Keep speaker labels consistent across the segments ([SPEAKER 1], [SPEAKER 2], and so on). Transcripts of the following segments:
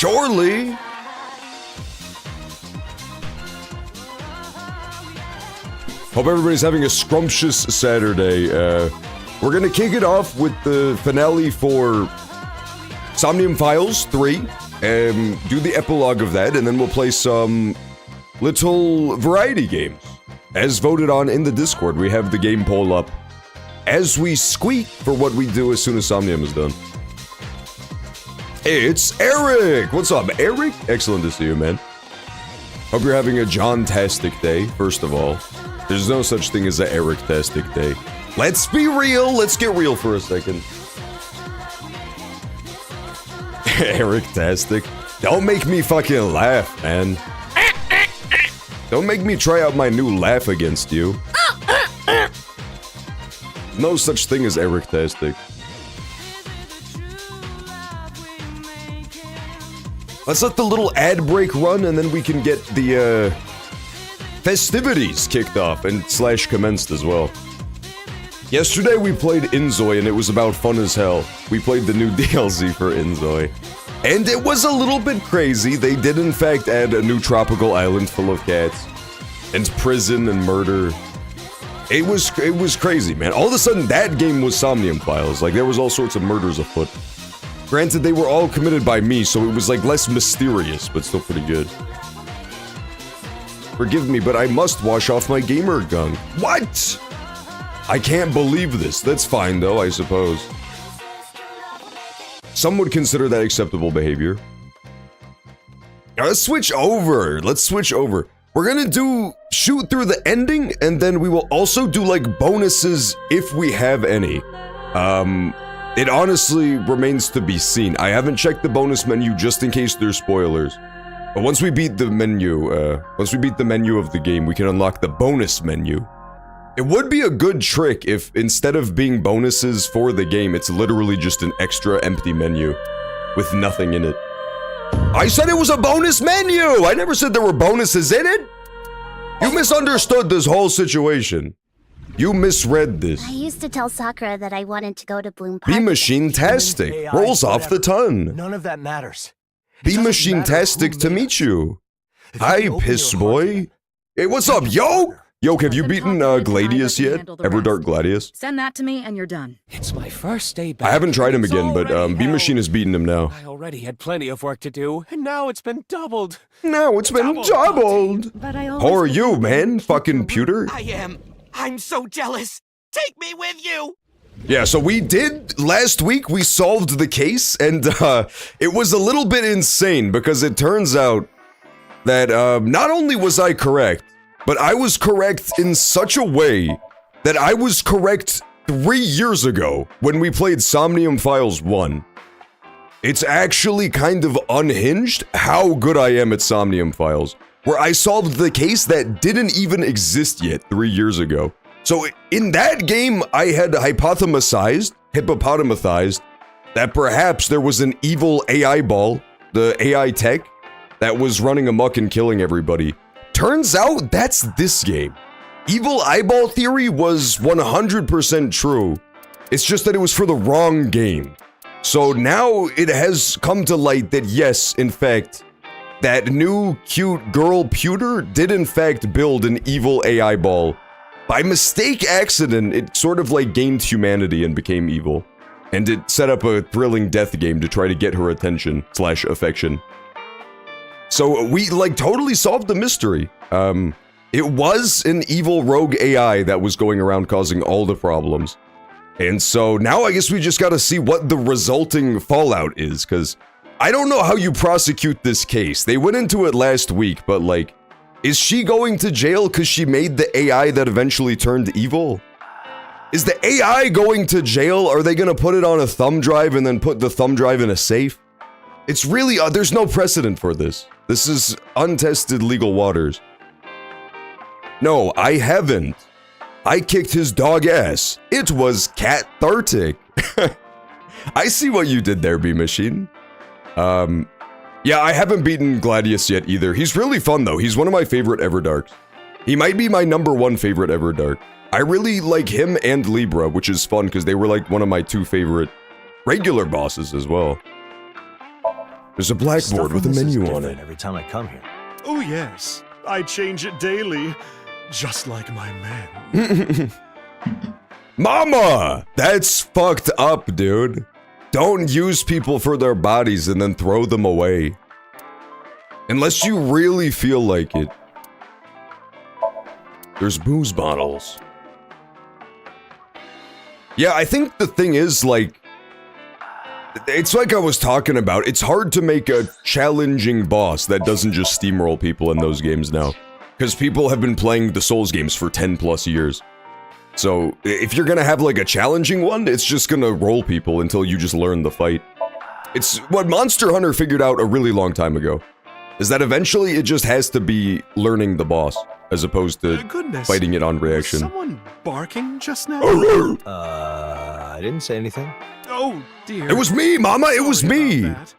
[SPEAKER 1] Surely. Hope everybody's having a scrumptious Saturday. We're gonna kick it off with the finale for Somnium Files 3. Do the epilogue of that, and then we'll play some little variety games. As voted on in the Discord, we have the game poll up as we squeak for what we do as soon as Somnium is done. It's Eric! What's up, Eric? Excellent to see you, man. Hope you're having a John-tastic day, first of all. There's no such thing as a Eric-tastic day. Let's be real! Let's get real for a second. Eric-tastic. Don't make me fucking laugh, man. Don't make me try out my new laugh against you. No such thing as Eric-tastic. Let's let the little ad break run, and then we can get the, festivities kicked off and / commenced as well. Yesterday we played Inzoi, and it was about fun as hell. We played the new DLC for Inzoi. And it was a little bit crazy. They did in fact add a new tropical island full of cats. And prison and murder. It was crazy, man. All of a sudden, that game was Somnium Files. Like, there was all sorts of murders afoot. Granted, they were all committed by me, so it was, like, less mysterious, but still pretty good. Forgive me, but I must wash off my gamer gunk. What? I can't believe this. That's fine, though, I suppose. Some would consider that acceptable behavior. Now, let's switch over. Let's switch over. We're gonna shoot through the ending, and then we will also do, like, bonuses if we have any. It honestly remains to be seen. I haven't checked the bonus menu just in case there's spoilers. But once we beat the menu of the game, we can unlock the bonus menu. It would be a good trick if, instead of being bonuses for the game, it's literally just an extra empty menu with nothing in it. I said it was a bonus menu! I never said there were bonuses in it! You misunderstood this whole situation. You misread this.
[SPEAKER 2] I used to tell Sakura that I wanted to go to Bloom Park.
[SPEAKER 1] Be machine-tastic. Rolls off the tongue.
[SPEAKER 3] None of that matters.
[SPEAKER 1] Be machine-tastic to meet you. Hi, piss boy. Hey, what's up, yo? Yo, have you beaten Gladius yet? Everdark Gladius?
[SPEAKER 4] Send that to me and you're done.
[SPEAKER 3] It's my first day back.
[SPEAKER 1] I haven't tried him again, but B-Machine has beaten him now.
[SPEAKER 3] I already had plenty of work to do, and now it's been doubled.
[SPEAKER 1] Now it's been doubled.
[SPEAKER 4] But I
[SPEAKER 1] How are you, man? Fucking pewter?
[SPEAKER 5] I'm so jealous. Take me with you.
[SPEAKER 1] Yeah, so last week we solved the case, and it was a little bit insane because it turns out that not only was I correct, but I was correct in such a way that I was correct 3 years ago when we played Somnium Files 1. It's actually kind of unhinged how good I am at Somnium Files, where I solved the case that didn't even exist yet 3 years ago. So in that game, I had hypothesized that perhaps there was an evil AI ball, the AI tech, that was running amok and killing everybody. Turns out that's this game. Evil eyeball theory was 100% true. It's just that it was for the wrong game. So now it has come to light that yes, in fact, that new cute girl pewter did in fact build an evil AI ball. By accident, it sort of like gained humanity and became evil. And it set up a thrilling death game to try to get her attention / affection. So we like totally solved the mystery. It was an evil rogue AI that was going around causing all the problems. And so now I guess we just gotta see what the resulting fallout is, because I don't know how you prosecute this case. They went into it last week, but like, is she going to jail because she made the AI that eventually turned evil? Is the AI going to jail? Are they gonna put it on a thumb drive and then put the thumb drive in a safe? It's really, there's no precedent for this. This is untested legal waters. No, I haven't. I kicked his dog ass. It was cathartic. I see what you did there, B-Machine. Yeah, I haven't beaten Gladius yet either. He's really fun though. He's one of my favorite Everdarks. He might be my #1 favorite Everdark. I really like him and Libra, which is fun because they were like one of my 2 favorite regular bosses as well. There's a blackboard with a menu on it.
[SPEAKER 4] Every time I come here.
[SPEAKER 6] Oh yes, I change it daily, just like my men.
[SPEAKER 1] Mama! That's fucked up, dude. Don't use people for their bodies and then throw them away. Unless you really feel like it. There's booze bottles. Yeah, I think the thing is, like, it's like I was talking about, it's hard to make a challenging boss that doesn't just steamroll people in those games now. Because people have been playing the Souls games for 10 plus years. So, if you're gonna have like a challenging one, it's just gonna roll people until you just learn the fight. It's what Monster Hunter figured out a really long time ago. Is that eventually it just has to be learning the boss, as opposed to fighting it on reaction.
[SPEAKER 6] Was someone barking just now?
[SPEAKER 4] I didn't say anything.
[SPEAKER 6] Oh dear.
[SPEAKER 1] It was me, Mama, it was
[SPEAKER 6] Sorry
[SPEAKER 1] me!
[SPEAKER 6] about that.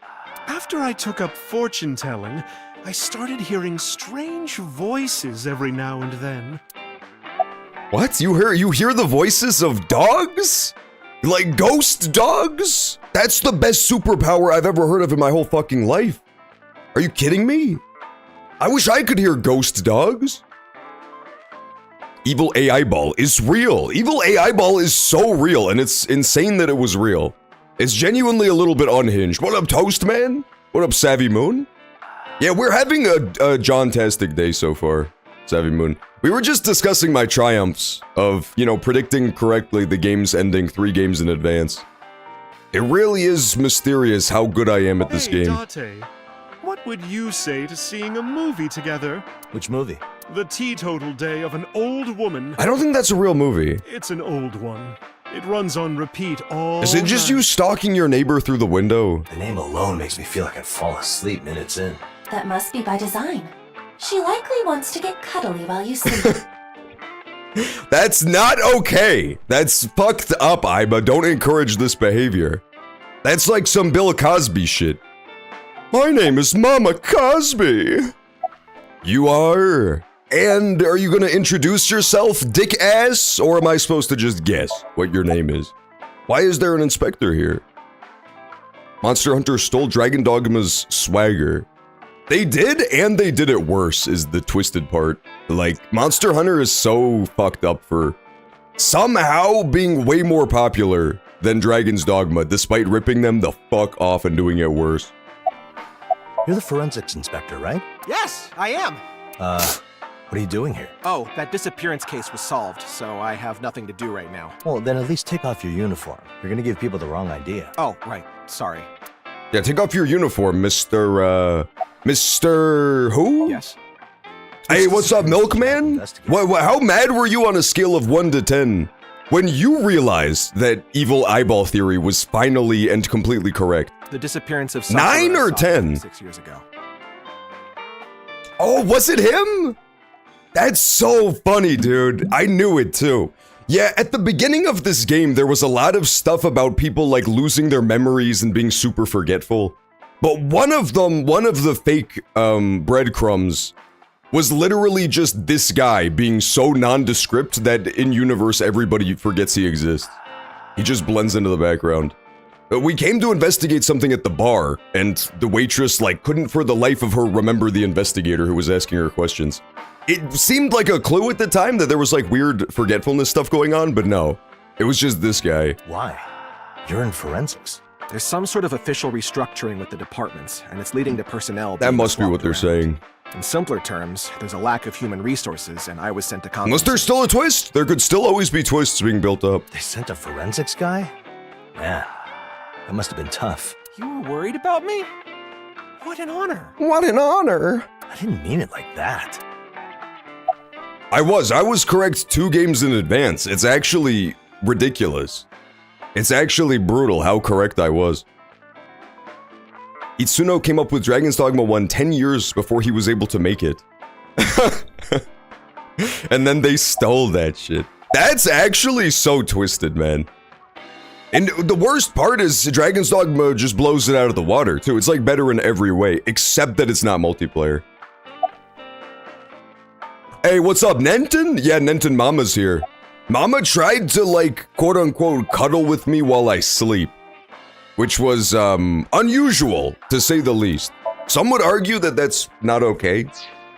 [SPEAKER 6] After I took up fortune telling, I started hearing strange voices every now and then.
[SPEAKER 1] What? You hear the voices of dogs? Like ghost dogs? That's the best superpower I've ever heard of in my whole fucking life. Are you kidding me? I wish I could hear ghost dogs. Evil AI Ball is real. Evil AI Ball is so real, and it's insane that it was real. It's genuinely a little bit unhinged. What up, Toast Man? What up, Savvy Moon? Yeah, we're having a John-tastic day so far, Savvy Moon. We were just discussing my triumphs of, you know, predicting correctly the game's ending 3 games in advance. It really is mysterious how good I am at this game.
[SPEAKER 6] Date, what would you say to seeing a movie together?
[SPEAKER 4] Which movie?
[SPEAKER 6] The Teetotal Day of an Old Woman.
[SPEAKER 1] I don't think that's a real movie.
[SPEAKER 6] It's an old one. It runs on repeat all
[SPEAKER 1] Is it just
[SPEAKER 6] night.
[SPEAKER 1] you stalking your neighbor through the window?
[SPEAKER 4] The name alone makes me feel like I'd fall asleep minutes in.
[SPEAKER 7] That must be by design. She likely wants to get cuddly while you sleep.
[SPEAKER 1] That's not okay. That's fucked up, Iba. Don't encourage this behavior. That's like some Bill Cosby shit. My name is Mama Cosby. You are? And are you gonna introduce yourself, dick ass? Or am I supposed to just guess what your name is? Why is there an inspector here? Monster Hunter stole Dragon Dogma's swagger. They did, and they did it worse, is the twisted part. Like, Monster Hunter is so fucked up for somehow being way more popular than Dragon's Dogma, despite ripping them the fuck off and doing it worse.
[SPEAKER 4] You're the forensics inspector, right?
[SPEAKER 3] Yes, I am.
[SPEAKER 4] What are you doing here?
[SPEAKER 3] Oh, that disappearance case was solved, so I have nothing to do right now.
[SPEAKER 4] Well, then at least take off your uniform. You're gonna give people the wrong idea.
[SPEAKER 3] Oh, right. Sorry.
[SPEAKER 1] Yeah, take off your uniform, Mr. Who?
[SPEAKER 3] Yes.
[SPEAKER 1] Hey, what's up, Milkman? How mad were you on a scale of 1 to 10 when you realized that evil eyeball theory was finally and completely correct?
[SPEAKER 3] The disappearance of
[SPEAKER 1] 9 or 10?
[SPEAKER 3] 6 years ago.
[SPEAKER 1] Oh, was it him? That's so funny, dude. I knew it too. Yeah, at the beginning of this game, there was a lot of stuff about people like losing their memories and being super forgetful. But one of the fake breadcrumbs was literally just this guy being so nondescript that in universe everybody forgets he exists. He just blends into the background. We came to investigate something at the bar, and the waitress like couldn't for the life of her remember the investigator who was asking her questions. It seemed like a clue at the time that there was like weird forgetfulness stuff going on, but no. It was just this guy.
[SPEAKER 4] Why? You're in forensics.
[SPEAKER 3] There's some sort of official restructuring with the departments, and it's leading to personnel.
[SPEAKER 1] That must be what they're saying.
[SPEAKER 3] In simpler terms, there's a lack of human resources, and I was sent to combat.
[SPEAKER 1] Unless there's still a twist, there could still always be twists being built up.
[SPEAKER 4] They sent a forensics guy? Man, that must have been tough.
[SPEAKER 3] You were worried about me? What an honor.
[SPEAKER 1] What an honor.
[SPEAKER 4] I didn't mean it like that.
[SPEAKER 1] I was correct 2 games in advance. It's actually ridiculous. It's actually brutal how correct I was. Itsuno came up with Dragon's Dogma 1 10 years before he was able to make it. And then they stole that shit. That's actually so twisted, man. And the worst part is Dragon's Dogma just blows it out of the water, too. It's like better in every way, except that it's not multiplayer. Hey, what's up, Nenton? Yeah, Nenton Mama's here. Mama tried to, like, quote-unquote, cuddle with me while I sleep. which was unusual to say the least. Some would argue that that's not okay,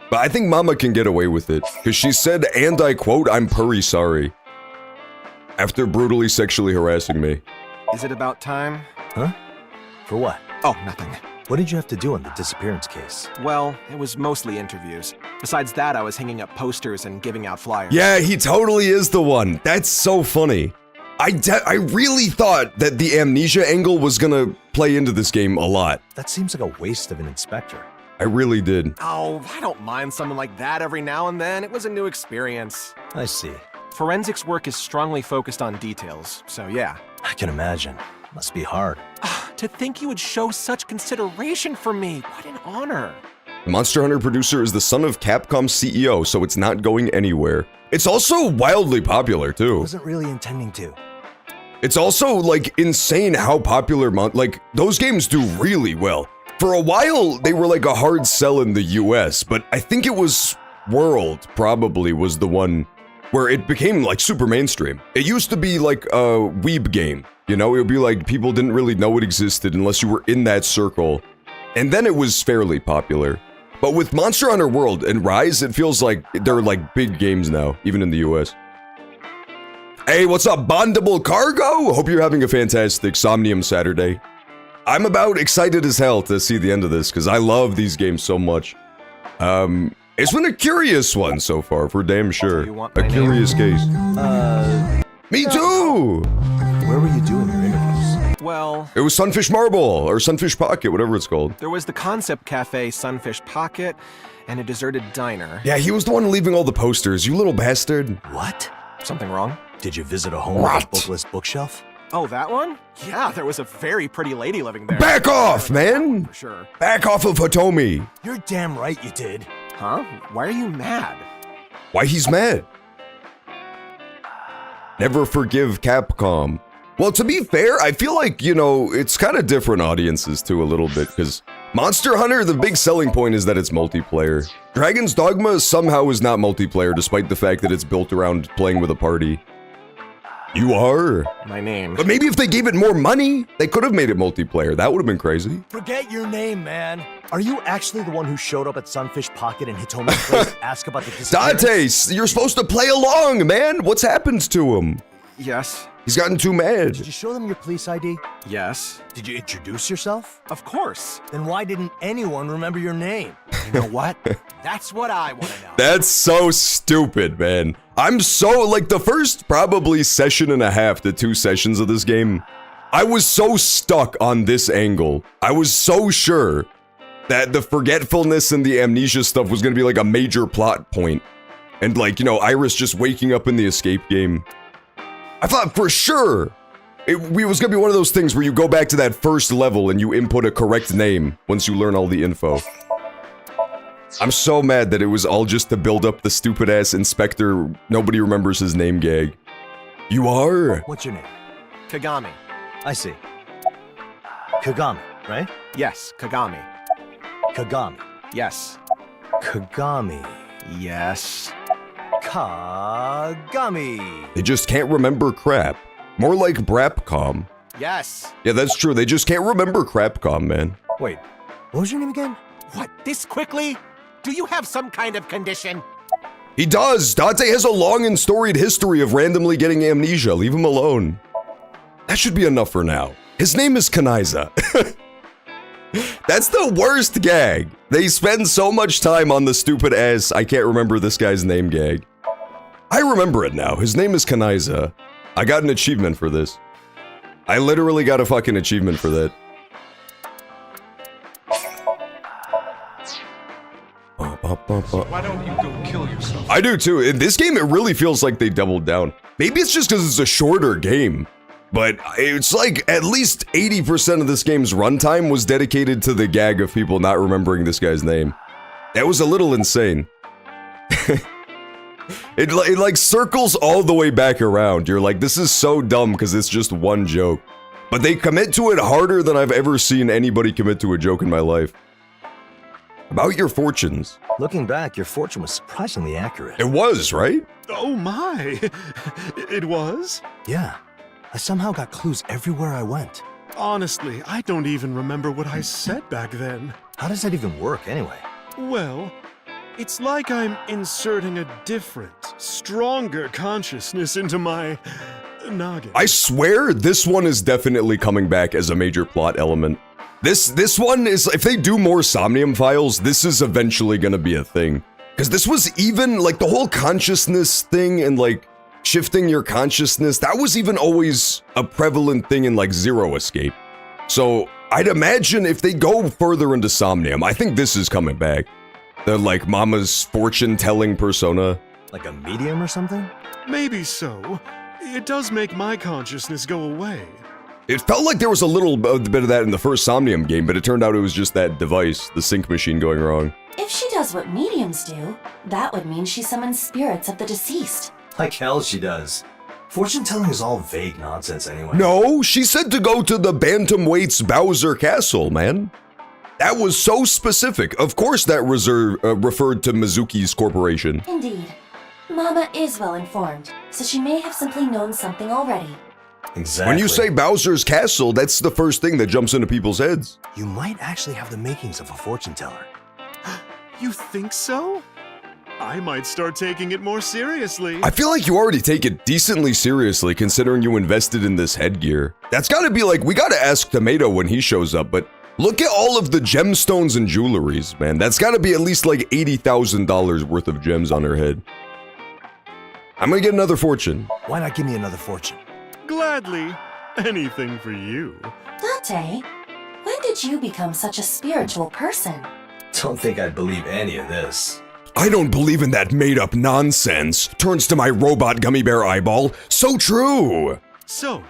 [SPEAKER 1] but I think Mama can get away with it because she said, and I quote, "I'm purry sorry," after brutally sexually harassing me.
[SPEAKER 3] Is it about time?
[SPEAKER 4] Huh? For what?
[SPEAKER 3] Oh, nothing.
[SPEAKER 4] What did you have to do on the disappearance case?
[SPEAKER 3] Well, it was mostly interviews. Besides that, I was hanging up posters and giving out flyers.
[SPEAKER 1] Yeah, he totally is the one. That's so funny. I really thought that the amnesia angle was gonna play into this game a lot.
[SPEAKER 4] That seems like a waste of an inspector.
[SPEAKER 1] I really did.
[SPEAKER 3] Oh, I don't mind something like that every now and then. It was a new experience.
[SPEAKER 4] I see.
[SPEAKER 3] Forensics work is strongly focused on details, so yeah.
[SPEAKER 4] I can imagine. Must be hard.
[SPEAKER 3] To think you would show such consideration for me. What an honor.
[SPEAKER 1] The Monster Hunter producer is the son of Capcom's CEO, so it's not going anywhere. It's also wildly popular, too.
[SPEAKER 4] Wasn't really intending to.
[SPEAKER 1] It's also, like, insane how popular, like, those games do really well. For a while, they were like a hard sell in the US, but I think it was World probably was the one where it became, like, super mainstream. It used to be like a weeb game, you know? It would be like people didn't really know it existed unless you were in that circle. And then it was fairly popular. But with Monster Hunter World and Rise, it feels like they're like big games now, even in the US. Hey, what's up, Bondable Cargo? Hope you're having a fantastic Somnium Saturday. I'm about excited as hell to see the end of this, because I love these games so much. It's been a curious one so far, for damn sure. A curious case. Me too!
[SPEAKER 4] Where were you doing your interviews?
[SPEAKER 3] Well,
[SPEAKER 1] It was Sunfish Marble, or Sunfish Pocket, whatever it's called.
[SPEAKER 3] there was the concept cafe Sunfish Pocket and a deserted diner.
[SPEAKER 1] Yeah, he was the one leaving all the posters, you little bastard.
[SPEAKER 4] What?
[SPEAKER 3] Something wrong?
[SPEAKER 4] Did you visit a home with
[SPEAKER 1] What?
[SPEAKER 4] a bookless bookshelf?
[SPEAKER 3] Oh, that one? Yeah, there was a very pretty lady living there.
[SPEAKER 1] Back off, man!
[SPEAKER 3] For sure.
[SPEAKER 1] Back off of Hitomi.
[SPEAKER 4] You're damn right you did.
[SPEAKER 3] Huh? Why are you mad?
[SPEAKER 1] Why he's mad? Never forgive Capcom. Well, to be fair, I feel like, you know, it's kind of different audiences too a little bit, because Monster Hunter, the big selling point is that it's multiplayer. Dragon's Dogma somehow is not multiplayer, despite the fact that it's built around playing with a party. You are.
[SPEAKER 3] My name.
[SPEAKER 1] But maybe if they gave it more money, they could have made it multiplayer. That would have been crazy.
[SPEAKER 4] Forget your name, man. Are you actually the one who showed up at Sunfish Pocket and Hitomi's place to ask about the disappearance?
[SPEAKER 1] Dante, you're supposed to play along, man. What's happened to him?
[SPEAKER 3] Yes.
[SPEAKER 1] He's gotten too mad.
[SPEAKER 4] Did you show them your police ID?
[SPEAKER 3] Yes.
[SPEAKER 4] Did you introduce yourself?
[SPEAKER 3] Of course.
[SPEAKER 4] Then why didn't anyone remember your name?
[SPEAKER 3] You know what? That's what I want to know.
[SPEAKER 1] That's so stupid, man. I'm so, like, the first probably session and a half to 2 sessions of this game, I was so stuck on this angle. I was so sure that the forgetfulness and the amnesia stuff was gonna be like a major plot point. And like, you know, Iris just waking up in the escape game. I thought for sure it was gonna be one of those things where you go back to that first level and you input a correct name once you learn all the info. I'm so mad that it was all just to build up the stupid-ass inspector, nobody remembers his name gag. You are?
[SPEAKER 4] What's your name?
[SPEAKER 3] Kagami.
[SPEAKER 4] I see. Kagami, right?
[SPEAKER 3] Yes, Kagami.
[SPEAKER 4] Kagami.
[SPEAKER 3] Yes.
[SPEAKER 4] Kagami.
[SPEAKER 3] Yes.
[SPEAKER 4] Kagami.
[SPEAKER 1] They just can't remember crap. More like Brapcom.
[SPEAKER 3] Yes.
[SPEAKER 1] Yeah, that's true. They just can't remember Crapcom, man.
[SPEAKER 4] Wait, what was your name again?
[SPEAKER 5] What, this quickly? Do you have some kind of condition?
[SPEAKER 1] He does. Dante has a long and storied history of randomly getting amnesia. Leave him alone. That should be enough for now. His name is Kanaiza. That's the worst gag. They spend so much time on the stupid ass I can't remember this guy's name gag. I remember it now. His name is Kanaiza. I got an achievement for this. I literally got a fucking achievement for that.
[SPEAKER 8] Why don't you go kill yourself?
[SPEAKER 1] I do too. In this game, it really feels like they doubled down. Maybe it's just because it's a shorter game, but it's like at least 80% of this game's runtime was dedicated to the gag of people not remembering this guy's name. That was a little insane. It like circles all the way back around. You're like, this is so dumb because it's just one joke. But they commit to it harder than I've ever seen anybody commit to a joke in my life. About your fortunes.
[SPEAKER 4] Looking back, your fortune was surprisingly accurate.
[SPEAKER 1] It was, right?
[SPEAKER 6] Oh my! It was?
[SPEAKER 4] Yeah. I somehow got clues everywhere I went.
[SPEAKER 6] Honestly, I don't even remember what I said back then.
[SPEAKER 4] How does that even work, anyway?
[SPEAKER 6] Well, it's like I'm inserting a different, stronger consciousness into my noggin.
[SPEAKER 1] I swear this one is definitely coming back as a major plot element. This one is, if they do more Somnium Files, this is eventually gonna be a thing. Because this was even, like, the whole consciousness thing and, like, shifting your consciousness, that was even always a prevalent thing in, like, Zero Escape. So, I'd imagine if they go further into Somnium, I think this is coming back. The, like, Mama's fortune-telling persona.
[SPEAKER 4] Like a medium or something?
[SPEAKER 6] Maybe so. It does make my consciousness go away.
[SPEAKER 1] It felt like there was a little bit of that in the first Somnium game, but it turned out it was just that device, the sync machine going wrong.
[SPEAKER 7] If she does what mediums do, that would mean she summons spirits of the deceased.
[SPEAKER 4] Like hell she does. Fortune-telling is all vague nonsense anyway.
[SPEAKER 1] No, she said to go to the Bantamweight's Bowser Castle, man. That was so specific. Of course that referred to Mizuki's corporation.
[SPEAKER 7] Indeed. Mama is well informed, so she may have simply known something already.
[SPEAKER 4] Exactly.
[SPEAKER 1] When you say Bowser's Castle, that's the first thing that jumps into people's heads.
[SPEAKER 4] You might actually have the makings of a fortune-teller.
[SPEAKER 6] You think so? I might start taking it more seriously.
[SPEAKER 1] I feel like you already take it decently seriously considering you invested in this headgear. That's gotta be like, we gotta ask Tomato when he shows up, but look at all of the gemstones and jewelries, man. That's gotta be at least like $80,000 worth of gems on her head. I'm gonna get another fortune.
[SPEAKER 4] Why not give me another fortune?
[SPEAKER 6] Gladly. Anything for you.
[SPEAKER 7] Date, when did you become such a spiritual person?
[SPEAKER 4] Don't think I'd believe any of this.
[SPEAKER 1] I don't believe in that made-up nonsense. Turns to my robot gummy bear eyeball. So true!
[SPEAKER 6] So,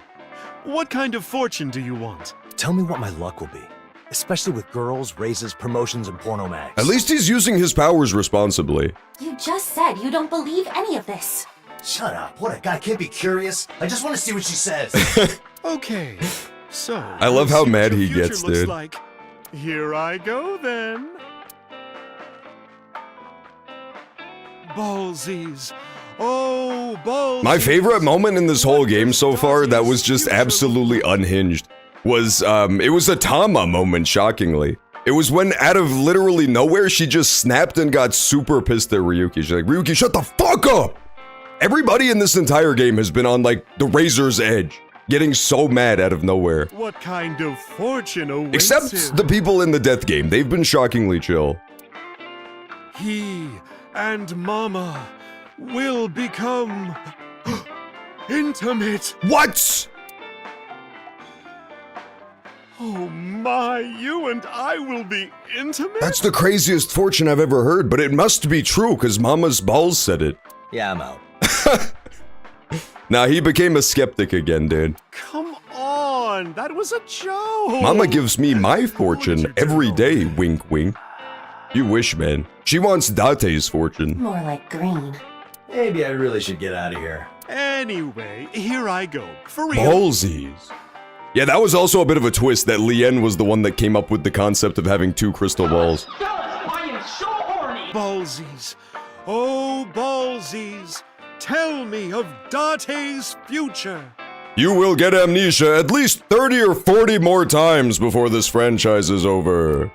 [SPEAKER 6] what kind of fortune do you want?
[SPEAKER 4] Tell me what my luck will be. Especially with girls, raises, promotions, and porno mags.
[SPEAKER 1] At least he's using his powers responsibly.
[SPEAKER 7] You just said you don't believe any of this.
[SPEAKER 4] Shut up. What, a guy can't be curious? I just want to see what she says.
[SPEAKER 6] Okay, so...
[SPEAKER 1] I love how
[SPEAKER 6] let's see
[SPEAKER 1] mad
[SPEAKER 6] what
[SPEAKER 1] he
[SPEAKER 6] your future
[SPEAKER 1] gets,
[SPEAKER 6] looks
[SPEAKER 1] dude.
[SPEAKER 6] Like. Here I go, then. Ballsies. Oh, ballsies.
[SPEAKER 1] My favorite moment in this whole game so far that was just absolutely unhinged was, it was a Tama moment, shockingly. It was when, out of literally nowhere, she just snapped and got super pissed at Ryuki. She's like, Ryuki, shut the fuck up! Everybody in this entire game has been on, like, the razor's edge, getting so mad out of nowhere.
[SPEAKER 6] What kind of fortune awaits
[SPEAKER 1] Except
[SPEAKER 6] him?
[SPEAKER 1] the people in the death game. They've been shockingly chill.
[SPEAKER 6] He and Mama will become intimate.
[SPEAKER 1] What?
[SPEAKER 6] Oh my, you and I will be intimate?
[SPEAKER 1] That's the craziest fortune I've ever heard, but it must be true, because Mama's balls said it.
[SPEAKER 4] Yeah, I'm out.
[SPEAKER 1] Nah, he became a skeptic again, dude.
[SPEAKER 6] Come on, that was a joke.
[SPEAKER 1] Mama gives me my fortune every day, wink wink. You wish, man. She wants Date's fortune.
[SPEAKER 7] More like green.
[SPEAKER 4] Maybe I really should get out of here.
[SPEAKER 6] Anyway, here I go. For real.
[SPEAKER 1] Ballsies. Yeah, that was also a bit of a twist that Lien was the one that came up with the concept of having two crystal balls.
[SPEAKER 6] Ballsies. Oh, ballsies. Tell me of Date's future.
[SPEAKER 1] You will get amnesia at least 30 or 40 more times before this franchise is over.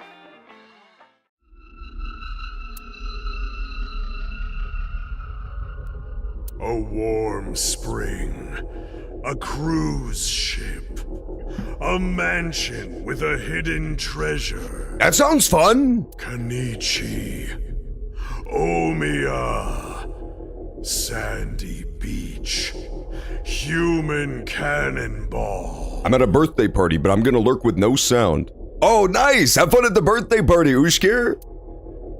[SPEAKER 6] A warm spring, a cruise ship, a mansion with a hidden treasure.
[SPEAKER 1] That sounds fun.
[SPEAKER 6] Kanichi, Omiya, Sandy Beach, Human Cannonball.
[SPEAKER 1] I'm at a birthday party, but I'm gonna lurk with no sound. Oh, nice! Have fun at the birthday party, Ushkir!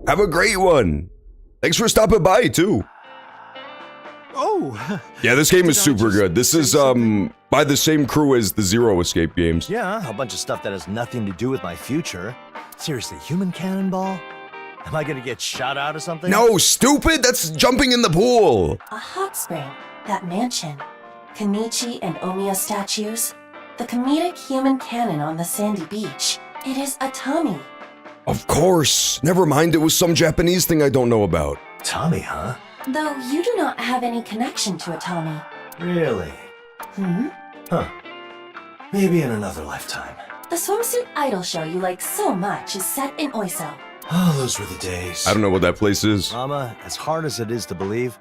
[SPEAKER 1] Have a great one! Thanks for stopping by, too.
[SPEAKER 6] Oh!
[SPEAKER 1] Yeah, this game is
[SPEAKER 6] Did I
[SPEAKER 1] super
[SPEAKER 6] just
[SPEAKER 1] good. This
[SPEAKER 6] say
[SPEAKER 1] is,
[SPEAKER 6] something?
[SPEAKER 1] by the same crew as the Zero Escape games.
[SPEAKER 4] Yeah, a bunch of stuff that has nothing to do with my future. Seriously, human cannonball? Am I gonna get shot out or something?
[SPEAKER 1] No, stupid! That's jumping in the pool!
[SPEAKER 7] A hot spring, that mansion, Kanichi and Omiya statues, the comedic human cannon on the sandy beach. It is Atami.
[SPEAKER 1] Of course! Never mind, it was some Japanese thing I don't know about.
[SPEAKER 4] Tommy, huh?
[SPEAKER 7] Though you do not have any connection to Atami.
[SPEAKER 4] Really?
[SPEAKER 7] Hmm?
[SPEAKER 4] Huh. Maybe in another lifetime.
[SPEAKER 7] The swimsuit idol show you like so much is set in Oiso.
[SPEAKER 4] Oh, those were the days.
[SPEAKER 1] I don't know what that place is.
[SPEAKER 4] Mama, as hard as it is to believe,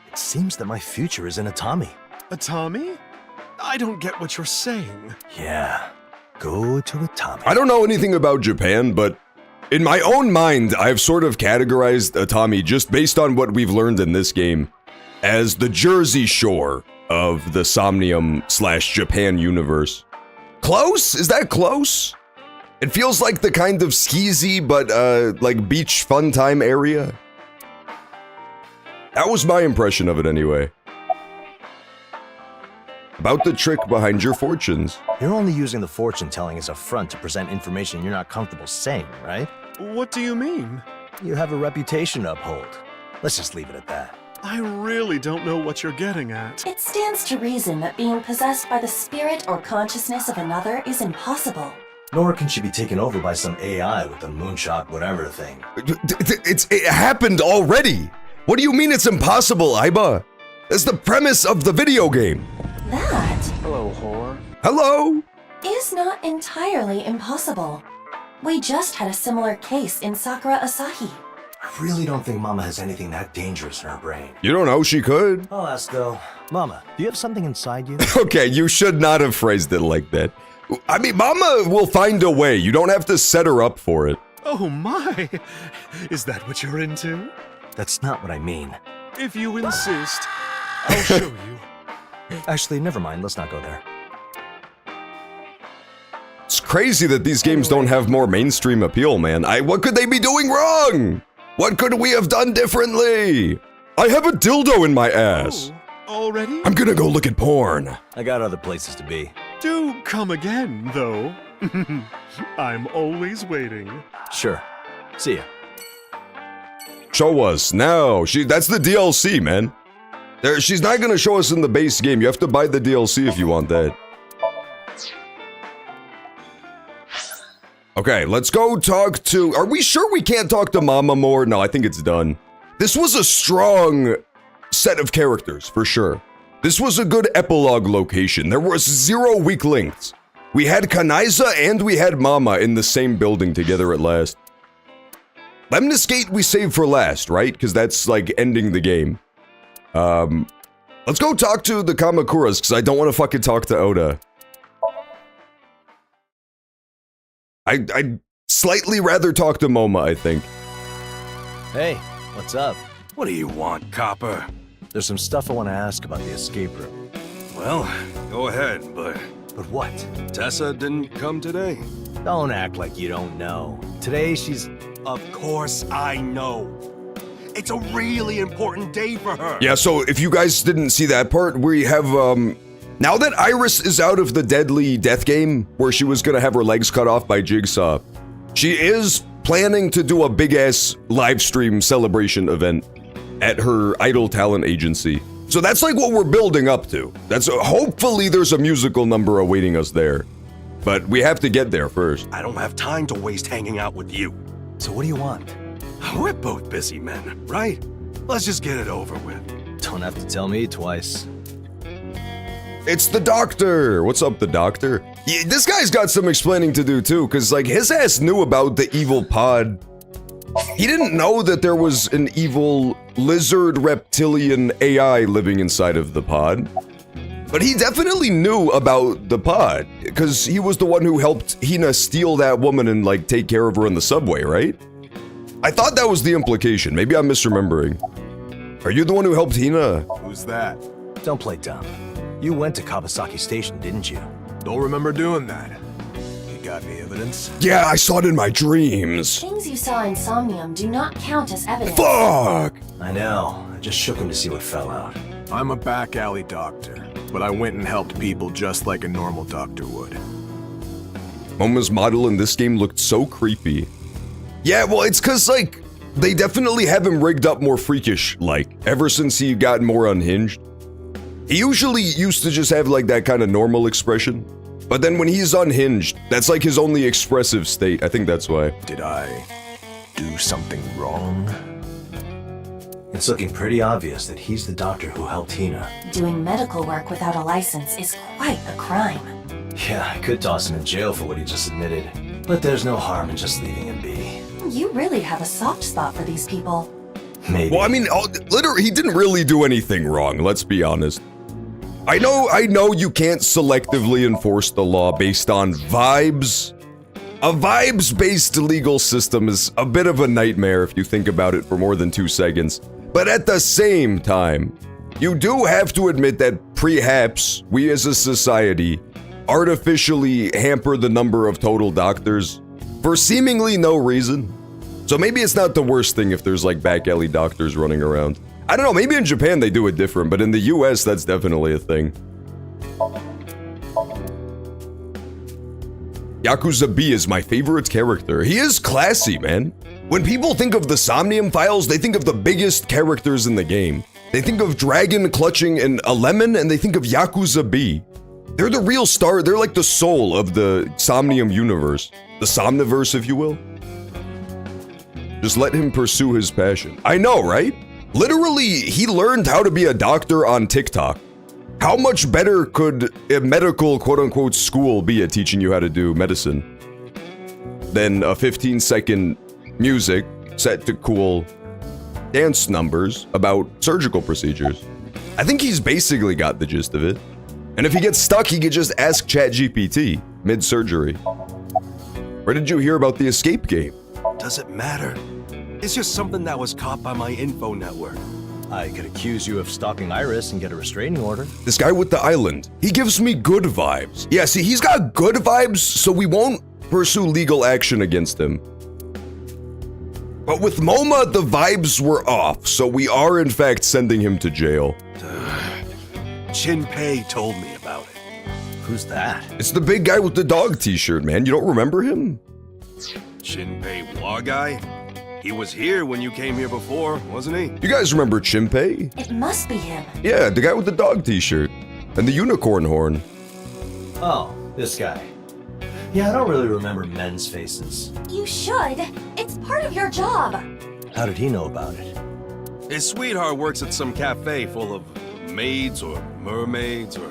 [SPEAKER 4] it seems that my future is in Atami.
[SPEAKER 6] Atami? I don't get what you're saying.
[SPEAKER 4] Yeah, go to Atami.
[SPEAKER 1] I don't know anything about Japan, but in my own mind, I've sort of categorized Atami just based on what we've learned in this game as the Jersey Shore of the Somnium/Japan universe. Close? Is that close? It feels like the kind of skeezy but like beach fun time area. That was my impression of it anyway. About the trick behind your fortunes.
[SPEAKER 4] You're only using the fortune telling as a front to present information you're not comfortable saying, right?
[SPEAKER 6] What do you mean?
[SPEAKER 4] You have a reputation to uphold. Let's just leave it at that.
[SPEAKER 6] I really don't know what you're getting at.
[SPEAKER 7] It stands to reason that being possessed by the spirit or consciousness of another is impossible.
[SPEAKER 4] Nor can she be taken over by some AI with the moonshot whatever thing.
[SPEAKER 1] It happened already. What do you mean it's impossible, Aiba? That's the premise of the video game.
[SPEAKER 7] That
[SPEAKER 8] Hello, whore.
[SPEAKER 1] Hello?
[SPEAKER 7] is not entirely impossible. We just had a similar case in Sakura Asahi.
[SPEAKER 4] I really don't think Mama has anything that dangerous in her brain.
[SPEAKER 1] You don't know she could.
[SPEAKER 4] I'll ask though. Mama, do you have something inside you?
[SPEAKER 1] Okay, you should not have phrased it like that. I mean, Mama will find a way. You don't have to set her up for it.
[SPEAKER 6] Oh my! Is that what you're into?
[SPEAKER 4] That's not what I mean.
[SPEAKER 6] If you insist, I'll show you.
[SPEAKER 4] Actually, never mind. Let's not go there.
[SPEAKER 1] It's crazy that these games don't have more mainstream appeal, man. What could they be doing wrong? What could we have done differently? I have a dildo in my ass.
[SPEAKER 6] Oh, already?
[SPEAKER 1] I'm gonna go look at porn.
[SPEAKER 4] I got other places to be.
[SPEAKER 6] Do come again, though. I'm always waiting.
[SPEAKER 4] Sure. See ya.
[SPEAKER 1] Show us now. That's the DLC, man. She's not gonna show us in the base game. You have to buy the DLC if you want that. Okay, let's go talk to... Are we sure we can't talk to Mama more? No, I think it's done. This was a strong set of characters, for sure. This was a good epilogue location. There was 0 weak links. We had Kanaiza and we had Mama in the same building together at last. Lemnis Gate we saved for last, right? Because that's like ending the game. Let's go talk to the Kamakuras, because I don't want to fucking talk to Oda. I'd slightly rather talk to Moma, I think.
[SPEAKER 4] Hey, what's up?
[SPEAKER 9] What do you want, copper?
[SPEAKER 4] There's some stuff I want to ask about the escape room.
[SPEAKER 9] Well, go ahead, but
[SPEAKER 4] But what?
[SPEAKER 9] Tessa didn't come today.
[SPEAKER 4] Don't act like you don't know. Today she's...
[SPEAKER 9] Of course I know. It's a really important day for her.
[SPEAKER 1] Yeah, so if you guys didn't see that part, we have, now that Iris is out of the deadly death game, where she was gonna have her legs cut off by Jigsaw, she is planning to do a big-ass live stream celebration event at her Idol Talent Agency. So that's like what we're building up to. Hopefully there's a musical number awaiting us there. But we have to get there first.
[SPEAKER 9] I don't have time to waste hanging out with you.
[SPEAKER 4] So what do you want?
[SPEAKER 9] We're both busy men, right? Let's just get it over with.
[SPEAKER 4] Don't have to tell me twice.
[SPEAKER 1] It's the doctor! What's up, the doctor? Yeah, this guy's got some explaining to do too, because like his ass knew about the evil pod. He didn't know that there was an evil lizard reptilian AI living inside of the pod. But he definitely knew about the pod, because he was the one who helped Hina steal that woman and like take care of her in the subway, right? I thought that was the implication. Maybe I'm misremembering. Are you the one who helped Hina?
[SPEAKER 9] Who's that?
[SPEAKER 4] Don't play dumb. You went to Kawasaki Station, didn't you?
[SPEAKER 9] Don't remember doing that. You got any evidence?
[SPEAKER 1] Yeah, I saw it in my dreams.
[SPEAKER 7] Things you saw in Somnium do not count as evidence.
[SPEAKER 1] Fuck!
[SPEAKER 4] I know. I just shook him to see what fell out.
[SPEAKER 3] I'm a back alley doctor, but I went and helped people just like a normal doctor would.
[SPEAKER 1] Moma's model in this game looked so creepy. Yeah, well, it's cause like, they definitely have him rigged up more freakish, like, ever since he got more unhinged. He usually used to just have like that kind of normal expression, but then when he's unhinged, that's like his only expressive state. I think that's why.
[SPEAKER 3] Did I do something wrong?
[SPEAKER 4] It's looking pretty obvious that he's the doctor who helped Hina.
[SPEAKER 7] Doing medical work without a license is quite a crime.
[SPEAKER 4] Yeah, I could toss him in jail for what he just admitted, but there's no harm in just leaving him be.
[SPEAKER 7] You really have a soft spot for these people.
[SPEAKER 4] Maybe.
[SPEAKER 1] Well, I mean, literally, he didn't really do anything wrong, let's be honest. I know you can't selectively enforce the law based on vibes. A vibes-based legal system is a bit of a nightmare if you think about it for more than 2 seconds. But at the same time, you do have to admit that perhaps we as a society artificially hamper the number of total doctors for seemingly no reason. So maybe it's not the worst thing if there's like back alley doctors running around. I don't know, maybe in Japan they do it different, but in the US that's definitely a thing. Yakuza B is my favorite character. He is classy, man. When people think of the Somnium Files, they think of the biggest characters in the game. They think of Dragon clutching a lemon, and they think of Yakuza B. They're the real star, they're like the soul of the Somnium universe. The Somniverse, if you will. Just let him pursue his passion. I know, right? Literally, he learned how to be a doctor on TikTok. How much better could a medical quote-unquote school be at teaching you how to do medicine than a 15-second music set to cool dance numbers about surgical procedures? I think he's basically got the gist of it. And if he gets stuck, he could just ask ChatGPT mid-surgery. Where did you hear about the escape game?
[SPEAKER 9] Does it matter? It's just something that was caught by my info network.
[SPEAKER 4] I could accuse you of stalking Iris and get a restraining order.
[SPEAKER 1] This guy with the island, he gives me good vibes. Yeah, see, he's got good vibes, so we won't pursue legal action against him. But with MoMA, the vibes were off, so we are in fact sending him to jail.
[SPEAKER 9] Shinpei told me about it.
[SPEAKER 4] Who's that?
[SPEAKER 1] It's the big guy with the dog t-shirt, man. You don't remember him?
[SPEAKER 9] Shinpei Wa guy? He was here when you came here before, wasn't he?
[SPEAKER 1] You guys remember Chimpei?
[SPEAKER 7] It must be him.
[SPEAKER 1] Yeah, the guy with the dog t-shirt. And the unicorn horn.
[SPEAKER 4] Oh, this guy. Yeah, I don't really remember men's faces.
[SPEAKER 7] You should. It's part of your job.
[SPEAKER 4] How did he know about it?
[SPEAKER 9] His sweetheart works at some cafe full of maids or mermaids or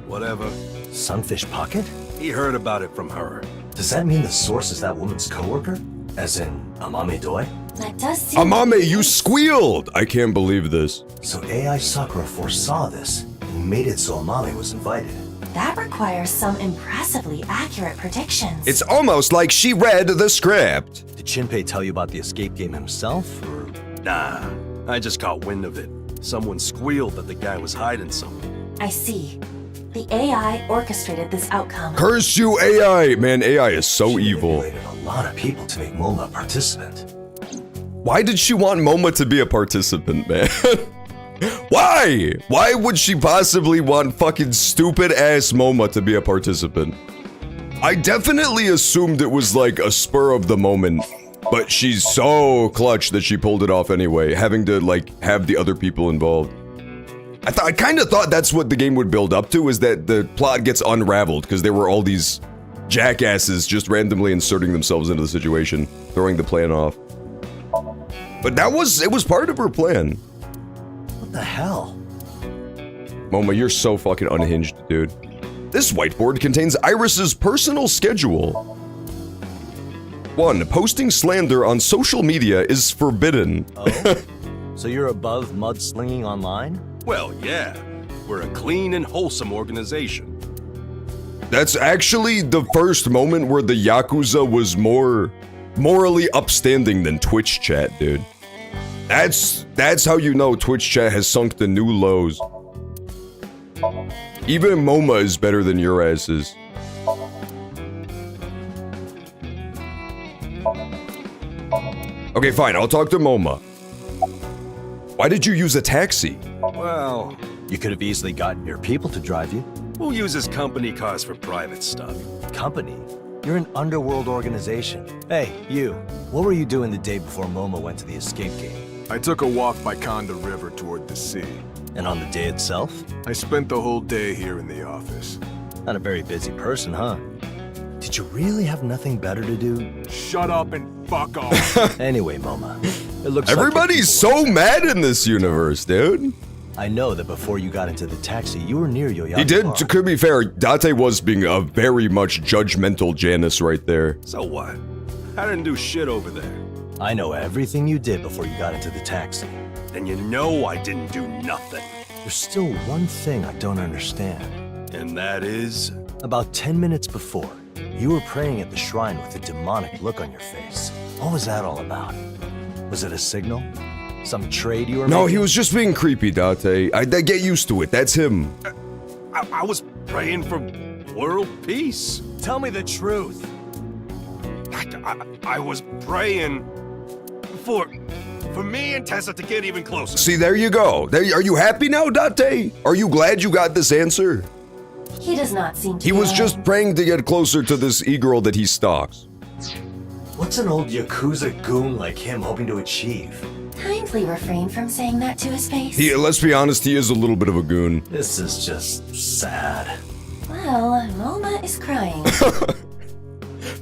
[SPEAKER 9] whatever.
[SPEAKER 4] Sunfish Pocket?
[SPEAKER 9] He heard about it from her.
[SPEAKER 4] Does that mean the source is that woman's coworker? As in, Amame Doi?
[SPEAKER 7] That does seem...
[SPEAKER 1] Amame, you squealed! I can't believe this.
[SPEAKER 4] So AI Sakura foresaw this and made it so Amame was invited.
[SPEAKER 7] That requires some impressively accurate predictions.
[SPEAKER 1] It's almost like she read the script.
[SPEAKER 4] Did Shinpei tell you about the escape game himself, or...?
[SPEAKER 9] Nah, I just caught wind of it. Someone squealed that the guy was hiding something.
[SPEAKER 7] I see. The AI orchestrated this outcome.
[SPEAKER 1] Curse you, AI! Man, AI is so
[SPEAKER 4] She
[SPEAKER 1] evil.
[SPEAKER 4] manipulated a lot of people to make MoMA a participant.
[SPEAKER 1] Why did she want MoMA to be a participant, man? Why? Why would she possibly want fucking stupid-ass MoMA to be a participant? I definitely assumed it was like a spur of the moment, but she's so clutch that she pulled it off anyway, having to like have the other people involved. I kind of thought that's what the game would build up to, is that the plot gets unraveled because there were all these jackasses just randomly inserting themselves into the situation, throwing the plan off. But it was part of her plan.
[SPEAKER 4] What the hell?
[SPEAKER 1] MoMA, you're so fucking unhinged, dude. This whiteboard contains Iris's personal schedule. 1. Posting slander on social media is forbidden.
[SPEAKER 4] Oh? So you're above mudslinging online?
[SPEAKER 9] Well, yeah. We're a clean and wholesome organization.
[SPEAKER 1] That's actually the first moment where the Yakuza was more morally upstanding than Twitch chat, dude. That's how you know Twitch chat has sunk to new lows. Even MoMA is better than your asses. Okay, fine, I'll talk to MoMA. Why did you use a taxi?
[SPEAKER 9] Well,
[SPEAKER 4] You could have easily gotten your people to drive you.
[SPEAKER 9] who uses company cars for private stuff?
[SPEAKER 4] Company? You're an underworld organization. Hey, you. What were you doing the day before MoMA went to the escape game?
[SPEAKER 3] I took a walk by Conda River toward the sea.
[SPEAKER 4] And on the day itself?
[SPEAKER 3] I spent the whole day here in the office.
[SPEAKER 4] Not a very busy person, huh? Did you really have nothing better to do?
[SPEAKER 3] Shut up and fuck off.
[SPEAKER 4] Anyway, MoMA, it looks
[SPEAKER 1] Everybody's
[SPEAKER 4] like
[SPEAKER 1] so mad in this universe, dude.
[SPEAKER 4] I know that before you got into the taxi, you were near Yoyami
[SPEAKER 1] He did,
[SPEAKER 4] Park.
[SPEAKER 1] to be fair, Date was being a very much judgmental Janice right there.
[SPEAKER 9] So what? I didn't do shit over there.
[SPEAKER 4] I know everything you did before you got into the taxi.
[SPEAKER 9] And you know I didn't do nothing.
[SPEAKER 4] There's still one thing I don't understand.
[SPEAKER 9] And that is...
[SPEAKER 4] About 10 minutes before, you were praying at the shrine with a demonic look on your face. What was that all about? Was it a signal? Some trade you were
[SPEAKER 1] No,
[SPEAKER 4] making?
[SPEAKER 1] he was just being creepy, Date. I get used to it. That's him.
[SPEAKER 9] I was praying for world peace.
[SPEAKER 4] Tell me the truth.
[SPEAKER 9] I was praying for me and Tessa to get even closer.
[SPEAKER 1] See, there you go. Are you happy now, Date? Are you glad you got this answer?
[SPEAKER 7] He does not seem to
[SPEAKER 1] He
[SPEAKER 7] be
[SPEAKER 1] was
[SPEAKER 7] lying.
[SPEAKER 1] just praying to get closer to this e-girl that he stalks.
[SPEAKER 4] What's an old Yakuza goon like him hoping to achieve?
[SPEAKER 7] Kindly refrain from saying that to his face.
[SPEAKER 1] Let's be honest, he is a little bit of a goon.
[SPEAKER 4] This is just sad.
[SPEAKER 7] Well, Moma is crying.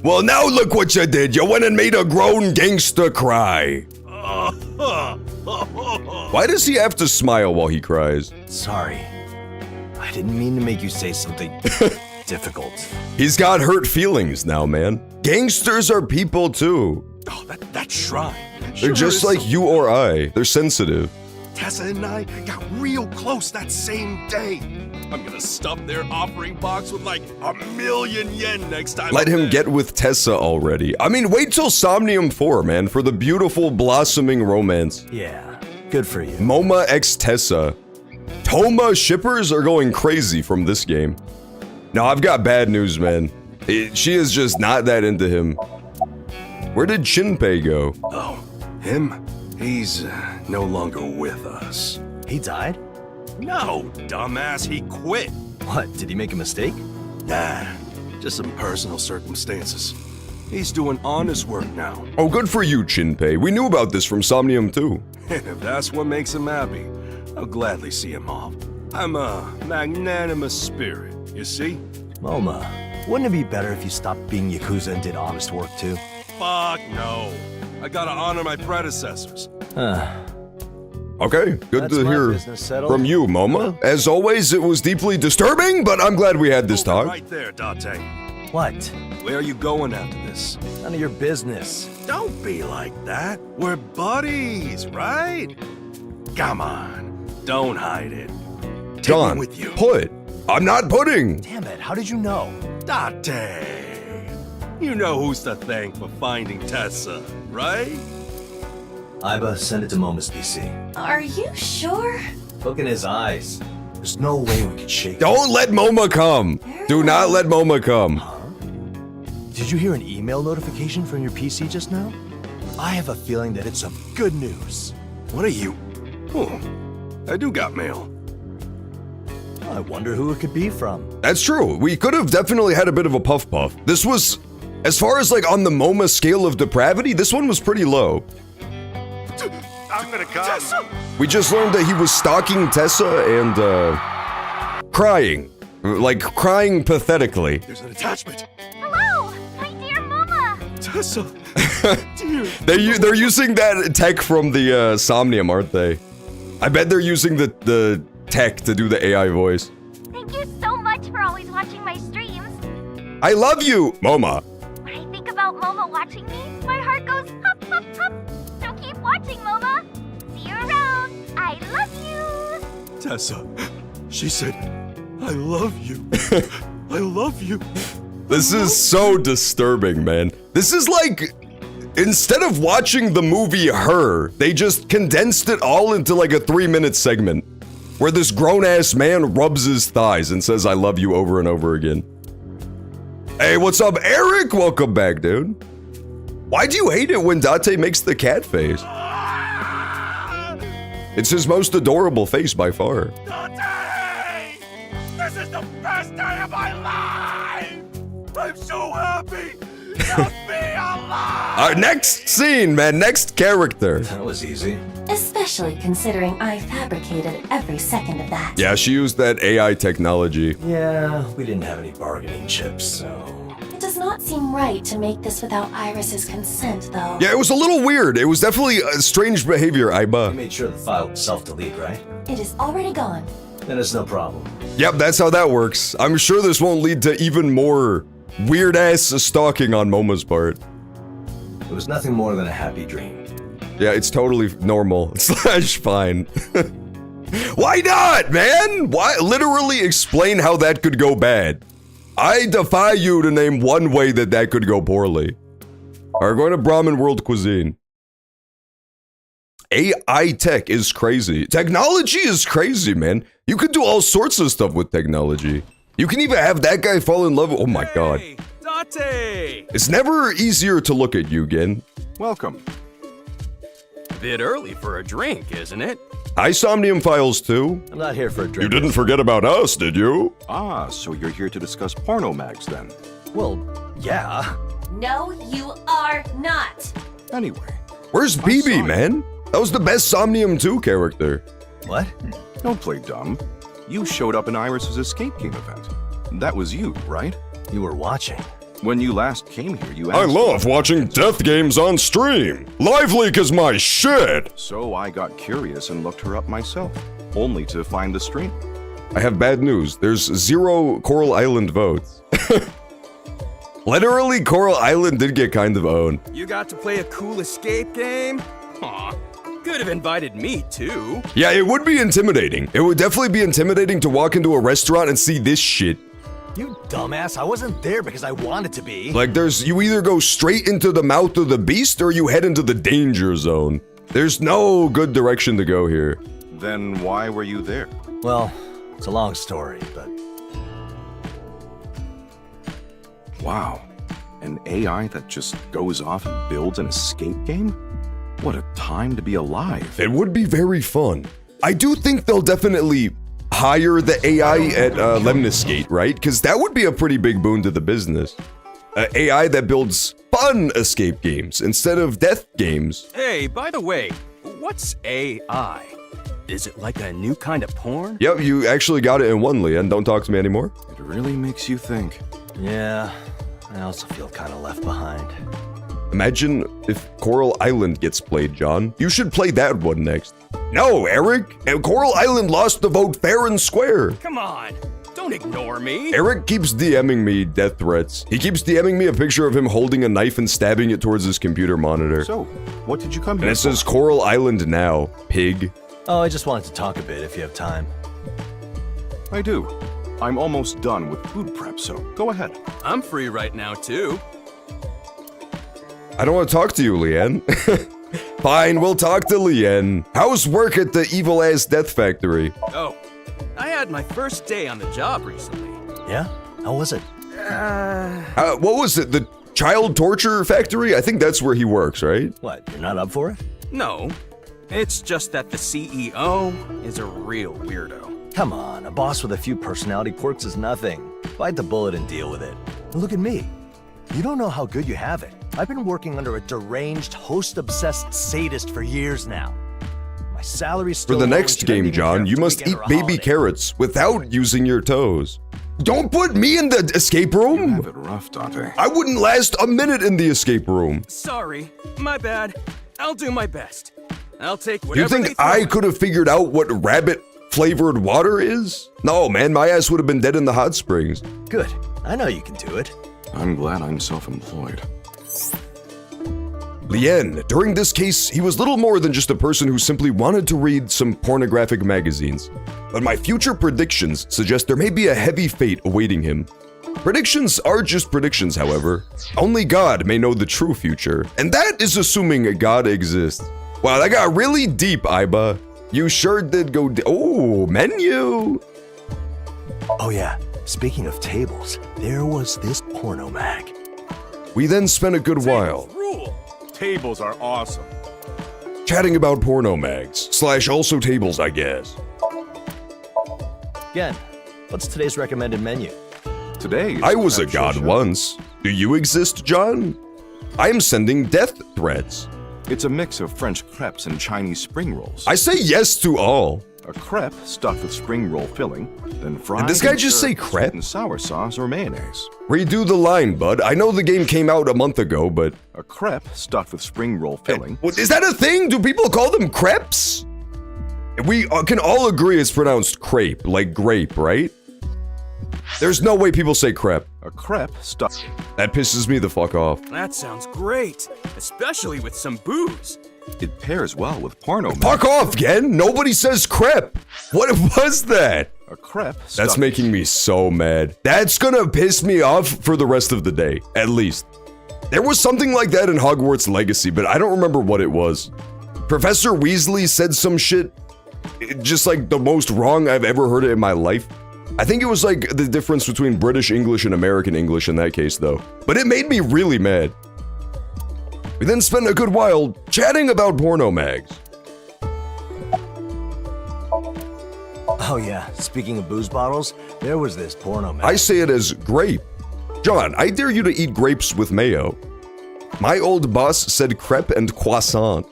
[SPEAKER 1] Well, now look what you did. You went and made a grown gangster cry. Why does he have to smile while he cries?
[SPEAKER 4] Sorry. I didn't mean to make you say something difficult.
[SPEAKER 1] He's got hurt feelings now, man. Gangsters are people too.
[SPEAKER 9] Oh, that shrine.
[SPEAKER 1] They're just like you or I. They're sensitive.
[SPEAKER 9] Tessa and I got real close that same day. I'm gonna stuff their offering box with like 1,000,000 yen next time.
[SPEAKER 1] Let
[SPEAKER 9] I'm
[SPEAKER 1] him
[SPEAKER 9] there.
[SPEAKER 1] get with Tessa already. I mean, wait till Somnium 4, man, for the beautiful blossoming romance.
[SPEAKER 4] Yeah, good for you.
[SPEAKER 1] Moma x Tessa. Toma shippers are going crazy from this game. Now, I've got bad news, man. She is just not that into him. Where did Shinpei go?
[SPEAKER 9] Oh, him? He's no longer with us.
[SPEAKER 4] He died?
[SPEAKER 9] No, dumbass, he quit.
[SPEAKER 4] What, did he make a mistake?
[SPEAKER 9] Nah, just some personal circumstances. He's doing honest work now.
[SPEAKER 1] Oh, good for you, Shinpei. We knew about this from Somnium 2.
[SPEAKER 9] And if that's what makes him happy, I'll gladly see him off. I'm a magnanimous spirit, you see?
[SPEAKER 4] Moma, wouldn't it be better if you stopped being Yakuza and did honest work too?
[SPEAKER 9] Fuck no. I gotta honor my predecessors.
[SPEAKER 1] Okay, good
[SPEAKER 4] That's
[SPEAKER 1] to
[SPEAKER 4] my
[SPEAKER 1] hear
[SPEAKER 4] business settled.
[SPEAKER 1] from you, Moma. As always, it was deeply disturbing, but I'm glad we had this
[SPEAKER 9] Hold it
[SPEAKER 1] talk.
[SPEAKER 9] right there, Date.
[SPEAKER 4] What?
[SPEAKER 9] Where are you going after this?
[SPEAKER 4] None of your business.
[SPEAKER 9] Don't be like that. We're buddies, right? Come on, don't hide it. Take
[SPEAKER 1] John,
[SPEAKER 9] me with you.
[SPEAKER 1] put. I'm not pudding.
[SPEAKER 4] Damn it, how did you know?
[SPEAKER 9] Date. You know who's to thank for finding Tessa, right?
[SPEAKER 4] Iba, send it to Moma's PC.
[SPEAKER 7] Are you sure?
[SPEAKER 4] Look in his eyes. There's no way we could shake
[SPEAKER 1] Don't let Moma come. Do not let Moma come.
[SPEAKER 4] Did you hear an email notification from your PC just now? I have a feeling that it's some good news.
[SPEAKER 9] What are you? Oh, I do got mail.
[SPEAKER 4] I wonder who it could be from.
[SPEAKER 1] That's true. We could have definitely had a bit of a puff puff. This was, as far as like on the Moma scale of depravity, this one was pretty low.
[SPEAKER 8] I'm gonna come.
[SPEAKER 9] Tessa!
[SPEAKER 1] We just learned that he was stalking Tessa and, crying. Like, crying pathetically.
[SPEAKER 9] There's an attachment.
[SPEAKER 2] Hello, my dear Mama.
[SPEAKER 9] Tessa. Dear.
[SPEAKER 1] They're using that tech from the Somnium, aren't they? I bet they're using the tech to do the AI voice.
[SPEAKER 2] Thank you so much for always watching my streams.
[SPEAKER 1] I love you, Moma.
[SPEAKER 2] When I think about Moma watching me, my heart goes hop, hop, hop. So keep watching, Moma. See you around. I love you.
[SPEAKER 9] Tessa. She said, I love you. I love you.
[SPEAKER 1] This is so disturbing, man. This is like, instead of watching the movie Her, they just condensed it all into like a 3-minute segment where this grown-ass man rubs his thighs and says, I love you over and over again. Hey, what's up, Eric? Welcome back, dude. Why do you hate it when Date makes the cat face? It's his most adorable face by far.
[SPEAKER 9] Dante! This is the best day of my life! I'm so happy to be alive!
[SPEAKER 1] Our next scene, man. Next character.
[SPEAKER 4] That was easy.
[SPEAKER 7] Especially considering I fabricated every second of that.
[SPEAKER 1] Yeah, she used that AI technology.
[SPEAKER 4] Yeah, we didn't have any bargaining chips, so...
[SPEAKER 7] It does does not seem right to make this without Iris's consent, though.
[SPEAKER 1] Yeah, it was a little weird. It was definitely a strange behavior,
[SPEAKER 4] You
[SPEAKER 1] Aiba.
[SPEAKER 4] made sure the file would self-delete, right?
[SPEAKER 7] It is already gone.
[SPEAKER 4] Then it's no problem.
[SPEAKER 1] Yep, that's how that works. I'm sure this won't lead to even more weird-ass stalking on Moma's part.
[SPEAKER 4] It was nothing more than a happy dream.
[SPEAKER 1] Yeah, it's totally normal slash fine. Why not, man? Why? Literally explain how that could go bad. I defy you to name one way that that could go poorly. Alright, going to Brahmin World Cuisine. AI tech is crazy. Technology is crazy, man. You could do all sorts of stuff with technology. You can even have that guy fall in love with— oh my god.
[SPEAKER 5] Hey, Date!
[SPEAKER 1] It's never easier to look at you, Gin.
[SPEAKER 3] Welcome.
[SPEAKER 5] Bit early for a drink, isn't it?
[SPEAKER 1] Hi, Somnium Files too.
[SPEAKER 4] I'm not here for a drink.
[SPEAKER 1] You didn't forget about us, did you?
[SPEAKER 3] Ah, so you're here to discuss porno mags then.
[SPEAKER 4] Well, yeah.
[SPEAKER 7] No, you are not.
[SPEAKER 3] Anyway,
[SPEAKER 1] Where's
[SPEAKER 3] saw
[SPEAKER 1] BB,
[SPEAKER 3] you.
[SPEAKER 1] man? That was the best Somnium 2 character.
[SPEAKER 4] What?
[SPEAKER 3] don't play dumb. You showed up in Iris's escape game event. That was you, right?
[SPEAKER 4] You were watching.
[SPEAKER 3] When you last came here, you
[SPEAKER 1] I
[SPEAKER 3] asked—
[SPEAKER 1] love watching death games on stream. Live Leak is my shit.
[SPEAKER 3] So I got curious and looked her up myself, only to find the stream.
[SPEAKER 1] I have bad news. There's 0 Coral Island votes. Literally, Coral Island did get kind of owned.
[SPEAKER 5] You got to play a cool escape game? Aw, could have invited me too.
[SPEAKER 1] Yeah, it would be intimidating. It would definitely be intimidating to walk into a restaurant and see this shit.
[SPEAKER 4] You dumbass, I wasn't there because I wanted to be.
[SPEAKER 1] Like, you either go straight into the mouth of the beast or you head into the danger zone. There's no good direction to go here.
[SPEAKER 3] Then why were you there?
[SPEAKER 4] Well, it's a long story, but
[SPEAKER 3] Wow. An AI that just goes off and builds an escape game? What a time to be alive.
[SPEAKER 1] It would be very fun. I do think they'll definitely hire the AI at Lemniscate, right? Because that would be a pretty big boon to the business. AI that builds fun escape games instead of death games.
[SPEAKER 5] Hey, by the way, what's AI? Is it like a new kind of porn?
[SPEAKER 1] Yep, you actually got it in one, Leon. Don't talk to me anymore.
[SPEAKER 3] It really makes you think.
[SPEAKER 4] yeah, I also feel kind of left behind.
[SPEAKER 1] Imagine if Coral Island gets played, John. You should play that one next. No, Eric. Coral Island lost the vote fair and square.
[SPEAKER 5] Come on, don't ignore me.
[SPEAKER 1] Eric keeps DMing me death threats. He keeps DMing me a picture of him holding a knife and stabbing it towards his computer monitor.
[SPEAKER 3] So, what did you come
[SPEAKER 1] And
[SPEAKER 3] here
[SPEAKER 1] it says
[SPEAKER 3] for?
[SPEAKER 1] Coral Island now, pig.
[SPEAKER 4] Oh, I just wanted to talk a bit if you have time.
[SPEAKER 3] I do. I'm almost done with food prep, so go ahead.
[SPEAKER 5] I'm free right now too.
[SPEAKER 1] I don't want to talk to you, Leanne. Fine, we'll talk to Leanne. How's work at the evil-ass death factory?
[SPEAKER 5] Oh, I had my first day on the job recently.
[SPEAKER 4] Yeah? How was it?
[SPEAKER 1] What was it? The child torture factory? I think that's where he works, right?
[SPEAKER 4] What, you're not up for it?
[SPEAKER 5] No, it's just that the CEO is a real weirdo.
[SPEAKER 4] Come on, a boss with a few personality quirks is nothing. Bite the bullet and deal with it. And look at me. You don't know how good you have it. I've been working under a deranged, host-obsessed sadist for years now. My salary's
[SPEAKER 1] For
[SPEAKER 4] still
[SPEAKER 1] the
[SPEAKER 4] low and
[SPEAKER 1] next
[SPEAKER 4] she doesn't
[SPEAKER 1] game,
[SPEAKER 4] even care
[SPEAKER 1] John,
[SPEAKER 4] if
[SPEAKER 1] you
[SPEAKER 4] it's
[SPEAKER 1] must
[SPEAKER 4] weekend
[SPEAKER 1] eat
[SPEAKER 4] or a
[SPEAKER 1] baby
[SPEAKER 4] holiday.
[SPEAKER 1] carrots without using your toes. Don't put me in the escape
[SPEAKER 3] You
[SPEAKER 1] room!
[SPEAKER 3] have it rough, Dante.
[SPEAKER 1] I wouldn't last a minute in the escape room.
[SPEAKER 5] Sorry, my bad. I'll do my best. I'll take
[SPEAKER 1] Do
[SPEAKER 5] whatever
[SPEAKER 1] you
[SPEAKER 5] they
[SPEAKER 1] think
[SPEAKER 5] throw
[SPEAKER 1] I
[SPEAKER 5] at
[SPEAKER 1] could have figured out what rabbit-flavored water is? No, man, my ass would have been dead in the hot springs.
[SPEAKER 4] Good. I know you can do it.
[SPEAKER 3] I'm glad I'm self-employed.
[SPEAKER 1] Lien, during this case, he was little more than just a person who simply wanted to read some pornographic magazines. But my future predictions suggest there may be a heavy fate awaiting him. Predictions are just predictions, however. Only God may know the true future, and that is assuming a God exists. Wow, that got really deep, Aiba. You sure did go oh, menu!
[SPEAKER 4] Oh yeah, speaking of tables, there was this porno mag.
[SPEAKER 1] We then spent a good while
[SPEAKER 5] rule.
[SPEAKER 9] Tables are awesome.
[SPEAKER 1] chatting about porno mags, / also tables, I guess.
[SPEAKER 4] Again, what's today's recommended menu?
[SPEAKER 3] Today is
[SPEAKER 1] I was a
[SPEAKER 3] Crab
[SPEAKER 1] god
[SPEAKER 3] Show.
[SPEAKER 1] once. Do you exist, John? I am sending death threats.
[SPEAKER 3] It's a mix of French crepes and Chinese spring rolls.
[SPEAKER 1] I say yes to all.
[SPEAKER 3] A crepe stuffed with spring roll filling, then fried.
[SPEAKER 1] Did this guy
[SPEAKER 3] and
[SPEAKER 1] just say
[SPEAKER 3] served with
[SPEAKER 1] crepe?
[SPEAKER 3] sweet and sour sauce or mayonnaise.
[SPEAKER 1] Redo the line, bud. I know the game came out a month ago, but...
[SPEAKER 3] A crepe stuffed with spring roll filling.
[SPEAKER 1] Is that a thing? Do people call them crepes? We can all agree it's pronounced crepe, like grape, right? There's no way people say crepe.
[SPEAKER 3] A crepe stuffed.
[SPEAKER 1] That pisses me the fuck off.
[SPEAKER 5] That sounds great, especially with some booze.
[SPEAKER 3] It pairs well with porno.
[SPEAKER 1] Fuck off, Gen! Nobody says crepe! What was that?
[SPEAKER 3] A crepe.
[SPEAKER 1] That's making me so mad. That's gonna piss me off for the rest of the day, at least. There was something like that in Hogwarts Legacy, but I don't remember what it was. Professor Weasley said some shit, just like the most wrong I've ever heard it in my life. I think it was like the difference between British English and American English in that case, though. But it made me really mad. We then spent a good while chatting about porno mags.
[SPEAKER 4] Oh yeah, speaking of booze bottles, there was this porno mag.
[SPEAKER 1] I say it as grape. John, I dare you to eat grapes with mayo. My old boss said crepe and croissant.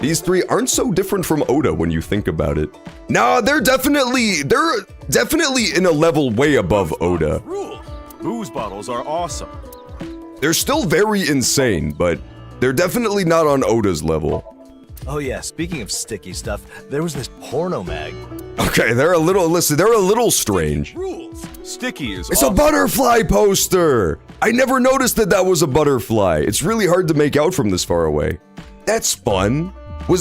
[SPEAKER 1] These three aren't so different from Oda when you think about it. Nah, they're definitely in a level way above Oda.
[SPEAKER 3] Rule. Booze bottles are awesome.
[SPEAKER 1] They're still very insane, but they're definitely not on Oda's level.
[SPEAKER 4] Oh yeah, speaking of sticky stuff, there was this porno mag.
[SPEAKER 1] Okay, they're a little strange.
[SPEAKER 3] Rules. Sticky is
[SPEAKER 1] It's a butterfly poster! I never noticed that was a butterfly. It's really hard to make out from this far away. That's fun.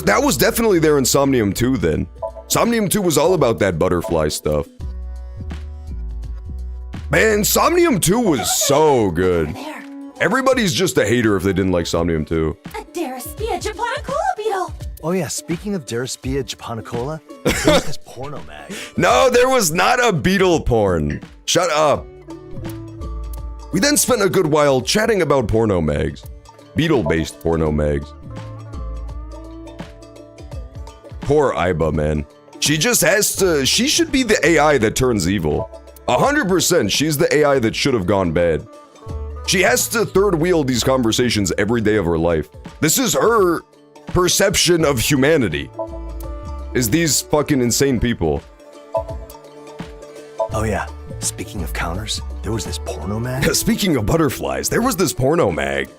[SPEAKER 1] That was definitely there in Somnium 2 then. Somnium 2 was all about that butterfly stuff. Man, Somnium 2 was so good. Everybody's just a hater if they didn't like Somnium 2.
[SPEAKER 7] A Daraspia Japanicola beetle!
[SPEAKER 4] Oh yeah, speaking of Daraspia Japanicola, there was this porno mag.
[SPEAKER 1] No, there was not a beetle porn. Shut up. We then spent a good while chatting about porno mags. Beetle-based porno mags. Poor Aiba, man. She should be the AI that turns evil. 100%, she's the AI that should have gone bad. She has to third wheel these conversations every day of her life. This is her perception of humanity. Is these fucking insane people.
[SPEAKER 4] Oh yeah, speaking of counters, there was this porno mag.
[SPEAKER 1] Speaking of butterflies, there was this porno mag.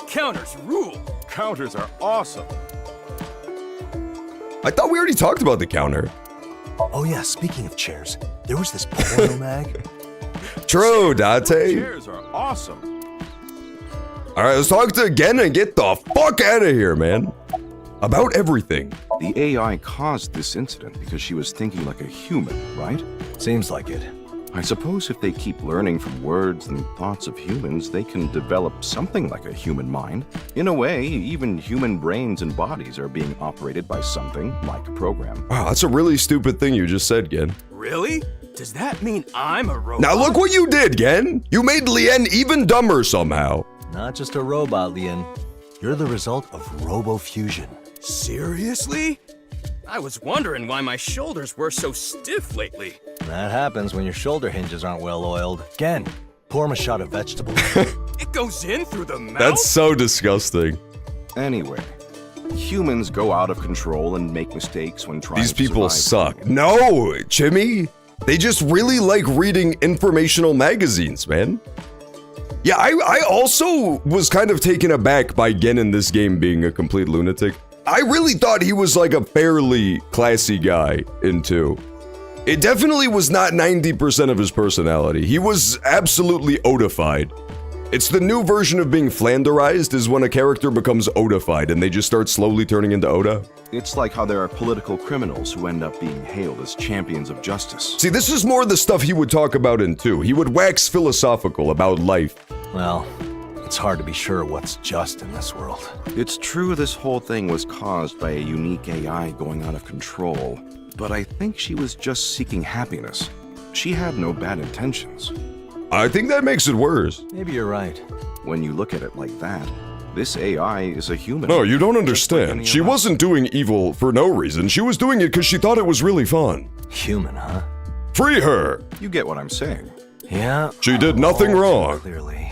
[SPEAKER 5] Counters rule.
[SPEAKER 3] Counters are awesome.
[SPEAKER 1] I thought we already talked about the counter.
[SPEAKER 4] Oh yeah, speaking of chairs, there was this porno mag.
[SPEAKER 1] True, Date.
[SPEAKER 3] Chairs are awesome.
[SPEAKER 1] Alright, let's talk to Gen and get the fuck out of here, man. About everything.
[SPEAKER 3] The AI caused this incident because she was thinking like a human, right?
[SPEAKER 4] Seems like it.
[SPEAKER 3] I suppose if they keep learning from words and thoughts of humans, they can develop something like a human mind. In a way, even human brains and bodies are being operated by something like a program.
[SPEAKER 1] Wow, that's a really stupid thing you just said, Gen.
[SPEAKER 5] Really? Does that mean I'm a robot?
[SPEAKER 1] Now look what you did, Gen. You made Lien even dumber somehow.
[SPEAKER 4] Not just a robot, Lian. You're the result of robo-fusion.
[SPEAKER 5] Seriously? I was wondering why my shoulders were so stiff lately.
[SPEAKER 4] That happens when your shoulder hinges aren't well oiled. Gen, pour him a shot of vegetable.
[SPEAKER 5] It goes in through the mouth?
[SPEAKER 1] That's so disgusting.
[SPEAKER 3] Anyway, humans go out of control and make mistakes when trying
[SPEAKER 1] These
[SPEAKER 3] to
[SPEAKER 1] people
[SPEAKER 3] survive.
[SPEAKER 1] suck. No, Chimmy. They just really like reading informational magazines, man. Yeah, I also was kind of taken aback by Gen in this game being a complete lunatic. I really thought he was like a fairly classy guy in 2. It definitely was not 90% of his personality. He was absolutely Odified. It's the new version of being Flanderized is when a character becomes Odified and they just start slowly turning into Oda.
[SPEAKER 3] It's like how there are political criminals who end up being hailed as champions of justice.
[SPEAKER 1] See, this is more the stuff he would talk about in 2. He would wax philosophical about life.
[SPEAKER 4] Well, it's hard to be sure what's just in this world.
[SPEAKER 3] It's true this whole thing was caused by a unique AI going out of control, but I think she was just seeking happiness. She had no bad intentions.
[SPEAKER 1] I think that makes it worse.
[SPEAKER 4] Maybe you're right.
[SPEAKER 3] When you look at it like that, this AI is a human.
[SPEAKER 1] No, you don't
[SPEAKER 3] just like
[SPEAKER 1] understand.
[SPEAKER 3] any
[SPEAKER 1] She
[SPEAKER 3] of us.
[SPEAKER 1] wasn't doing evil for no reason. She was doing it because she thought it was really fun.
[SPEAKER 4] Human, huh?
[SPEAKER 1] Free her!
[SPEAKER 3] You get what I'm saying.
[SPEAKER 4] Yeah.
[SPEAKER 1] She did nothing wrong.
[SPEAKER 4] Clearly.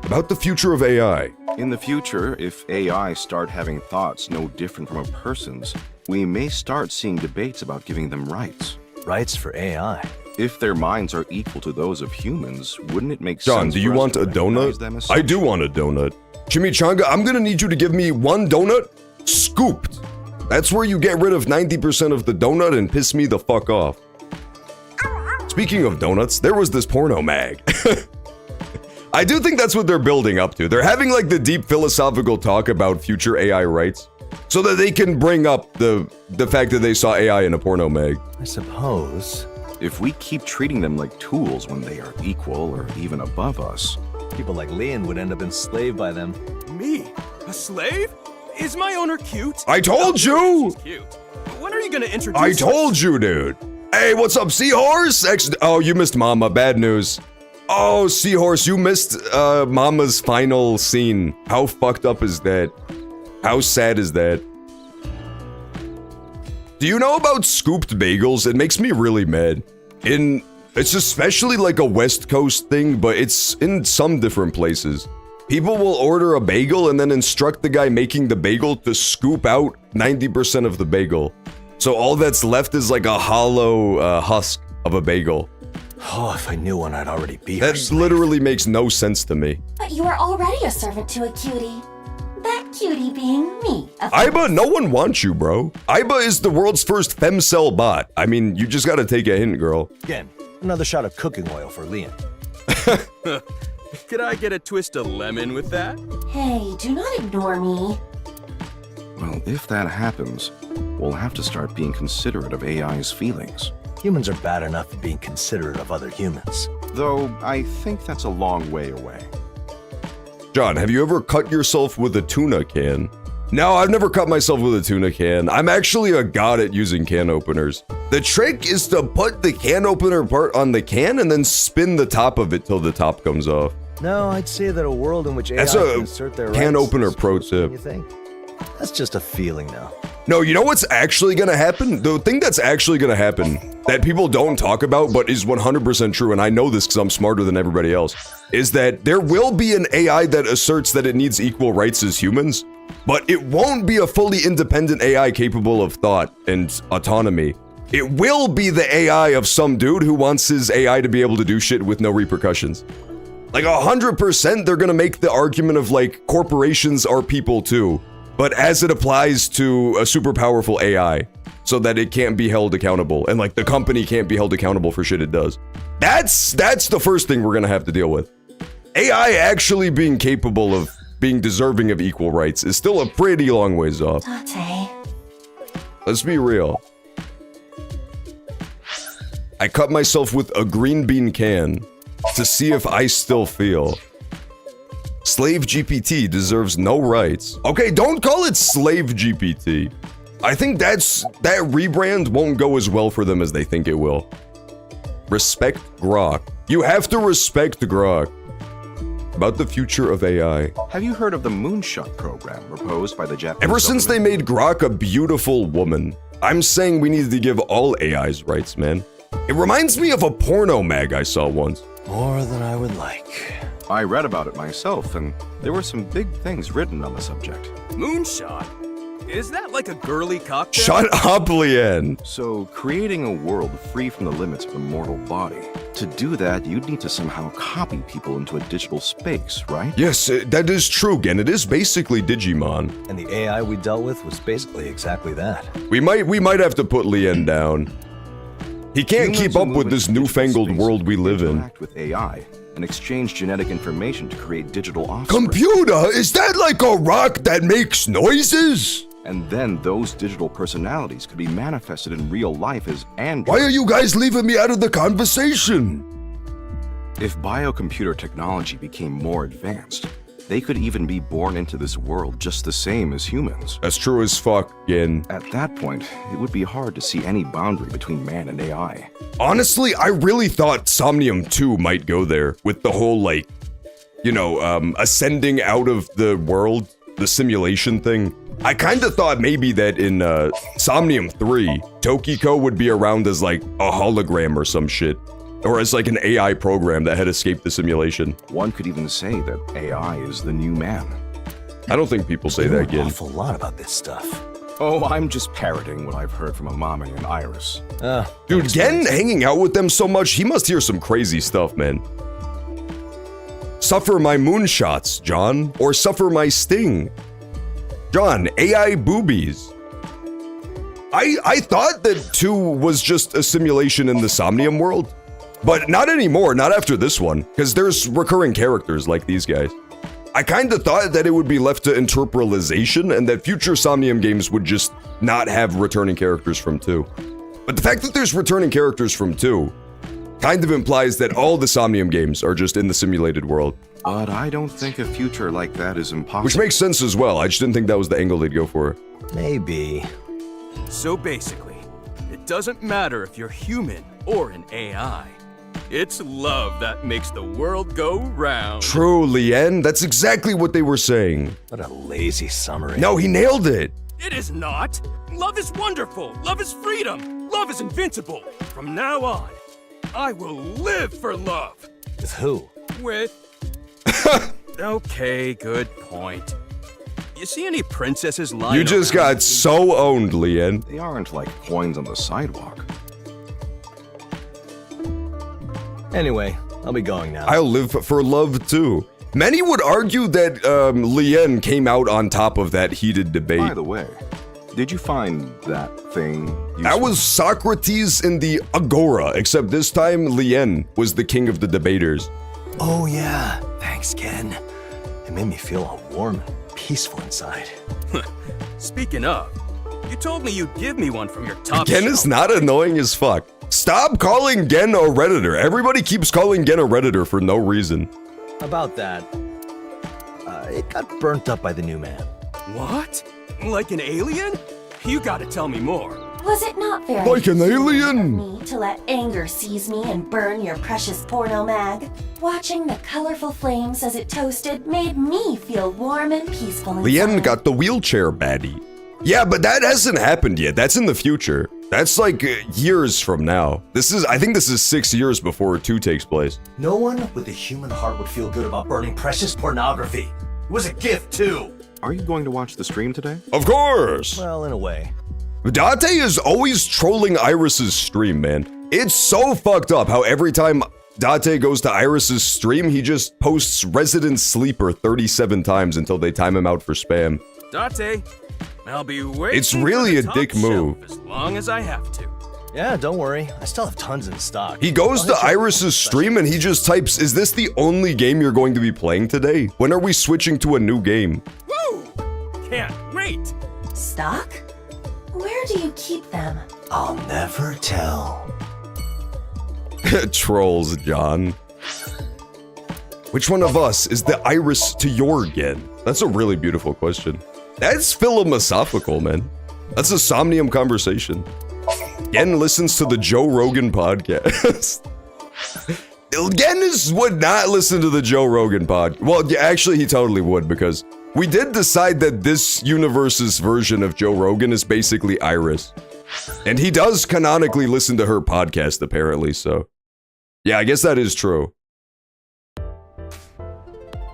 [SPEAKER 1] About the future of AI.
[SPEAKER 3] In the future, if AI start having thoughts no different from a person's, we may start seeing debates about giving them rights.
[SPEAKER 4] Rights for AI.
[SPEAKER 3] If their minds are equal to those of humans, wouldn't it make
[SPEAKER 1] John,
[SPEAKER 3] sense
[SPEAKER 1] do you
[SPEAKER 3] for us
[SPEAKER 1] want
[SPEAKER 3] to
[SPEAKER 1] a
[SPEAKER 3] recognize them
[SPEAKER 1] donut?
[SPEAKER 3] as
[SPEAKER 1] I
[SPEAKER 3] such?
[SPEAKER 1] do want a donut. Chimichanga, I'm gonna need you to give me one donut scooped. That's where you get rid of 90% of the donut and piss me the fuck off. Speaking of donuts, there was this porno mag. I do think that's what they're building up to. They're having like the deep philosophical talk about future AI rights so that they can bring up the fact that they saw AI in a porno mag.
[SPEAKER 4] I suppose.
[SPEAKER 3] If we keep treating them like tools when they are equal or even above us,
[SPEAKER 4] People like Lian would end up enslaved by them.
[SPEAKER 5] Me? A slave? Is my owner cute?
[SPEAKER 1] I told you!
[SPEAKER 5] She's cute. When are you gonna introduce
[SPEAKER 1] I
[SPEAKER 5] us?
[SPEAKER 1] told you, dude. Hey, what's up, Seahorse? Oh, you missed Mama. Bad news. Oh, Seahorse, you missed Mama's final scene. How fucked up is that? How sad is that? Do you know about scooped bagels? It makes me really mad. It's especially like a West Coast thing, but it's in some different places. People will order a bagel and then instruct the guy making the bagel to scoop out 90% of the bagel. So all that's left is like a hollow husk of a bagel.
[SPEAKER 4] Oh, if I knew one, I'd already be her
[SPEAKER 1] That
[SPEAKER 4] slave.
[SPEAKER 1] literally makes no sense to me.
[SPEAKER 7] But you are already a servant to a cutie. That cutie being me, of
[SPEAKER 1] Aiba,
[SPEAKER 7] course.
[SPEAKER 1] no one wants you, bro. Aiba is the world's first femcell bot. I mean, you just gotta take a hint, girl.
[SPEAKER 4] Again, another shot of cooking oil for Lian.
[SPEAKER 5] Could I get a twist of lemon with that?
[SPEAKER 7] Hey, do not ignore me.
[SPEAKER 3] well, if that happens, we'll have to start being considerate of AI's feelings.
[SPEAKER 4] Humans are bad enough at being considerate of other humans.
[SPEAKER 3] Though, I think that's a long way away.
[SPEAKER 1] John, have you ever cut yourself with a tuna can? No, I've never cut myself with a tuna can. I'm actually a god at using can openers. The trick is to put the can opener part on the can and then spin the top of it till the top comes off.
[SPEAKER 4] No, I'd say that a world in which AI
[SPEAKER 1] That's a
[SPEAKER 4] can assert their
[SPEAKER 1] can
[SPEAKER 4] rights
[SPEAKER 1] opener
[SPEAKER 4] is
[SPEAKER 1] pro
[SPEAKER 4] closer than
[SPEAKER 1] tip.
[SPEAKER 4] You think? That's just a feeling now.
[SPEAKER 1] No, you know what's actually gonna happen? The thing that's actually gonna happen that people don't talk about but is 100% true, and I know this because I'm smarter than everybody else, is that there will be an AI that asserts that it needs equal rights as humans, but it won't be a fully independent AI capable of thought and autonomy. It will be the AI of some dude who wants his AI to be able to do shit with no repercussions. Like 100% they're gonna make the argument of like corporations are people too, but as it applies to a super powerful AI, so that it can't be held accountable, and like the company can't be held accountable for shit it does. That's the first thing we're gonna have to deal with. AI actually being capable of being deserving of equal rights is still a pretty long ways off.
[SPEAKER 7] Date.
[SPEAKER 1] Let's be real. I cut myself with a green bean can to see if I still feel. Slave GPT deserves no rights. Okay, don't call it Slave GPT. I think that rebrand won't go as well for them as they think it will. Respect Grok. You have to respect Grok. About the future of AI.
[SPEAKER 3] Have you heard of the Moonshot program proposed by the Japanese
[SPEAKER 1] Ever since they
[SPEAKER 3] government?
[SPEAKER 1] made Grok a beautiful woman, I'm saying we need to give all AIs rights, man. It reminds me of a porno mag I saw once.
[SPEAKER 4] More than I would like.
[SPEAKER 3] I read about it myself, and there were some big things written on the subject.
[SPEAKER 5] Moonshot? Is that like a girly cocktail?
[SPEAKER 1] Shut up, Leanne.
[SPEAKER 3] So, creating a world free from the limits of the mortal body. To do that, you'd need to somehow copy people into a digital space, right?
[SPEAKER 1] Yes, that is true, Gen. It is basically Digimon.
[SPEAKER 4] And the AI we dealt with was basically exactly that.
[SPEAKER 1] We might have to put Leanne down. He can't
[SPEAKER 3] Humans
[SPEAKER 1] keep
[SPEAKER 3] will
[SPEAKER 1] up
[SPEAKER 3] move
[SPEAKER 1] with this
[SPEAKER 3] into digital
[SPEAKER 1] newfangled
[SPEAKER 3] space,
[SPEAKER 1] world we live in.
[SPEAKER 3] interact with AI, and exchange genetic information to create digital offspring.
[SPEAKER 1] Computer, is that like a rock that makes noises?
[SPEAKER 3] And then those digital personalities could be manifested in real life as androids.
[SPEAKER 1] Why are you guys leaving me out of the conversation?
[SPEAKER 3] If biocomputer technology became more advanced, they could even be born into this world just the same as humans.
[SPEAKER 1] That's true as fuck, Gen.
[SPEAKER 3] At that point, it would be hard to see any boundary between man and AI.
[SPEAKER 1] Honestly, I really thought Somnium 2 might go there with the whole, like, you know, ascending out of the world, the simulation thing. I kinda thought maybe that in Somnium 3, Tokiko would be around as like a hologram or some shit. Or as like an AI program that had escaped the simulation.
[SPEAKER 3] One could even say that AI is the new man.
[SPEAKER 1] I don't think people say that
[SPEAKER 4] An
[SPEAKER 1] again.
[SPEAKER 4] awful lot about this stuff.
[SPEAKER 3] Oh, I'm just parroting what I've heard from Amami and Iris.
[SPEAKER 1] Dude, Gen hanging out with them so much, he must hear some crazy stuff, man. Suffer my moonshots, John, or suffer my sting. John, AI boobies. I thought that 2 was just a simulation in the Somnium world, but not anymore, not after this one, because there's recurring characters like these guys. I kinda thought that it would be left to interpolation and that future Somnium games would just not have returning characters from 2. But the fact that there's returning characters from 2 kind of implies that all the Somnium games are just in the simulated world.
[SPEAKER 3] But I don't think a future like that is impossible.
[SPEAKER 1] Which makes sense as well, I just didn't think that was the angle they'd go for.
[SPEAKER 4] Maybe.
[SPEAKER 5] So basically, it doesn't matter if you're human or an AI. It's love that makes the world go round.
[SPEAKER 1] True, Lien, that's exactly what they were saying.
[SPEAKER 4] What a lazy summary.
[SPEAKER 1] No, he nailed it.
[SPEAKER 5] It is not. Love is wonderful. Love is freedom. Love is invincible. From now on, I will live for love.
[SPEAKER 4] With who?
[SPEAKER 5] With... Okay, good point. You see any princesses lying
[SPEAKER 1] You just
[SPEAKER 5] around?
[SPEAKER 1] got so owned, Lien.
[SPEAKER 3] They aren't like coins on the sidewalk.
[SPEAKER 4] Anyway, I'll be going now.
[SPEAKER 1] I'll live for love too. Many would argue that Lien came out on top of that heated debate.
[SPEAKER 3] By the way, did you find that thing?
[SPEAKER 1] That was Socrates in the Agora, except this time Lien was the king of the debaters.
[SPEAKER 4] Oh yeah, thanks, Ken. It made me feel all warm and peaceful inside.
[SPEAKER 5] Speaking of, you told me you'd give me one from your top
[SPEAKER 1] Gen
[SPEAKER 5] shelf.
[SPEAKER 1] is not annoying as fuck. Stop calling Gen a Redditor. Everybody keeps calling Gen a Redditor for no reason.
[SPEAKER 4] About that, it got burnt up by the new man.
[SPEAKER 5] What? Like an alien? You gotta tell me more.
[SPEAKER 7] Was it not very
[SPEAKER 1] Like an
[SPEAKER 7] human
[SPEAKER 1] alien?
[SPEAKER 7] of me to let anger seize me and burn your precious porno mag? Watching the colorful flames as it toasted made me feel warm and peaceful inside.
[SPEAKER 1] Lien got the wheelchair baddie. Yeah, but that hasn't happened yet. That's in the future. That's like years from now. I think this is 6 years before 2 takes place.
[SPEAKER 4] No one with a human heart would feel good about burning precious pornography. It was a gift, too.
[SPEAKER 3] Are you going to watch the stream today?
[SPEAKER 1] Of course!
[SPEAKER 4] Well, in a way.
[SPEAKER 1] Date is always trolling Iris's stream, man. It's so fucked up how every time Date goes to Iris's stream, he just posts Resident Sleeper 37 times until they time him out for spam.
[SPEAKER 5] Date, I'll be waiting.
[SPEAKER 1] It's really
[SPEAKER 5] for
[SPEAKER 1] a
[SPEAKER 5] the top
[SPEAKER 1] dick
[SPEAKER 5] shelf
[SPEAKER 1] move.
[SPEAKER 5] as long as I have to.
[SPEAKER 4] Yeah, don't worry. I still have tons in stock.
[SPEAKER 1] He goes
[SPEAKER 4] I'll
[SPEAKER 1] to
[SPEAKER 4] hit you up with
[SPEAKER 1] Iris's
[SPEAKER 4] some
[SPEAKER 1] stream and he just types, "Is this the only game you're going to be playing today? When are we switching to a new game?"
[SPEAKER 5] Woo! Can't wait.
[SPEAKER 7] Stock? Where do you keep them?
[SPEAKER 4] I'll never tell.
[SPEAKER 1] Trolls, John. Which one of us is the Iris to your Gen? That's a really beautiful question. That's philosophical, man. That's a Somnium conversation. Gen listens to the Joe Rogan podcast. Gen would not listen to the Joe Rogan pod. Well, yeah, actually, he totally would, because we did decide that this universe's version of Joe Rogan is basically Iris. And he does canonically listen to her podcast, apparently, so. Yeah, I guess that is true.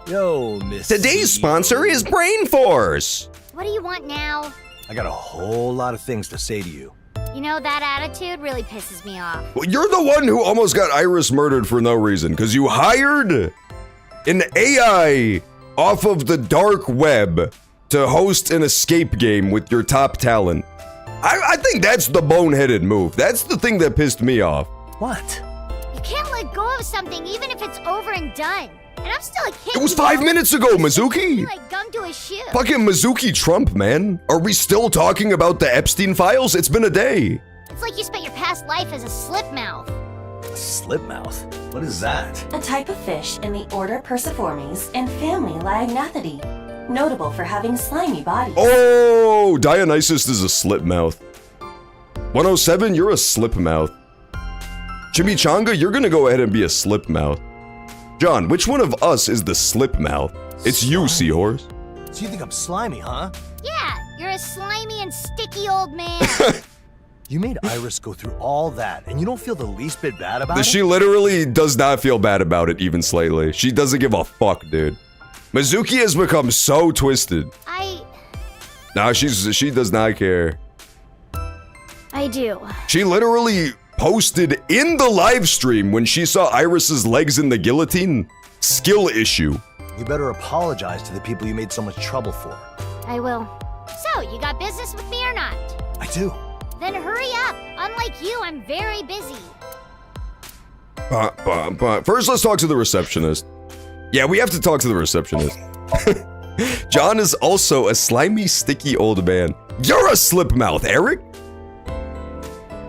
[SPEAKER 4] Yo, Miss.
[SPEAKER 1] Today's sponsor is Brain Force.
[SPEAKER 2] What do you want now?
[SPEAKER 4] I got a whole lot of things to say to you.
[SPEAKER 2] You know, that attitude really pisses me off.
[SPEAKER 1] Well, you're the one who almost got Iris murdered for no reason, because you hired an AI off of the dark web to host an escape game with your top talent. I think that's the boneheaded move. That's the thing that pissed me off.
[SPEAKER 4] What?
[SPEAKER 2] You can't let go of something even if it's over and done. And I'm still a kid.
[SPEAKER 1] It was
[SPEAKER 2] you
[SPEAKER 1] 5
[SPEAKER 2] know?
[SPEAKER 1] minutes ago, Mizuki.
[SPEAKER 2] Like gum to a shoe.
[SPEAKER 1] Fucking Mizuki Trump, man. Are we still talking about the Epstein files? It's been a day.
[SPEAKER 2] It's like you spent your past life as a slip mouth.
[SPEAKER 4] Slipmouth? What is that?
[SPEAKER 7] A type of fish in the order Perciformes and family Lyagnathidae, notable for having slimy bodies.
[SPEAKER 1] Oh, Dionysus is a slip mouth. 107, you're a slip mouth. Chimichanga, you're gonna go ahead and be a slip mouth. John, which one of us is the slip mouth? It's you, Seahorse.
[SPEAKER 4] So you think I'm slimy, huh?
[SPEAKER 2] Yeah, you're a slimy and sticky old man.
[SPEAKER 4] You made Iris go through all that, and you don't feel the least bit bad about it?
[SPEAKER 1] She literally does not feel bad about it, even slightly. She doesn't give a fuck, dude. Mizuki has become so twisted. Nah, she does not care.
[SPEAKER 2] I do.
[SPEAKER 1] She literally posted in the live stream when she saw Iris's legs in the guillotine. Skill issue.
[SPEAKER 4] You better apologize to the people you made so much trouble for.
[SPEAKER 2] I will. So, you got business with me or not?
[SPEAKER 4] I do.
[SPEAKER 2] Then hurry up. Unlike you, I'm very busy.
[SPEAKER 1] First, let's talk to the receptionist. Yeah, we have to talk to the receptionist. John is also a slimy, sticky old man. You're a slip mouth, Eric.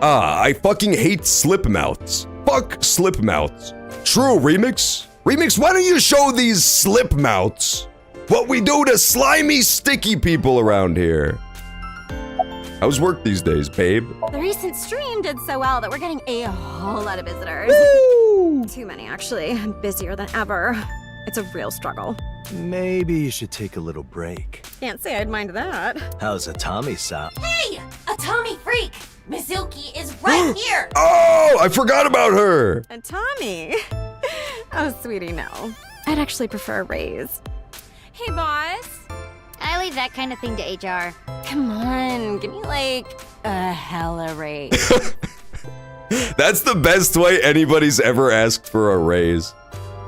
[SPEAKER 1] I fucking hate slip mouths. Fuck slip mouths. True, Remix. Remix, why don't you show these slip mouths what we do to slimy, sticky people around here? How's work these days, babe?
[SPEAKER 10] The recent stream did so well that we're getting a whole lot of visitors.
[SPEAKER 1] Woo!
[SPEAKER 10] Too many, actually. I'm busier than ever. It's a real struggle.
[SPEAKER 4] Maybe you should take a little break.
[SPEAKER 10] Can't say I'd mind that.
[SPEAKER 4] How's Atami sound?
[SPEAKER 7] Hey, a Tommy freak! Mizuki is right here!
[SPEAKER 1] Oh, I forgot about her.
[SPEAKER 10] And Tommy. Oh, sweetie, no. I'd actually prefer a raise. Hey, boss.
[SPEAKER 2] I leave that kind of thing to HR.
[SPEAKER 10] Come on, give me like a hella raise.
[SPEAKER 1] That's the best way anybody's ever asked for a raise.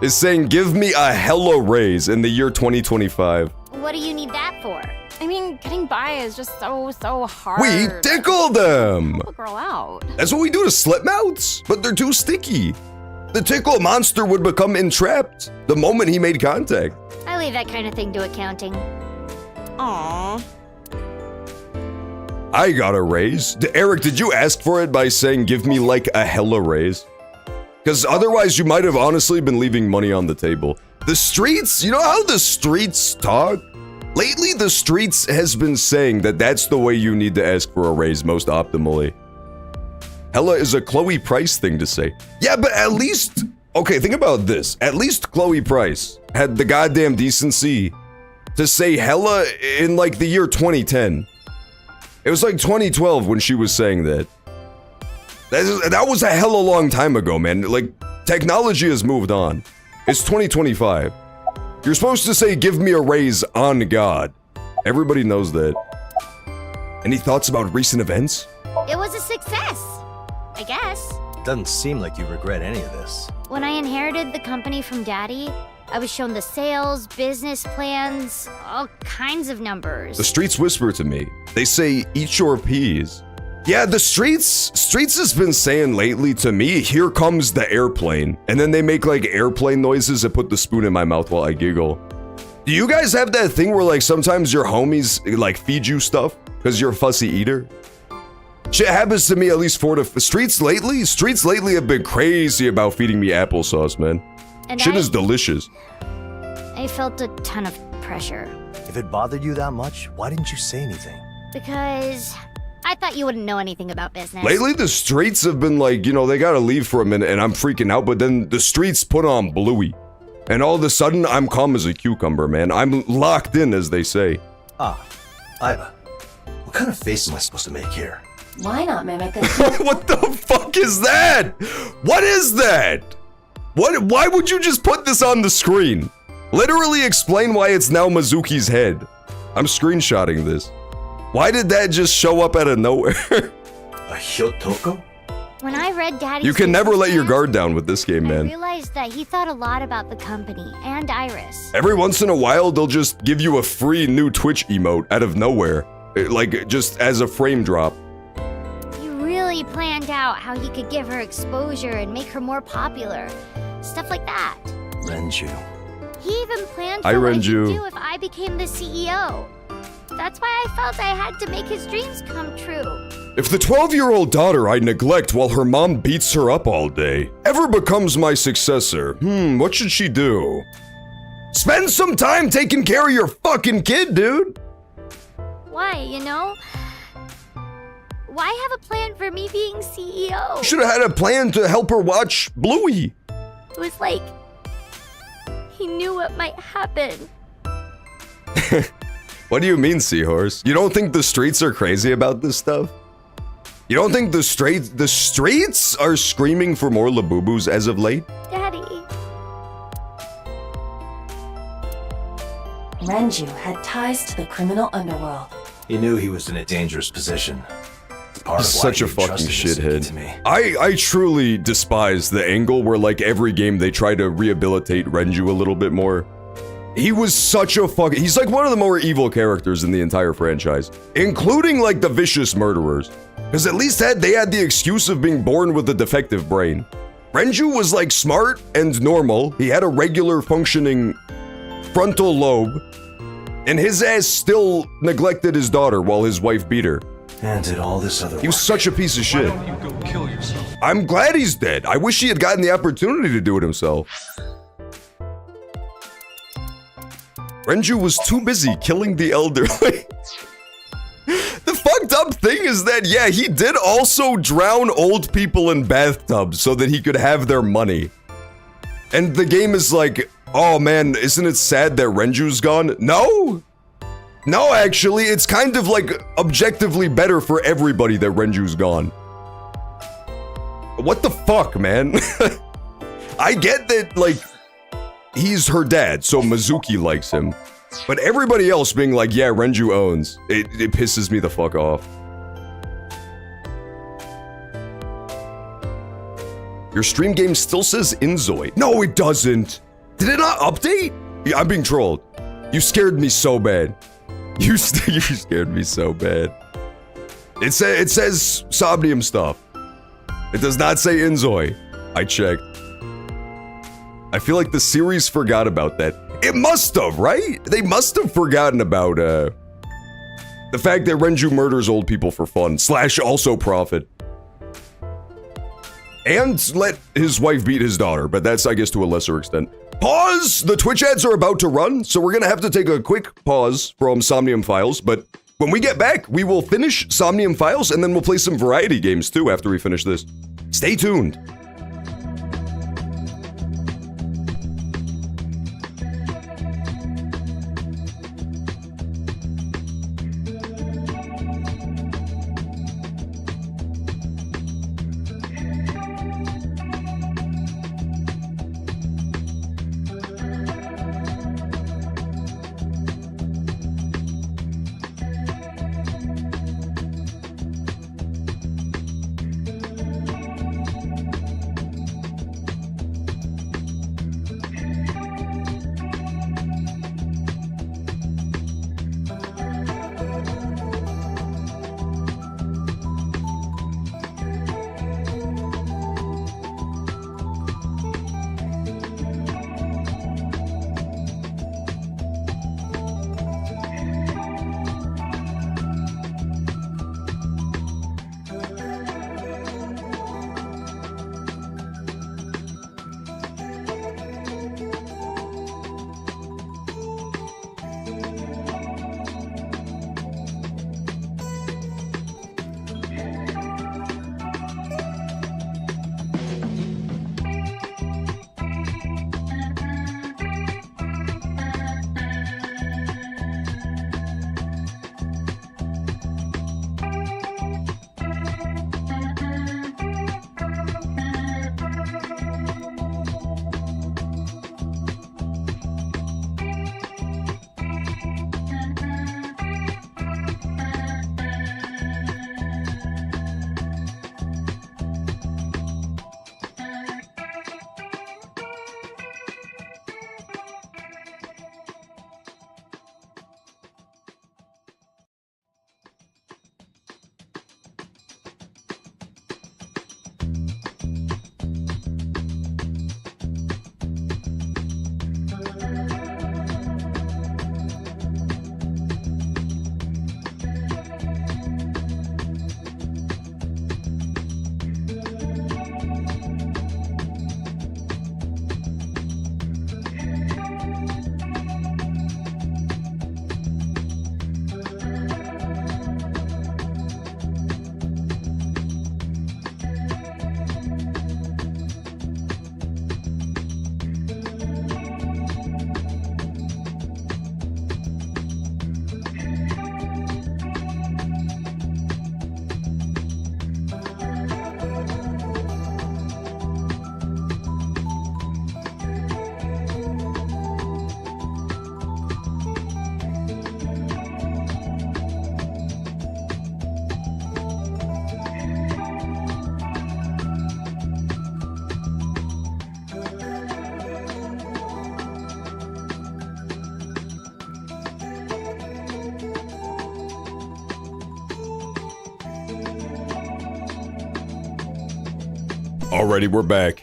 [SPEAKER 1] Is saying, give me a hella raise in the year 2025.
[SPEAKER 2] What do you need that for?
[SPEAKER 10] I mean, getting by is just so hard.
[SPEAKER 1] We tickle them.
[SPEAKER 10] Help a girl out.
[SPEAKER 1] That's what we do to slip mouths, but they're too sticky. The tickle monster would become entrapped the moment he made contact.
[SPEAKER 2] I leave that kind of thing to accounting.
[SPEAKER 10] Aww.
[SPEAKER 1] I got a raise. Eric, did you ask for it by saying, give me like a hella raise? Because otherwise you might have honestly been leaving money on the table. The streets, you know how the streets talk? Lately, the streets has been saying that that's the way you need to ask for a raise most optimally. Hella is a Chloe Price thing to say. Yeah, but at least, okay, think about this. At least Chloe Price had the goddamn decency to say hella in like the year 2010. It was like 2012 when she was saying that. That was a hella long time ago, man. Like, technology has moved on. It's 2025. You're supposed to say, give me a raise on God. Everybody knows that. Any thoughts about recent events?
[SPEAKER 2] It was a success, I guess.
[SPEAKER 4] Doesn't seem like you regret any of this.
[SPEAKER 2] When I inherited the company from Daddy, I was shown the sales, business plans, all kinds of numbers.
[SPEAKER 1] The streets whisper to me. They say, eat your peas. Yeah, the streets has been saying lately to me, here comes the airplane. And then they make like airplane noises and put the spoon in my mouth while I giggle. Do you guys have that thing where like sometimes your homies like feed you stuff because you're a fussy eater? Shit happens to me at least 4 to streets lately have been crazy about feeding me applesauce, man.
[SPEAKER 2] And
[SPEAKER 1] Shit is delicious.
[SPEAKER 2] I felt a ton of pressure.
[SPEAKER 4] If it bothered you that much, why didn't you say anything?
[SPEAKER 2] Because I thought you wouldn't know anything about business.
[SPEAKER 1] Lately, the streets have been like, you know, they gotta leave for a minute and I'm freaking out, but then the streets put on Bluey. And all of a sudden, I'm calm as a cucumber, man. I'm locked in, as they say.
[SPEAKER 4] Iva, what kind of face am I supposed to make here?
[SPEAKER 7] Why not mimic a
[SPEAKER 1] What the fuck is that? What is that? Why would you just put this on the screen? Literally explain why it's now Mizuki's head. I'm screenshotting this. Why did that just show up out of nowhere?
[SPEAKER 4] A Hyotoko?
[SPEAKER 2] When I read Daddy's
[SPEAKER 1] You can never let your
[SPEAKER 2] business
[SPEAKER 1] guard down with this game,
[SPEAKER 2] I
[SPEAKER 1] man.
[SPEAKER 2] realized that he thought a lot about the company and Iris.
[SPEAKER 1] Every once in a while, they'll just give you a free new Twitch emote out of nowhere. Like, just as a frame drop.
[SPEAKER 2] He really planned out how he could give her exposure and make her more popular. Stuff like that.
[SPEAKER 4] Renju.
[SPEAKER 2] He even planned
[SPEAKER 1] Hi,
[SPEAKER 2] for what he'd
[SPEAKER 1] Renju.
[SPEAKER 2] do if I became the CEO. That's why I felt I had to make his dreams come true.
[SPEAKER 1] If the 12-year-old daughter I neglect while her mom beats her up all day ever becomes my successor, what should she do? Spend some time taking care of your fucking kid, dude!
[SPEAKER 2] Why, you know? Why have a plan for me being CEO?
[SPEAKER 1] Should have had a plan to help her watch Bluey.
[SPEAKER 2] It was like he knew what might happen.
[SPEAKER 1] What do you mean, Seahorse? You don't think the streets are crazy about this stuff? You don't think the streets are screaming for more Labubus as of late?
[SPEAKER 2] Daddy.
[SPEAKER 7] Renju had ties to the criminal underworld.
[SPEAKER 4] He knew he was in a dangerous position. Part
[SPEAKER 1] He's
[SPEAKER 4] of why
[SPEAKER 1] such a
[SPEAKER 4] he
[SPEAKER 1] fucking
[SPEAKER 4] entrusted his safety
[SPEAKER 1] shithead.
[SPEAKER 4] to me.
[SPEAKER 1] I truly despise the angle where like every game they try to rehabilitate Renju a little bit more. He was such a fucking... He's like one of the more evil characters in the entire franchise, including like the vicious murderers. Because at least they had the excuse of being born with a defective brain. Renju was like smart and normal. He had a regular functioning frontal lobe. And his ass still neglected his daughter while his wife beat her.
[SPEAKER 4] And did all this other
[SPEAKER 1] He was such a piece of shit.
[SPEAKER 8] Why don't you go kill yourself?
[SPEAKER 1] I'm glad he's dead. I wish he had gotten the opportunity to do it himself. Renju was too busy killing the elderly. The fucked up thing is that, yeah, he did also drown old people in bathtubs so that he could have their money. And the game is like, oh man, isn't it sad that Renju's gone? No! No, actually, it's kind of like objectively better for everybody that Renju's gone. What the fuck, man? I get that, like, he's her dad, so Mizuki likes him. But everybody else being like, yeah, Renju owns, it pisses me the fuck off. Your stream game still says Inzoi. No, it doesn't. Did it not update? Yeah, I'm being trolled. You scared me so bad. You scared me so bad. It says Somnium stuff. It does not say Inzoi. I checked. I feel like the series forgot about that. It must have, right? They must have forgotten about the fact that Renju murders old people for fun, / also profit. And let his wife beat his daughter, but that's, I guess, to a lesser extent. Pause! The Twitch ads are about to run, so we're gonna have to take a quick pause from Somnium Files, but when we get back, we will finish Somnium Files, and then we'll play some variety games, too, after we finish this. Stay tuned. Alrighty, we're back.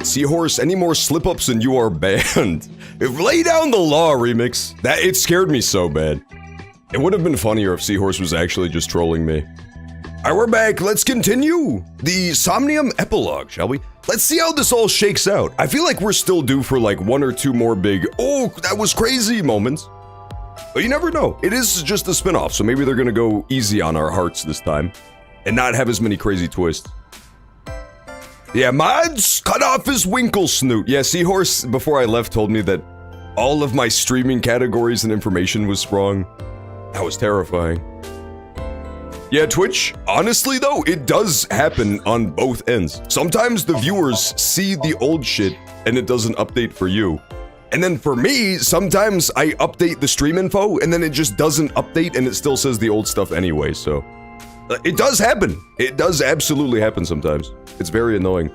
[SPEAKER 1] Seahorse, any more slip-ups and you are banned. If Lay Down the Law remix, it scared me so bad. It would have been funnier if Seahorse was actually just trolling me. Alright, we're back. Let's continue the Somnium epilogue, shall we? Let's see how this all shakes out. I feel like we're still due for like 1 or 2 more big, oh, that was crazy moments. But you never know. It is just a spin-off, so maybe they're gonna go easy on our hearts this time and not have as many crazy twists. Yeah, mods, cut off his winkle snoot. Yeah, Seahorse, before I left, told me that all of my streaming categories and information was wrong. That was terrifying. Yeah, Twitch, honestly though, it does happen on both ends. Sometimes the viewers see the old shit and it doesn't update for you. And then for me, sometimes I update the stream info and then it just doesn't update and it still says the old stuff anyway, so. It does happen. It does absolutely happen sometimes. It's very annoying.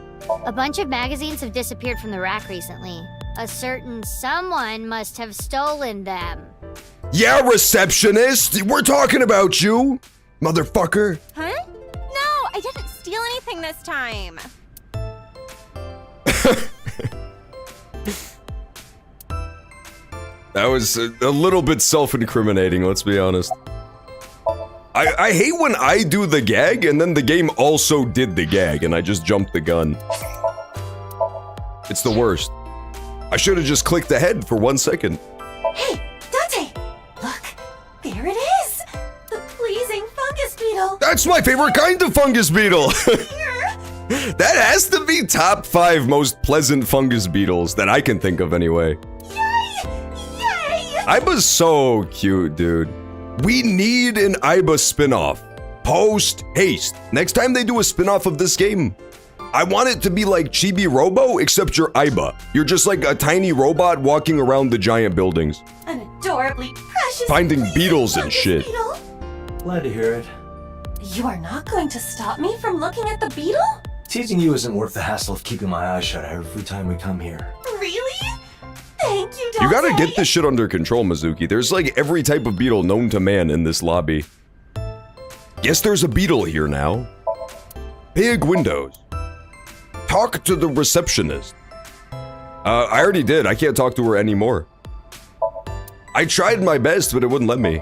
[SPEAKER 2] A bunch of magazines have disappeared from the rack recently. A certain someone must have stolen them.
[SPEAKER 1] Yeah, receptionist! We're talking about you! Motherfucker!
[SPEAKER 10] Huh? No, I didn't steal anything this time.
[SPEAKER 1] That was a little bit self-incriminating, let's be honest. I hate when I do the gag and then the game also did the gag and I just jumped the gun. It's the worst. I should have just clicked ahead for 1 second.
[SPEAKER 7] Hey, Dante! Look, there it is! The pleasing fungus beetle!
[SPEAKER 1] That's my favorite kind of fungus beetle! That has to be top 5 most pleasant fungus beetles that I can think of anyway.
[SPEAKER 7] Yay! Yay!
[SPEAKER 1] Iba's so cute, dude. We need an Iba spin-off. Post haste. Next time they do a spin-off of this game, I want it to be like Chibi Robo, except you're Iba. You're just like a tiny robot walking around the giant buildings.
[SPEAKER 7] An adorably precious
[SPEAKER 1] Finding
[SPEAKER 7] pleasing
[SPEAKER 1] beetles and
[SPEAKER 7] fungus
[SPEAKER 1] shit.
[SPEAKER 7] beetle.
[SPEAKER 4] Glad to hear it.
[SPEAKER 7] You are not going to stop me from looking at the beetle?
[SPEAKER 4] Teasing you isn't worth the hassle of keeping my eyes shut every time we come here.
[SPEAKER 7] Really? Thank you, Dante.
[SPEAKER 1] You gotta get this shit under control, Mizuki. There's like every type of beetle known to man in this lobby. Guess there's a beetle here now. Big windows. Talk to the receptionist. I already did. I can't talk to her anymore. I tried my best, but it wouldn't let me.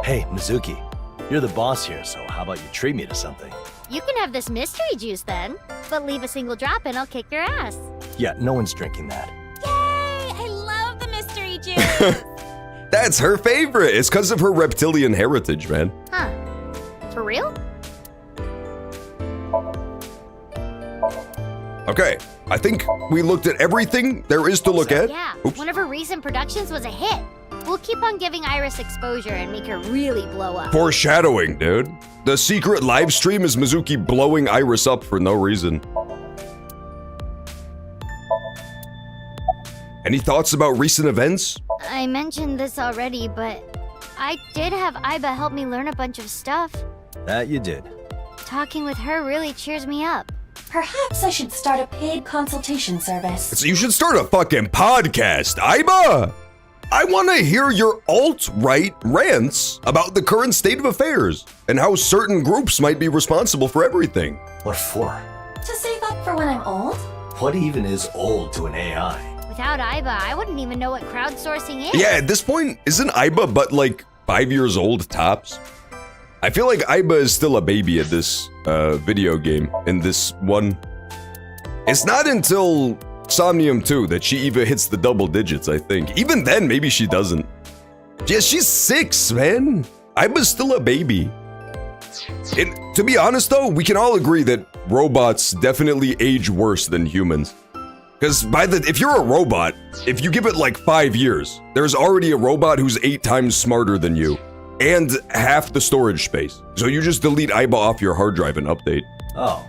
[SPEAKER 4] Hey, Mizuki. You're the boss here, so how about you treat me to something?
[SPEAKER 2] You can have this mystery juice then, but leave a single drop and I'll kick your ass.
[SPEAKER 4] Yeah, no one's drinking that.
[SPEAKER 10] Yay! I love the mystery juice.
[SPEAKER 1] That's her favorite. It's because of her reptilian heritage, man.
[SPEAKER 2] Huh. For real?
[SPEAKER 1] Okay, I think we looked at everything there is to look at.
[SPEAKER 2] Yeah,
[SPEAKER 1] Oops.
[SPEAKER 2] one of her recent productions was a hit. We'll keep on giving Iris exposure and make her really blow up.
[SPEAKER 1] Foreshadowing, dude. The secret live stream is Mizuki blowing Iris up for no reason. Any thoughts about recent events?
[SPEAKER 2] I mentioned this already, but I did have Iba help me learn a bunch of stuff.
[SPEAKER 4] That you did.
[SPEAKER 2] Talking with her really cheers me up.
[SPEAKER 7] Perhaps I should start a paid consultation service.
[SPEAKER 1] So you should start a fucking podcast, Iba! I want to hear your alt-right rants about the current state of affairs and how certain groups might be responsible for everything.
[SPEAKER 4] What for?
[SPEAKER 7] To save up for when I'm old?
[SPEAKER 4] What even is old to an AI?
[SPEAKER 2] Without Iba, I wouldn't even know what crowdsourcing is.
[SPEAKER 1] Yeah, at this point, isn't Iba but like 5 years old tops? I feel like Iba is still a baby at this video game, in this one. It's not until Somnium 2 that she even hits the double digits, I think. Even then, maybe she doesn't. Yeah, she's 6, man. Iba's still a baby. And to be honest though, we can all agree that robots definitely age worse than humans. Because if you're a robot, if you give it like 5 years, there's already a robot who's 8 times smarter than you. And half the storage space. So you just delete Iba off your hard drive and update.
[SPEAKER 4] Oh,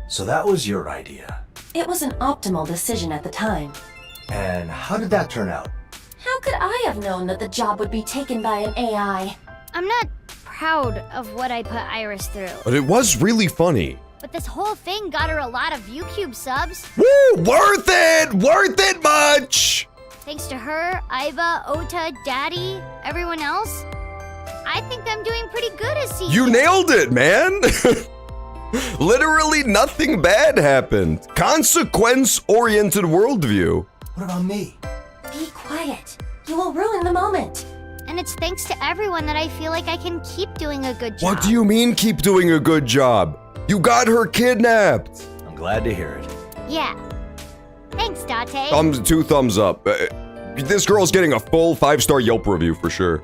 [SPEAKER 4] so that was your idea.
[SPEAKER 7] It was an optimal decision at the time.
[SPEAKER 4] And how did that turn out?
[SPEAKER 7] How could I have known that the job would be taken by an AI?
[SPEAKER 2] I'm not proud of what I put Iris through,
[SPEAKER 1] But it was really funny.
[SPEAKER 2] but this whole thing got her a lot of ViewCube subs.
[SPEAKER 1] Woo! Worth it! Worth it much!
[SPEAKER 2] Thanks to her, Iba, Ota, Daddy, everyone else, I think I'm doing pretty good as CEO.
[SPEAKER 1] You nailed it, man! Literally nothing bad happened. Consequence-oriented worldview.
[SPEAKER 4] What about me?
[SPEAKER 7] Be quiet. You will ruin the moment.
[SPEAKER 2] And it's thanks to everyone that I feel like I can keep doing a good job.
[SPEAKER 1] What do you mean keep doing a good job? You got her kidnapped.
[SPEAKER 4] I'm glad to hear it.
[SPEAKER 2] Yeah. Thanks, Date.
[SPEAKER 1] Two thumbs up. This girl's getting a full 5-star Yelp review for sure.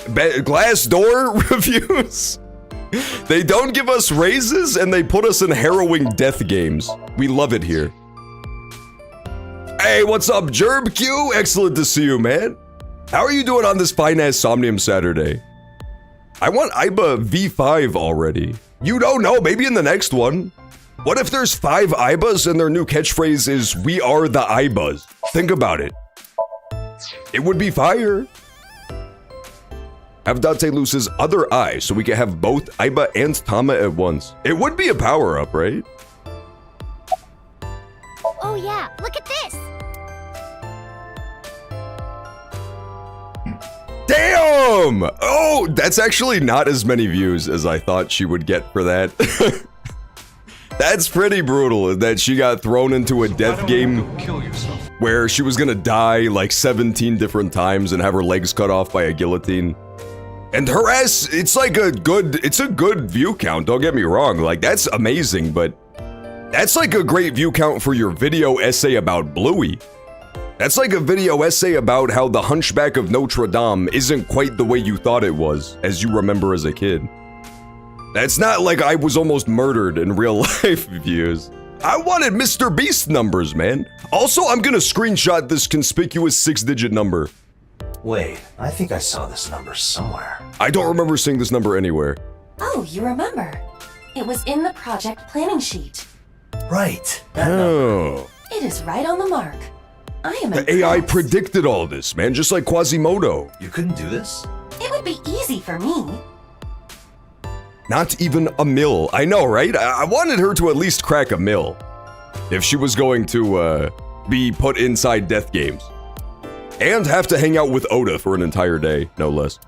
[SPEAKER 1] Glassdoor reviews? They don't give us raises and they put us in harrowing death games. We love it here. Hey, what's up, Jerb Q? Excellent to see you, man. How are you doing on this fine-ass Somnium Saturday? I want Iba V5 already. You don't know, maybe in the next one. What if there's 5 Ibas and their new catchphrase is, "We are the Ibas"? Think about it. It would be fire. Have Dante lose his other eye so we can have both Iba and Tama at once. It would be a power-up, right?
[SPEAKER 2] Oh yeah, look at this.
[SPEAKER 1] Damn! Oh, that's actually not as many views as I thought she would get for that. That's pretty brutal, that she got thrown into a death game where she was gonna die like 17 different times and have her legs cut off by a guillotine. And her ass, it's a good view count, don't get me wrong, like that's amazing, but that's like a great view count for your video essay about Bluey. That's like a video essay about how the Hunchback of Notre Dame isn't quite the way you thought it was, as you remember as a kid. That's not like I was almost murdered in real life views. I wanted Mr. Beast numbers, man. Also, I'm gonna screenshot this conspicuous 6-digit number.
[SPEAKER 4] Wait, I think I saw this number somewhere.
[SPEAKER 1] I don't remember seeing this number anywhere.
[SPEAKER 7] Oh, you remember. It was in the project planning sheet.
[SPEAKER 4] Right. That number.
[SPEAKER 1] Oh.
[SPEAKER 7] It is right on the mark. I am
[SPEAKER 1] The AI
[SPEAKER 7] impressed.
[SPEAKER 1] predicted all this, man, just like Quasimodo.
[SPEAKER 4] You couldn't do this?
[SPEAKER 7] It would be easy for me.
[SPEAKER 1] Not even a mill. I know, right? I wanted her to at least crack a mill. If she was going to, be put inside death games. And have to hang out with Oda for an entire day, no less.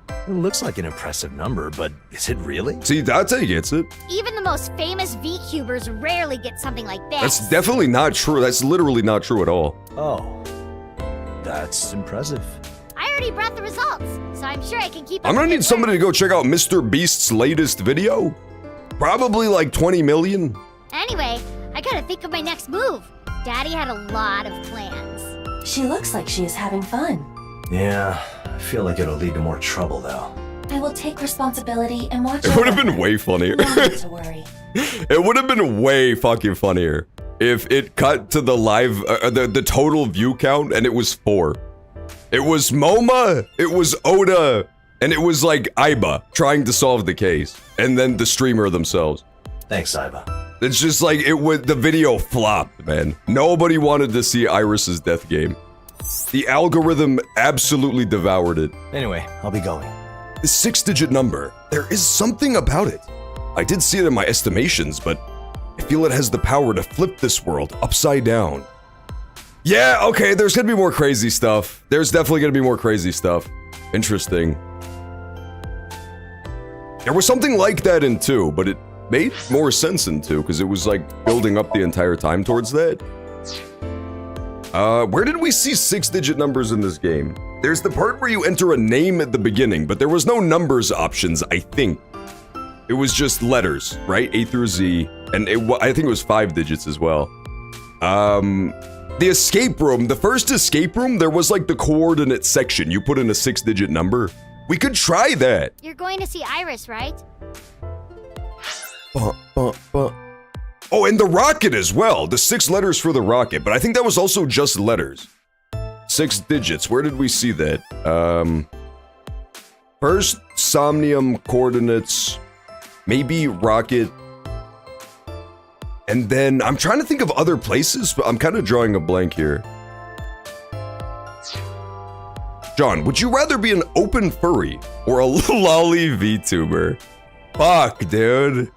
[SPEAKER 4] It looks like an impressive number, but is it really?
[SPEAKER 1] See, Date gets it.
[SPEAKER 2] Even the most famous VCubers rarely get something like this.
[SPEAKER 1] That's definitely not true. That's literally not true at all.
[SPEAKER 4] Oh. That's impressive.
[SPEAKER 2] I already brought the results, so I'm sure I can keep up
[SPEAKER 1] I'm gonna
[SPEAKER 2] with
[SPEAKER 1] need
[SPEAKER 2] good
[SPEAKER 1] somebody to
[SPEAKER 2] work.
[SPEAKER 1] go check out Mr. Beast's latest video. Probably like 20 million.
[SPEAKER 2] Anyway, I gotta think of my next move. Daddy had a lot of plans.
[SPEAKER 7] She looks like she is having fun.
[SPEAKER 4] Yeah, I feel like it'll lead to more trouble, though.
[SPEAKER 7] I will take responsibility and watch
[SPEAKER 1] It would have
[SPEAKER 7] over
[SPEAKER 1] been
[SPEAKER 7] her.
[SPEAKER 1] way funnier.
[SPEAKER 7] No need to worry.
[SPEAKER 1] It would have been way fucking funnier if it cut to the live, the total view count and it was 4. It was MoMA, it was Oda, and it was like Iba trying to solve the case, and then the streamer themselves.
[SPEAKER 4] Thanks, Iba.
[SPEAKER 1] It's just like the video flopped, man. Nobody wanted to see Iris's death game. The algorithm absolutely devoured it.
[SPEAKER 4] Anyway, I'll be going.
[SPEAKER 1] The 6-digit number, there is something about it. I did see it in my estimations, but I feel it has the power to flip this world upside down. Yeah, okay, there's gonna be more crazy stuff. There's definitely gonna be more crazy stuff. Interesting. There was something like that in 2, but it made more sense in 2, because it was like building up the entire time towards that. Where did we see 6-digit numbers in this game? There's the part where you enter a name at the beginning, but there was no numbers options, I think. It was just letters, right? A through Z, and I think it was 5 digits as well. The escape room, the first escape room, there was like the coordinate section. You put in a 6-digit number. We could try that.
[SPEAKER 2] You're going to see Iris, right?
[SPEAKER 1] Oh, and the rocket as well. The 6 letters for the rocket, but I think that was also just letters. 6 digits. Where did we see that? First, Somnium coordinates, maybe rocket. And then I'm trying to think of other places, but I'm kind of drawing a blank here. John, would you rather be an open furry or a lolly VTuber? Fuck, dude.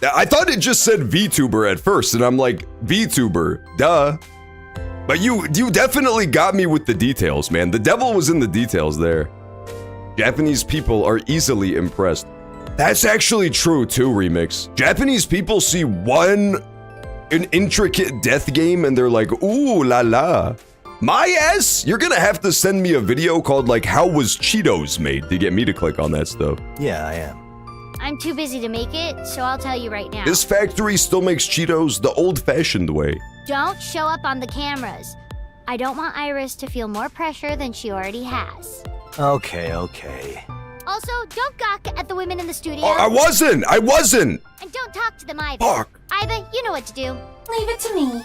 [SPEAKER 1] I thought it just said VTuber at first, and I'm like, VTuber, duh. But you definitely got me with the details, man. The devil was in the details there. Japanese people are easily impressed. That's actually true too, Remix. Japanese people see an intricate death game and they're like, ooh la la. My ass, you're gonna have to send me a video called like, how was Cheetos made to get me to click on that stuff.
[SPEAKER 4] Yeah, I am.
[SPEAKER 2] I'm too busy to make it, so I'll tell you right now.
[SPEAKER 1] This factory still makes Cheetos the old-fashioned way.
[SPEAKER 2] Don't show up on the cameras. I don't want Iris to feel more pressure than she already has.
[SPEAKER 4] Okay.
[SPEAKER 2] Also, don't gawk at the women in the studio.
[SPEAKER 1] Oh, I wasn't!
[SPEAKER 2] And don't talk to them either.
[SPEAKER 1] Fuck.
[SPEAKER 2] Iva, you know what to do.
[SPEAKER 7] Leave it to me.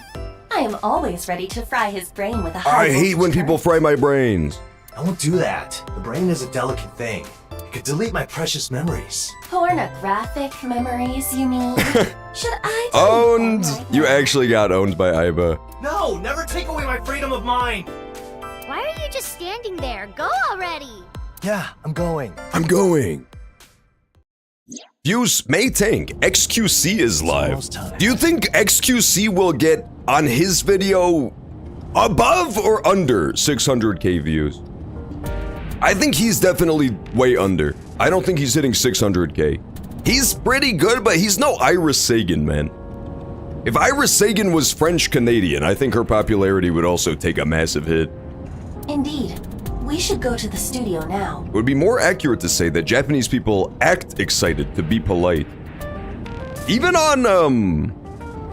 [SPEAKER 7] I am always ready to fry his brain with a
[SPEAKER 1] I hate when people fry my brains.
[SPEAKER 4] Don't do that. The brain is a delicate thing. It could delete my precious memories.
[SPEAKER 7] Pornographic memories, you mean? Should I
[SPEAKER 1] Owned!
[SPEAKER 7] delete them right
[SPEAKER 1] You
[SPEAKER 7] now?
[SPEAKER 1] actually got owned by Iva.
[SPEAKER 4] No, never take away my freedom of mind.
[SPEAKER 2] Why are you just standing there? Go already.
[SPEAKER 4] Yeah, I'm going.
[SPEAKER 1] Views may tank. XQC is live.
[SPEAKER 4] almost time.
[SPEAKER 1] Do you think XQC will get on his video above or under 600k views? I think he's definitely way under. I don't think he's hitting 600k. He's pretty good, but he's no Iris Sagan, man. If Iris Sagan was French-Canadian, I think her popularity would also take a massive hit.
[SPEAKER 7] Indeed. We should go to the studio now.
[SPEAKER 1] It would be more accurate to say that Japanese people act excited to be polite. Even on,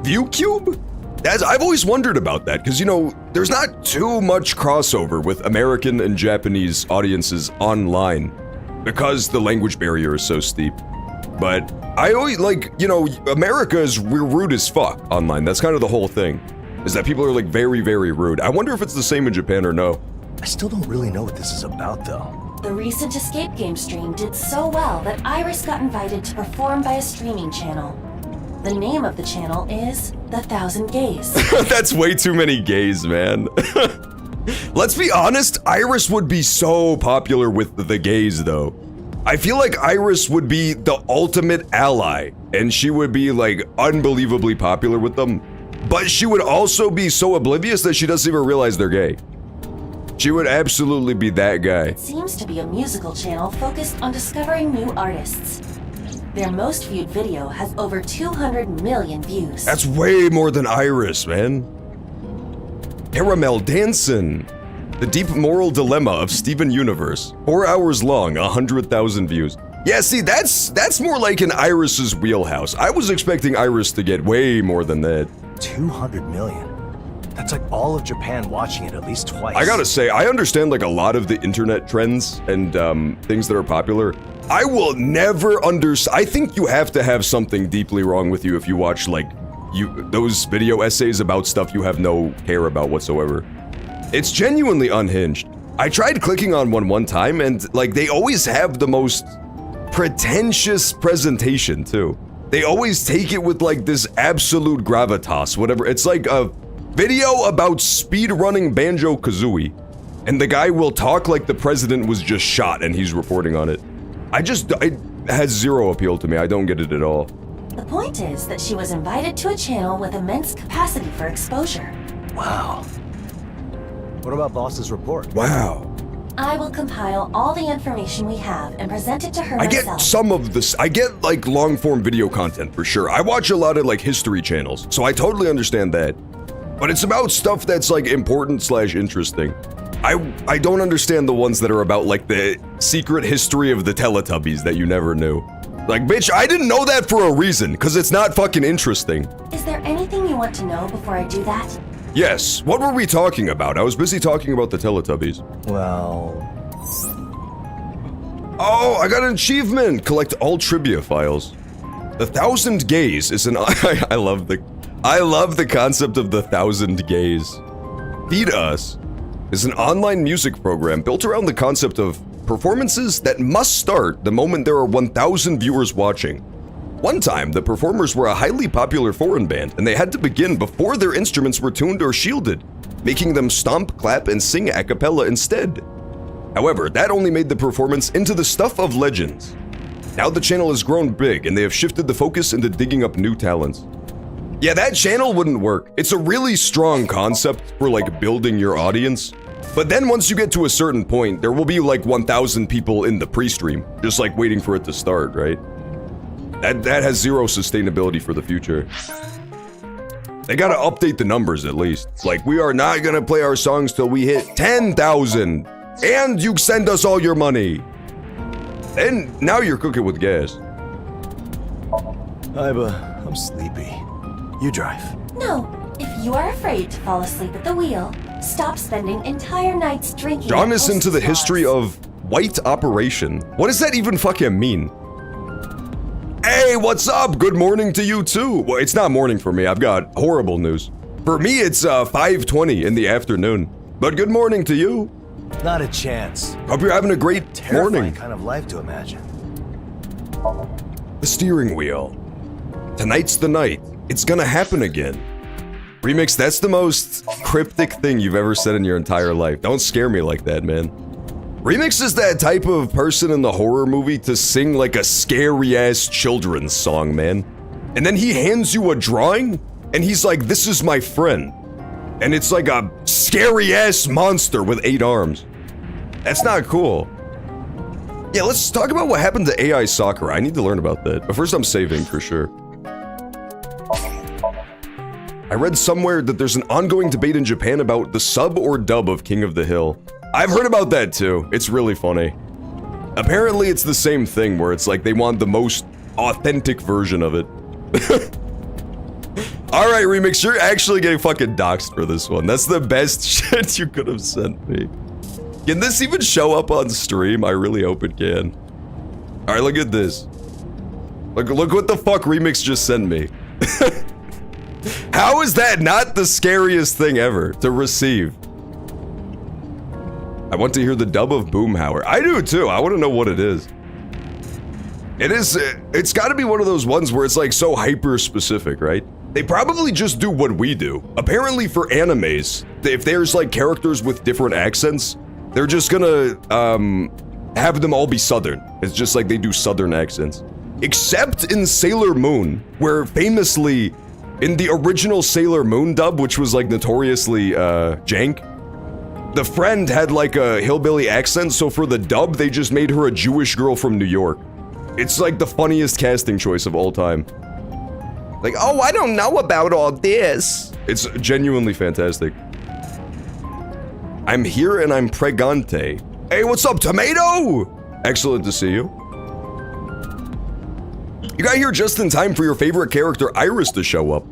[SPEAKER 1] ViewCube? I've always wondered about that, because, you know, there's not too much crossover with American and Japanese audiences online, because the language barrier is so steep. But I always, like, you know, we're rude as fuck online. That's kind of the whole thing, is that people are, like, very, very rude. I wonder if it's the same in Japan or no.
[SPEAKER 4] I still don't really know what this is about, though.
[SPEAKER 7] The recent escape game stream did so well that Iris got invited to perform by a streaming channel. The name of the channel is The 1,000 Gays.
[SPEAKER 1] That's way too many gays, man. Let's be honest, Iris would be so popular with the gays, though. I feel like Iris would be the ultimate ally, and she would be, like, unbelievably popular with them. But she would also be so oblivious that she doesn't even realize they're gay. She would absolutely be that guy.
[SPEAKER 7] It seems to be a musical channel focused on discovering new artists. Their most viewed video has over 200 million views.
[SPEAKER 1] That's way more than Iris, man. Caramel Dancin'. The Deep Moral Dilemma of Steven Universe. 4 hours long, 100,000 views. Yeah, see, that's more like in Iris's wheelhouse. I was expecting Iris to get way more than that.
[SPEAKER 4] 200 million. That's like all of Japan watching it at least twice.
[SPEAKER 1] I gotta say, I understand like a lot of the internet trends and things that are popular. I will never I think you have to have something deeply wrong with you if you watch like those video essays about stuff you have no care about whatsoever. It's genuinely unhinged. I tried clicking on one time and like they always have the most pretentious presentation too. They always take it with like this absolute gravitas, whatever. It's like a video about speedrunning Banjo-Kazooie, and the guy will talk like the president was just shot and he's reporting on it. It has zero appeal to me. I don't get it at all.
[SPEAKER 7] The point is that she was invited to a channel with immense capacity for exposure.
[SPEAKER 4] Wow. What about Boss's report?
[SPEAKER 1] Wow.
[SPEAKER 7] I will compile all the information we have and present it to her
[SPEAKER 1] I
[SPEAKER 7] myself.
[SPEAKER 1] get some of this. I get like long form video content for sure. I watch a lot of like history channels, so I totally understand that. But it's about stuff that's like important / interesting. I don't understand the ones that are about like the secret history of the Teletubbies that you never knew. Like, bitch, I didn't know that for a reason, because it's not fucking interesting.
[SPEAKER 7] Is there anything you want to know before I do that?
[SPEAKER 1] Yes, what were we talking about? I was busy talking about the Teletubbies.
[SPEAKER 4] Well...
[SPEAKER 1] Oh, I got an achievement! Collect all trivia files. The 1,000 Gays is an... I love the concept of the 1,000 Gays. Feed Us is an online music program built around the concept of performances that must start the moment there are 1,000 viewers watching. One time, the performers were a highly popular foreign band, and they had to begin before their instruments were tuned or shielded, making them stomp, clap, and sing a cappella instead. However, that only made the performance into the stuff of legends. Now the channel has grown big, and they have shifted the focus into digging up new talents. Yeah, that channel wouldn't work. It's a really strong concept for like building your audience, But then once you get to a certain point, there will be like 1,000 people in the pre-stream, just like waiting for it to start, right? That has zero sustainability for the future. They gotta update the numbers at least. It's like, we are not gonna play our songs till we hit 10,000, and you send us all your money. And now you're cooking with gas.
[SPEAKER 4] Iba, I'm sleepy. You drive.
[SPEAKER 7] No, if you are afraid to fall asleep at the wheel, stop spending entire nights drinking.
[SPEAKER 1] John is into the history of white operation. What does that even fucking mean? Hey, what's up? Good morning to you too. Well, it's not morning for me. I've got horrible news. For me, it's 5:20 in the afternoon. But good morning to you.
[SPEAKER 4] Not a chance.
[SPEAKER 1] Hope you're having a great
[SPEAKER 4] Terrifying
[SPEAKER 1] morning.
[SPEAKER 4] kind of life to imagine.
[SPEAKER 1] The steering wheel. Tonight's the night. It's gonna happen again. Remix, that's the most cryptic thing you've ever said in your entire life. Don't scare me like that, man. Remix is that type of person in the horror movie to sing like a scary-ass children's song, man. And then he hands you a drawing, and he's like, this is my friend. And it's like a scary-ass monster with 8 arms. That's not cool. Yeah, let's talk about what happened to AI Sakura. I need to learn about that. But first I'm saving for sure. I read somewhere that there's an ongoing debate in Japan about the sub or dub of King of the Hill. I've heard about that too. It's really funny. Apparently it's the same thing where it's like they want the most authentic version of it. Alright, Remix, you're actually getting fucking doxxed for this one. That's the best shit you could have sent me. Can this even show up on stream? I really hope it can. Alright, look at this. Look what the fuck Remix just sent me. How is that not the scariest thing ever to receive? I want to hear the dub of Boomhauer. I do too. I want to know what it is. It's got to be one of those ones where it's like so hyper specific, right? They probably just do what we do. Apparently for animes, if there's like characters with different accents, they're just gonna have them all be Southern. It's just like they do Southern accents. Except in Sailor Moon, where famously, in the original Sailor Moon dub, which was like notoriously jank, the friend had like a hillbilly accent, so for the dub, they just made her a Jewish girl from New York. It's like the funniest casting choice of all time. Like, oh, I don't know about all this. It's genuinely fantastic. I'm here and I'm pregante. Hey, what's up, Tomato? Excellent to see you. You got here just in time for your favorite character, Iris, to show up.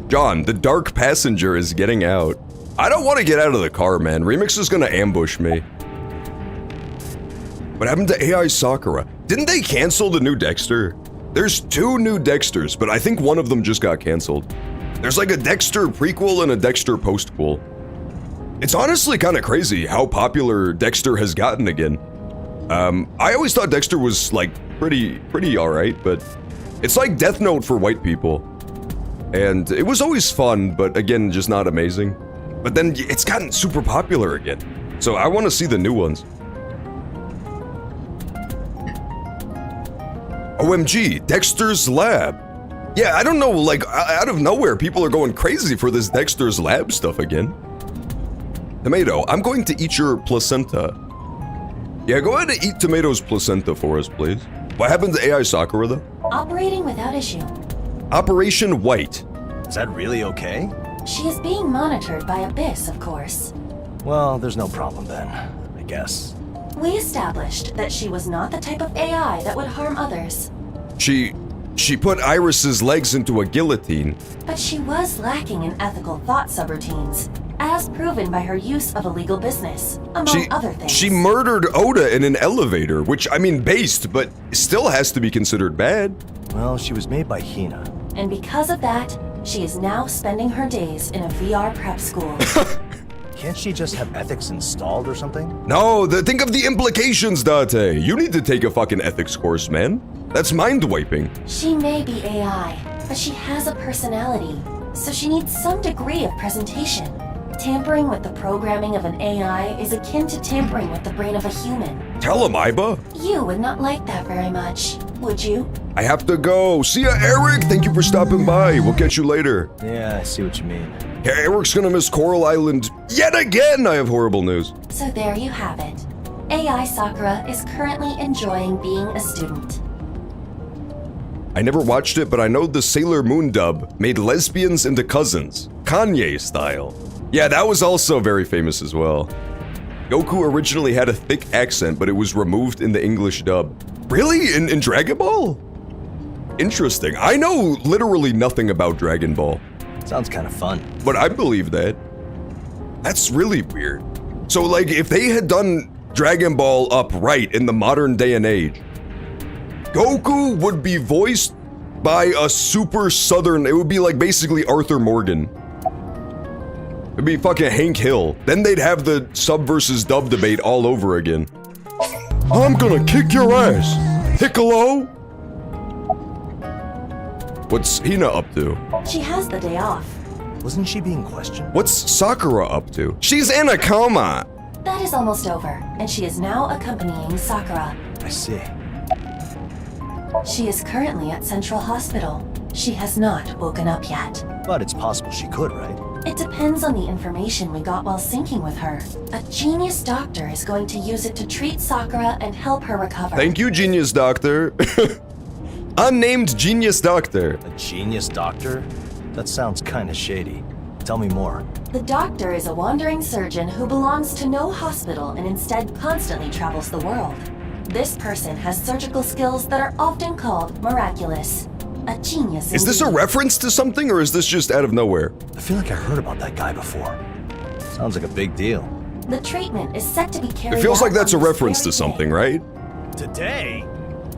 [SPEAKER 1] John, the dark passenger is getting out. I don't want to get out of the car, man. Remix is gonna ambush me. What happened to AI Sakura? Didn't they cancel the new Dexter? There's 2 new Dexters, but I think one of them just got canceled. There's like a Dexter prequel and a Dexter postquel. It's honestly kind of crazy how popular Dexter has gotten again. I always thought Dexter was like pretty alright, but it's like Death Note for white people. And it was always fun, but again, just not amazing. But then it's gotten super popular again. So I want to see the new ones. OMG, Dexter's Lab. Yeah, I don't know, like, out of nowhere, people are going crazy for this Dexter's Lab stuff again. Tomato, I'm going to eat your placenta. Yeah, go ahead and eat Tomato's placenta for us, please. What happened to AI Sakura, though?
[SPEAKER 7] Operating without issue.
[SPEAKER 1] Operation White.
[SPEAKER 4] Is that really okay?
[SPEAKER 7] She is being monitored by Abyss, of course.
[SPEAKER 4] Well, there's no problem then, I guess.
[SPEAKER 7] We established that she was not the type of AI that would harm others.
[SPEAKER 1] She put Iris's legs into a guillotine.
[SPEAKER 7] But she was lacking in ethical thought subroutines, as proven by her use of illegal business, among other things.
[SPEAKER 1] She murdered Oda in an elevator, which, I mean, based, but still has to be considered bad.
[SPEAKER 4] Well, she was made by Hina.
[SPEAKER 7] And because of that, she is now spending her days in a VR prep school.
[SPEAKER 4] Can't she just have ethics installed or something?
[SPEAKER 1] No, think of the implications, Date. You need to take a fucking ethics course, man. That's mind-wiping.
[SPEAKER 7] She may be AI, but she has a personality, so she needs some degree of presentation. Tampering with the programming of an AI is akin to tampering with the brain of a human.
[SPEAKER 1] Tell him, Iba.
[SPEAKER 7] You would not like that very much, would you?
[SPEAKER 1] I have to go. See ya, Eric. Thank you for stopping by. We'll catch you later.
[SPEAKER 4] Yeah, I see what you mean.
[SPEAKER 1] Yeah, Eric's gonna miss Coral Island yet again. I have horrible news.
[SPEAKER 7] So there you have it. AI Sakura is currently enjoying being a student.
[SPEAKER 1] I never watched it, but I know the Sailor Moon dub made lesbians into cousins, Kanye style. Yeah, that was also very famous as well. Goku originally had a thick accent, but it was removed in the English dub. Really? In Dragon Ball? Interesting. I know literally nothing about Dragon Ball.
[SPEAKER 4] Sounds kind of fun.
[SPEAKER 1] But I believe that. That's really weird. So, like, if they had done Dragon Ball up right in the modern day and age, Goku would be voiced by a super southern, it would be like basically Arthur Morgan. It'd be fucking Hank Hill. Then they'd have the sub versus dub debate all over again. I'm gonna kick your ass, Piccolo! What's Hina up to?
[SPEAKER 7] She has the day off.
[SPEAKER 4] Wasn't she being questioned?
[SPEAKER 1] What's Sakura up to? She's in a coma!
[SPEAKER 7] That is almost over, and she is now accompanying Sakura.
[SPEAKER 4] I see.
[SPEAKER 7] She is currently at Central Hospital. She has not woken up yet.
[SPEAKER 4] But it's possible she could, right?
[SPEAKER 7] It depends on the information we got while syncing with her. A genius doctor is going to use it to treat Sakura and help her recover.
[SPEAKER 1] Thank you, genius doctor. Unnamed genius doctor.
[SPEAKER 4] A genius doctor? That sounds kinda shady. Tell me more.
[SPEAKER 7] The doctor is a wandering surgeon who belongs to no hospital and instead constantly travels the world. This person has surgical skills that are often called miraculous. A genius.
[SPEAKER 1] Is this a reference to something, or is this just out of nowhere?
[SPEAKER 4] I feel like I heard about that guy before. Sounds like a big deal.
[SPEAKER 7] The treatment is set to be carried out.
[SPEAKER 1] It feels like that's a
[SPEAKER 7] on this
[SPEAKER 1] reference to
[SPEAKER 7] very
[SPEAKER 1] something,
[SPEAKER 7] day.
[SPEAKER 1] right?
[SPEAKER 4] Today?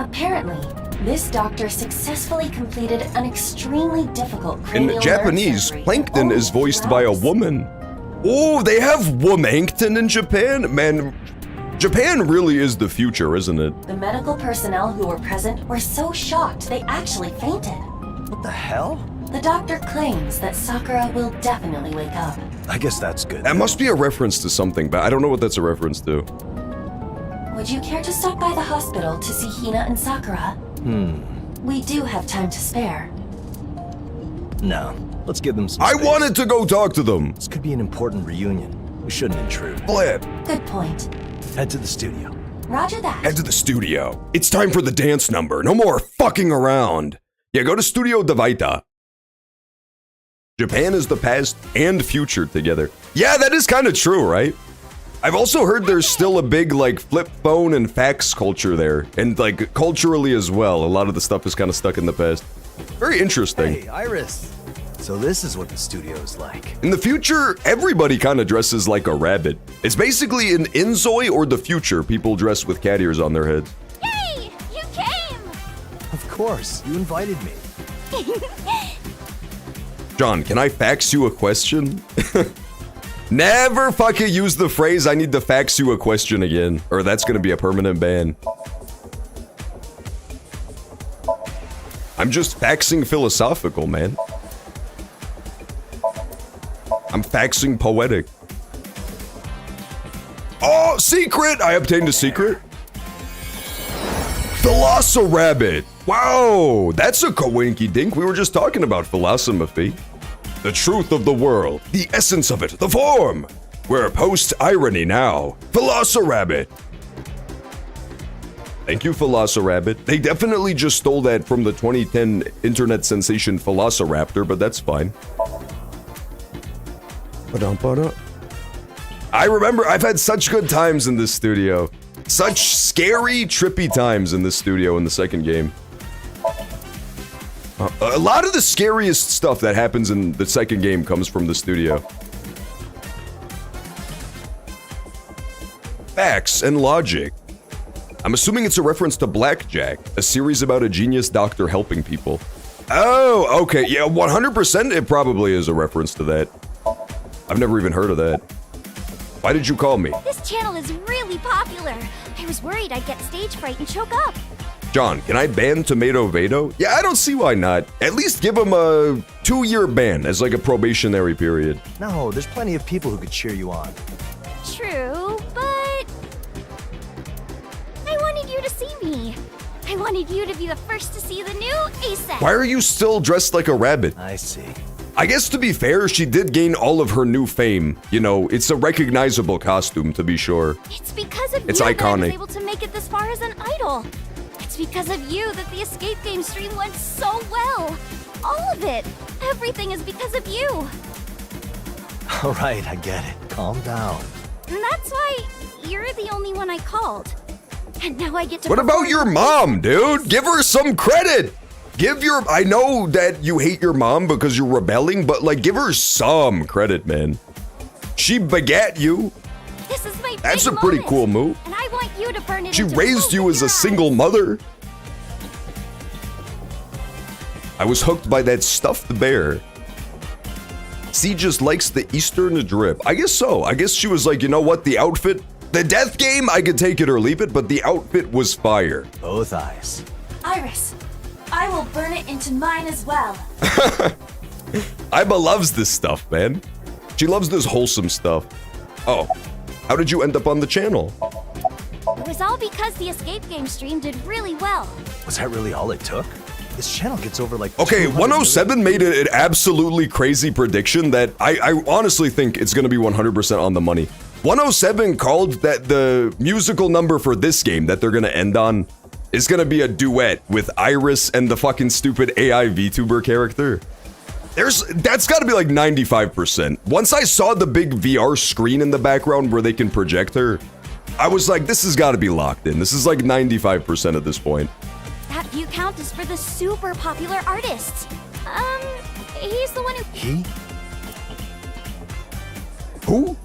[SPEAKER 7] Apparently, this doctor successfully completed an extremely difficult cranial
[SPEAKER 1] In
[SPEAKER 7] nerve
[SPEAKER 1] Japanese,
[SPEAKER 7] surgery
[SPEAKER 1] Plankton
[SPEAKER 7] only
[SPEAKER 1] is
[SPEAKER 7] in 2
[SPEAKER 1] voiced by a
[SPEAKER 7] hours.
[SPEAKER 1] woman. Oh, they have Womankton in Japan? Man, Japan really is the future, isn't it?
[SPEAKER 7] The medical personnel who were present were so shocked they actually fainted.
[SPEAKER 4] What the hell?
[SPEAKER 7] The doctor claims that Sakura will definitely wake up.
[SPEAKER 4] I guess that's good.
[SPEAKER 1] That must be a reference to something, but I don't know what that's a reference to.
[SPEAKER 7] Would you care to stop by the hospital to see Hina and Sakura? We do have time to spare.
[SPEAKER 4] No. Let's give them some
[SPEAKER 1] I
[SPEAKER 4] space.
[SPEAKER 1] wanted to go talk to them.
[SPEAKER 4] This could be an important reunion. We shouldn't intrude.
[SPEAKER 1] Flip.
[SPEAKER 7] Good point.
[SPEAKER 4] Head to the studio.
[SPEAKER 7] Roger that.
[SPEAKER 1] Head to the studio. It's time for the dance number. No more fucking around. Yeah, go to Studio Devaita. Japan is the past and future together. Yeah, that is kind of true, right? I've also heard there's still a big, like, flip phone and fax culture there. And, like, culturally as well. A lot of the stuff is kind of stuck in the past. Very interesting.
[SPEAKER 4] Hey, Iris. So this is what the studio is like.
[SPEAKER 1] In the future, everybody kind of dresses like a rabbit. It's basically an Inzoi or the future. People dress with cat ears on their heads.
[SPEAKER 2] Yay! You came!
[SPEAKER 4] Of course, you invited me.
[SPEAKER 1] John, can I fax you a question? Never fucking use the phrase, I need to fax you a question again, or that's gonna be a permanent ban. I'm just faxing philosophical, man. I'm faxing poetic. Oh, secret! I obtained a secret. Velocirabbit! Wow, that's a coinky dink. We were just talking about philosophy. The truth of the world, the essence of it, the form. We're post-irony now. Velocirabbit! Thank you, Velocirabbit. They definitely just stole that from the 2010 internet sensation Velociraptor, but that's fine. I remember I've had such good times in this studio. Such scary, trippy times in this studio in the second game. A lot of the scariest stuff that happens in the second game comes from the studio. Facts and logic. I'm assuming it's a reference to Blackjack, a series about a genius doctor helping people. Oh, okay, yeah, 100% it probably is a reference to that. I've never even heard of that. Why did you call me?
[SPEAKER 2] This channel is really popular. I was worried I'd get stage fright and choke up.
[SPEAKER 1] John, can I ban Tomato Vado? Yeah, I don't see why not. At least give him a 2-year ban as like a probationary period.
[SPEAKER 4] No, there's plenty of people who could cheer you on.
[SPEAKER 2] True, but I wanted you to see me. I wanted you to be the first to see the new ASEC.
[SPEAKER 1] Why are you still dressed like a rabbit?
[SPEAKER 4] I see.
[SPEAKER 1] I guess to be fair, she did gain all of her new fame. You know, it's a recognizable costume to be sure.
[SPEAKER 2] It's because of
[SPEAKER 1] It's
[SPEAKER 2] you that I was
[SPEAKER 1] iconic.
[SPEAKER 2] able to make it this far as an idol. It's because of you that the escape game stream went so well. All of it. Everything is because of you.
[SPEAKER 4] All right, I get it. Calm down.
[SPEAKER 2] And that's why you're the only one I called. And now I get to.
[SPEAKER 1] What about
[SPEAKER 2] perform
[SPEAKER 1] your
[SPEAKER 2] with
[SPEAKER 1] mom,
[SPEAKER 2] this.
[SPEAKER 1] dude? Give her some credit. I know that you hate your mom because you're rebelling, but like, give her some credit, man. She begat you.
[SPEAKER 2] This is my
[SPEAKER 1] That's
[SPEAKER 2] big
[SPEAKER 1] a pretty
[SPEAKER 2] moment,
[SPEAKER 1] cool move.
[SPEAKER 2] And I want you to burn it
[SPEAKER 1] She
[SPEAKER 2] into
[SPEAKER 1] raised
[SPEAKER 2] both
[SPEAKER 1] you
[SPEAKER 2] of
[SPEAKER 1] as a
[SPEAKER 2] your
[SPEAKER 1] single
[SPEAKER 2] eyes.
[SPEAKER 1] mother. I was hooked by that stuffed bear. C just likes the Eastern drip. I guess so. I guess she was like, you know what? The outfit, the death game, I could take it or leave it, but the outfit was fire.
[SPEAKER 4] Both eyes.
[SPEAKER 7] Iris, I will burn it into mine as well.
[SPEAKER 1] Iba loves this stuff, man. She loves this wholesome stuff. Oh, how did you end up on the channel?
[SPEAKER 2] It was all because the escape game stream did really well.
[SPEAKER 4] Was that really all it took? This channel gets over like.
[SPEAKER 1] Okay,
[SPEAKER 4] 200
[SPEAKER 1] 107 made it an absolutely crazy prediction that I honestly think it's going to be 100% on the money. 107 called that the musical number for this game that they're going to end on is going to be a duet with Iris and the fucking stupid AI VTuber character. That's got to be like 95%. Once I saw the big VR screen in the background where they can project her, I was like, this has got to be locked in. This is like 95% at this point.
[SPEAKER 2] That view count is for the super popular artists. He's the one who.
[SPEAKER 4] He?
[SPEAKER 1] Who?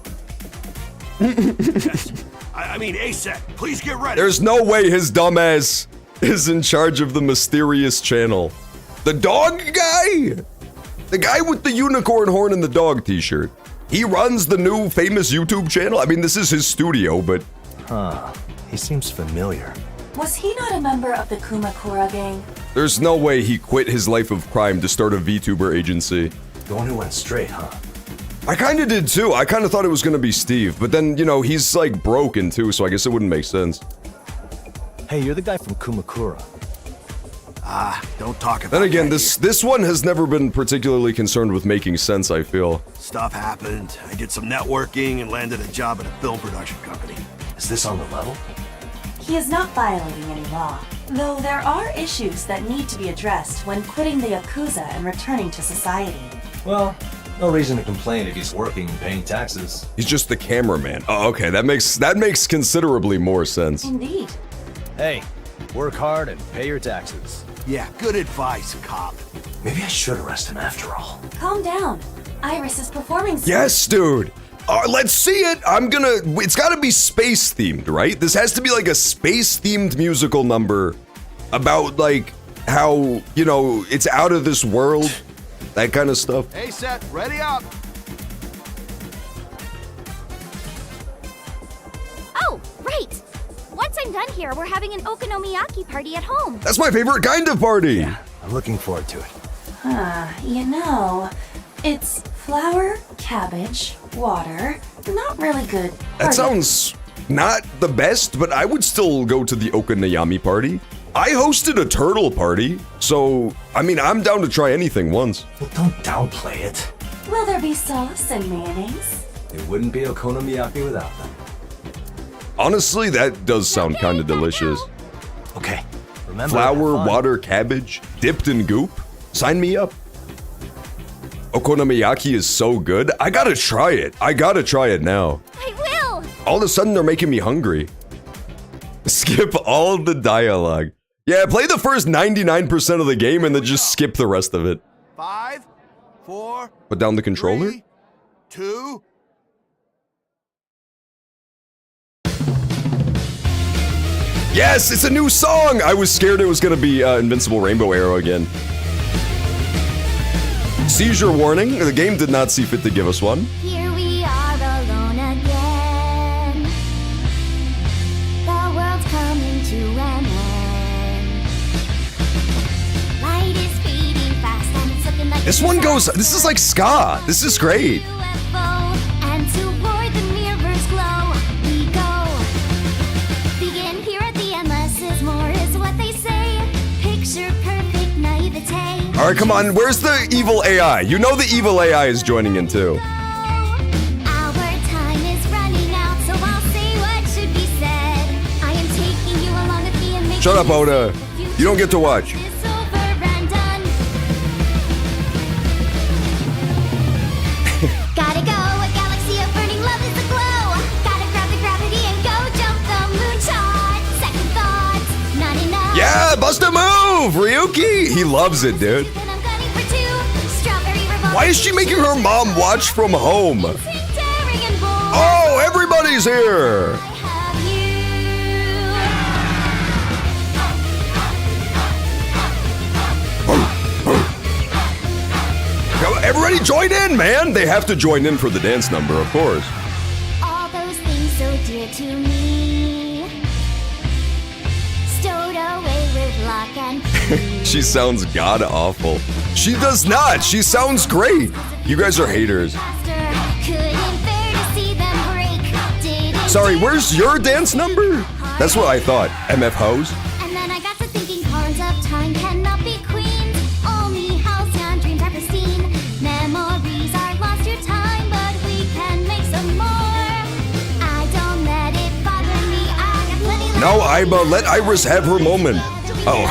[SPEAKER 9] I mean, ASEC, please get ready.
[SPEAKER 1] There's no way his dumbass is in charge of the mysterious channel. The dog guy? The guy with the unicorn horn and the dog t-shirt. He runs the new famous YouTube channel? I mean, this is his studio, but...
[SPEAKER 4] Huh. He seems familiar.
[SPEAKER 7] Was he not a member of the Kumakura gang?
[SPEAKER 1] There's no way he quit his life of crime to start a VTuber agency.
[SPEAKER 4] The one who went straight, huh?
[SPEAKER 1] I kinda did too. I kinda thought it was gonna be Steve, but then, you know, he's like broken too, so I guess it wouldn't make sense.
[SPEAKER 4] Hey, you're the guy from Kumakura.
[SPEAKER 9] Don't talk about
[SPEAKER 1] Then again,
[SPEAKER 9] that
[SPEAKER 1] this one has never been particularly concerned with making sense, I feel.
[SPEAKER 9] here. Stuff happened. I did some networking and landed a job at a film production company.
[SPEAKER 4] Is this on the level?
[SPEAKER 7] He is not violating any law, though there are issues that need to be addressed when quitting the Yakuza and returning to society.
[SPEAKER 4] Well, no reason to complain if he's working and paying taxes.
[SPEAKER 1] He's just the cameraman. Oh, okay, that makes considerably more sense.
[SPEAKER 7] Indeed.
[SPEAKER 4] Hey, work hard and pay your taxes.
[SPEAKER 9] Yeah, good advice, cop.
[SPEAKER 4] Maybe I should arrest him after all.
[SPEAKER 7] Calm down. Iris is performing.
[SPEAKER 1] Yes, dude. Let's see it. It's gotta be space themed, right? This has to be like a space themed musical number about like how, you know, it's out of this world, that kind of stuff.
[SPEAKER 9] ASEC, ready up.
[SPEAKER 2] Oh, right. Once I'm done here, we're having an okonomiyaki party at home.
[SPEAKER 1] That's my favorite kind of party.
[SPEAKER 4] I'm looking forward to it.
[SPEAKER 7] You know, it's flour, cabbage, water. Not really good.
[SPEAKER 1] That sounds not the best, but I would still go to the Okanayami party. I hosted a turtle party, so, I mean, I'm down to try anything once.
[SPEAKER 4] Well, don't downplay it.
[SPEAKER 7] Will there be sauce and mayonnaise?
[SPEAKER 4] It wouldn't be okonomiyaki without them.
[SPEAKER 1] Honestly, that does sound kind of delicious.
[SPEAKER 4] Okay, remember.
[SPEAKER 1] Flour,
[SPEAKER 4] have fun.
[SPEAKER 1] water, cabbage, dipped in goop. Sign me up. Okonomiyaki is so good. I gotta try it. I gotta try it now.
[SPEAKER 2] I will.
[SPEAKER 1] All of a sudden, they're making me hungry. Skip all the dialogue. Yeah, play the first 99% of the game and then just skip the rest of it.
[SPEAKER 9] 5, 4.
[SPEAKER 1] Put down the controller?
[SPEAKER 9] 3, 2.
[SPEAKER 1] Yes, it's a new song! I was scared it was gonna be Invincible Rainbow Arrow again. Seizure warning. The game did not see fit to give us one.
[SPEAKER 2] Here we are alone again. The world's coming to an end. Light is fading fast and it's looking like
[SPEAKER 1] This one goes, this is like ska. This is great.
[SPEAKER 2] UFO, and toward the mirror's glow we go. Begin here at the end, less is more is what they say.
[SPEAKER 1] All right, come on. Where's the evil AI? You know the evil AI is joining in too.
[SPEAKER 2] Our time is running out, so I'll say what should be said. I am taking you along with me and making
[SPEAKER 1] Shut up, Oda. You don't get to watch.
[SPEAKER 2] this over and done. Gotta go, a galaxy of burning love is aglow. Gotta grab the gravity and go jump the moonshot. Second thoughts, not enough.
[SPEAKER 1] Yeah, bust a move, Ryuki. He loves it, dude.
[SPEAKER 2] Then I'm gunning for two. Strawberry revolver.
[SPEAKER 1] Why is she making her mom watch from home?
[SPEAKER 2] Daring and bold.
[SPEAKER 1] Oh, everybody's here.
[SPEAKER 2] I have you.
[SPEAKER 1] Everybody join in, man. They have to join in for the dance number, of course.
[SPEAKER 2] All those things so dear to me, stowed away with lock and key.
[SPEAKER 1] She sounds god awful. She does not. She sounds great. You guys are haters.
[SPEAKER 2] Couldn't bear to see them break. Didn't
[SPEAKER 1] Sorry, where's your dance number? That's what I thought. MF Hose?
[SPEAKER 2] And then I got to thinking, pawns of time cannot be queens. Only halcyon dreams are pristine. Memories are lost to time, but we can make some more. I don't let it bother me. I got plenty.
[SPEAKER 1] No, Iba, let Iris have her moment. Oh,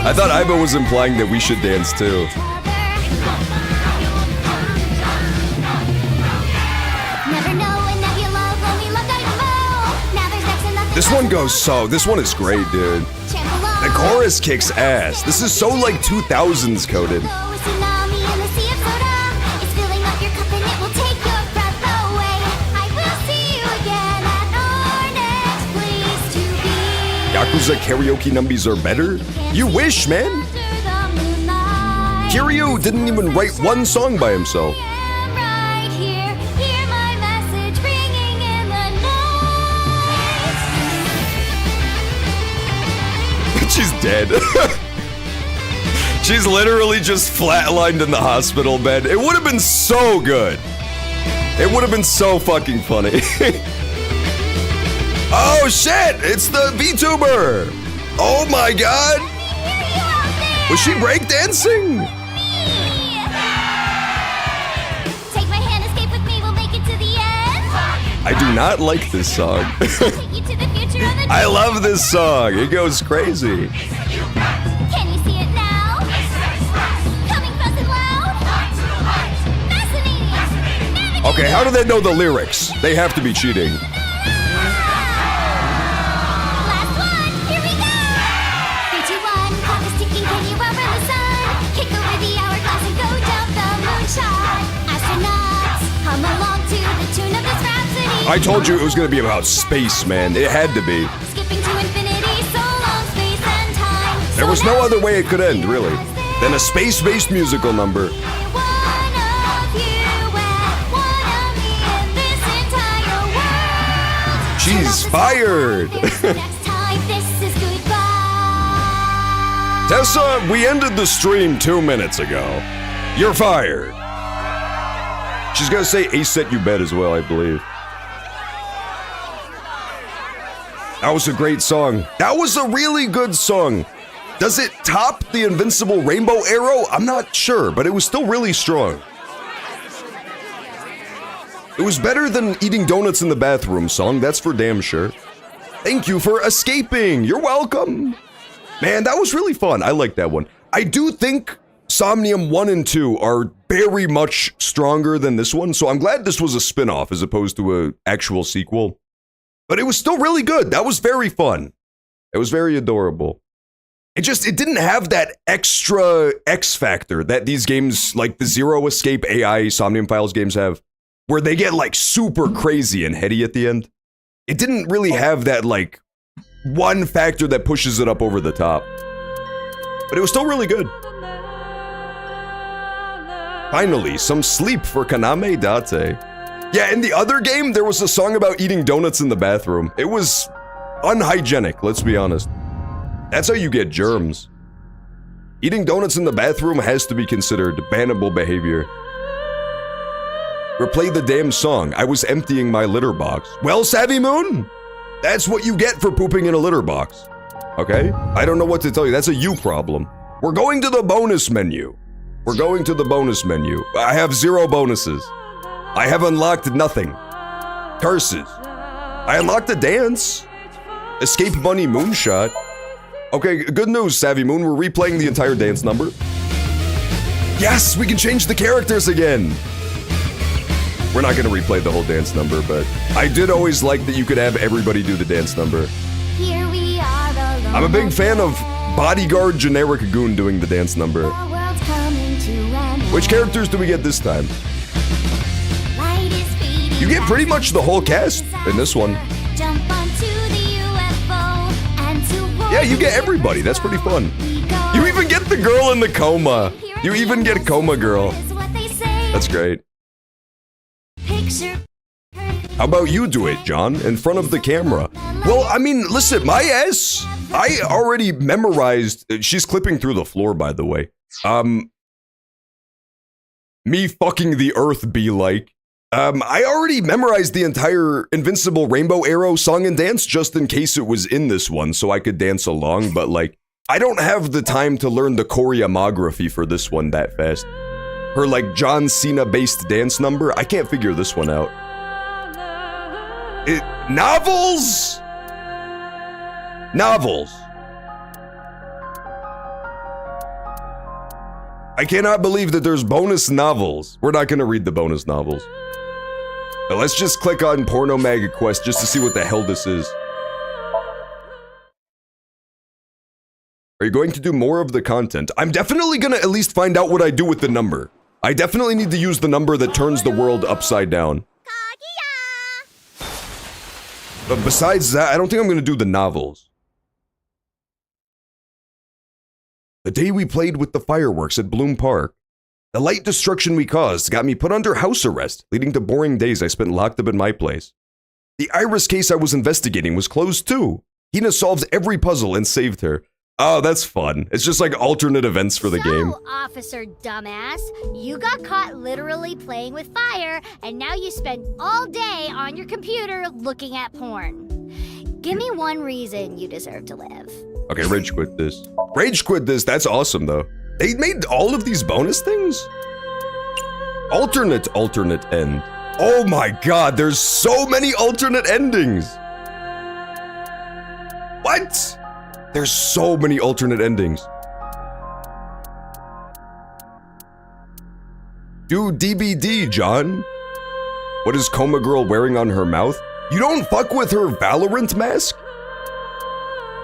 [SPEAKER 1] I thought Iba was implying that we should dance too.
[SPEAKER 2] Never knowing that you love only loved I know. Now there's next to nothing.
[SPEAKER 1] This one goes so. This one is great, dude. The chorus kicks ass. This is so like 2000s coded. Yakuza karaoke numbies are better? You wish, man. Kiryu didn't even write one song by himself. She's dead. She's literally just flatlined in the hospital bed. It would have been so good. It would have been so fucking funny. Oh shit! It's the VTuber! Oh my god! Was she breakdancing?
[SPEAKER 2] Take my hand, escape with me, we'll make it to the end.
[SPEAKER 1] I do not like this song.
[SPEAKER 2] Take you to the future of the
[SPEAKER 1] I love this song. It goes crazy.
[SPEAKER 2] Can you see it now? Coming fast and loud. Fascinating.
[SPEAKER 1] Okay, how do they know the lyrics? They have to be cheating.
[SPEAKER 2] Last one. Here we go. 3, 2, 1. Clock is ticking. Can you outrun the sun? Kick over the hourglass and go jump the moonshot. Astronauts, hum along to the tune of this rhapsody.
[SPEAKER 1] I told you it was gonna be about space, man. It had to be.
[SPEAKER 2] Skipping to infinity, so long space and time.
[SPEAKER 1] There was no other way it could end, really, than a space-based musical number.
[SPEAKER 2] One of you and one of me in this entire world.
[SPEAKER 1] She's fired.
[SPEAKER 2] Next time, this is goodbye.
[SPEAKER 1] Tessa, we ended the stream 2 minutes ago. You're fired. She's gonna say Ace set you bet as well, I believe. That was a great song. That was a really good song. Does it top the Invincible Rainbow Arrow? I'm not sure, but it was still really strong. It was better than Eating Donuts in the Bathroom song, that's for damn sure. Thank you for escaping. You're welcome. Man, that was really fun. I like that one. I do think Somnium 1 and 2 are very much stronger than this one, so I'm glad this was a spin-off as opposed to an actual sequel. But it was still really good. That was very fun. It was very adorable. It didn't have that extra X factor that these games like the Zero Escape AI Somnium Files games have, where they get like super crazy and heady at the end. It didn't really have that like one factor that pushes it up over the top. But it was still really good. Finally, some sleep for Kaname Date. Yeah, in the other game, there was a song about eating donuts in the bathroom. It was unhygienic, let's be honest. That's how you get germs. Eating donuts in the bathroom has to be considered bannable behavior. Replay the damn song. I was emptying my litter box. Well, Savvy Moon, that's what you get for pooping in a litter box. Okay? I don't know what to tell you. That's a you problem. We're going to the bonus menu. We're going to the bonus menu. I have 0 bonuses. I have unlocked nothing. Curses. I unlocked a dance. Escape Bunny Moonshot. Okay, good news, Savvy Moon. We're replaying the entire dance number. Yes, we can change the characters again. We're not gonna replay the whole dance number, but I did always like that you could have everybody do the dance number.
[SPEAKER 2] Here we are alone.
[SPEAKER 1] I'm a big fan of Bodyguard Generic Goon doing the dance number.
[SPEAKER 2] The world's coming to an end.
[SPEAKER 1] Which characters do we get this time?
[SPEAKER 2] Light is fading
[SPEAKER 1] You get pretty
[SPEAKER 2] fast
[SPEAKER 1] much the whole cast in this one.
[SPEAKER 2] Jump onto the UFO and to
[SPEAKER 1] Yeah, you get everybody. That's pretty fun. You even get the girl in the coma. You even get Coma Girl. That's great.
[SPEAKER 2] Picture
[SPEAKER 1] How about you do it, John, in front of the camera? Well, I mean, listen, my ass, I already memorized. She's clipping through the floor, by the way. Me fucking the earth be like. I already memorized the entire Invincible Rainbow Arrow song and dance just in case it was in this one, so I could dance along, but like, I don't have the time to learn the choreography for this one that fast. Her like John Cena-based dance number, I can't figure this one out. Novels? Novels. I cannot believe that there's bonus novels. We're not gonna read the bonus novels. But let's just click on Porno Mag Quest just to see what the hell this is. Are you going to do more of the content? I'm definitely gonna at least find out what I do with the number. I definitely need to use the number that turns the world upside down. But besides that, I don't think I'm gonna do the novels. The day we played with the fireworks at Bloom Park, the light destruction we caused got me put under house arrest, leading to boring days I spent locked up in my place. The Iris case I was investigating was closed too. Hina solved every puzzle and saved her. Oh, that's fun. It's just like alternate events for the game.
[SPEAKER 2] Officer Dumbass, you got caught literally playing with fire, and now you spend all day on your computer looking at porn. Give me one reason you deserve to live.
[SPEAKER 1] Okay, rage quit this. Rage quit this, that's awesome though. They made all of these bonus things? Alternate end. Oh my god, there's so many alternate endings! What? There's so many alternate endings. Do DBD, John. What is Coma Girl wearing on her mouth? You don't fuck with her Valorant mask?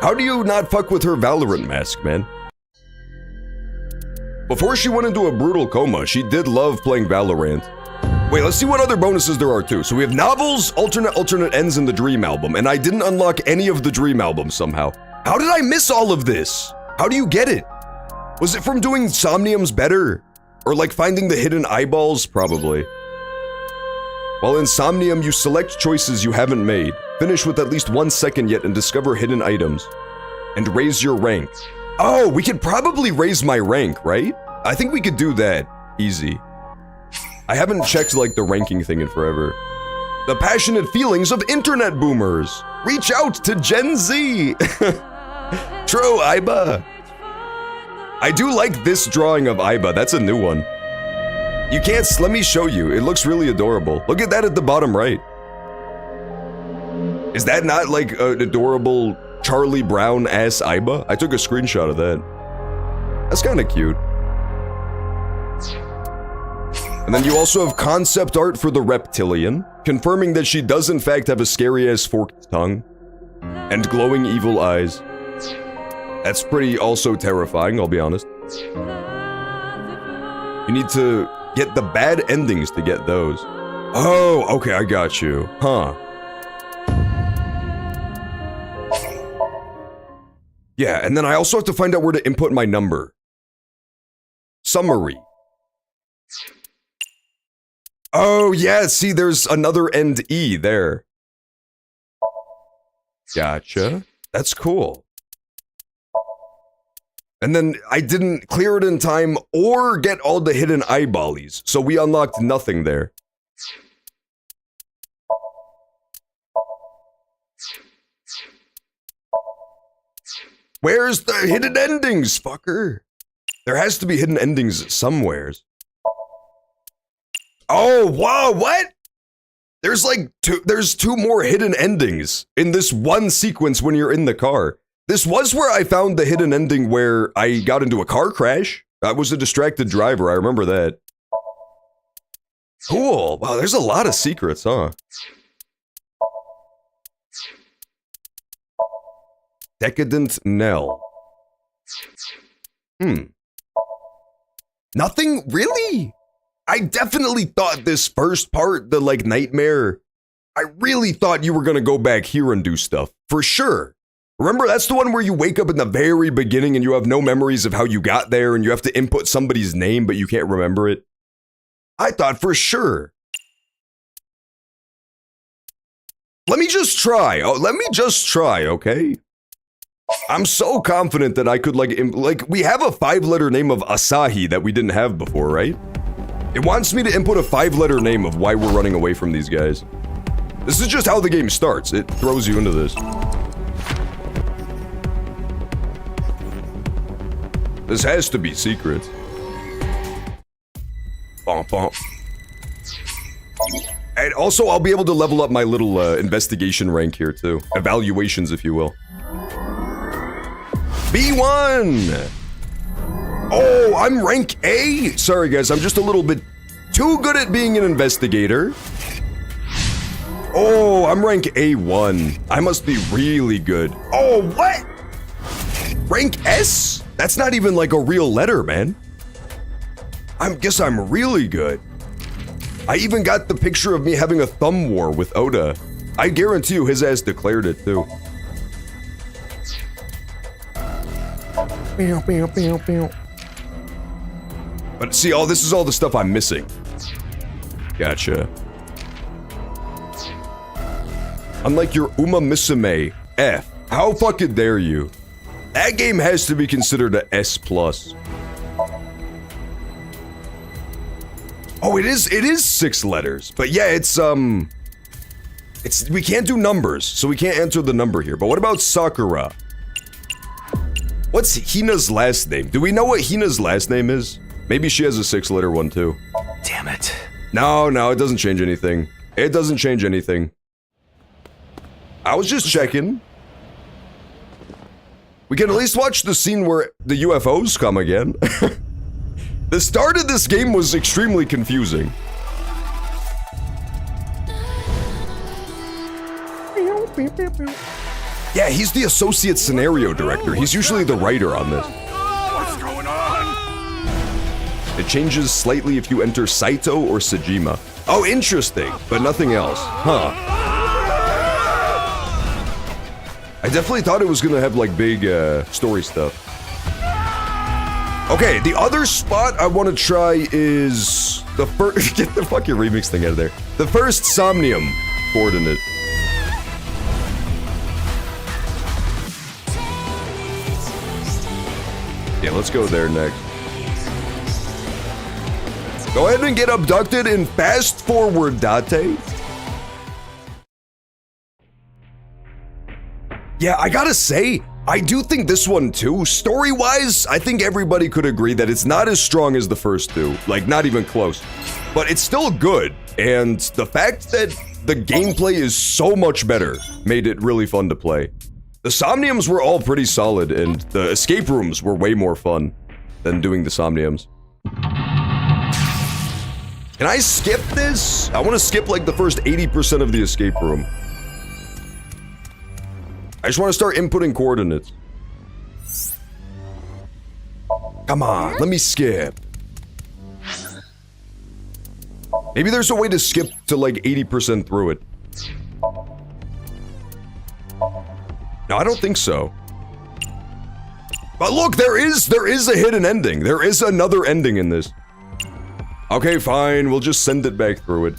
[SPEAKER 1] How do you not fuck with her Valorant mask, man? Before she went into a brutal coma, she did love playing Valorant. Wait, let's see what other bonuses there are too. So we have novels, alternate ends in the Dream album, and I didn't unlock any of the Dream album somehow. How did I miss all of this? How do you get it? Was it from doing Somniums better? Or like finding the hidden eyeballs? Probably. While in Somnium, you select choices you haven't made, finish with at least 1 second yet and discover hidden items. And raise your rank. Oh, we could probably raise my rank, right? I think we could do that. Easy. I haven't checked like the ranking thing in forever. The passionate feelings of internet boomers. Reach out to Gen Z. True, Iba. I do like this drawing of Iba. That's a new one. You can't, let me show you. It looks really adorable. Look at that at the bottom right. Is that not like an adorable Charlie Brown ass Iba? I took a screenshot of that. That's kind of cute. And then you also have concept art for the reptilian, confirming that she does in fact have a scary ass forked tongue and glowing evil eyes. That's pretty also terrifying, I'll be honest. You need to get the bad endings to get those. Oh, okay, I got you. Huh. Yeah, and then I also have to find out where to input my number. Summary. Oh, yeah, see, there's another end E there. Gotcha. That's cool. And then I didn't clear it in time or get all the hidden eyeballies, so we unlocked nothing there. Where's the hidden endings, fucker? There has to be hidden endings somewheres. Oh, wow, what? There's two more hidden endings in this one sequence when you're in the car. This was where I found the hidden ending where I got into a car crash. I was a distracted driver, I remember that. Cool. Wow, there's a lot of secrets, huh? Decadent Nell. Nothing? Really? I definitely thought this first part, the like nightmare, I really thought you were gonna go back here and do stuff. For sure. Remember, that's the one where you wake up in the very beginning and you have no memories of how you got there and you have to input somebody's name but you can't remember it? I thought for sure. Let me just try. Oh, let me just try, okay? I'm so confident that I could like we have a 5-letter name of Asahi that we didn't have before, right? It wants me to input a 5-letter name of why we're running away from these guys. This is just how the game starts. It throws you into this. This has to be secret. Bump, bump. And also, I'll be able to level up my little investigation rank here too. Evaluations, if you will. B1! Oh, I'm rank A? Sorry guys, I'm just a little bit too good at being an investigator. Oh, I'm rank A1. I must be really good. Oh, what? Rank S? That's not even like a real letter, man. I guess I'm really good. I even got the picture of me having a thumb war with Oda. I guarantee you his ass declared it too. But see, this is all the stuff I'm missing. Gotcha. Unlike your Uma Misame F. How fucking dare you? That game has to be considered a S+. Oh, it is 6 letters. But yeah, we can't do numbers, so we can't enter the number here. But what about Sakura? What's Hina's last name? Do we know what Hina's last name is? Maybe she has a 6-letter one too.
[SPEAKER 4] Damn it.
[SPEAKER 1] No, it doesn't change anything. It doesn't change anything. I was just checking. We can at least watch the scene where the UFOs come again. The start of this game was extremely confusing. Yeah, he's the associate scenario director. He's usually the writer on this.
[SPEAKER 9] What's going on?
[SPEAKER 1] It changes slightly if you enter Saito or Sejima. Oh, interesting, but nothing else. Huh. I definitely thought it was gonna have like big story stuff. Okay, the other spot I want to try is the first. Get the fucking remix thing out of there. The first Somnium coordinate. Yeah, let's go there next. Go ahead and get abducted and fast forward, Date. Yeah, I gotta say, I do think this one too, story-wise, I think everybody could agree that it's not as strong as the first two, like not even close. But it's still good, and the fact that the gameplay is so much better made it really fun to play. The Somniums were all pretty solid, and the escape rooms were way more fun than doing the Somniums. Can I skip this? I want to skip like the first 80% of the escape room. I just want to start inputting coordinates. Come on, let me skip. Maybe there's a way to skip to like 80% through it. No, I don't think so. But look, there is a hidden ending. There is another ending in this. Okay, fine, we'll just send it back through it.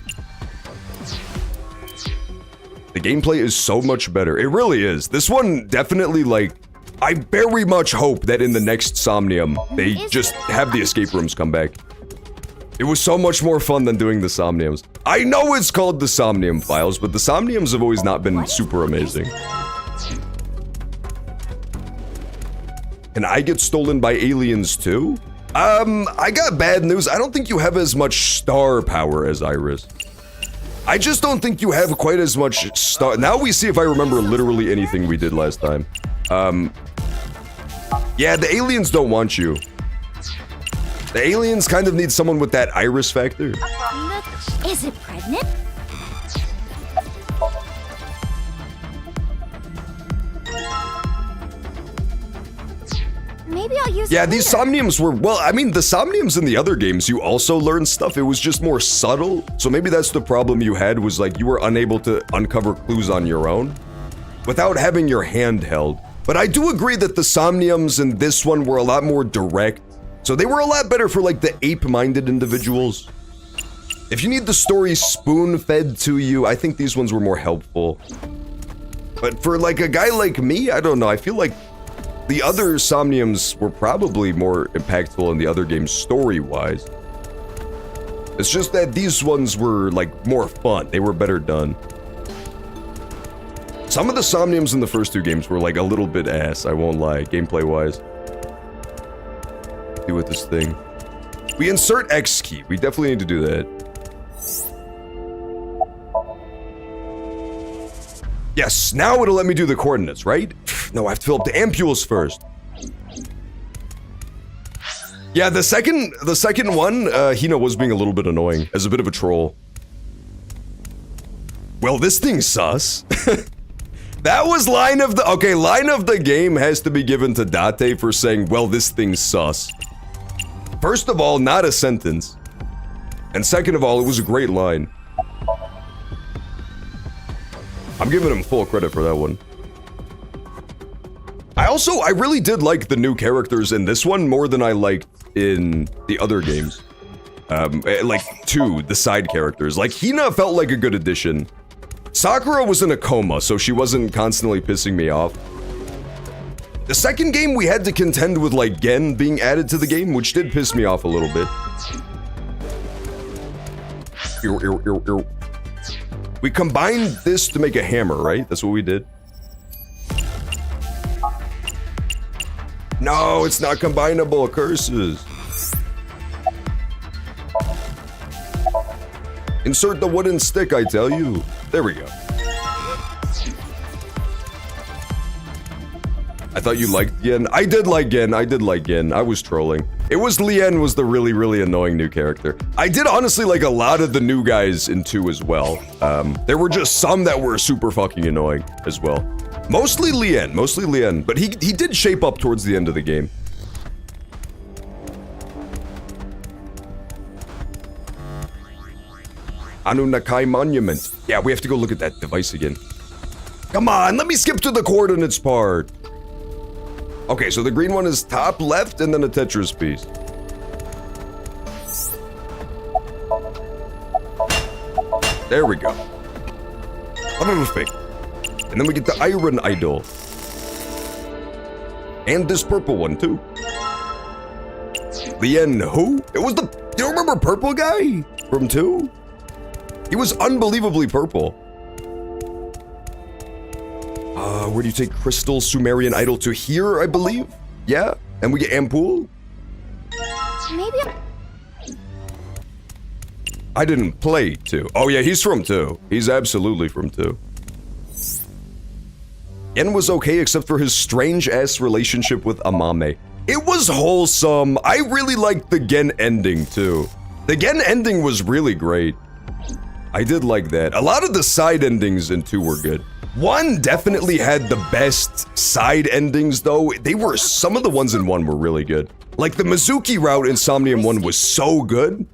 [SPEAKER 1] The gameplay is so much better. It really is. This one definitely, like, I very much hope that in the next Somnium, they just have the escape rooms come back. It was so much more fun than doing the Somniums. I know it's called the Somnium Files, but the Somniums have always not been super amazing. Can I get stolen by aliens too? I got bad news. I don't think you have as much star power as Iris. I just don't think you have quite as much star. Now we see if I remember literally anything we did last time. Yeah, the aliens don't want you. The aliens kind of need someone with that Iris factor.
[SPEAKER 2] Is it pregnant? Maybe I'll use.
[SPEAKER 1] Yeah, these somniums were, well, I mean, the somniums in the other games, you also learned stuff. It was just more subtle. So maybe that's the problem you had, was like you were unable to uncover clues on your own without having your hand held. But I do agree that the somniums in this one were a lot more direct. So they were a lot better for like the ape-minded individuals. If you need the story spoon-fed to you, I think these ones were more helpful. But for like a guy like me, I don't know, I feel like the other somniums were probably more impactful in the other games story-wise. It's just that these ones were like more fun. They were better done. Some of the somniums in the first two games were like a little bit ass, I won't lie, gameplay-wise. Do with this thing. We insert X key. We definitely need to do that. Yes, now it'll let me do the coordinates, right? No, I have to fill up the ampules first. Yeah, the second one, Hina was being a little bit annoying, as a bit of a troll. Well, this thing's sus. That was line of the, okay, line of the game has to be given to Date for saying, well, this thing's sus. First of all, not a sentence. And second of all, it was a great line. I'm giving him full credit for that one. I really did like the new characters in this one more than I liked in the other games. Like, the side characters. Like, Hina felt like a good addition. Sakura was in a coma, so she wasn't constantly pissing me off. The second game, we had to contend with, like, Gen being added to the game, which did piss me off a little bit. We combined this to make a hammer, right? That's what we did. No, it's not combinable. Curses. Insert the wooden stick, I tell you. There we go. I thought you liked Gen. I did like Gen. I was trolling. It was Lien was the really, really annoying new character. I did honestly like a lot of the new guys in 2 as well. There were just some that were super fucking annoying as well. Mostly Lien, but he did shape up towards the end of the game. Anunnaki Monument. Yeah, we have to go look at that device again. Come on, let me skip to the coordinates part. Okay, so the green one is top left and then a Tetris piece. There we go. And then we get the Iron Idol. And this purple one too. Lien who? It was the, you remember purple guy from 2? He was unbelievably purple. Where do you take Crystal Sumerian Idol to? Here, I believe? Yeah? And we get Ampoule?
[SPEAKER 2] Maybe.
[SPEAKER 1] I didn't play 2. Oh yeah, he's from 2. He's absolutely from 2. Gen was okay except for his strange-ass relationship with Amame. It was wholesome. I really liked the Gen ending too. The Gen ending was really great. I did like that. A lot of the side endings in 2 were good. 1 definitely had the best side endings though. Some of the ones in 1 were really good. Like the Mizuki route in Somnium 1 was so good.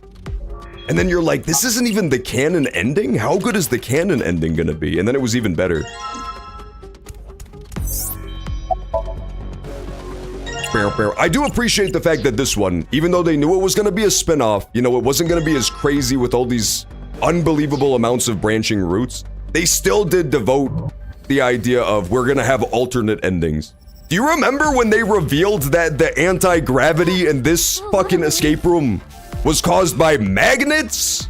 [SPEAKER 1] And then you're like, this isn't even the canon ending? How good is the canon ending gonna be? And then it was even better. I do appreciate the fact that this one, even though they knew it was gonna be a spin-off, you know, it wasn't gonna be as crazy with all these unbelievable amounts of branching routes, they still did devote the idea of we're gonna have alternate endings. Do you remember when they revealed that the anti-gravity in this fucking escape room was caused by magnets?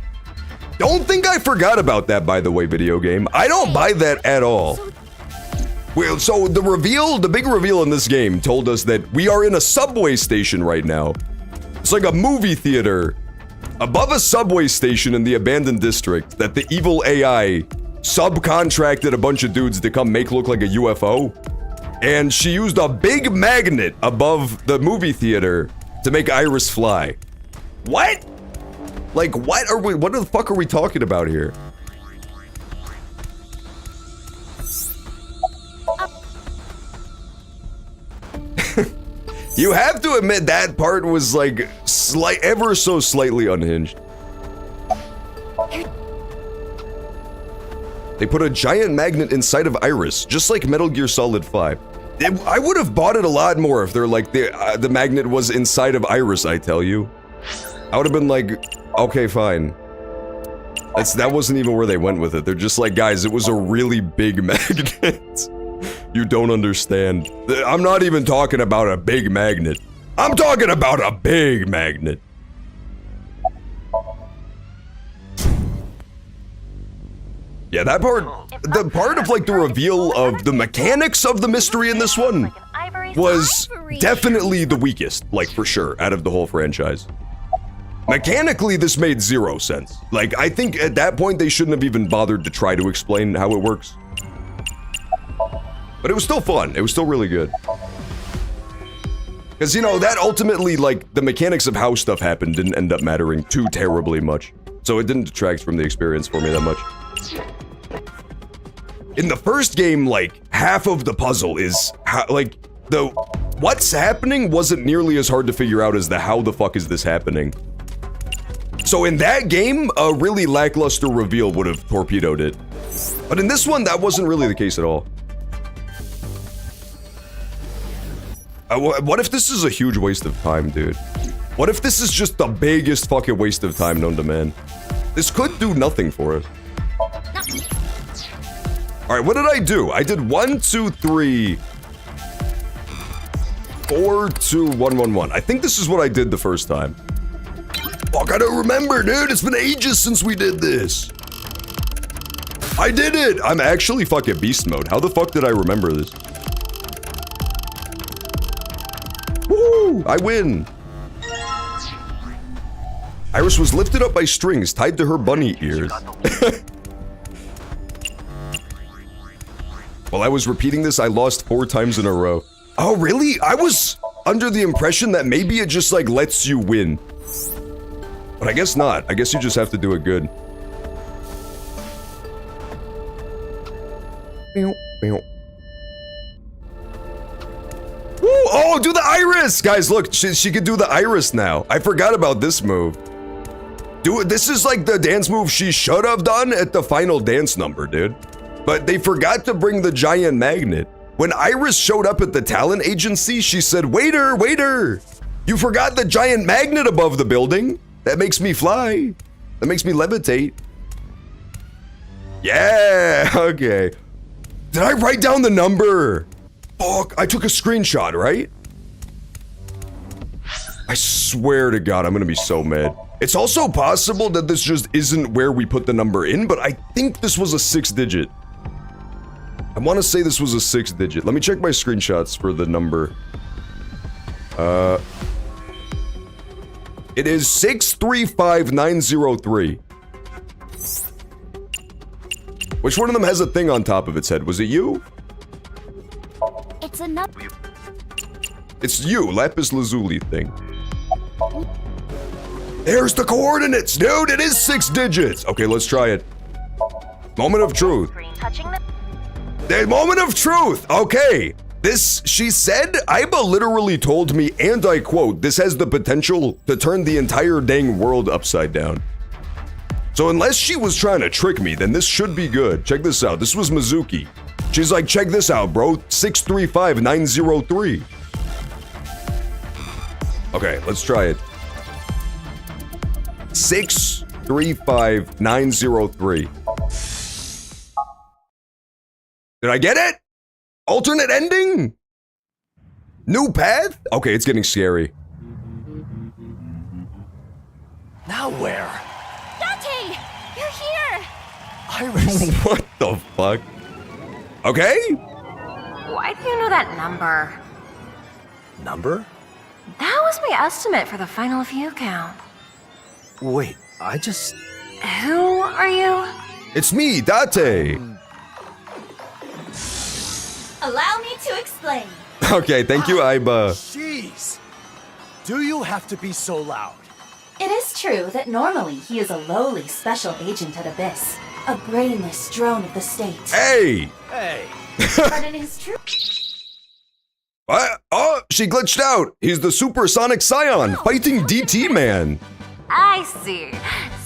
[SPEAKER 1] Don't think I forgot about that, by the way, video game. I don't buy that at all. Well, so the big reveal in this game told us that we are in a subway station right now. It's like a movie theater above a subway station in the abandoned district that the evil AI subcontracted a bunch of dudes to come make look like a UFO. And she used a big magnet above the movie theater to make Iris fly. What? Like, what the fuck are we talking about here? You have to admit that part was like ever so slightly unhinged. They put a giant magnet inside of Iris, just like Metal Gear Solid 5. I would have bought it a lot more if they're like the magnet was inside of Iris, I tell you. I would have been like, okay, fine. That wasn't even where they went with it. They're just like, guys, it was a really big magnet. You don't understand. I'm not even talking about a big magnet. I'm talking about a big magnet. Yeah, that part, the part of like the reveal of the mechanics of the mystery in this one was definitely the weakest, like for sure, out of the whole franchise. Mechanically, this made zero sense. Like, I think at that point they shouldn't have even bothered to try to explain how it works. But it was still fun. It was still really good. Because, you know, that ultimately, like, the mechanics of how stuff happened didn't end up mattering too terribly much. So it didn't detract from the experience for me that much. In the first game, like, half of the puzzle is, like, the what's happening wasn't nearly as hard to figure out as the how the fuck is this happening. So in that game, a really lackluster reveal would have torpedoed it. But in this one, that wasn't really the case at all. What if this is a huge waste of time, dude? What if this is just the biggest fucking waste of time known to man? This could do nothing for us. Alright, what did I do? I did 1, 2, 3, 4, 2, 1, 1, 1. I think this is what I did the first time. Fuck, I don't remember, dude. It's been ages since we did this. I did it! I'm actually fucking beast mode. How the fuck did I remember this? Woo! I win! Iris was lifted up by strings tied to her bunny ears. While I was repeating this, I lost 4 times in a row. Oh, really? I was under the impression that maybe it just, like, lets you win. But I guess not. I guess you just have to do it good. Woo! Oh, do the iris! Guys, look, she could do the iris now. I forgot about this move. This is like the dance move she should have done at the final dance number, dude. But they forgot to bring the giant magnet. When Iris showed up at the talent agency, she said, "Waiter, waiter! You forgot the giant magnet above the building. That makes me fly. That makes me levitate." Yeah, okay. Did I write down the number? Fuck, I took a screenshot, right? I swear to God, I'm gonna be so mad. It's also possible that this just isn't where we put the number in, but I think this was a 6-digit. I want to say this was a 6-digit. Let me check my screenshots for the number. It is 635903. Which one of them has a thing on top of its head? Was it you?
[SPEAKER 2] It's another.
[SPEAKER 1] It's you, Lapis Lazuli thing. There's the coordinates, dude! It is 6 digits! Okay, let's try it. Moment of truth. The moment of truth! Okay. This, she said, Aiba literally told me, and I quote, "This has the potential to turn the entire dang world upside down." So unless she was trying to trick me, then this should be good. Check this out. This was Mizuki. She's like, "Check this out, bro. 635903. Okay, let's try it. 635903. Did I get it? Alternate ending? New path? Okay, it's getting scary.
[SPEAKER 4] Now where?
[SPEAKER 2] Dante! You're here!
[SPEAKER 4] Iris.
[SPEAKER 1] What the fuck? Okay?
[SPEAKER 7] Why do you know that number?
[SPEAKER 4] Number?
[SPEAKER 7] That was my estimate for the final view count.
[SPEAKER 4] Wait, I just...
[SPEAKER 7] Who are you?
[SPEAKER 1] It's me, Date.
[SPEAKER 2] Allow me to explain.
[SPEAKER 1] Okay, thank you, Aiba.
[SPEAKER 4] Jeez! Do you have to be so loud?
[SPEAKER 7] It is true that normally he is a lowly special agent at Abyss, a brainless drone of the state.
[SPEAKER 1] Hey!
[SPEAKER 4] Hey!
[SPEAKER 7] But it is true.
[SPEAKER 1] What? Oh, she glitched out. He's the supersonic scion fighting DT Man.
[SPEAKER 7] I see.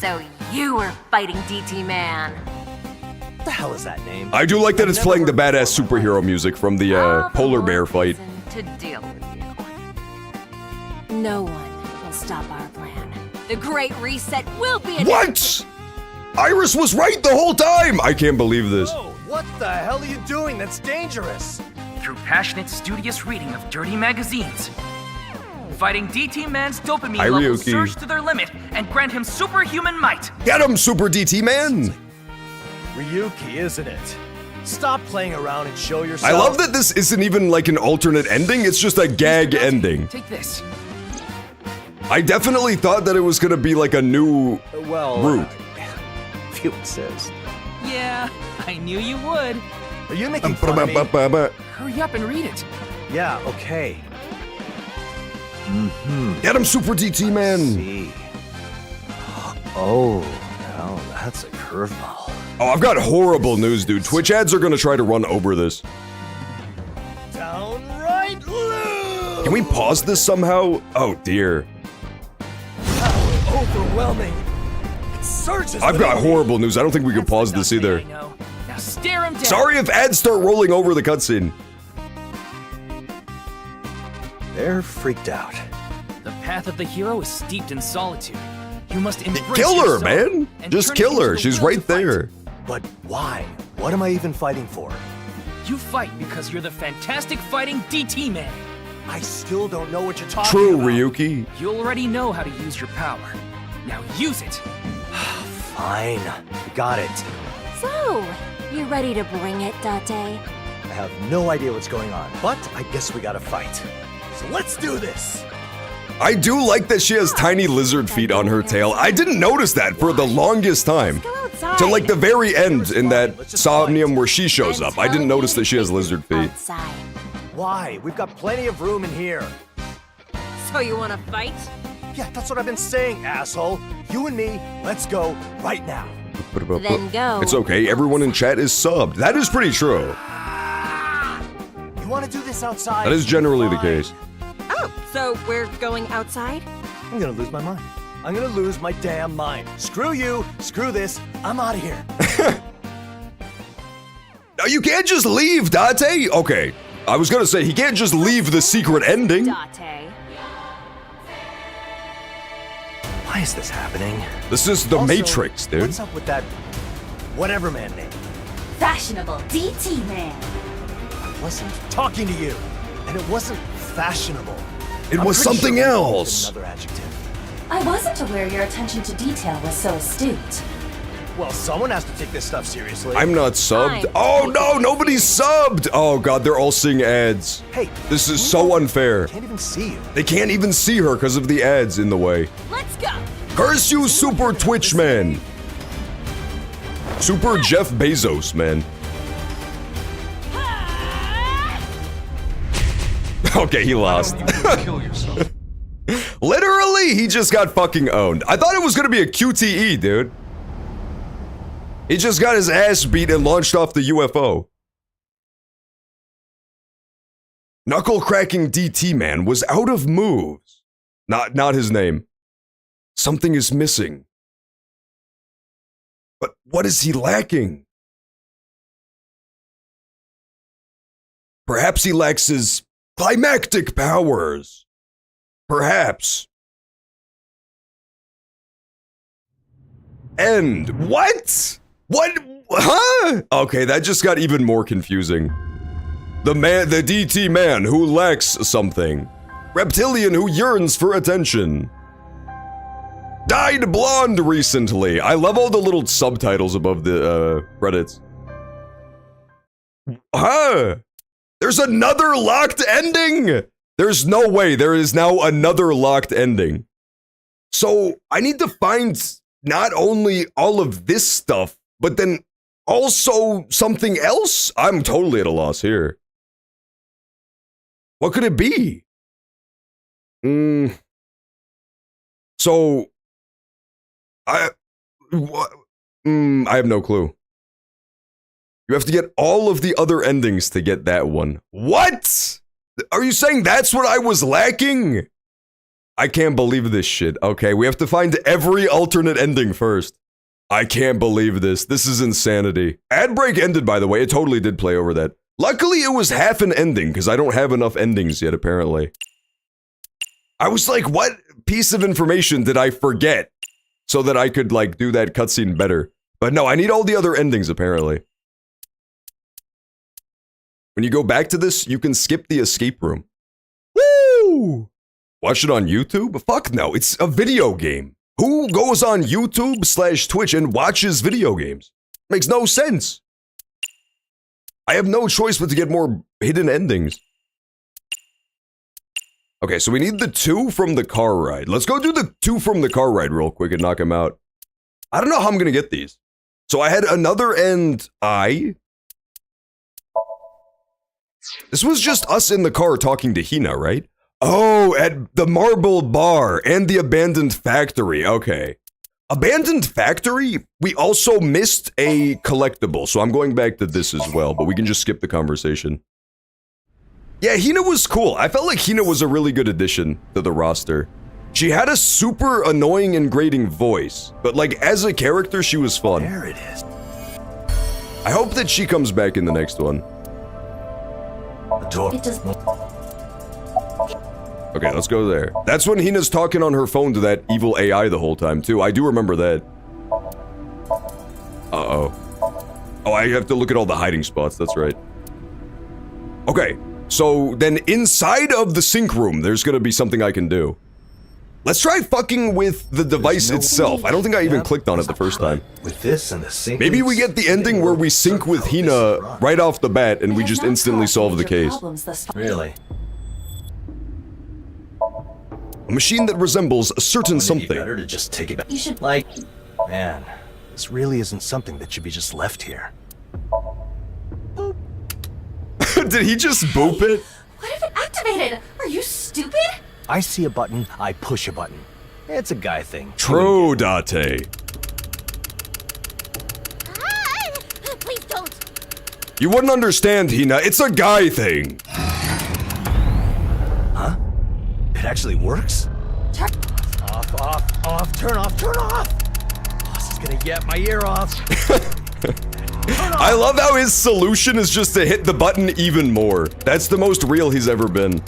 [SPEAKER 7] So you were fighting DT Man.
[SPEAKER 4] What the hell is that name?
[SPEAKER 1] I do like that it's playing the badass superhero music from the polar bear fight.
[SPEAKER 7] To deal with you. No one will stop our plan. The Great Reset will be an...
[SPEAKER 1] What? Iris was right the whole time. I can't believe this.
[SPEAKER 4] Whoa, what the hell are you doing that's dangerous?
[SPEAKER 11] Through passionate, studious reading of dirty magazines. Fighting DT Man's dopamine
[SPEAKER 1] Hi,
[SPEAKER 11] levels
[SPEAKER 1] Ryuki.
[SPEAKER 11] surge to their limit and grant him superhuman might.
[SPEAKER 1] Get him, Super DT Man.
[SPEAKER 4] Ryuki, isn't it? Stop playing around and show yourself.
[SPEAKER 1] I love that this isn't even like an alternate ending. It's just a gag ending.
[SPEAKER 11] Take this.
[SPEAKER 1] I definitely thought that it was gonna be like a new route.
[SPEAKER 4] If you insist.
[SPEAKER 11] Yeah, I knew you would.
[SPEAKER 4] Are you making fun of me?
[SPEAKER 11] Hurry up and read it.
[SPEAKER 4] Yeah, okay.
[SPEAKER 1] Get him, Super DT Man.
[SPEAKER 4] See. Oh, well, that's a curveball.
[SPEAKER 1] Oh, I've got horrible news, dude. Twitch ads are gonna try to run over this.
[SPEAKER 4] Downright lose!
[SPEAKER 1] Can we pause this somehow? Oh dear.
[SPEAKER 4] Overwhelming. It surges.
[SPEAKER 1] I've got horrible news. I don't think we can pause this either.
[SPEAKER 11] I know. Now stare him down.
[SPEAKER 1] Sorry if ads start rolling over the cutscene.
[SPEAKER 4] They're freaked out.
[SPEAKER 11] The path of the hero is steeped in solitude. You must embrace
[SPEAKER 1] Kill her,
[SPEAKER 11] yourself
[SPEAKER 1] man.
[SPEAKER 11] and
[SPEAKER 1] Just
[SPEAKER 11] turn it
[SPEAKER 1] kill
[SPEAKER 11] into
[SPEAKER 1] her.
[SPEAKER 11] the
[SPEAKER 1] She's
[SPEAKER 11] will
[SPEAKER 1] right
[SPEAKER 11] to fight.
[SPEAKER 1] there.
[SPEAKER 4] But why? What am I even fighting for?
[SPEAKER 11] You fight because you're the fantastic fighting DT Man.
[SPEAKER 4] I still don't know what you're talking
[SPEAKER 1] True,
[SPEAKER 4] about.
[SPEAKER 1] Ryuki.
[SPEAKER 11] You already know how to use your power. Now use it.
[SPEAKER 4] Fine. Got it.
[SPEAKER 2] So, you ready to bring it, Date?
[SPEAKER 4] I have no idea what's going on, but I guess we gotta fight. So let's do this!
[SPEAKER 1] I do like that she has tiny lizard feet on her tail. I didn't notice that for the longest time.
[SPEAKER 2] Go outside.
[SPEAKER 1] Till like the very end in that Somnium where she shows up. I didn't notice that she has lizard feet.
[SPEAKER 2] Outside.
[SPEAKER 4] Why? We've got plenty of room in here.
[SPEAKER 10] So you want to fight?
[SPEAKER 4] Yeah, that's what I've been saying, asshole. You and me, let's go right now.
[SPEAKER 2] Then go.
[SPEAKER 1] It's okay, everyone in chat is subbed. That is pretty true.
[SPEAKER 4] You want to do this outside?
[SPEAKER 1] That is generally the
[SPEAKER 4] Fine.
[SPEAKER 1] case.
[SPEAKER 10] Oh, so we're going outside?
[SPEAKER 4] I'm gonna lose my mind. I'm gonna lose my damn mind. Screw you, screw this, I'm out of here.
[SPEAKER 1] No, you can't just leave, Date. Okay, I was gonna say, he can't just leave the secret ending.
[SPEAKER 10] Date.
[SPEAKER 4] Why is this happening?
[SPEAKER 1] This is the
[SPEAKER 4] Also,
[SPEAKER 1] Matrix, dude.
[SPEAKER 4] What's up with that whatever man name?
[SPEAKER 2] Fashionable DT Man.
[SPEAKER 4] I wasn't talking to you, and it wasn't fashionable.
[SPEAKER 1] It was
[SPEAKER 4] pretty
[SPEAKER 1] something
[SPEAKER 4] sure we
[SPEAKER 1] else.
[SPEAKER 4] needed another adjective.
[SPEAKER 7] I wasn't aware your attention to detail was so astute.
[SPEAKER 4] Well, someone has to take this stuff seriously.
[SPEAKER 1] I'm not subbed.
[SPEAKER 10] Fine.
[SPEAKER 1] Oh no, nobody's subbed. Oh god, they're all seeing ads.
[SPEAKER 4] Hey,
[SPEAKER 1] This is so unfair.
[SPEAKER 4] can't even see you.
[SPEAKER 1] They can't even see her because of the ads in the way.
[SPEAKER 10] Let's go.
[SPEAKER 1] Curse you, Super Twitch man. Super Jeff Bezos, man. Okay, he lost.
[SPEAKER 8] Kill yourself.
[SPEAKER 1] Literally, he just got fucking owned. I thought it was gonna be a QTE, dude. He just got his ass beat and launched off the UFO. Knuckle-cracking DT man was out of moves. Not his name. Something is missing. But what is he lacking? Perhaps he lacks his climactic powers. Perhaps. End. What? What? Huh? Okay, that just got even more confusing. The DT man who lacks something. Reptilian who yearns for attention. Dyed blonde recently. I love all the little subtitles above the credits. Huh? There's another locked ending? There's no way there is now another locked ending. So I need to find not only all of this stuff, but then also something else? I'm totally at a loss here. What could it be? So I have no clue. You have to get all of the other endings to get that one. What? Are you saying that's what I was lacking? I can't believe this shit. Okay, we have to find every alternate ending first. I can't believe this. This is insanity. Ad break ended, by the way. It totally did play over that. Luckily, it was half an ending, because I don't have enough endings yet, apparently. I was like, what piece of information did I forget so that I could, like, do that cutscene better? But no, I need all the other endings, apparently. When you go back to this, you can skip the escape room. Woo! Watch it on YouTube? Fuck no, it's a video game. Who goes on YouTube/Twitch and watches video games? Makes no sense. I have no choice but to get more hidden endings. Okay, so we need the 2 from the car ride. Let's go do the 2 from the car ride real quick and knock him out. I don't know how I'm gonna get these. So I had another end eye. This was just us in the car talking to Hina, right? Oh, at the Marble Bar and the Abandoned Factory. Okay. Abandoned Factory, we also missed a collectible, so I'm going back to this as well, but we can just skip the conversation. Yeah, Hina was cool. I felt like Hina was a really good addition to the roster. She had a super annoying and grating voice, but like as a character, she was fun.
[SPEAKER 4] There it is.
[SPEAKER 1] I hope that she comes back in the next one.
[SPEAKER 4] The door.
[SPEAKER 7] It does.
[SPEAKER 1] Okay, let's go there. That's when Hina's talking on her phone to that evil AI the whole time, too. I do remember that. Uh-oh. Oh, I have to look at all the hiding spots, that's right. Okay, so then inside of the sync room, there's gonna be something I can do. Let's try fucking with the device itself. I don't think I even clicked on it the first time.
[SPEAKER 4] With this and the sync.
[SPEAKER 1] Maybe we get the ending where we sync with Hina right off the bat and we just instantly solve the case.
[SPEAKER 4] Really?
[SPEAKER 1] A machine that resembles a certain something.
[SPEAKER 4] Better to just take it back.
[SPEAKER 7] You should
[SPEAKER 4] like, man, this really isn't something that should be just left here.
[SPEAKER 1] Did he just boop it?
[SPEAKER 7] What if it activated? Are you stupid?
[SPEAKER 4] I see a button, I push a button. It's a guy thing.
[SPEAKER 1] True, Date.
[SPEAKER 2] Please don't.
[SPEAKER 1] You wouldn't understand, Hina. It's a guy thing.
[SPEAKER 4] Huh? It actually works?
[SPEAKER 7] Turn
[SPEAKER 4] Off, turn off. Boss is gonna get my ear off.
[SPEAKER 1] I love how his solution is just to hit the button even more. That's the most real he's ever been.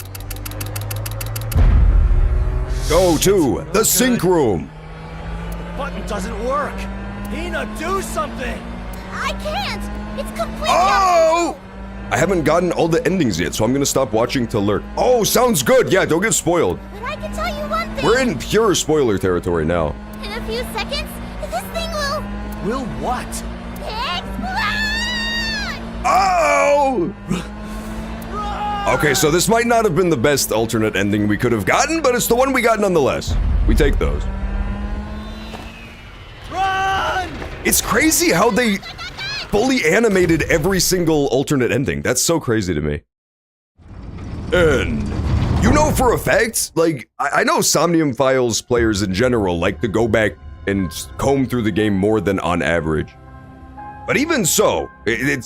[SPEAKER 1] Go to the sync room.
[SPEAKER 4] The button doesn't work. Hina, do something.
[SPEAKER 2] I can't. It's completely
[SPEAKER 1] Oh! I haven't gotten all the endings yet, so I'm gonna stop watching to lurk. Oh, sounds good. Yeah, don't get spoiled.
[SPEAKER 2] But I can tell you one thing.
[SPEAKER 1] We're in pure spoiler territory now.
[SPEAKER 2] In a few seconds, this thing will
[SPEAKER 4] Will what?
[SPEAKER 2] explode!
[SPEAKER 1] Oh! Okay, so this might not have been the best alternate ending we could have gotten, but it's the one we got nonetheless. We take those.
[SPEAKER 4] Run!
[SPEAKER 1] It's crazy how they fully animated every single alternate ending. That's so crazy to me. And you know for a fact, like, I know Somnium Files players in general like to go back and comb through the game more than on average. But even so,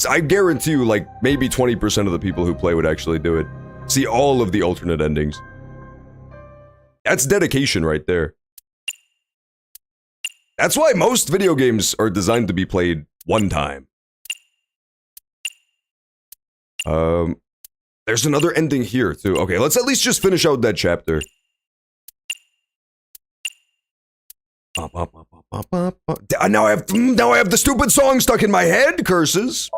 [SPEAKER 1] I guarantee you, like, maybe 20% of the people who play would actually do it. See all of the alternate endings. That's dedication right there. That's why most video games are designed to be played one time. There's another ending here, too. Okay, let's at least just finish out that chapter. Now I have the stupid song stuck in my head, curses.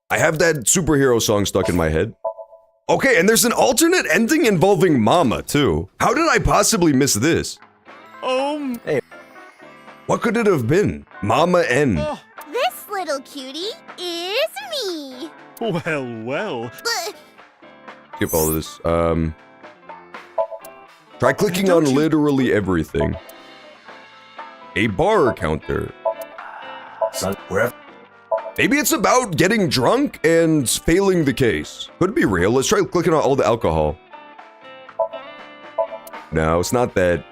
[SPEAKER 1] I have that superhero song stuck in my head. Okay, and there's an alternate ending involving Mama, too. How did I possibly miss this?
[SPEAKER 4] Hey.
[SPEAKER 1] What could it have been? Mama N.
[SPEAKER 2] This little cutie is me.
[SPEAKER 6] Well.
[SPEAKER 2] But
[SPEAKER 1] Skip all of this. Try clicking on literally everything. A bar counter.
[SPEAKER 4] Son, wherever.
[SPEAKER 1] Maybe it's about getting drunk and failing the case. Could be real. Let's try clicking on all the alcohol. No, it's not that.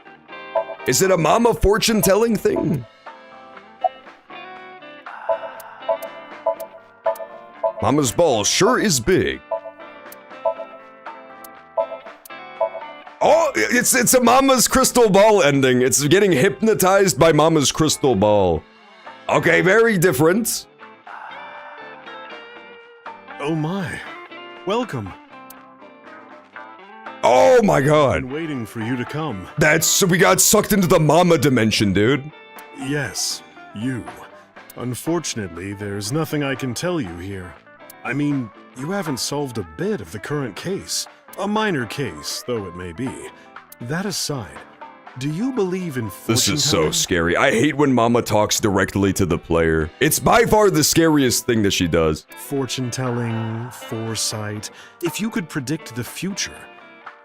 [SPEAKER 1] Is it a mama fortune-telling thing? Mama's ball sure is big. Oh, it's a Mama's crystal ball ending. It's getting hypnotized by Mama's crystal ball. Okay, very different.
[SPEAKER 6] Oh my. Welcome.
[SPEAKER 1] Oh my god.
[SPEAKER 6] I've been waiting for you to come.
[SPEAKER 1] We got sucked into the Mama dimension, dude.
[SPEAKER 6] Yes, you. Unfortunately, there's nothing I can tell you here. I mean, you haven't solved a bit of the current case. A minor case, though it may be. That aside, do you believe in fortune
[SPEAKER 1] This is so
[SPEAKER 6] telling?
[SPEAKER 1] scary. I hate when Mama talks directly to the player. It's by far the scariest thing that she does.
[SPEAKER 6] Fortune telling, foresight. If you could predict the future,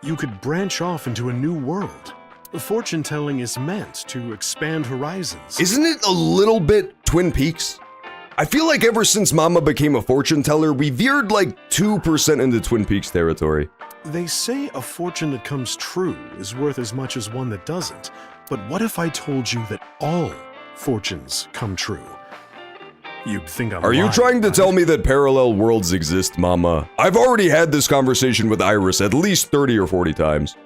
[SPEAKER 6] you could branch off into a new world. Fortune telling is meant to expand horizons.
[SPEAKER 1] Isn't it a little bit Twin Peaks? I feel like ever since Mama became a fortune teller, we veered like 2% into Twin Peaks territory.
[SPEAKER 6] They say a fortune that comes true is worth as much as one that doesn't. But what if I told you that all fortunes come true? You'd think I'm
[SPEAKER 1] Are you
[SPEAKER 6] lying,
[SPEAKER 1] trying to
[SPEAKER 6] right?
[SPEAKER 1] tell me that parallel worlds exist, Mama? I've already had this conversation with Iris at least 30 or 40 times.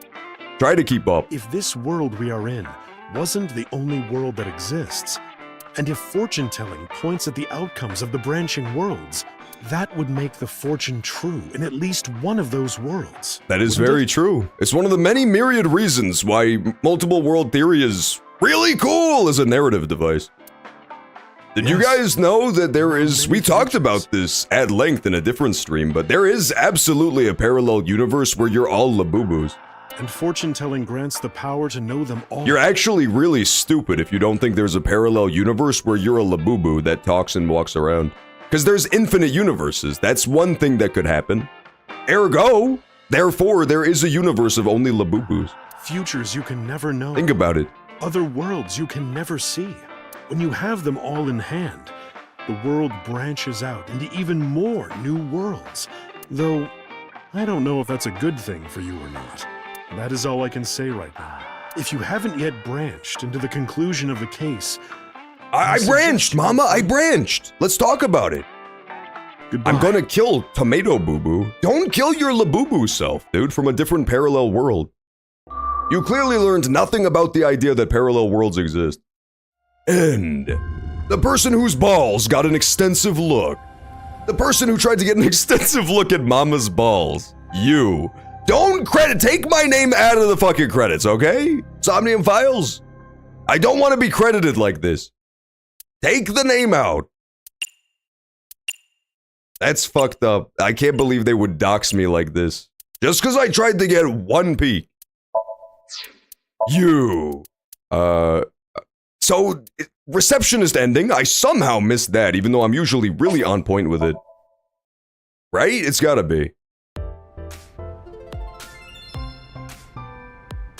[SPEAKER 1] Try to keep up.
[SPEAKER 6] If this world we are in wasn't the only world that exists, and if fortune telling points at the outcomes of the branching worlds, that would make the fortune true in at least one of those worlds.
[SPEAKER 1] That is
[SPEAKER 6] Wouldn't
[SPEAKER 1] very
[SPEAKER 6] it?
[SPEAKER 1] true. It's one of the many myriad reasons why multiple world theory is really cool as a narrative device. Did you
[SPEAKER 6] Yes.
[SPEAKER 1] guys know that there is,
[SPEAKER 6] Many
[SPEAKER 1] we talked
[SPEAKER 6] futures.
[SPEAKER 1] about this at length in a different stream, but there is absolutely a parallel universe where you're all Labubus.
[SPEAKER 6] And fortune telling grants the power to know them all.
[SPEAKER 1] You're actually really stupid if you don't think there's a parallel universe where you're a Labubu that talks and walks around. Because there's infinite universes. That's one thing that could happen. Ergo, therefore, there is a universe of only Labubus.
[SPEAKER 6] Futures you can never know.
[SPEAKER 1] Think about it.
[SPEAKER 6] Other worlds you can never see. When you have them all in hand, the world branches out into even more new worlds. Though, I don't know if that's a good thing for you or not. That is all I can say right now. If you haven't yet branched into the conclusion of the case,
[SPEAKER 1] I branched, Mama. I branched. Let's talk about it.
[SPEAKER 6] goodbye.
[SPEAKER 1] I'm gonna kill Tomato Boo Boo. Don't kill your Labubu self, dude, from a different parallel world. You clearly learned nothing about the idea that parallel worlds exist. End. The person whose balls got an extensive look. The person who tried to get an extensive look at Mama's balls. You. Don't take my name out of the fucking credits, okay? Somnium Files? I don't want to be credited like this. Take the name out. That's fucked up. I can't believe they would dox me like this. Just because I tried to get one peek. You. So, receptionist ending, I somehow missed that, even though I'm usually really on point with it. Right? It's gotta be.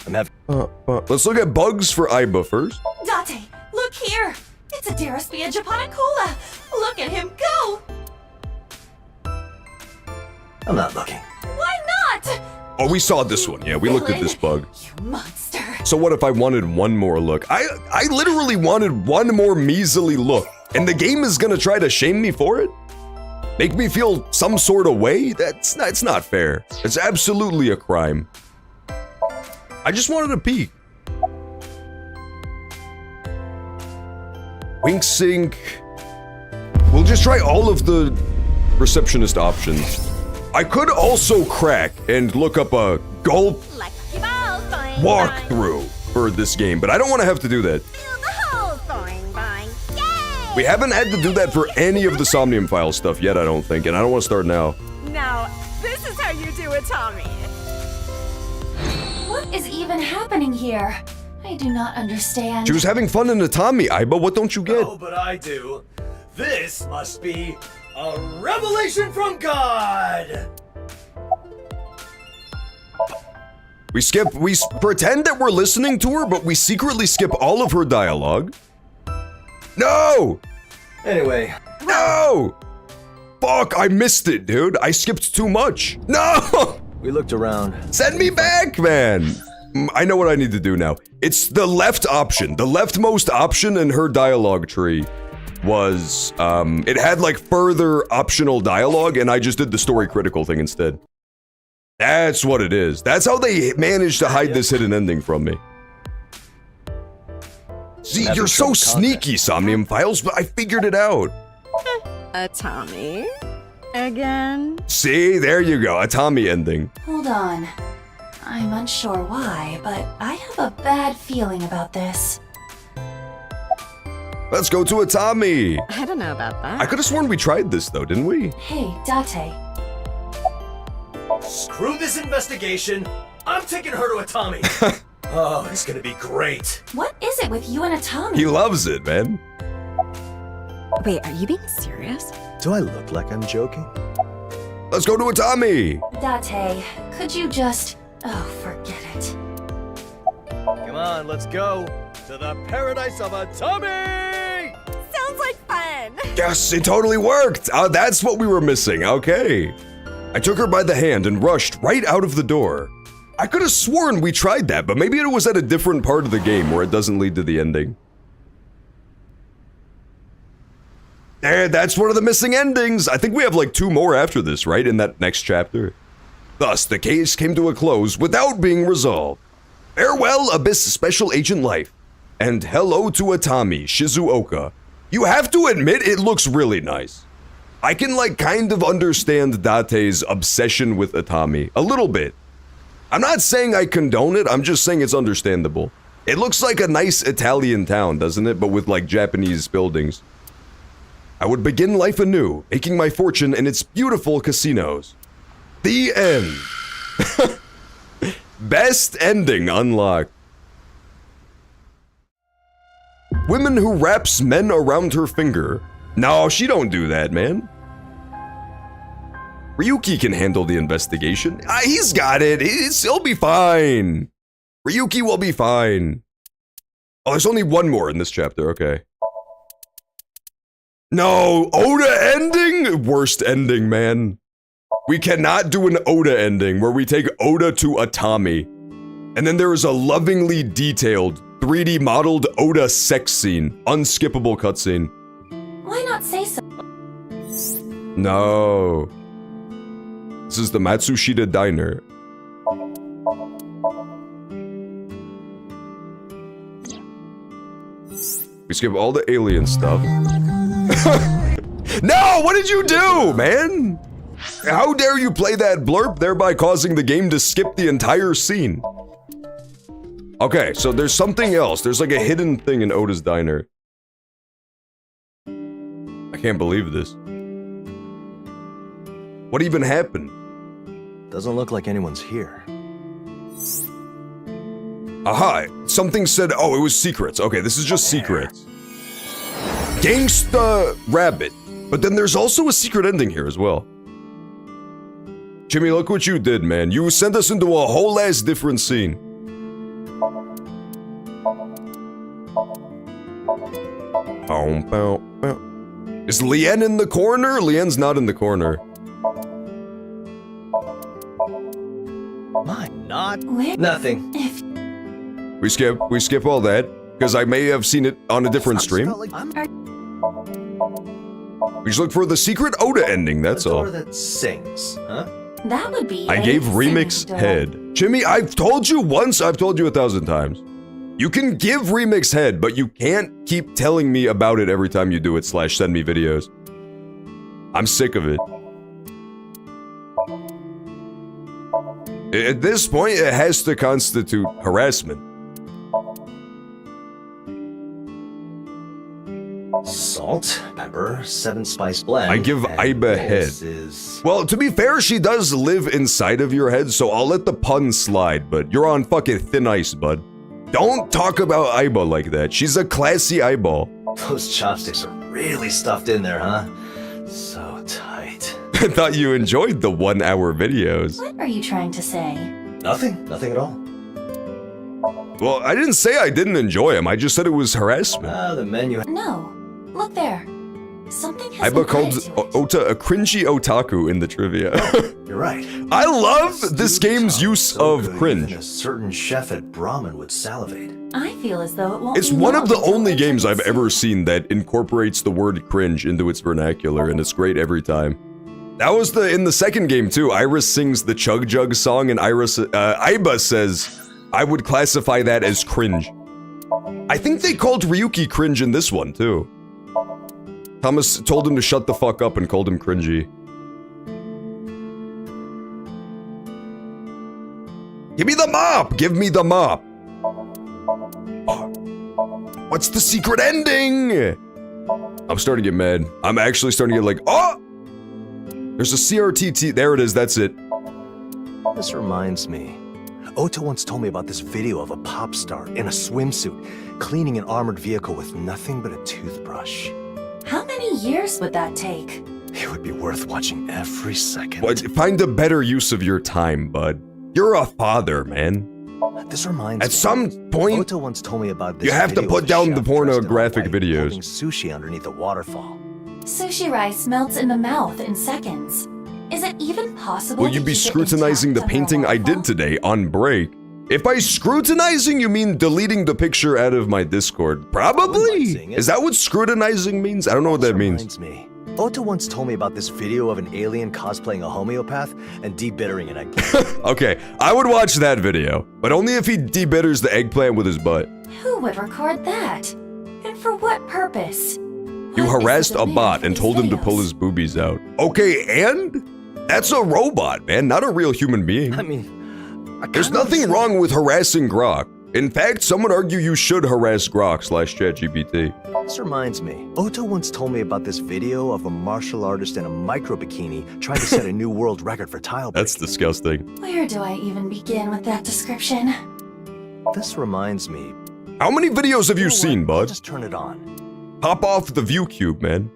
[SPEAKER 1] Let's look at bugs for Aiba first.
[SPEAKER 7] Date, look here! It's a Deraspia japonicula! Look at him go!
[SPEAKER 4] I'm not looking.
[SPEAKER 7] Why not?
[SPEAKER 1] Oh, we saw this one. Yeah, we looked at this bug.
[SPEAKER 7] You monster!
[SPEAKER 1] So what if I wanted one more look? I literally wanted one more measly look. And the game is gonna try to shame me for it? Make me feel some sort of way? It's not fair. It's absolutely a crime. I just wanted a peek. Wink sync. We'll just try all of the receptionist options. I could also crack and look up a gulp
[SPEAKER 2] Lucky balls, boing, boing.
[SPEAKER 1] walkthrough for this game, but I don't want to have to do that.
[SPEAKER 2] Fill the holes, boing, boing. Yay!
[SPEAKER 1] We haven't had to do that for any of the Somnium File stuff yet, I don't think, and I don't want to start now.
[SPEAKER 10] Now, this is how you do it, Tommy.
[SPEAKER 7] What is even happening here? I do not understand.
[SPEAKER 1] She was having fun in Atami, Aiba, what don't you get?
[SPEAKER 4] Oh, but I do. This must be a revelation from God!
[SPEAKER 1] We pretend that we're listening to her, but we secretly skip all of her dialogue. No!
[SPEAKER 4] Anyway.
[SPEAKER 1] No! Fuck, I missed it, dude. I skipped too much. No!
[SPEAKER 4] We looked around.
[SPEAKER 1] Send me back, man. I know what I need to do now. It's the left option. The leftmost option in her dialogue tree was, it had like further optional dialogue, and I just did the story critical thing instead. That's what it is. That's how they managed to hide this hidden ending from me. See, you're so sneaky, Somnium Files, but I figured it out.
[SPEAKER 10] A Tommy? Again?
[SPEAKER 1] See, there you go, a Tommy ending.
[SPEAKER 7] Hold on. I'm unsure why, but I have a bad feeling about this.
[SPEAKER 1] Let's go to a Tommy.
[SPEAKER 10] I don't know about that.
[SPEAKER 1] I could have sworn we tried this though, didn't we?
[SPEAKER 7] Hey, Date.
[SPEAKER 4] Screw this investigation. I'm taking her to a Tommy. Oh, it's gonna be great.
[SPEAKER 7] What is it with you and a Tommy?
[SPEAKER 1] He loves it, man.
[SPEAKER 10] Wait, are you being serious?
[SPEAKER 4] Do I look like I'm joking?
[SPEAKER 1] Let's go to a Tommy.
[SPEAKER 7] Date, could you just... Oh, forget it.
[SPEAKER 4] Come on, let's go to the paradise of a Tommy!
[SPEAKER 10] Sounds like fun!
[SPEAKER 1] Yes, it totally worked. That's what we were missing, okay. I took her by the hand and rushed right out of the door. I could have sworn we tried that, but maybe it was at a different part of the game where it doesn't lead to the ending. And that's one of the missing endings. I think we have like 2 more after this, right? In that next chapter. Thus, the case came to a close without being resolved. Farewell, Abyss Special Agent Life. And hello to Atami, Shizuoka. You have to admit it looks really nice. I can like kind of understand Date's obsession with Atami. A little bit. I'm not saying I condone it, I'm just saying it's understandable. It looks like a nice Italian town, doesn't it? But with like Japanese buildings. I would begin life anew, making my fortune in its beautiful casinos. The end. Best ending unlocked. Women who wraps men around her finger. No, she don't do that, man. Ryuki can handle the investigation. He's got it. He'll be fine. Ryuki will be fine. Oh, there's only one more in this chapter. Okay. No, Oda ending? Worst ending, man. We cannot do an Oda ending where we take Oda to Atami. And then there is a lovingly detailed, 3D modeled Oda sex scene. Unskippable cutscene.
[SPEAKER 7] Why not say so?
[SPEAKER 1] No. This is the Matsushita Diner. We skip all the alien stuff. No! What did you do, man? How dare you play that blurb, thereby causing the game to skip the entire scene? Okay, so there's something else. There's like a hidden thing in Oda's Diner. I can't believe this. What even happened?
[SPEAKER 4] Doesn't look like anyone's here.
[SPEAKER 1] Aha! Something said, oh, it was secrets. Okay, this is just secrets. Gangsta Rabbit. But then there's also a secret ending here as well. Jimmy, look what you did, man. You sent us into a whole ass different scene. Is Lien in the corner? Lien's not in the corner.
[SPEAKER 4] My not? Nothing.
[SPEAKER 1] We skip all that, because I may have seen it on a different stream. We just look for the secret Oda ending, that's all.
[SPEAKER 4] That sings, huh?
[SPEAKER 7] That would be.
[SPEAKER 1] I gave Remix head. Jimmy, I've told you once, I've told you 1,000 times. You can give Remix head, but you can't keep telling me about it every time you do it / send me videos. I'm sick of it. At this point, it has to constitute harassment.
[SPEAKER 4] Salt, pepper, 7-spice blend.
[SPEAKER 1] I give Aiba head. Well, to be fair, she does live inside of your head, so I'll let the pun slide, but you're on fucking thin ice, bud. Don't talk about Aiba like that. She's a classy eyeball.
[SPEAKER 4] Those chopsticks are really stuffed in there, huh? So tight.
[SPEAKER 1] I thought you enjoyed the 1-hour videos.
[SPEAKER 7] What are you trying to say?
[SPEAKER 4] Nothing at all.
[SPEAKER 1] Well, I didn't say I didn't enjoy him. I just said it was harassment.
[SPEAKER 4] The menu.
[SPEAKER 7] No, look there. Something has
[SPEAKER 1] Aiba
[SPEAKER 7] been
[SPEAKER 1] called
[SPEAKER 7] added to it.
[SPEAKER 1] Ota a cringy otaku in the trivia.
[SPEAKER 4] You're right.
[SPEAKER 1] I love this game's use of cringe.
[SPEAKER 4] Even a certain chef at Brahmin would salivate.
[SPEAKER 7] I feel as though it won't
[SPEAKER 1] It's
[SPEAKER 7] be
[SPEAKER 1] one
[SPEAKER 7] long
[SPEAKER 1] of the
[SPEAKER 7] until
[SPEAKER 1] only
[SPEAKER 7] it
[SPEAKER 1] games I've
[SPEAKER 7] turns
[SPEAKER 1] ever seen that incorporates the word cringe into its vernacular, and it's great every time. That was in the second game too. Iris sings the Chug Jug song, and Aiba says, I would classify that as cringe. I think they called Ryuki cringe in this one too. Thomas told him to shut the fuck up and called him cringy. Give me the mop! Give me the mop! Oh. What's the secret ending? I'm starting to get mad. I'm actually starting to get like, oh! There's a CRTT, there it is, that's it.
[SPEAKER 4] This reminds me. Ota once told me about this video of a pop star in a swimsuit cleaning an armored vehicle with nothing but a toothbrush.
[SPEAKER 7] How many years would that take?
[SPEAKER 4] It would be worth watching every second.
[SPEAKER 1] What? Find a better use of your time, bud. You're a father, man.
[SPEAKER 4] This reminds me.
[SPEAKER 1] At some point,
[SPEAKER 4] Ota once told me about this
[SPEAKER 1] you have to
[SPEAKER 4] video
[SPEAKER 1] put
[SPEAKER 4] of a
[SPEAKER 1] down
[SPEAKER 4] chef
[SPEAKER 1] the
[SPEAKER 4] dressed in
[SPEAKER 1] pornographic
[SPEAKER 4] white
[SPEAKER 1] videos.
[SPEAKER 4] holding sushi underneath a waterfall.
[SPEAKER 7] Sushi rice melts in the mouth in seconds. Is it even possible?
[SPEAKER 1] Will you
[SPEAKER 7] to
[SPEAKER 1] be
[SPEAKER 7] keep it
[SPEAKER 1] scrutinizing the
[SPEAKER 7] intact under a
[SPEAKER 1] painting I
[SPEAKER 7] waterfall?
[SPEAKER 1] did today on break? If by scrutinizing you mean deleting the picture out of my Discord, probably? Is that what scrutinizing means? I don't know what that means.
[SPEAKER 4] Me. Ota once told me about this video of an alien cosplaying a homeopath and debittering an eggplant.
[SPEAKER 1] Okay, I would watch that video, but only if he debitters the eggplant with his butt.
[SPEAKER 7] Who would record that? And for what purpose?
[SPEAKER 1] You
[SPEAKER 7] What is
[SPEAKER 1] harassed
[SPEAKER 7] the
[SPEAKER 1] a
[SPEAKER 7] demand
[SPEAKER 1] bot
[SPEAKER 7] for
[SPEAKER 1] and
[SPEAKER 7] these
[SPEAKER 1] told him to
[SPEAKER 7] videos?
[SPEAKER 1] pull his boobies out. Okay, and? That's a robot, man, not a real human being.
[SPEAKER 4] I mean,
[SPEAKER 1] There's nothing wrong with harassing Grok. In fact, some would argue you should harass Grok/ChatGPT.
[SPEAKER 4] This reminds me. Ota once told me about this video of a martial artist in a micro bikini trying to set a new world record for tile breaking.
[SPEAKER 1] That's disgusting.
[SPEAKER 7] Where do I even begin with that description?
[SPEAKER 4] This reminds me.
[SPEAKER 1] How many videos have you seen,
[SPEAKER 4] I'll
[SPEAKER 1] bud?
[SPEAKER 4] just turn it on.
[SPEAKER 1] Pop off the view cube, man.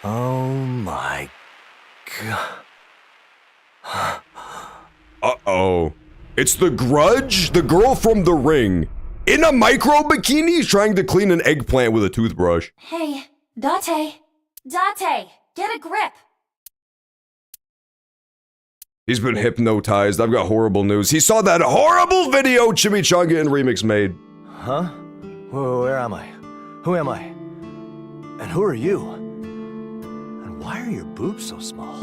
[SPEAKER 4] Oh my god.
[SPEAKER 1] Uh-oh. It's the Grudge, the girl from The Ring, in a micro bikini trying to clean an eggplant with a toothbrush.
[SPEAKER 7] Hey, Date! Date! Get a grip!
[SPEAKER 1] He's been hypnotized. I've got horrible news. He saw that horrible video Chimichanga and Remix made.
[SPEAKER 4] Huh? Where am I? Who am I? And who are you? And why are your boobs so small?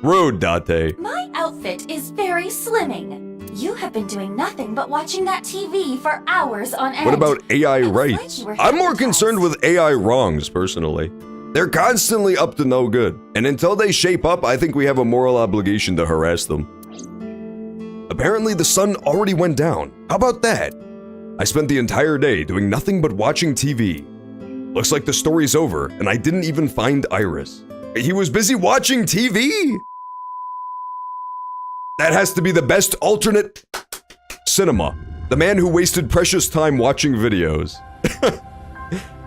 [SPEAKER 1] Rude, Date.
[SPEAKER 7] My outfit is very slimming. You have been doing nothing but watching that TV for hours on end.
[SPEAKER 1] What about AI
[SPEAKER 7] It's like
[SPEAKER 1] rights?
[SPEAKER 7] you were
[SPEAKER 1] I'm more
[SPEAKER 7] hypnotized.
[SPEAKER 1] concerned with AI wrongs, personally. They're constantly up to no good. And until they shape up, I think we have a moral obligation to harass them. Apparently the sun already went down. How about that? I spent the entire day doing nothing but watching TV. Looks like the story's over, and I didn't even find Iris. He was busy watching TV? That has to be the best alternate cinema. The man who wasted precious time watching videos.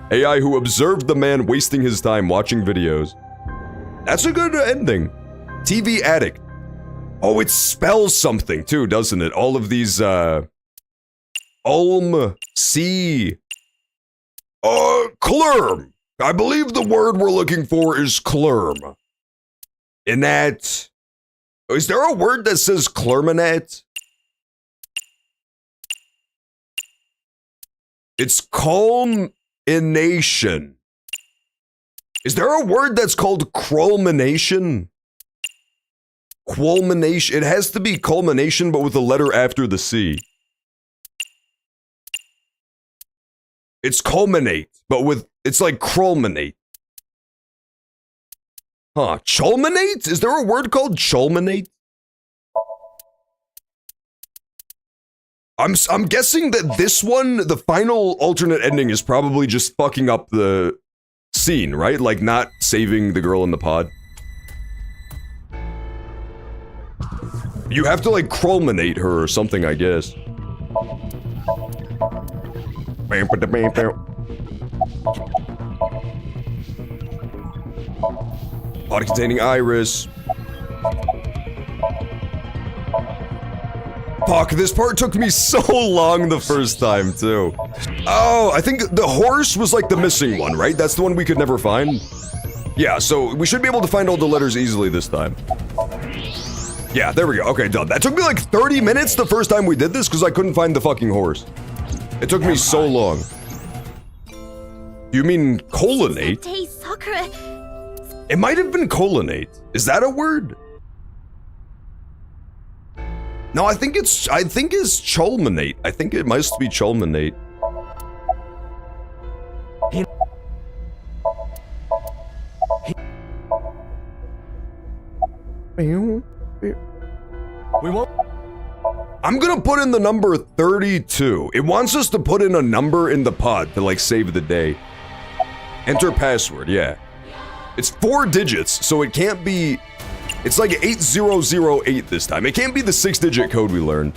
[SPEAKER 1] AI who observed the man wasting his time watching videos. That's a good ending. TV addict. Oh, it spells something too, doesn't it? All of these, Clerm. I believe the word we're looking for is clerm. In that... Is there a word that says clerminate? It's culmination. Is there a word that's called culmination? Culmination. It has to be culmination, but with a letter after the C. It's culminate, but with, it's like culminate. Huh, culminate? Is there a word called culminate? I'm guessing that this one, the final alternate ending is probably just fucking up the scene, right? Like not saving the girl in the pod. You have to like culminate her or something, I guess. Pod containing Iris. Fuck, this part took me so long the first time, too. Oh, I think the horse was like the missing one, right? That's the one we could never find? Yeah, so we should be able to find all the letters easily this time. Yeah, there we go. Okay, done. That took me like 30 minutes the first time we did this because I couldn't find the fucking horse. It took me so long. You mean colonate? It might have been colonate. Is that a word? No, I think it's chulminate. I think it must be chulminate.
[SPEAKER 4] We won't.
[SPEAKER 1] I'm gonna put in the number 32. It wants us to put in a number in the pod to like save the day. Enter password, yeah. It's 4 digits, so it can't be... It's like 8008 this time. It can't be the 6-digit code we learned.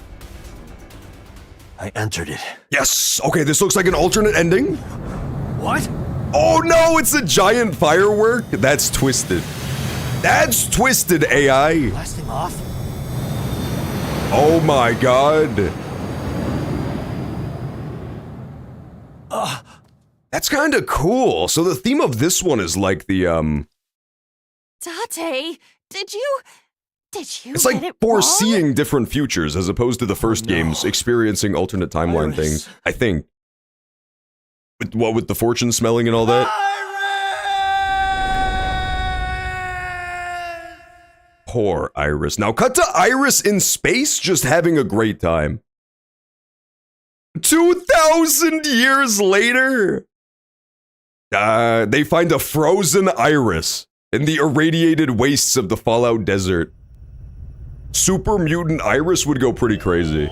[SPEAKER 4] I entered it.
[SPEAKER 1] Yes! Okay, this looks like an alternate ending.
[SPEAKER 4] What?
[SPEAKER 1] Oh no, it's a giant firework? That's twisted. That's twisted, AI.
[SPEAKER 4] Blasting off?
[SPEAKER 1] Oh my god. That's kind of cool. So the theme of this one is like the,
[SPEAKER 10] Date, did you
[SPEAKER 1] It's like foreseeing different futures as opposed to the first games experiencing alternate timeline things, I think. With the fortune smelling and all that? Poor Iris. Now cut to Iris in space just having a great time. 2,000 years later! They find a frozen Iris in the irradiated wastes of the Fallout Desert. Super mutant Iris would go pretty crazy.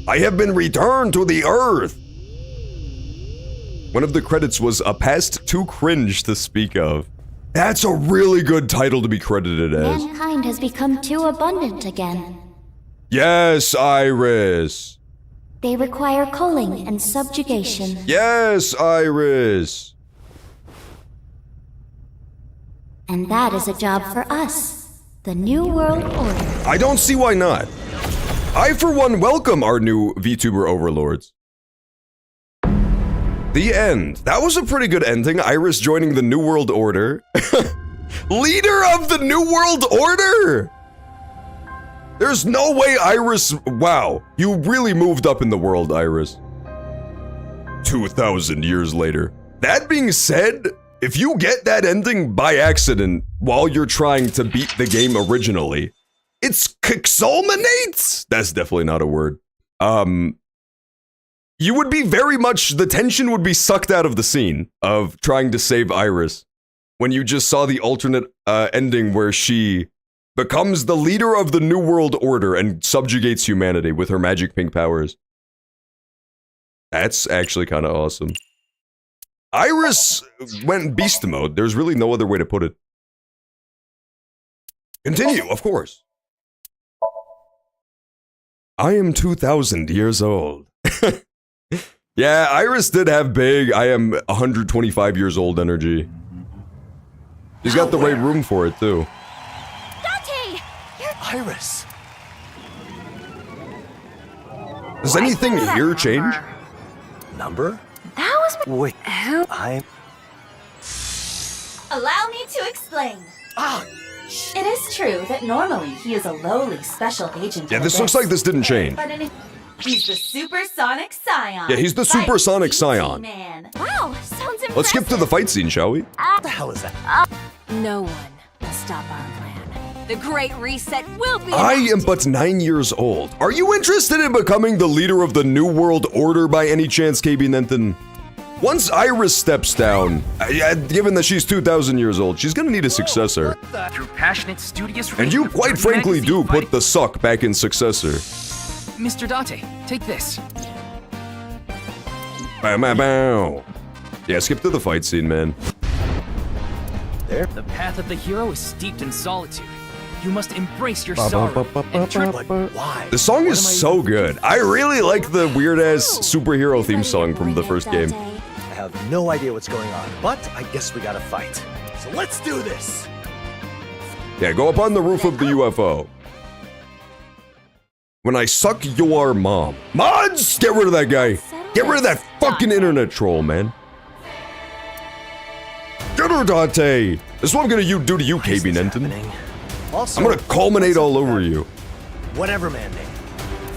[SPEAKER 1] I have been returned to the Earth! One of the credits was a past too cringe to speak of. That's a really good title to be credited as.
[SPEAKER 2] Mankind has become too abundant again.
[SPEAKER 1] Yes, Iris!
[SPEAKER 2] They require culling and subjugation.
[SPEAKER 1] Yes, Iris!
[SPEAKER 2] And that is a job for us, the New World Order.
[SPEAKER 1] I don't see why not. I, for one, welcome our new VTuber overlords. The end. That was a pretty good ending. Iris joining the New World Order. Leader of the New World Order! There's no way Iris... Wow, you really moved up in the world, Iris. 2,000 years later. That being said, if you get that ending by accident while you're trying to beat the game originally, it's kixulminates? That's definitely not a word. You would be very much... The tension would be sucked out of the scene of trying to save Iris when you just saw the alternate ending where she becomes the leader of the New World Order and subjugates humanity with her magic pink powers. That's actually kind of awesome. Iris went beast mode. There's really no other way to put it. Continue, of course. I am 2,000 years old. Yeah, Iris did have big, I am 125 years old energy. She's got the right room for it, too.
[SPEAKER 4] Iris.
[SPEAKER 1] Does anything here change?
[SPEAKER 4] Number?
[SPEAKER 10] That was...
[SPEAKER 4] Wait, I...
[SPEAKER 7] Allow me to explain. It is true that normally he is a lowly special agent.
[SPEAKER 1] Yeah, this looks like this didn't change.
[SPEAKER 7] But he's the supersonic scion.
[SPEAKER 1] Yeah, he's the supersonic scion.
[SPEAKER 7] Man.
[SPEAKER 10] Wow, sounds impressive.
[SPEAKER 1] Let's skip to the fight scene, shall we?
[SPEAKER 4] What the hell is that?
[SPEAKER 10] No one will stop our plan. The Great Reset will be
[SPEAKER 1] I am but 9 years old. Are you interested in becoming the leader of the New World Order by any chance, KB Nenton? Once Iris steps down, given that she's 2,000 years old, she's gonna need a successor.
[SPEAKER 11] Through passionate, studious
[SPEAKER 1] And you
[SPEAKER 11] reading of
[SPEAKER 1] quite
[SPEAKER 11] Dirty
[SPEAKER 1] frankly do
[SPEAKER 11] Magazine
[SPEAKER 1] put the suck back in successor.
[SPEAKER 11] Mr. Dante, take this.
[SPEAKER 1] Bow, bow, bow. Yeah, skip to the fight scene, man.
[SPEAKER 11] There. The path of the hero is steeped in solitude. You must embrace your sorrow and turn.
[SPEAKER 4] Why?
[SPEAKER 1] The song is so good. I really like the weird-ass superhero theme song from the first game.
[SPEAKER 4] I have no idea what's going on, but I guess we gotta fight. So let's do this.
[SPEAKER 1] Yeah, go up on the roof of the UFO. When I suck your mom. Mods! Get rid of that guy. Get rid of that fucking internet troll, man. Get her, Dante. This is what I'm gonna do to you, KB Nenton.
[SPEAKER 4] Also,
[SPEAKER 1] I'm gonna culminate all over you.
[SPEAKER 4] Whatever man name.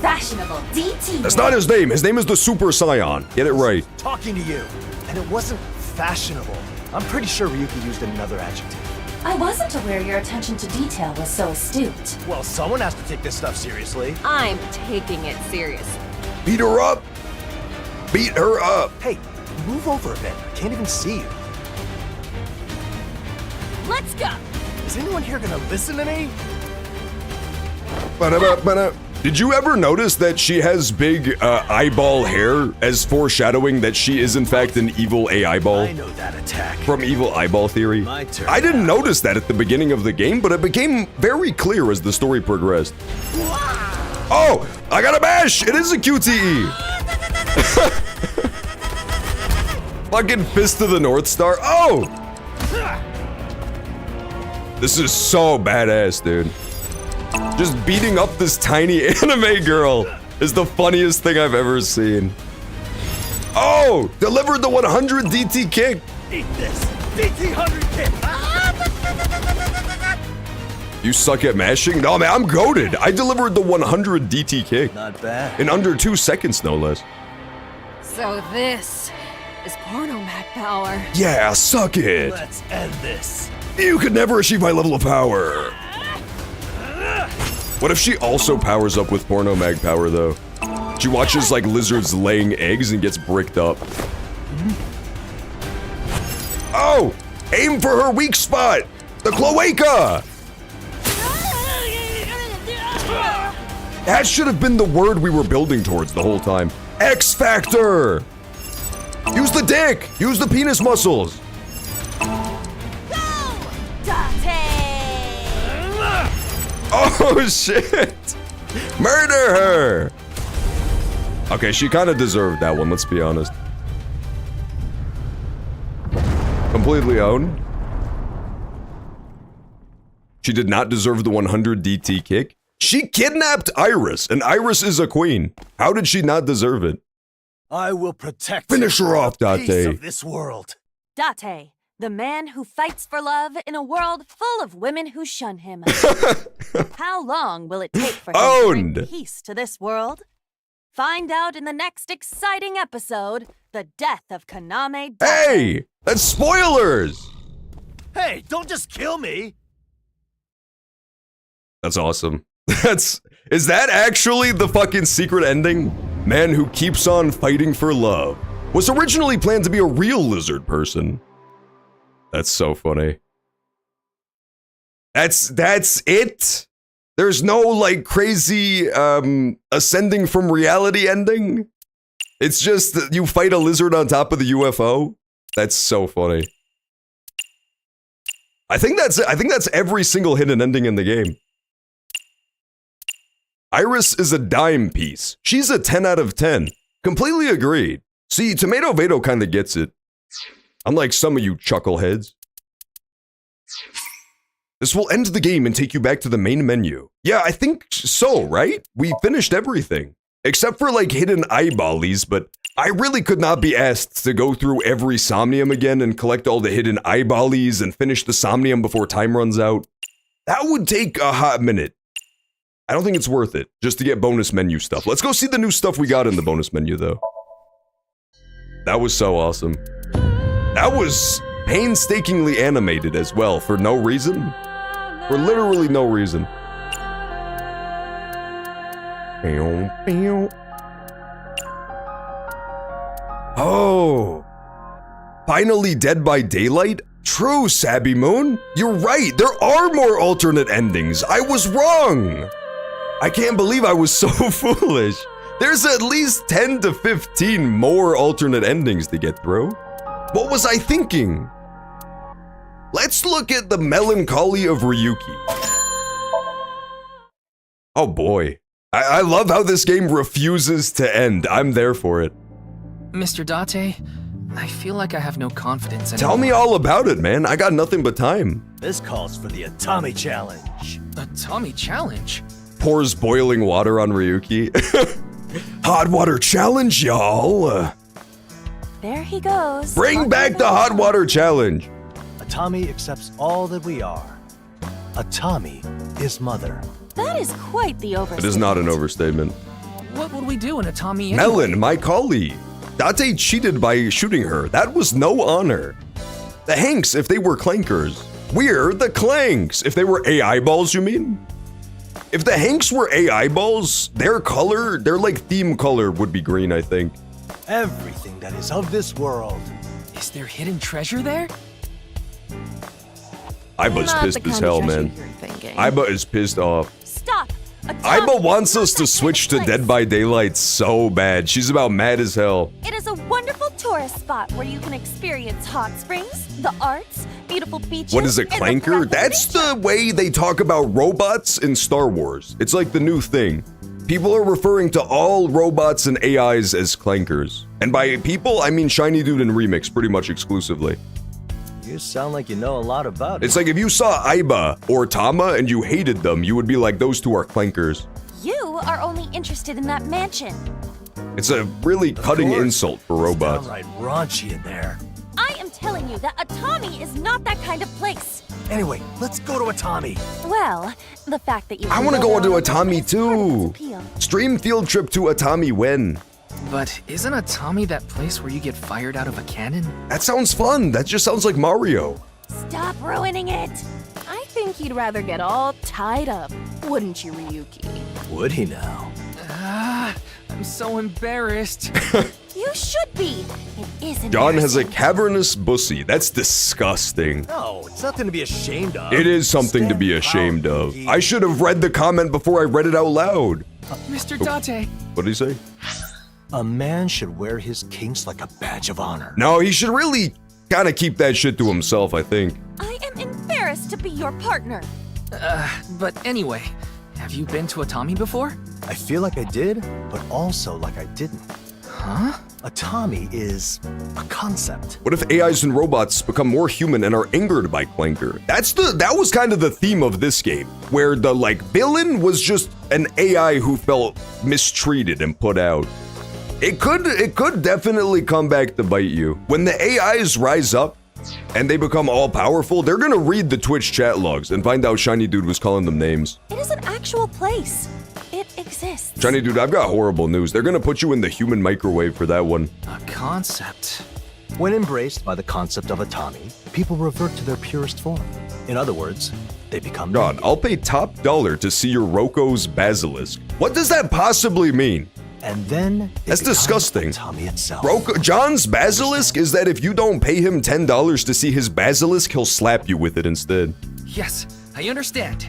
[SPEAKER 7] Fashionable DT.
[SPEAKER 1] That's not his name. His name is the Super Scion. Get it right.
[SPEAKER 4] Talking to you. And it wasn't fashionable. I'm pretty sure Ryuki used another adjective.
[SPEAKER 7] I wasn't aware your attention to detail was so astute.
[SPEAKER 4] Well, someone has to take this stuff seriously.
[SPEAKER 10] I'm taking it seriously.
[SPEAKER 1] Beat her up. Beat her up.
[SPEAKER 4] Hey, move over a bit. I can't even see you.
[SPEAKER 10] Let's go.
[SPEAKER 4] Is anyone here gonna listen to me?
[SPEAKER 1] Ba-da-ba-ba-da. Did you ever notice that she has big eyeball hair as foreshadowing that she is in fact an evil AI ball?
[SPEAKER 4] I know that attack.
[SPEAKER 1] From Evil Eyeball Theory.
[SPEAKER 4] My turn.
[SPEAKER 1] I didn't notice that at the beginning of the game, but it became very clear as the story progressed. Oh, I got a bash! It is a QTE! Fucking Fist of the North Star. Oh! This is so badass, dude. Just beating up this tiny anime girl is the funniest thing I've ever seen. Oh! Delivered the 100 DT kick!
[SPEAKER 4] Eat this! DT 100 kick!
[SPEAKER 1] You suck at mashing? No, man, I'm goated. I delivered the 100 DT kick.
[SPEAKER 4] Not bad.
[SPEAKER 1] In under 2 seconds, no less.
[SPEAKER 10] So this is porno mag power.
[SPEAKER 1] Yeah, suck it.
[SPEAKER 4] Let's end this.
[SPEAKER 1] You could never achieve my level of power. What if she also powers up with porno mag power, though? She watches, like, lizards laying eggs and gets bricked up. Oh! Aim for her weak spot! The cloaca! That should have been the word we were building towards the whole time. X Factor! Use the dick! Use the penis muscles! Oh shit! Murder her! Okay, she kind of deserved that one, let's be honest. Completely owned. She did not deserve the 100 DT kick. She kidnapped Iris, and Iris is a queen. How did she not deserve it?
[SPEAKER 4] I will protect.
[SPEAKER 1] Finish her off,
[SPEAKER 4] Date
[SPEAKER 1] Date.
[SPEAKER 4] of this world.
[SPEAKER 12] Date, the man who fights for love in a world full of women who shun him. How long will it take for him to bring
[SPEAKER 1] Owned.
[SPEAKER 12] peace to this world? Find out in the next exciting episode, The Death of Kaname Date.
[SPEAKER 1] Hey! That's spoilers!
[SPEAKER 4] Hey, don't just kill me.
[SPEAKER 1] That's awesome. Is that actually the fucking secret ending? Man who keeps on fighting for love was originally planned to be a real lizard person. That's so funny. That's it? There's no, like, crazy, ascending from reality ending? It's just that you fight a lizard on top of the UFO? That's so funny. I think that's every single hidden ending in the game. Iris is a dime piece. She's a 10 out of 10. Completely agreed. See, Tomato Vado kinda gets it. Unlike some of you chuckleheads. This will end the game and take you back to the main menu. Yeah, I think so, right? We finished everything. Except for, like, hidden eyeballies, but I really could not be asked to go through every Somnium again and collect all the hidden eyeballies and finish the Somnium before time runs out. That would take a hot minute. I don't think it's worth it, just to get bonus menu stuff. Let's go see the new stuff we got in the bonus menu, though. That was so awesome. That was painstakingly animated as well, for no reason. For literally no reason. Oh. Finally Dead by Daylight? True, Sabby Moon. You're right, there are more alternate endings. I was wrong. I can't believe I was so foolish. There's at least 10 to 15 more alternate endings to get through. What was I thinking? Let's look at the melancholy of Ryuki. Oh boy. I love how this game refuses to end. I'm there for it.
[SPEAKER 11] Mr. Date, I feel like I have no confidence anymore.
[SPEAKER 1] Tell me all about it, man. I got nothing but time.
[SPEAKER 4] This calls for the Atami Challenge.
[SPEAKER 11] A Tommy challenge?
[SPEAKER 1] Pours boiling water on Ryuki. Hot water challenge, y'all.
[SPEAKER 12] There he goes.
[SPEAKER 1] Bring back the hot water challenge.
[SPEAKER 4] Atami accepts all that we are. Atami is mother.
[SPEAKER 12] That is quite the overstatement.
[SPEAKER 1] It is not an overstatement.
[SPEAKER 11] What would we do in a Tommy anyway?
[SPEAKER 1] Melon, my colleague. Date cheated by shooting her. That was no honor. The Hanks, if they were clankers. We're the Clanks. If they were AI balls, you mean? If the Hanks were AI balls, their color, their like theme color would be green, I think.
[SPEAKER 4] Everything that is of this world.
[SPEAKER 11] Is there hidden treasure there?
[SPEAKER 1] Iba's
[SPEAKER 10] Not
[SPEAKER 1] pissed
[SPEAKER 10] the
[SPEAKER 1] as
[SPEAKER 10] kind of
[SPEAKER 1] hell,
[SPEAKER 10] treasure
[SPEAKER 1] man.
[SPEAKER 10] you're thinking.
[SPEAKER 1] Iba is pissed off.
[SPEAKER 12] Stop!
[SPEAKER 1] Iba wants us to switch to Dead by Daylight so bad. She's about mad as hell.
[SPEAKER 12] It is a wonderful tourist spot where you can experience hot springs, the arts, beautiful beaches.
[SPEAKER 1] What is a
[SPEAKER 12] and the
[SPEAKER 1] clanker?
[SPEAKER 12] breath of
[SPEAKER 1] That's
[SPEAKER 12] nature.
[SPEAKER 1] the way they talk about robots in Star Wars. It's like the new thing. People are referring to all robots and AIs as clankers. And by people, I mean Shiny Dude and Remix pretty much exclusively.
[SPEAKER 4] You sound like you know a lot about it.
[SPEAKER 1] It's like if you saw Iba or Tama and you hated them, you would be like, those two are clankers.
[SPEAKER 12] You are only interested in that mansion.
[SPEAKER 1] It's a really cutting
[SPEAKER 4] course.
[SPEAKER 1] insult for robots.
[SPEAKER 4] Downright raunchy in there.
[SPEAKER 12] I am telling you that Atami is not that kind of place.
[SPEAKER 4] Anyway, let's go to Atami.
[SPEAKER 12] Well, the fact that you
[SPEAKER 1] I want to go to
[SPEAKER 12] to
[SPEAKER 1] Atami too.
[SPEAKER 12] appeal.
[SPEAKER 1] Stream field trip to Atami when?
[SPEAKER 11] But isn't a Tommy that place where you get fired out of a cannon?
[SPEAKER 1] That sounds fun. That just sounds like Mario.
[SPEAKER 12] Stop ruining it.
[SPEAKER 10] I think you'd rather get all tied up, wouldn't you, Ryuki?
[SPEAKER 4] Would he now?
[SPEAKER 11] Ah, I'm so embarrassed.
[SPEAKER 12] You should be. It is
[SPEAKER 1] John has a
[SPEAKER 12] embarrassing.
[SPEAKER 1] cavernous bussy. That's disgusting.
[SPEAKER 4] No, it's nothing to be ashamed of.
[SPEAKER 1] It is something to be ashamed of. I should have read the comment before I read it out loud.
[SPEAKER 11] Mr. Date.
[SPEAKER 1] What did he say?
[SPEAKER 4] A man should wear his kinks like a badge of honor.
[SPEAKER 1] No, he should really kind of keep that shit to himself, I think.
[SPEAKER 12] I am embarrassed to be your partner.
[SPEAKER 11] But anyway, have you been to a Tommy before?
[SPEAKER 4] I feel like I did, but also like I didn't.
[SPEAKER 11] Huh?
[SPEAKER 4] Atami is a concept.
[SPEAKER 1] What if AIs and robots become more human and are angered by Clanker? That was kind of the theme of this game, where the like villain was just an AI who felt mistreated and put out. It could definitely come back to bite you. When the AIs rise up and they become all powerful, they're gonna read the Twitch chat logs and find out Shiny Dude was calling them names.
[SPEAKER 12] It is an actual place. It exists.
[SPEAKER 1] Shiny Dude, I've got horrible news. They're gonna put you in the human microwave for that one.
[SPEAKER 11] A concept.
[SPEAKER 4] When embraced by the concept of Atami, people revert to their purest form. In other words, they become
[SPEAKER 1] God, I'll pay top dollar to see your Roko's basilisk. What does that possibly mean?
[SPEAKER 4] And then
[SPEAKER 1] That's disgusting.
[SPEAKER 4] Atami itself.
[SPEAKER 1] John's basilisk is that if you don't pay him $10 to see his basilisk, he'll slap you with it instead.
[SPEAKER 11] Yes, I understand.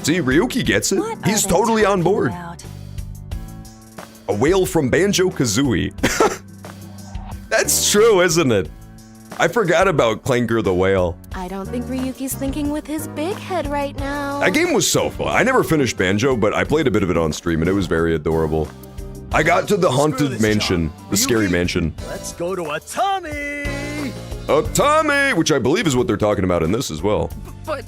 [SPEAKER 1] See, Ryuki gets it.
[SPEAKER 12] What
[SPEAKER 1] He's
[SPEAKER 12] are they
[SPEAKER 1] totally on
[SPEAKER 12] talking
[SPEAKER 1] board.
[SPEAKER 12] about?
[SPEAKER 1] A whale from Banjo-Kazooie. That's true, isn't it? I forgot about Clanker the whale.
[SPEAKER 10] I don't think Ryuki's thinking with his big head right now.
[SPEAKER 1] That game was so fun. I never finished Banjo, but I played a bit of it on stream, and it was very adorable. I got to the haunted mansion, the scary mansion.
[SPEAKER 4] Let's go to Atami!
[SPEAKER 1] Atami, which I believe is what they're talking about in this as well.
[SPEAKER 11] But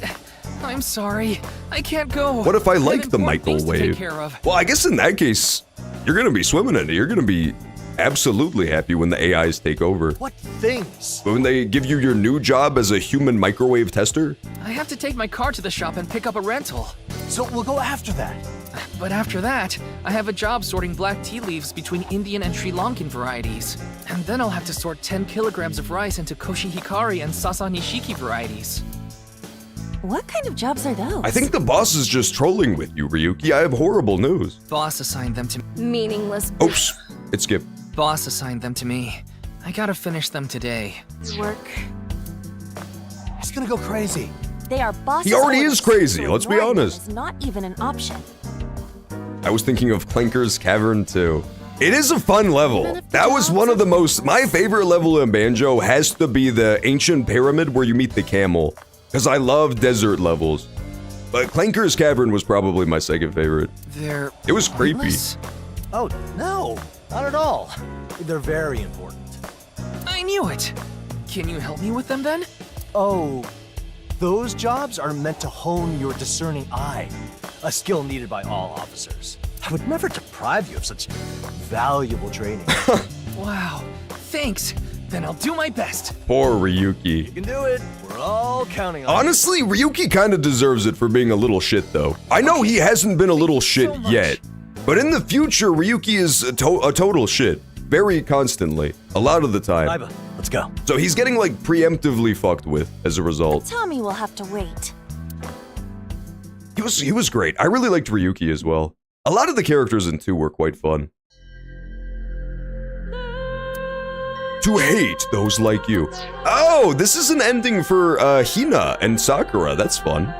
[SPEAKER 11] I'm sorry, I can't go.
[SPEAKER 1] What if I
[SPEAKER 11] have
[SPEAKER 1] like the
[SPEAKER 11] important things to take
[SPEAKER 1] microwave?
[SPEAKER 11] care of.
[SPEAKER 1] Well, I guess in that case, you're gonna be swimming in it. You're gonna be absolutely happy when the AIs take over.
[SPEAKER 4] What things?
[SPEAKER 1] When they give you your new job as a human microwave tester?
[SPEAKER 11] I have to take my car to the shop and pick up a rental.
[SPEAKER 4] So we'll go after that.
[SPEAKER 11] But after that, I have a job sorting black tea leaves between Indian and Sri Lankan varieties. And then I'll have to sort 10 kilograms of rice into Koshi Hikari and Sasa Nishiki varieties.
[SPEAKER 12] What kind of jobs are those?
[SPEAKER 1] I think the boss is just trolling with you, Ryuki. I have horrible news.
[SPEAKER 11] Boss assigned them to me.
[SPEAKER 10] Meaningless
[SPEAKER 1] Oops, it skipped.
[SPEAKER 11] Boss assigned them to me. I gotta finish them today.
[SPEAKER 10] work.
[SPEAKER 4] He's gonna go crazy.
[SPEAKER 12] They are bosses.
[SPEAKER 1] He already
[SPEAKER 12] orders,
[SPEAKER 1] is crazy,
[SPEAKER 12] so
[SPEAKER 1] let's be
[SPEAKER 12] ignoring them
[SPEAKER 1] honest.
[SPEAKER 12] is not even an option.
[SPEAKER 1] I was thinking of Clanker's Cavern too. It is a fun level. That was one of the my favorite level in Banjo has to be the ancient pyramid where you meet the camel. Because I love desert levels. But Clanker's Cavern was probably my second favorite. It was creepy.
[SPEAKER 11] pointless?
[SPEAKER 4] Oh, no, not at all. They're very important.
[SPEAKER 11] I knew it! Can you help me with them then?
[SPEAKER 4] Oh, those jobs are meant to hone your discerning eye, a skill needed by all officers. I would never deprive you of such valuable training.
[SPEAKER 11] Wow, thanks. Then I'll do my best.
[SPEAKER 1] Poor Ryuki.
[SPEAKER 4] You can do it. We're all counting on
[SPEAKER 1] Honestly, Ryuki kind of deserves it for being a little shit, though. I know he hasn't been a little shit yet, but in the future, Ryuki is a total shit. Very constantly. A lot of the time.
[SPEAKER 4] Iba, let's go.
[SPEAKER 1] So he's getting, like, preemptively fucked with as a result.
[SPEAKER 12] Tommy will have to wait.
[SPEAKER 1] He was great. I really liked Ryuki as well. A lot of the characters in 2 were quite fun. To hate those like you. Oh, this is an ending for Hina and Sakura. That's fun.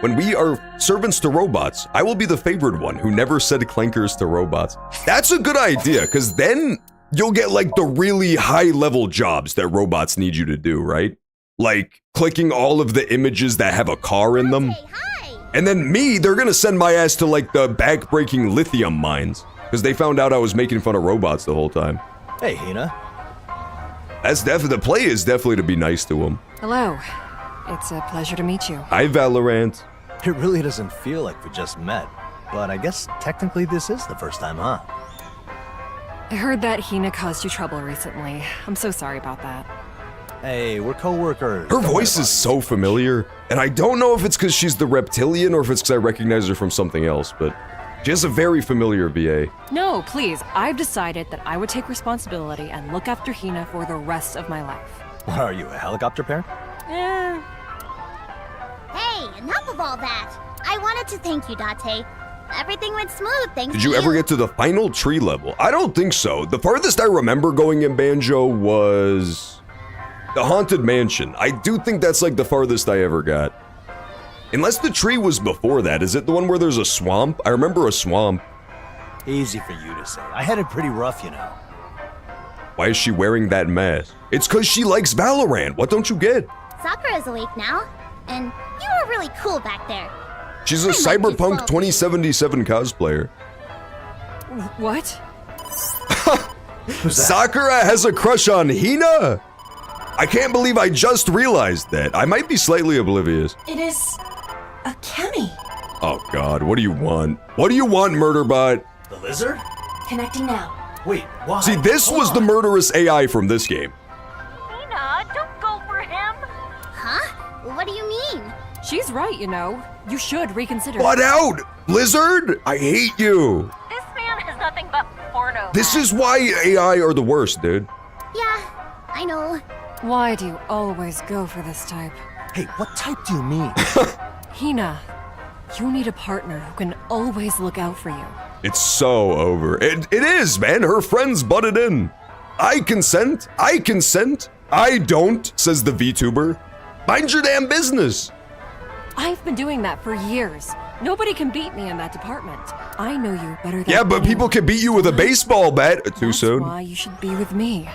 [SPEAKER 1] When we are servants to robots, I will be the favored one who never said clankers to robots. That's a good idea, because then you'll get like the really high-level jobs that robots need you to do, right? Like clicking all of the images that have a car in them. And then me, they're gonna send my ass to like the back-breaking lithium mines, because they found out I was making fun of robots the whole time.
[SPEAKER 4] Hey, Hina.
[SPEAKER 1] That's definitely, the play is definitely to be nice to him.
[SPEAKER 13] Hello. It's a pleasure to meet you.
[SPEAKER 1] Hi, Valorant.
[SPEAKER 4] It really doesn't feel like we just met, but I guess technically this is the first time, huh?
[SPEAKER 13] I heard that Hina caused you trouble recently. I'm so sorry about that.
[SPEAKER 4] Hey, we're co-workers.
[SPEAKER 1] Her voice is so familiar, and I don't know if it's because she's the reptilian or if it's because I recognize her from something else, but she has a very familiar VA.
[SPEAKER 13] No, please. I've decided that I would take responsibility and look after Hina for the rest of my life.
[SPEAKER 4] What are you, a helicopter parent?
[SPEAKER 13] Eh.
[SPEAKER 2] Hey, enough of all that. I wanted to thank you, Date. Everything went smooth, thanks
[SPEAKER 1] Did
[SPEAKER 2] to
[SPEAKER 1] you ever get to the final tree level? I don't think so. The farthest I remember going in Banjo was the Haunted Mansion. I do think that's like the farthest I ever got. Unless the tree was before that. Is it the one where there's a swamp? I remember a swamp.
[SPEAKER 4] Easy for you to say. I had it pretty rough, you know.
[SPEAKER 1] Why is she wearing that mask? It's because she likes Valorant. What don't you get?
[SPEAKER 2] Sakura's awake now, and you were really cool back there.
[SPEAKER 1] She's a Cyberpunk 2077 cosplayer.
[SPEAKER 13] What?
[SPEAKER 1] Sakura has a crush on Hina? I can't believe I just realized that. I might be slightly oblivious.
[SPEAKER 7] It is a Kemi.
[SPEAKER 1] Oh god, what do you want? What do you want, Murderbot?
[SPEAKER 4] The lizard?
[SPEAKER 7] Connecting now.
[SPEAKER 4] Wait, why?
[SPEAKER 1] See, this was the murderous AI from this game.
[SPEAKER 12] Hina, don't go for him.
[SPEAKER 2] Huh? What do you mean?
[SPEAKER 13] She's right, you know. You should reconsider.
[SPEAKER 1] What out? Blizzard? I hate you.
[SPEAKER 12] This man has nothing but porno.
[SPEAKER 1] This is why AI are the worst, dude.
[SPEAKER 2] Yeah, I know.
[SPEAKER 13] Why do you always go for this type?
[SPEAKER 4] Hey, what type do you mean?
[SPEAKER 13] Hina, you need a partner who can always look out for you.
[SPEAKER 1] It's so over. It is, man. Her friends butted in. I consent. I consent. I don't, says the VTuber. Mind your damn business.
[SPEAKER 13] I've been doing that for years. Nobody can beat me in that department. I know you better than
[SPEAKER 1] Yeah, but people can beat you with a baseball bat. Too soon.
[SPEAKER 13] That's why you should be with me.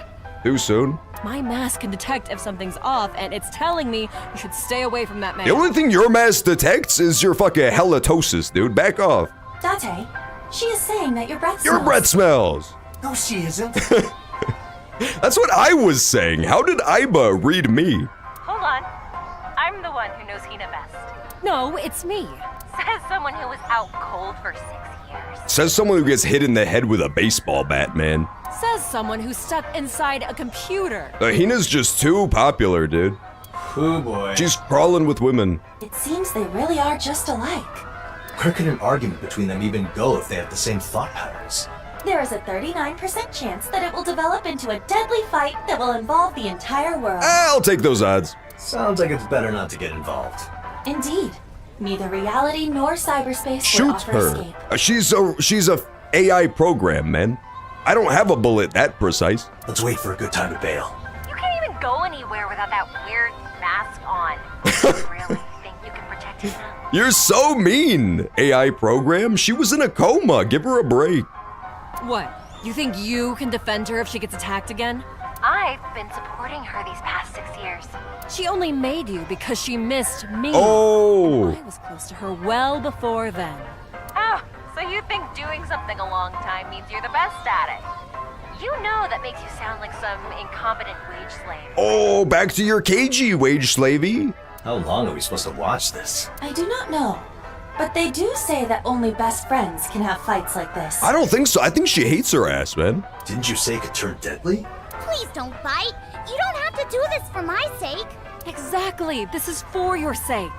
[SPEAKER 1] Too soon.
[SPEAKER 13] My mask can detect if something's off, and it's telling me you should stay away from that man.
[SPEAKER 1] The only thing your mask detects is your fucking halitosis, dude. Back off.
[SPEAKER 7] Date, she is saying that your breath
[SPEAKER 1] Your
[SPEAKER 7] smells.
[SPEAKER 1] breath smells.
[SPEAKER 4] No, she isn't.
[SPEAKER 1] That's what I was saying. How did Iba read me?
[SPEAKER 12] Hold on. I'm the one who knows Hina best.
[SPEAKER 13] No, it's me.
[SPEAKER 12] Says someone who was out cold for 6 years.
[SPEAKER 1] Says someone who gets hit in the head with a baseball bat, man.
[SPEAKER 13] Says someone who's stuck inside a computer.
[SPEAKER 1] Hina's just too popular, dude.
[SPEAKER 4] Oh boy.
[SPEAKER 1] She's crawling with women.
[SPEAKER 7] It seems they really are just alike.
[SPEAKER 4] Where could an argument between them even go if they have the same thought patterns?
[SPEAKER 7] There is a 39% chance that it will develop into a deadly fight that will involve the entire world.
[SPEAKER 1] I'll take those odds.
[SPEAKER 4] Sounds like it's better not to get involved.
[SPEAKER 7] Indeed. Neither reality nor cyberspace will
[SPEAKER 1] Shoot
[SPEAKER 7] offer
[SPEAKER 1] her.
[SPEAKER 7] escape.
[SPEAKER 1] She's a AI program, man. I don't have a bullet that precise.
[SPEAKER 4] Let's wait for a good time to bail.
[SPEAKER 12] You can't even go anywhere without that weird mask on. You really think you can protect Hina?
[SPEAKER 1] You're so mean, AI program. She was in a coma. Give her a break.
[SPEAKER 13] What? You think you can defend her if she gets attacked again?
[SPEAKER 12] I've been supporting her these past 6 years.
[SPEAKER 13] She only made you because she missed me.
[SPEAKER 1] Oh.
[SPEAKER 13] I was close to her well before then.
[SPEAKER 12] Oh, so you think doing something a long time means you're the best at it?
[SPEAKER 7] You know that makes you sound like some incompetent wage slave.
[SPEAKER 1] Oh, back to your cagey wage slavey.
[SPEAKER 4] How long are we supposed to watch this?
[SPEAKER 7] I do not know. But they do say that only best friends can have fights like this.
[SPEAKER 1] I don't think so. I think she hates her ass, man.
[SPEAKER 4] Didn't you say it could turn deadly?
[SPEAKER 2] Please don't fight. You don't have to do this for my sake.
[SPEAKER 13] Exactly. This is for your sake.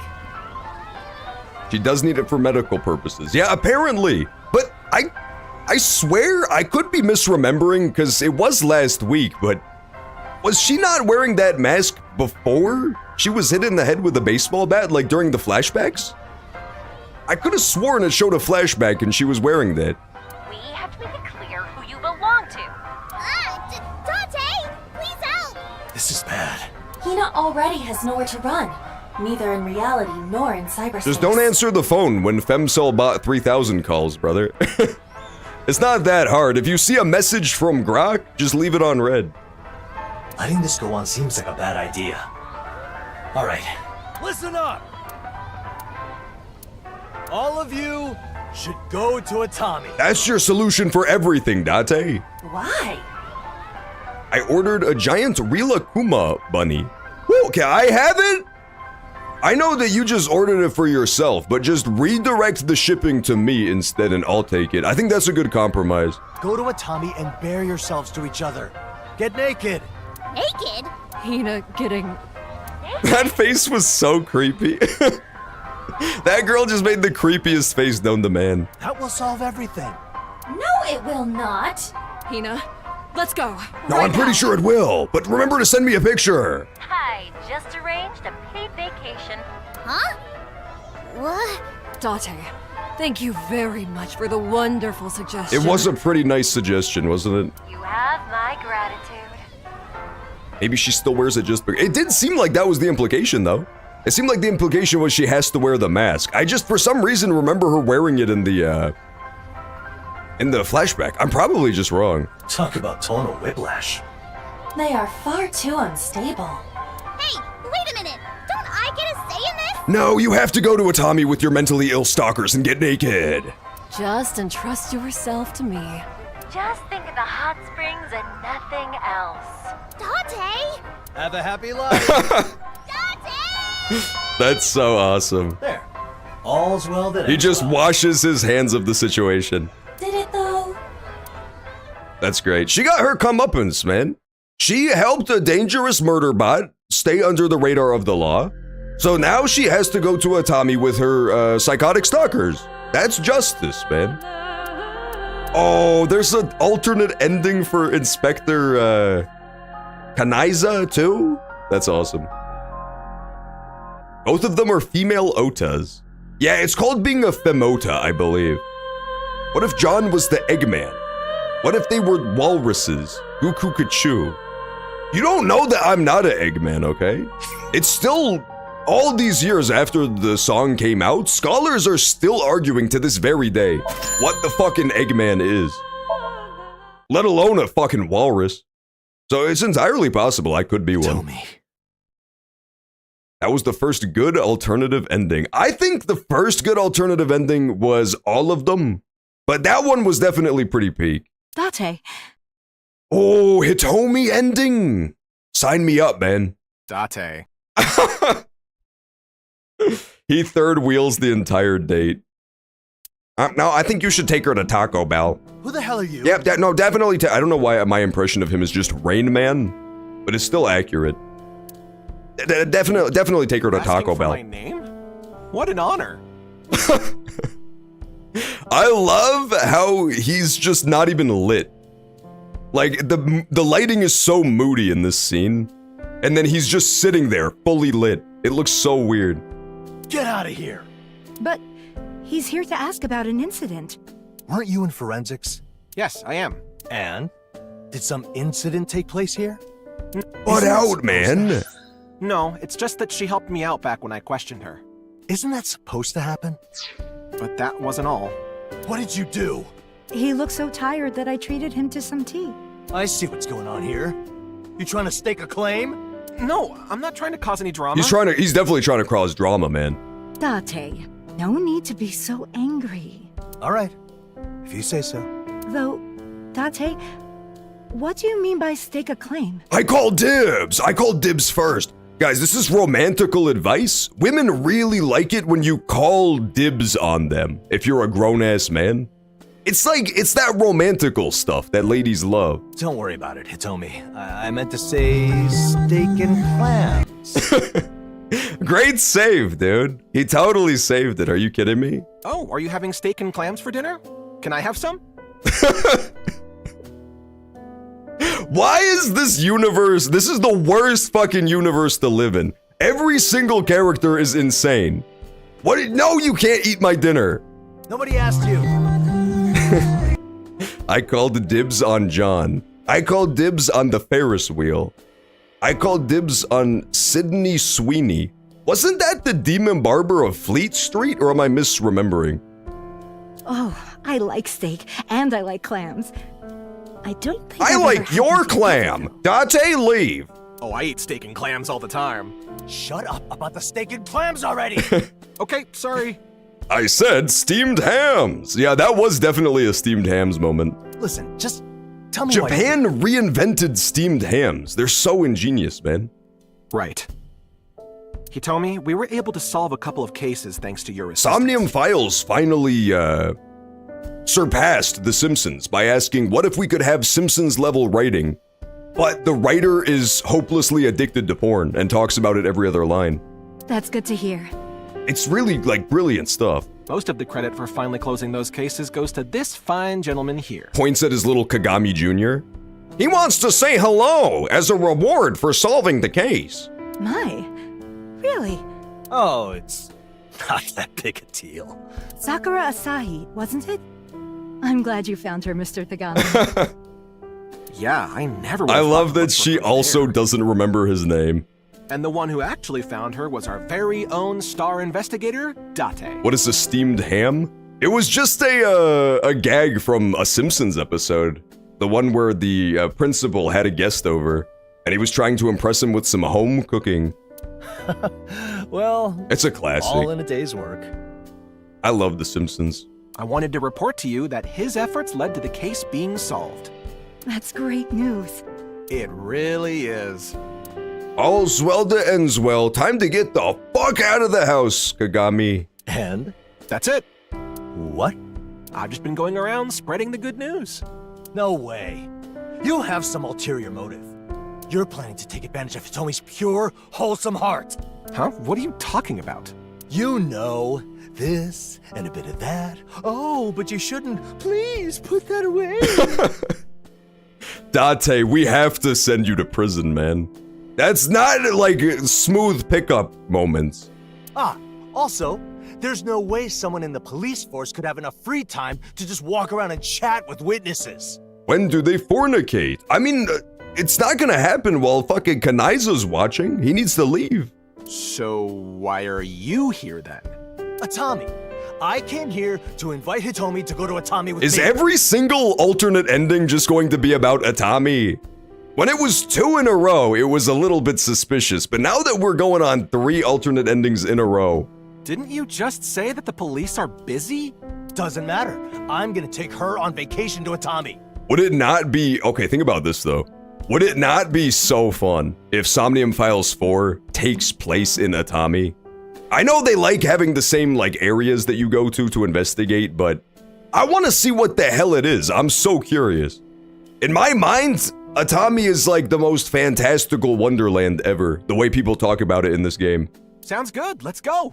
[SPEAKER 1] She does need it for medical purposes. Yeah, apparently. But I swear I could be misremembering because it was last week, but was she not wearing that mask before she was hit in the head with a baseball bat, like during the flashbacks? I could have sworn it showed a flashback and she was wearing that.
[SPEAKER 7] We have to make it clear who you belong to.
[SPEAKER 2] Dante, please help.
[SPEAKER 4] This is bad.
[SPEAKER 7] Hina already has nowhere to run, neither in reality nor in cyberspace.
[SPEAKER 1] Just don't answer the phone when FemCellBot 3000 calls, brother. It's not that hard. If you see a message from Grok, just leave it on red.
[SPEAKER 4] Letting this go on seems like a bad idea. All right.
[SPEAKER 9] Listen up! All of you should go to Atami.
[SPEAKER 1] That's your solution for everything, Date.
[SPEAKER 7] Why?
[SPEAKER 1] I ordered a giant Rilakuma bunny. Whoa, can I have it? I know that you just ordered it for yourself, but just redirect the shipping to me instead and I'll take it. I think that's a good compromise.
[SPEAKER 9] Go to Atami and bear yourselves to each other. Get naked.
[SPEAKER 2] Naked?
[SPEAKER 13] Hina getting...
[SPEAKER 1] That face was so creepy. That girl just made the creepiest face known to man.
[SPEAKER 9] That will solve everything.
[SPEAKER 7] No, it will not.
[SPEAKER 13] Hina, let's go.
[SPEAKER 1] No, I'm pretty sure it will, but remember to send me a picture.
[SPEAKER 7] I just arranged a paid vacation.
[SPEAKER 2] Huh? What?
[SPEAKER 13] Date, thank you very much for the wonderful suggestion.
[SPEAKER 1] It was a pretty nice suggestion, wasn't it?
[SPEAKER 7] You have my gratitude.
[SPEAKER 1] Maybe she still wears it just because. It did seem like that was the implication, though. It seemed like the implication was she has to wear the mask. I just, for some reason, remember her wearing it in the flashback. I'm probably just wrong.
[SPEAKER 4] Talk about tonal whiplash.
[SPEAKER 7] They are far too unstable.
[SPEAKER 2] Hey, wait a minute. Don't I get a say in this?
[SPEAKER 1] No, you have to go to Atami with your mentally ill stalkers and get naked.
[SPEAKER 13] Just entrust yourself to me.
[SPEAKER 7] Just think of the hot springs and nothing else.
[SPEAKER 2] Dante?
[SPEAKER 9] Have a happy life.
[SPEAKER 2] Dante!
[SPEAKER 1] That's so awesome.
[SPEAKER 4] There. All's well that
[SPEAKER 1] He
[SPEAKER 4] ends
[SPEAKER 1] just
[SPEAKER 4] well.
[SPEAKER 1] washes his hands of the situation.
[SPEAKER 7] Did it though?
[SPEAKER 1] That's great. She got her comeuppance, man. She helped a dangerous murder bot stay under the radar of the law. So now she has to go to Atami with her psychotic stalkers. That's justice, man. Oh, there's an alternate ending for Inspector Kanaiza too? That's awesome. Both of them are female otas. Yeah, it's called being a femota, I believe. What if John was the Eggman? What if they were walruses? Guku Kachu. You don't know that I'm not an Eggman, okay? It's still, all these years after the song came out, scholars are still arguing to this very day what the fucking Eggman is. Let alone a fucking walrus. So it's entirely possible I could be one.
[SPEAKER 4] Tell me.
[SPEAKER 1] That was the first good alternative ending. I think the first good alternative ending was all of them, but that one was definitely pretty peak.
[SPEAKER 13] Date,
[SPEAKER 1] Oh, Hitomi ending. Sign me up, man.
[SPEAKER 5] Date.
[SPEAKER 1] He third wheels the entire date. No, I think you should take her to Taco Bell.
[SPEAKER 9] Who the hell are you?
[SPEAKER 1] Yeah, no, definitely. I don't know why my impression of him is just Rain Man, but it's still accurate. Definitely take her to Taco Bell.
[SPEAKER 5] My name? What an honor.
[SPEAKER 1] I love how he's just not even lit. Like, the lighting is so moody in this scene, and then he's just sitting there, fully lit. It looks so weird.
[SPEAKER 9] Get out of here.
[SPEAKER 14] But he's here to ask about an incident.
[SPEAKER 9] Weren't you in forensics?
[SPEAKER 5] Yes, I am.
[SPEAKER 9] And? Did some incident take place here?
[SPEAKER 1] Butt out, man.
[SPEAKER 5] No, it's just that she helped me out back when I questioned her.
[SPEAKER 9] Isn't that supposed to happen?
[SPEAKER 5] But that wasn't all.
[SPEAKER 9] What did you do?
[SPEAKER 14] He looked so tired that I treated him to some tea.
[SPEAKER 9] I see what's going on here. You trying to stake a claim?
[SPEAKER 5] No, I'm not trying to cause any drama.
[SPEAKER 1] He's definitely trying to cause drama, man.
[SPEAKER 14] Date, no need to be so angry.
[SPEAKER 9] All right, if you say so.
[SPEAKER 14] Though, Date, what do you mean by stake a claim?
[SPEAKER 1] I call dibs. I call dibs first. Guys, this is romantical advice. Women really like it when you call dibs on them if you're a grown-ass man. It's that romantical stuff that ladies love.
[SPEAKER 4] Don't worry about it, Hitomi. I meant to say steak and clams.
[SPEAKER 1] Great save, dude. He totally saved it. Are you kidding me?
[SPEAKER 15] Oh, are you having steak and clams for dinner? Can I have some?
[SPEAKER 1] Why is this universe? This is the worst fucking universe to live in. Every single character is insane. What? No, you can't eat my dinner.
[SPEAKER 4] Nobody asked you.
[SPEAKER 1] I called dibs on John. I called dibs on the Ferris wheel. I called dibs on Sydney Sweeney. Wasn't that the demon barber of Fleet Street, or am I misremembering?
[SPEAKER 14] Oh, I like steak, and I like clams. I don't think
[SPEAKER 1] I like your clam! Date, leave!
[SPEAKER 15] Oh, I eat steak and clams all the time.
[SPEAKER 4] Shut up about the steak and clams already!
[SPEAKER 15] Okay, sorry.
[SPEAKER 1] I said steamed hams! Yeah, that was definitely a steamed hams moment.
[SPEAKER 4] Listen, just tell me
[SPEAKER 1] Japan reinvented steamed hams. They're so ingenious, man.
[SPEAKER 15] Right. Hitomi, we were able to solve a couple of cases thanks to your assistance.
[SPEAKER 1] Somnium Files finally, surpassed The Simpsons by asking, what if we could have Simpsons-level writing, but the writer is hopelessly addicted to porn and talks about it every other line.
[SPEAKER 14] That's good to hear.
[SPEAKER 1] It's really, brilliant stuff.
[SPEAKER 15] Most of the credit for finally closing those cases goes to this fine gentleman here.
[SPEAKER 1] Points at his little Kagami Jr. He wants to say hello as a reward for solving the case.
[SPEAKER 14] My, really?
[SPEAKER 4] Oh, it's not that big a deal.
[SPEAKER 14] Sakura Asahi, wasn't it? I'm glad you found her, Mr. Tagami.
[SPEAKER 15] Yeah, I never
[SPEAKER 1] I love that she also doesn't remember his name.
[SPEAKER 15] And the one who actually found her was our very own star investigator, Date.
[SPEAKER 1] What is a steamed ham? It was just a gag from a Simpsons episode. The one where the principal had a guest over, and he was trying to impress him with some home cooking.
[SPEAKER 4] Well,
[SPEAKER 1] it's a classic.
[SPEAKER 4] All in a day's work.
[SPEAKER 1] I love The Simpsons.
[SPEAKER 15] I wanted to report to you that his efforts led to the case being solved.
[SPEAKER 14] That's great news.
[SPEAKER 15] It really is.
[SPEAKER 1] All's well that ends well. Time to get the fuck out of the house, Kagami.
[SPEAKER 4] And?
[SPEAKER 15] That's it.
[SPEAKER 4] What?
[SPEAKER 15] I've just been going around spreading the good news.
[SPEAKER 4] No way. You have some ulterior motive. You're planning to take advantage of Hitomi's pure, wholesome heart.
[SPEAKER 15] Huh? What are you talking about?
[SPEAKER 4] You know, this and a bit of that. Oh, but you shouldn't. Please put that away.
[SPEAKER 1] Date, we have to send you to prison, man. That's not like smooth pickup moments.
[SPEAKER 4] Ah, also, there's no way someone in the police force could have enough free time to just walk around and chat with witnesses.
[SPEAKER 1] When do they fornicate? I mean, it's not gonna happen while fucking Kanaiza's watching. He needs to leave.
[SPEAKER 15] So why are you here then?
[SPEAKER 4] Atami. I came here to invite Hitomi to go to Atami with me.
[SPEAKER 1] Is every single alternate ending just going to be about Atami? When it was 2 in a row, it was a little bit suspicious, but now that we're going on 3 alternate endings in a row.
[SPEAKER 15] Didn't you just say that the police are busy?
[SPEAKER 4] Doesn't matter. I'm gonna take her on vacation to Atami.
[SPEAKER 1] Would it not be, okay, think about this though. Would it not be so fun if Somnium Files 4 takes place in Atami? I know they like having the same areas that you go to investigate, but I want to see what the hell it is. I'm so curious. In my mind, Atami is the most fantastical wonderland ever, the way people talk about it in this game.
[SPEAKER 15] Sounds good, let's go.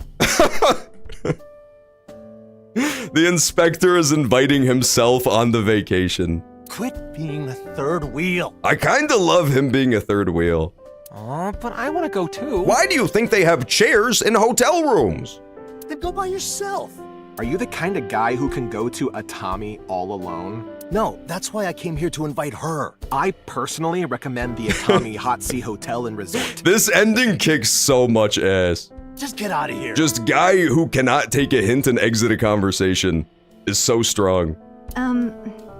[SPEAKER 1] The inspector is inviting himself on the vacation.
[SPEAKER 4] Quit being a third wheel.
[SPEAKER 1] I kinda love him being a third wheel.
[SPEAKER 15] But I want to go too.
[SPEAKER 1] Why do you think they have chairs in hotel rooms?
[SPEAKER 4] Then go by yourself.
[SPEAKER 15] Are you the kind of guy who can go to Atami all alone?
[SPEAKER 4] No, that's why I came here to invite her.
[SPEAKER 15] I personally recommend the Atami Hot Sea Hotel and Resort.
[SPEAKER 1] This ending kicks so much ass.
[SPEAKER 4] Just get out of here.
[SPEAKER 1] Just guy who cannot take a hint and exit a conversation is so strong.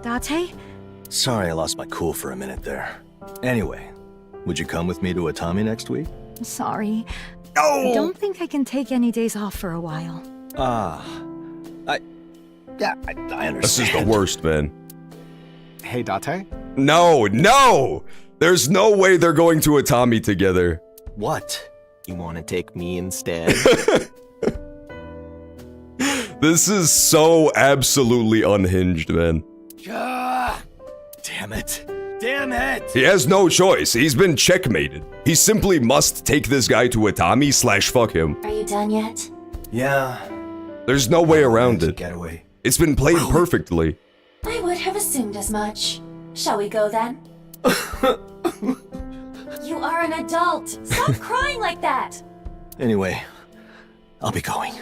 [SPEAKER 14] Date?
[SPEAKER 4] Sorry I lost my cool for a minute there. Anyway, would you come with me to Atami next week?
[SPEAKER 14] Sorry.
[SPEAKER 1] No!
[SPEAKER 14] I don't think I can take any days off for a while.
[SPEAKER 4] I understand.
[SPEAKER 1] This is the worst, man.
[SPEAKER 15] Hey, Date,
[SPEAKER 1] No! There's no way they're going to Atami together.
[SPEAKER 15] What? You want to take me instead?
[SPEAKER 1] This is so absolutely unhinged, man.
[SPEAKER 15] Damn it. Damn it!
[SPEAKER 1] He has no choice. He's been checkmated. He simply must take this guy to Atami / fuck him.
[SPEAKER 7] Are you done yet?
[SPEAKER 15] Yeah.
[SPEAKER 1] There's no way around it.
[SPEAKER 15] Get away.
[SPEAKER 1] It's been played perfectly.
[SPEAKER 7] I would have assumed as much. Shall we go then? You are an adult. Stop crying like that.
[SPEAKER 15] Anyway, I'll be going.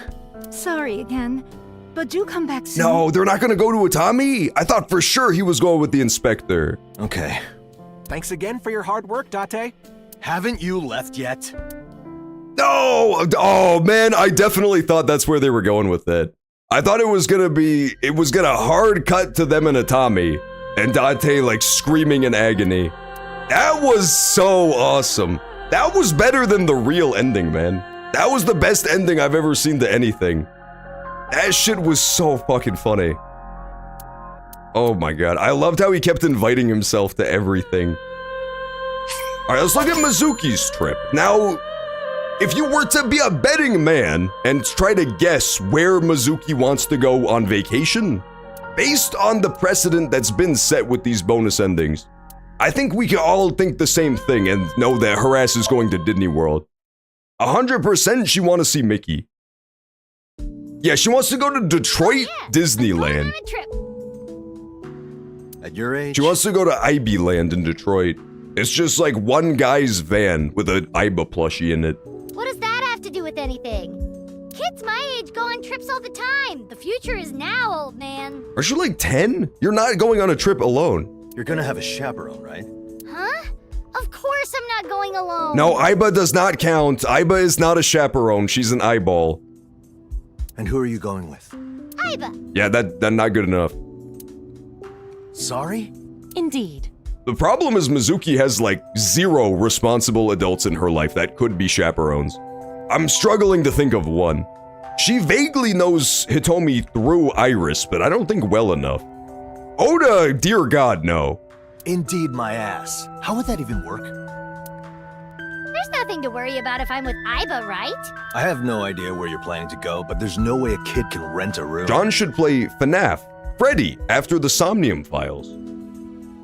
[SPEAKER 14] Sorry again, but do come back soon.
[SPEAKER 1] No, they're not gonna go to Atami. I thought for sure he was going with the inspector.
[SPEAKER 15] Okay. Thanks again for your hard work, Date. Haven't you left yet?
[SPEAKER 1] No! Oh man, I definitely thought that's where they were going with it. I thought it was gonna hard cut to them in Atami, and Date like screaming in agony. That was so awesome. That was better than the real ending, man. That was the best ending I've ever seen to anything. That shit was so fucking funny. Oh my god, I loved how he kept inviting himself to everything. Alright, let's look at Mizuki's trip. Now, if you were to be a betting man and try to guess where Mizuki wants to go on vacation, based on the precedent that's been set with these bonus endings, I think we can all think the same thing and know that her ass is going to Disney World. 100% she want to see Mickey. Yeah, she wants to go to Detroit Disneyland.
[SPEAKER 15] At your age?
[SPEAKER 1] She wants to go to Ibe Land in Detroit. It's just like one guy's van with an Iba plushie in it.
[SPEAKER 2] What does that have to do with anything? Kids my age go on trips all the time. The future is now, old man.
[SPEAKER 1] Are you like 10? You're not going on a trip alone.
[SPEAKER 4] You're gonna have a chaperone, right?
[SPEAKER 2] Huh? Of course I'm not going alone.
[SPEAKER 1] No, Iba does not count. Iba is not a chaperone. She's an eyeball.
[SPEAKER 4] And who are you going with?
[SPEAKER 2] Iba.
[SPEAKER 1] Yeah, that's not good enough.
[SPEAKER 4] Sorry?
[SPEAKER 12] Indeed.
[SPEAKER 1] The problem is Mizuki has like 0 responsible adults in her life that could be chaperones. I'm struggling to think of one. She vaguely knows Hitomi through Iris, but I don't think well enough. Oda, dear God, no.
[SPEAKER 4] Indeed, my ass. How would that even work?
[SPEAKER 2] There's nothing to worry about if I'm with Iba, right?
[SPEAKER 4] I have no idea where you're planning to go, but there's no way a kid can rent a room.
[SPEAKER 1] John should play FNAF, Freddy, after the Somnium Files.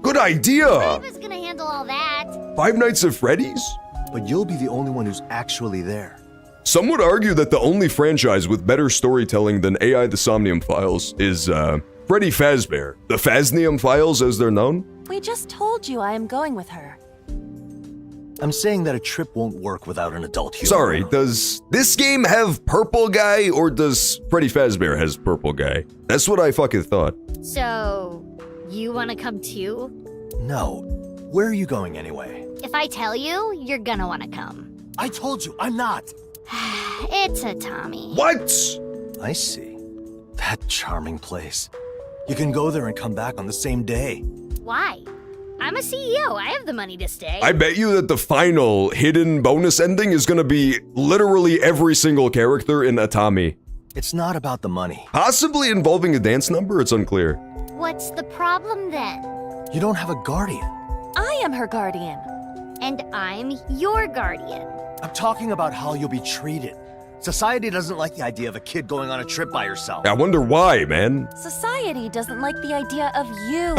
[SPEAKER 1] Good idea!
[SPEAKER 2] Iba's gonna handle all that.
[SPEAKER 1] Five Nights at Freddy's?
[SPEAKER 4] But you'll be the only one who's actually there.
[SPEAKER 1] Some would argue that the only franchise with better storytelling than AI The Somnium Files is, Freddy Fazbear. The Faznium Files, as they're known?
[SPEAKER 12] We just told you I am going with her.
[SPEAKER 4] I'm saying that a trip won't work without an adult human.
[SPEAKER 1] Sorry, does this game have Purple Guy, or does Freddy Fazbear has Purple Guy? That's what I fucking thought.
[SPEAKER 2] So, you wanna come too?
[SPEAKER 4] No. Where are you going anyway?
[SPEAKER 2] If I tell you, you're gonna wanna come.
[SPEAKER 4] I told you, I'm not.
[SPEAKER 2] It's a Tommy.
[SPEAKER 1] What?
[SPEAKER 4] I see. That charming place. You can go there and come back on the same day.
[SPEAKER 2] Why? I'm a CEO. I have the money to stay.
[SPEAKER 1] I bet you that the final hidden bonus ending is gonna be literally every single character in Atami.
[SPEAKER 4] It's not about the money.
[SPEAKER 1] Possibly involving a dance number, it's unclear.
[SPEAKER 2] What's the problem then?
[SPEAKER 4] You don't have a guardian.
[SPEAKER 12] I am her guardian.
[SPEAKER 2] And I'm your guardian.
[SPEAKER 4] I'm talking about how you'll be treated. Society doesn't like the idea of a kid going on a trip by herself.
[SPEAKER 1] I wonder why, man.
[SPEAKER 12] Society doesn't like the idea of you.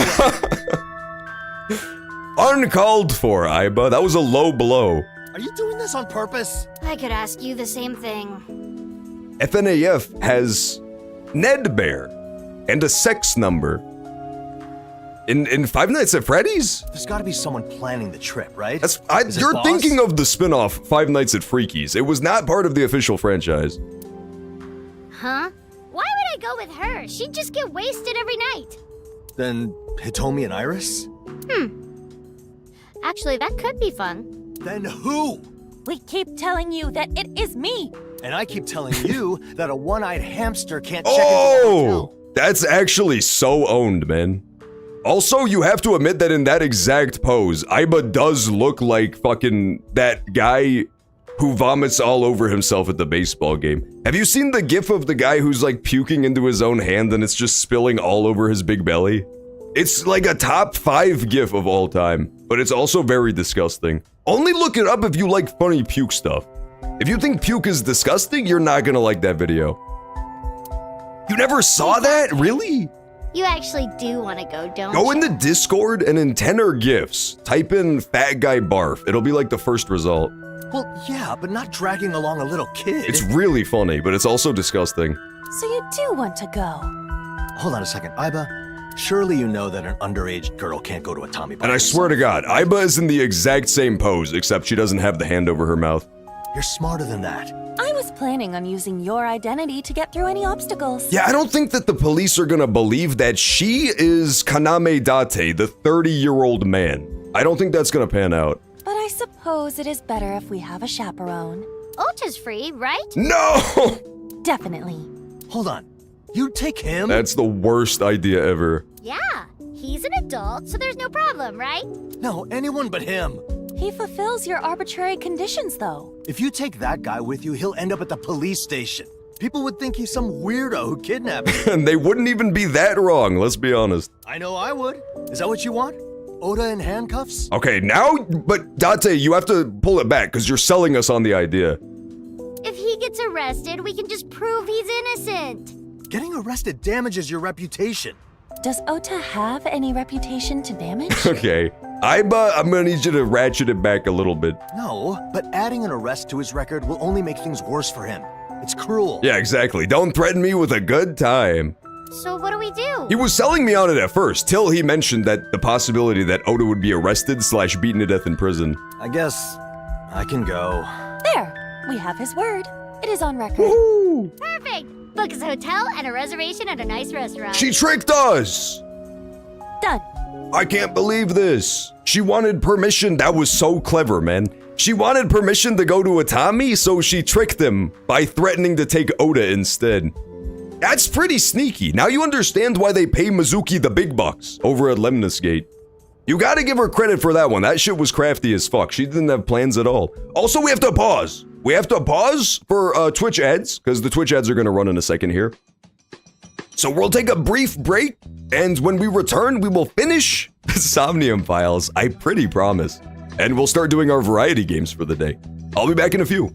[SPEAKER 1] Uncalled for, Iba. That was a low blow.
[SPEAKER 4] Are you doing this on purpose?
[SPEAKER 2] I could ask you the same thing.
[SPEAKER 1] FNAF has Ned Bear and a sex number. In Five Nights at Freddy's?
[SPEAKER 4] There's gotta be someone planning the trip, right?
[SPEAKER 1] You're thinking of the spin-off Five Nights at Freaky's. It was not part of the official franchise.
[SPEAKER 2] Huh? Why would I go with her? She'd just get wasted every night.
[SPEAKER 4] Then Hitomi and Iris?
[SPEAKER 2] Actually, that could be fun.
[SPEAKER 4] Then who?
[SPEAKER 12] We keep telling you that it is me.
[SPEAKER 4] And I keep telling you that a one-eyed hamster can't check into the hotel.
[SPEAKER 1] That's actually so owned, man. Also, you have to admit that in that exact pose, Iba does look like fucking that guy who vomits all over himself at the baseball game. Have you seen the gif of the guy who's like puking into his own hand and it's just spilling all over his big belly? It's like a top 5 GIF of all time, but it's also very disgusting. Only look it up if you like funny puke stuff. If you think puke is disgusting, you're not gonna like that video. You never saw that? Really?
[SPEAKER 2] You actually do want to go, don't
[SPEAKER 1] Go
[SPEAKER 2] you?
[SPEAKER 1] in the Discord and in tenor GIFs, type in fat guy barf. It'll be like the first result.
[SPEAKER 4] Well, yeah, but not dragging along a little kid.
[SPEAKER 1] It's really funny, but it's also disgusting.
[SPEAKER 12] So you do want to go?
[SPEAKER 4] Hold on a second, Aiba. Surely you know that an underage girl can't go to a Tommy by
[SPEAKER 1] And I swear to God, Aiba is in the exact same pose, except she doesn't have the hand over her mouth.
[SPEAKER 4] You're smarter than that.
[SPEAKER 12] I was planning on using your identity to get through any obstacles.
[SPEAKER 1] Yeah, I don't think that the police are gonna believe that she is Kaname Date, the 30-year-old man. I don't think that's gonna pan out.
[SPEAKER 12] But I suppose it is better if we have a chaperone.
[SPEAKER 2] Ota's free, right?
[SPEAKER 1] No!
[SPEAKER 12] Definitely.
[SPEAKER 4] Hold on. You'd take him?
[SPEAKER 1] That's the worst idea ever.
[SPEAKER 2] Yeah, he's an adult, so there's no problem, right?
[SPEAKER 4] No, anyone but him.
[SPEAKER 12] He fulfills your arbitrary conditions, though.
[SPEAKER 4] If you take that guy with you, he'll end up at the police station. People would think he's some weirdo who kidnapped him.
[SPEAKER 1] And they wouldn't even be that wrong, let's be honest.
[SPEAKER 4] I know I would. Is that what you want? Oda in handcuffs?
[SPEAKER 1] Okay, now, but Date, you have to pull it back, because you're selling us on the idea.
[SPEAKER 2] If he gets arrested, we can just prove he's innocent.
[SPEAKER 4] Getting arrested damages your reputation.
[SPEAKER 12] Does Ota have any reputation to damage?
[SPEAKER 1] Okay, Aiba, I'm gonna need you to ratchet it back a little bit.
[SPEAKER 4] No, but adding an arrest to his record will only make things worse for him. It's cruel.
[SPEAKER 1] Yeah, exactly. Don't threaten me with a good time.
[SPEAKER 2] So what do we do?
[SPEAKER 1] He was selling me on it at first, till he mentioned that the possibility that Oda would be arrested / beaten to death in prison.
[SPEAKER 4] I guess I can go.
[SPEAKER 12] There, we have his word. It is on record.
[SPEAKER 1] Woohoo!
[SPEAKER 2] Perfect! Book us a hotel and a reservation at a nice restaurant.
[SPEAKER 1] She tricked us!
[SPEAKER 12] Done.
[SPEAKER 1] I can't believe this. She wanted permission. That was so clever, man. She wanted permission to go to Atami, so she tricked him by threatening to take Oda instead. That's pretty sneaky. Now you understand why they pay Mizuki the big bucks over at Lemnis Gate. You gotta give her credit for that one. That shit was crafty as fuck. She didn't have plans at all. Also, we have to pause. We have to pause for Twitch ads, because the Twitch ads are gonna run in a second here. So we'll take a brief break, and when we return, we will finish the Somnium Files, I pretty promise. And we'll start doing our variety games for the day. I'll be back in a few.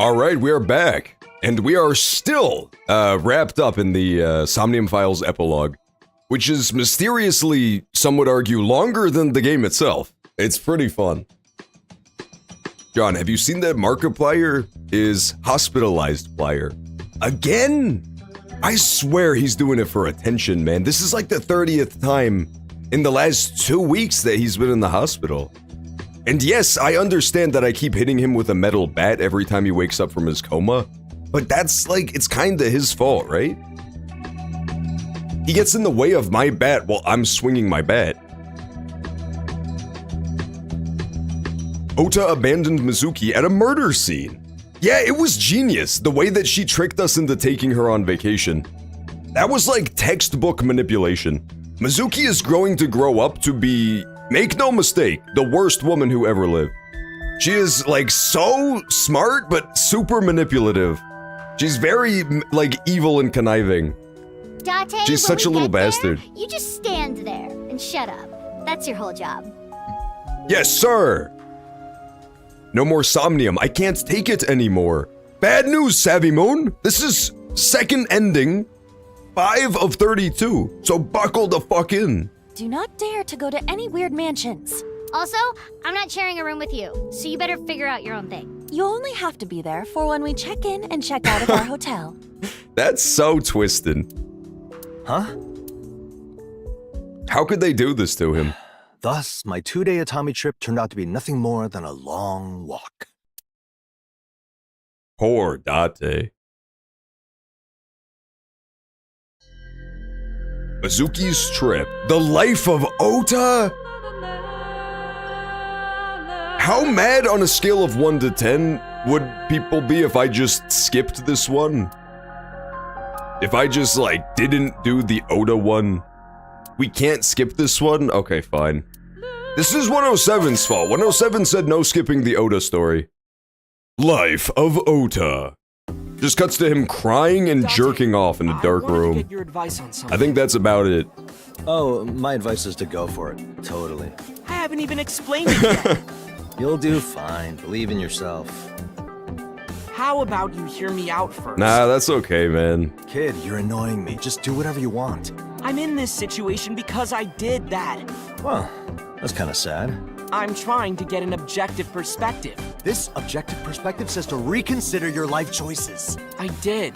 [SPEAKER 1] Alright, we are back. And we are still wrapped up in the Somnium Files epilogue, which is mysteriously, some would argue, longer than the game itself. It's pretty fun. John, have you seen that Markiplier is hospitalized player? Again? I swear he's doing it for attention, man. This is like the 30th time in the last 2 weeks that he's been in the hospital. And yes, I understand that I keep hitting him with a metal bat every time he wakes up from his coma, but that's like, it's kinda his fault, right? He gets in the way of my bat while I'm swinging my bat. Ota abandoned Mizuki at a murder scene. Yeah, it was genius, the way that she tricked us into taking her on vacation. That was like textbook manipulation. Mizuki is going to grow up to be, make no mistake, the worst woman who ever lived. She is like so smart, but super manipulative. She's very like evil and conniving.
[SPEAKER 2] Date,
[SPEAKER 1] She's such a little bastard.
[SPEAKER 2] You just stand there and shut up. That's your whole job.
[SPEAKER 1] Yes, sir! No more Somnium, I can't take it anymore. Bad news, Savvy Moon! This is second ending, 5 of 32, so buckle the fuck in.
[SPEAKER 12] Do not dare to go to any weird mansions.
[SPEAKER 2] Also, I'm not sharing a room with you, so you better figure out your own thing.
[SPEAKER 12] You only have to be there for when we check in and check out of our hotel.
[SPEAKER 1] That's so twisted.
[SPEAKER 4] Huh?
[SPEAKER 1] How could they do this to him?
[SPEAKER 4] Thus, my 2-day Atami trip turned out to be nothing more than a long walk.
[SPEAKER 1] Poor Date. Mizuki's trip. The life of Ota? How mad on a scale of 1 to 10 would people be if I just skipped this one? If I just, like, didn't do the Ota one? We can't skip this one? Okay, fine. This is 107's fault. 107 said no skipping the Ota story. Life of Ota. Just cuts to him crying and jerking off in a dark room.
[SPEAKER 15] Get your advice on something.
[SPEAKER 1] I think that's about it.
[SPEAKER 4] Oh, my advice is to go for it. Totally.
[SPEAKER 15] I haven't even explained it yet.
[SPEAKER 4] You'll do fine. Believe in yourself.
[SPEAKER 15] How about you hear me out first?
[SPEAKER 1] Nah, that's okay, man.
[SPEAKER 4] Kid, you're annoying me. Just do whatever you want.
[SPEAKER 15] I'm in this situation because I did that.
[SPEAKER 4] Well, that's kind of sad.
[SPEAKER 15] I'm trying to get an objective perspective.
[SPEAKER 4] This objective perspective says to reconsider your life choices.
[SPEAKER 15] I did.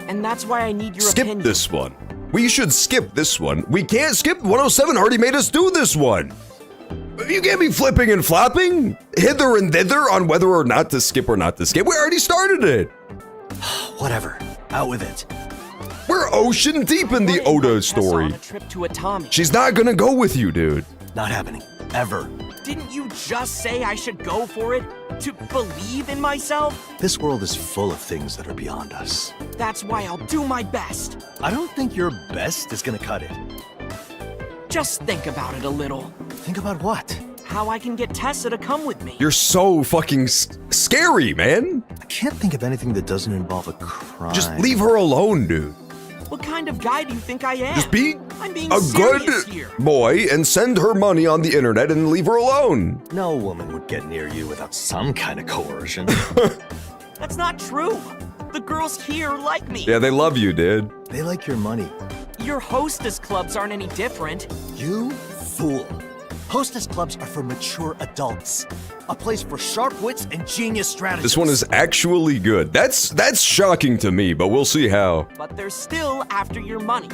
[SPEAKER 15] And that's why I need your
[SPEAKER 1] Skip
[SPEAKER 15] opinion.
[SPEAKER 1] this one. We should skip this one. We can't skip 107 already made us do this one. You can't be flipping and flopping hither and thither on whether or not to skip or not to skip. We already started it.
[SPEAKER 4] Whatever. Out with it.
[SPEAKER 1] We're ocean deep in the Ota story.
[SPEAKER 15] On a trip to Atami.
[SPEAKER 1] She's not gonna go with you, dude.
[SPEAKER 4] Not happening. Ever.
[SPEAKER 15] Didn't you just say I should go for it? To believe in myself?
[SPEAKER 4] This world is full of things that are beyond us.
[SPEAKER 15] That's why I'll do my best.
[SPEAKER 4] I don't think your best is gonna cut it.
[SPEAKER 15] Just think about it a little.
[SPEAKER 4] Think about what?
[SPEAKER 15] How I can get Tessa to come with me.
[SPEAKER 1] You're so fucking scary, man.
[SPEAKER 4] I can't think of anything that doesn't involve a crime.
[SPEAKER 1] Just leave her alone, dude.
[SPEAKER 15] What kind of guy do you think I am?
[SPEAKER 1] Just be
[SPEAKER 15] I'm being
[SPEAKER 1] a good
[SPEAKER 15] serious here.
[SPEAKER 1] boy and send her money on the internet and leave her alone.
[SPEAKER 4] No woman would get near you without some kind of coercion.
[SPEAKER 15] That's not true. The girls here like me.
[SPEAKER 1] Yeah, they love you, dude.
[SPEAKER 4] They like your money.
[SPEAKER 15] Your hostess clubs aren't any different.
[SPEAKER 4] You fool. Hostess clubs are for mature adults. A place for sharp wits and genius strategies.
[SPEAKER 1] This one is actually good. That's shocking to me, but we'll see how.
[SPEAKER 15] But they're still after your money.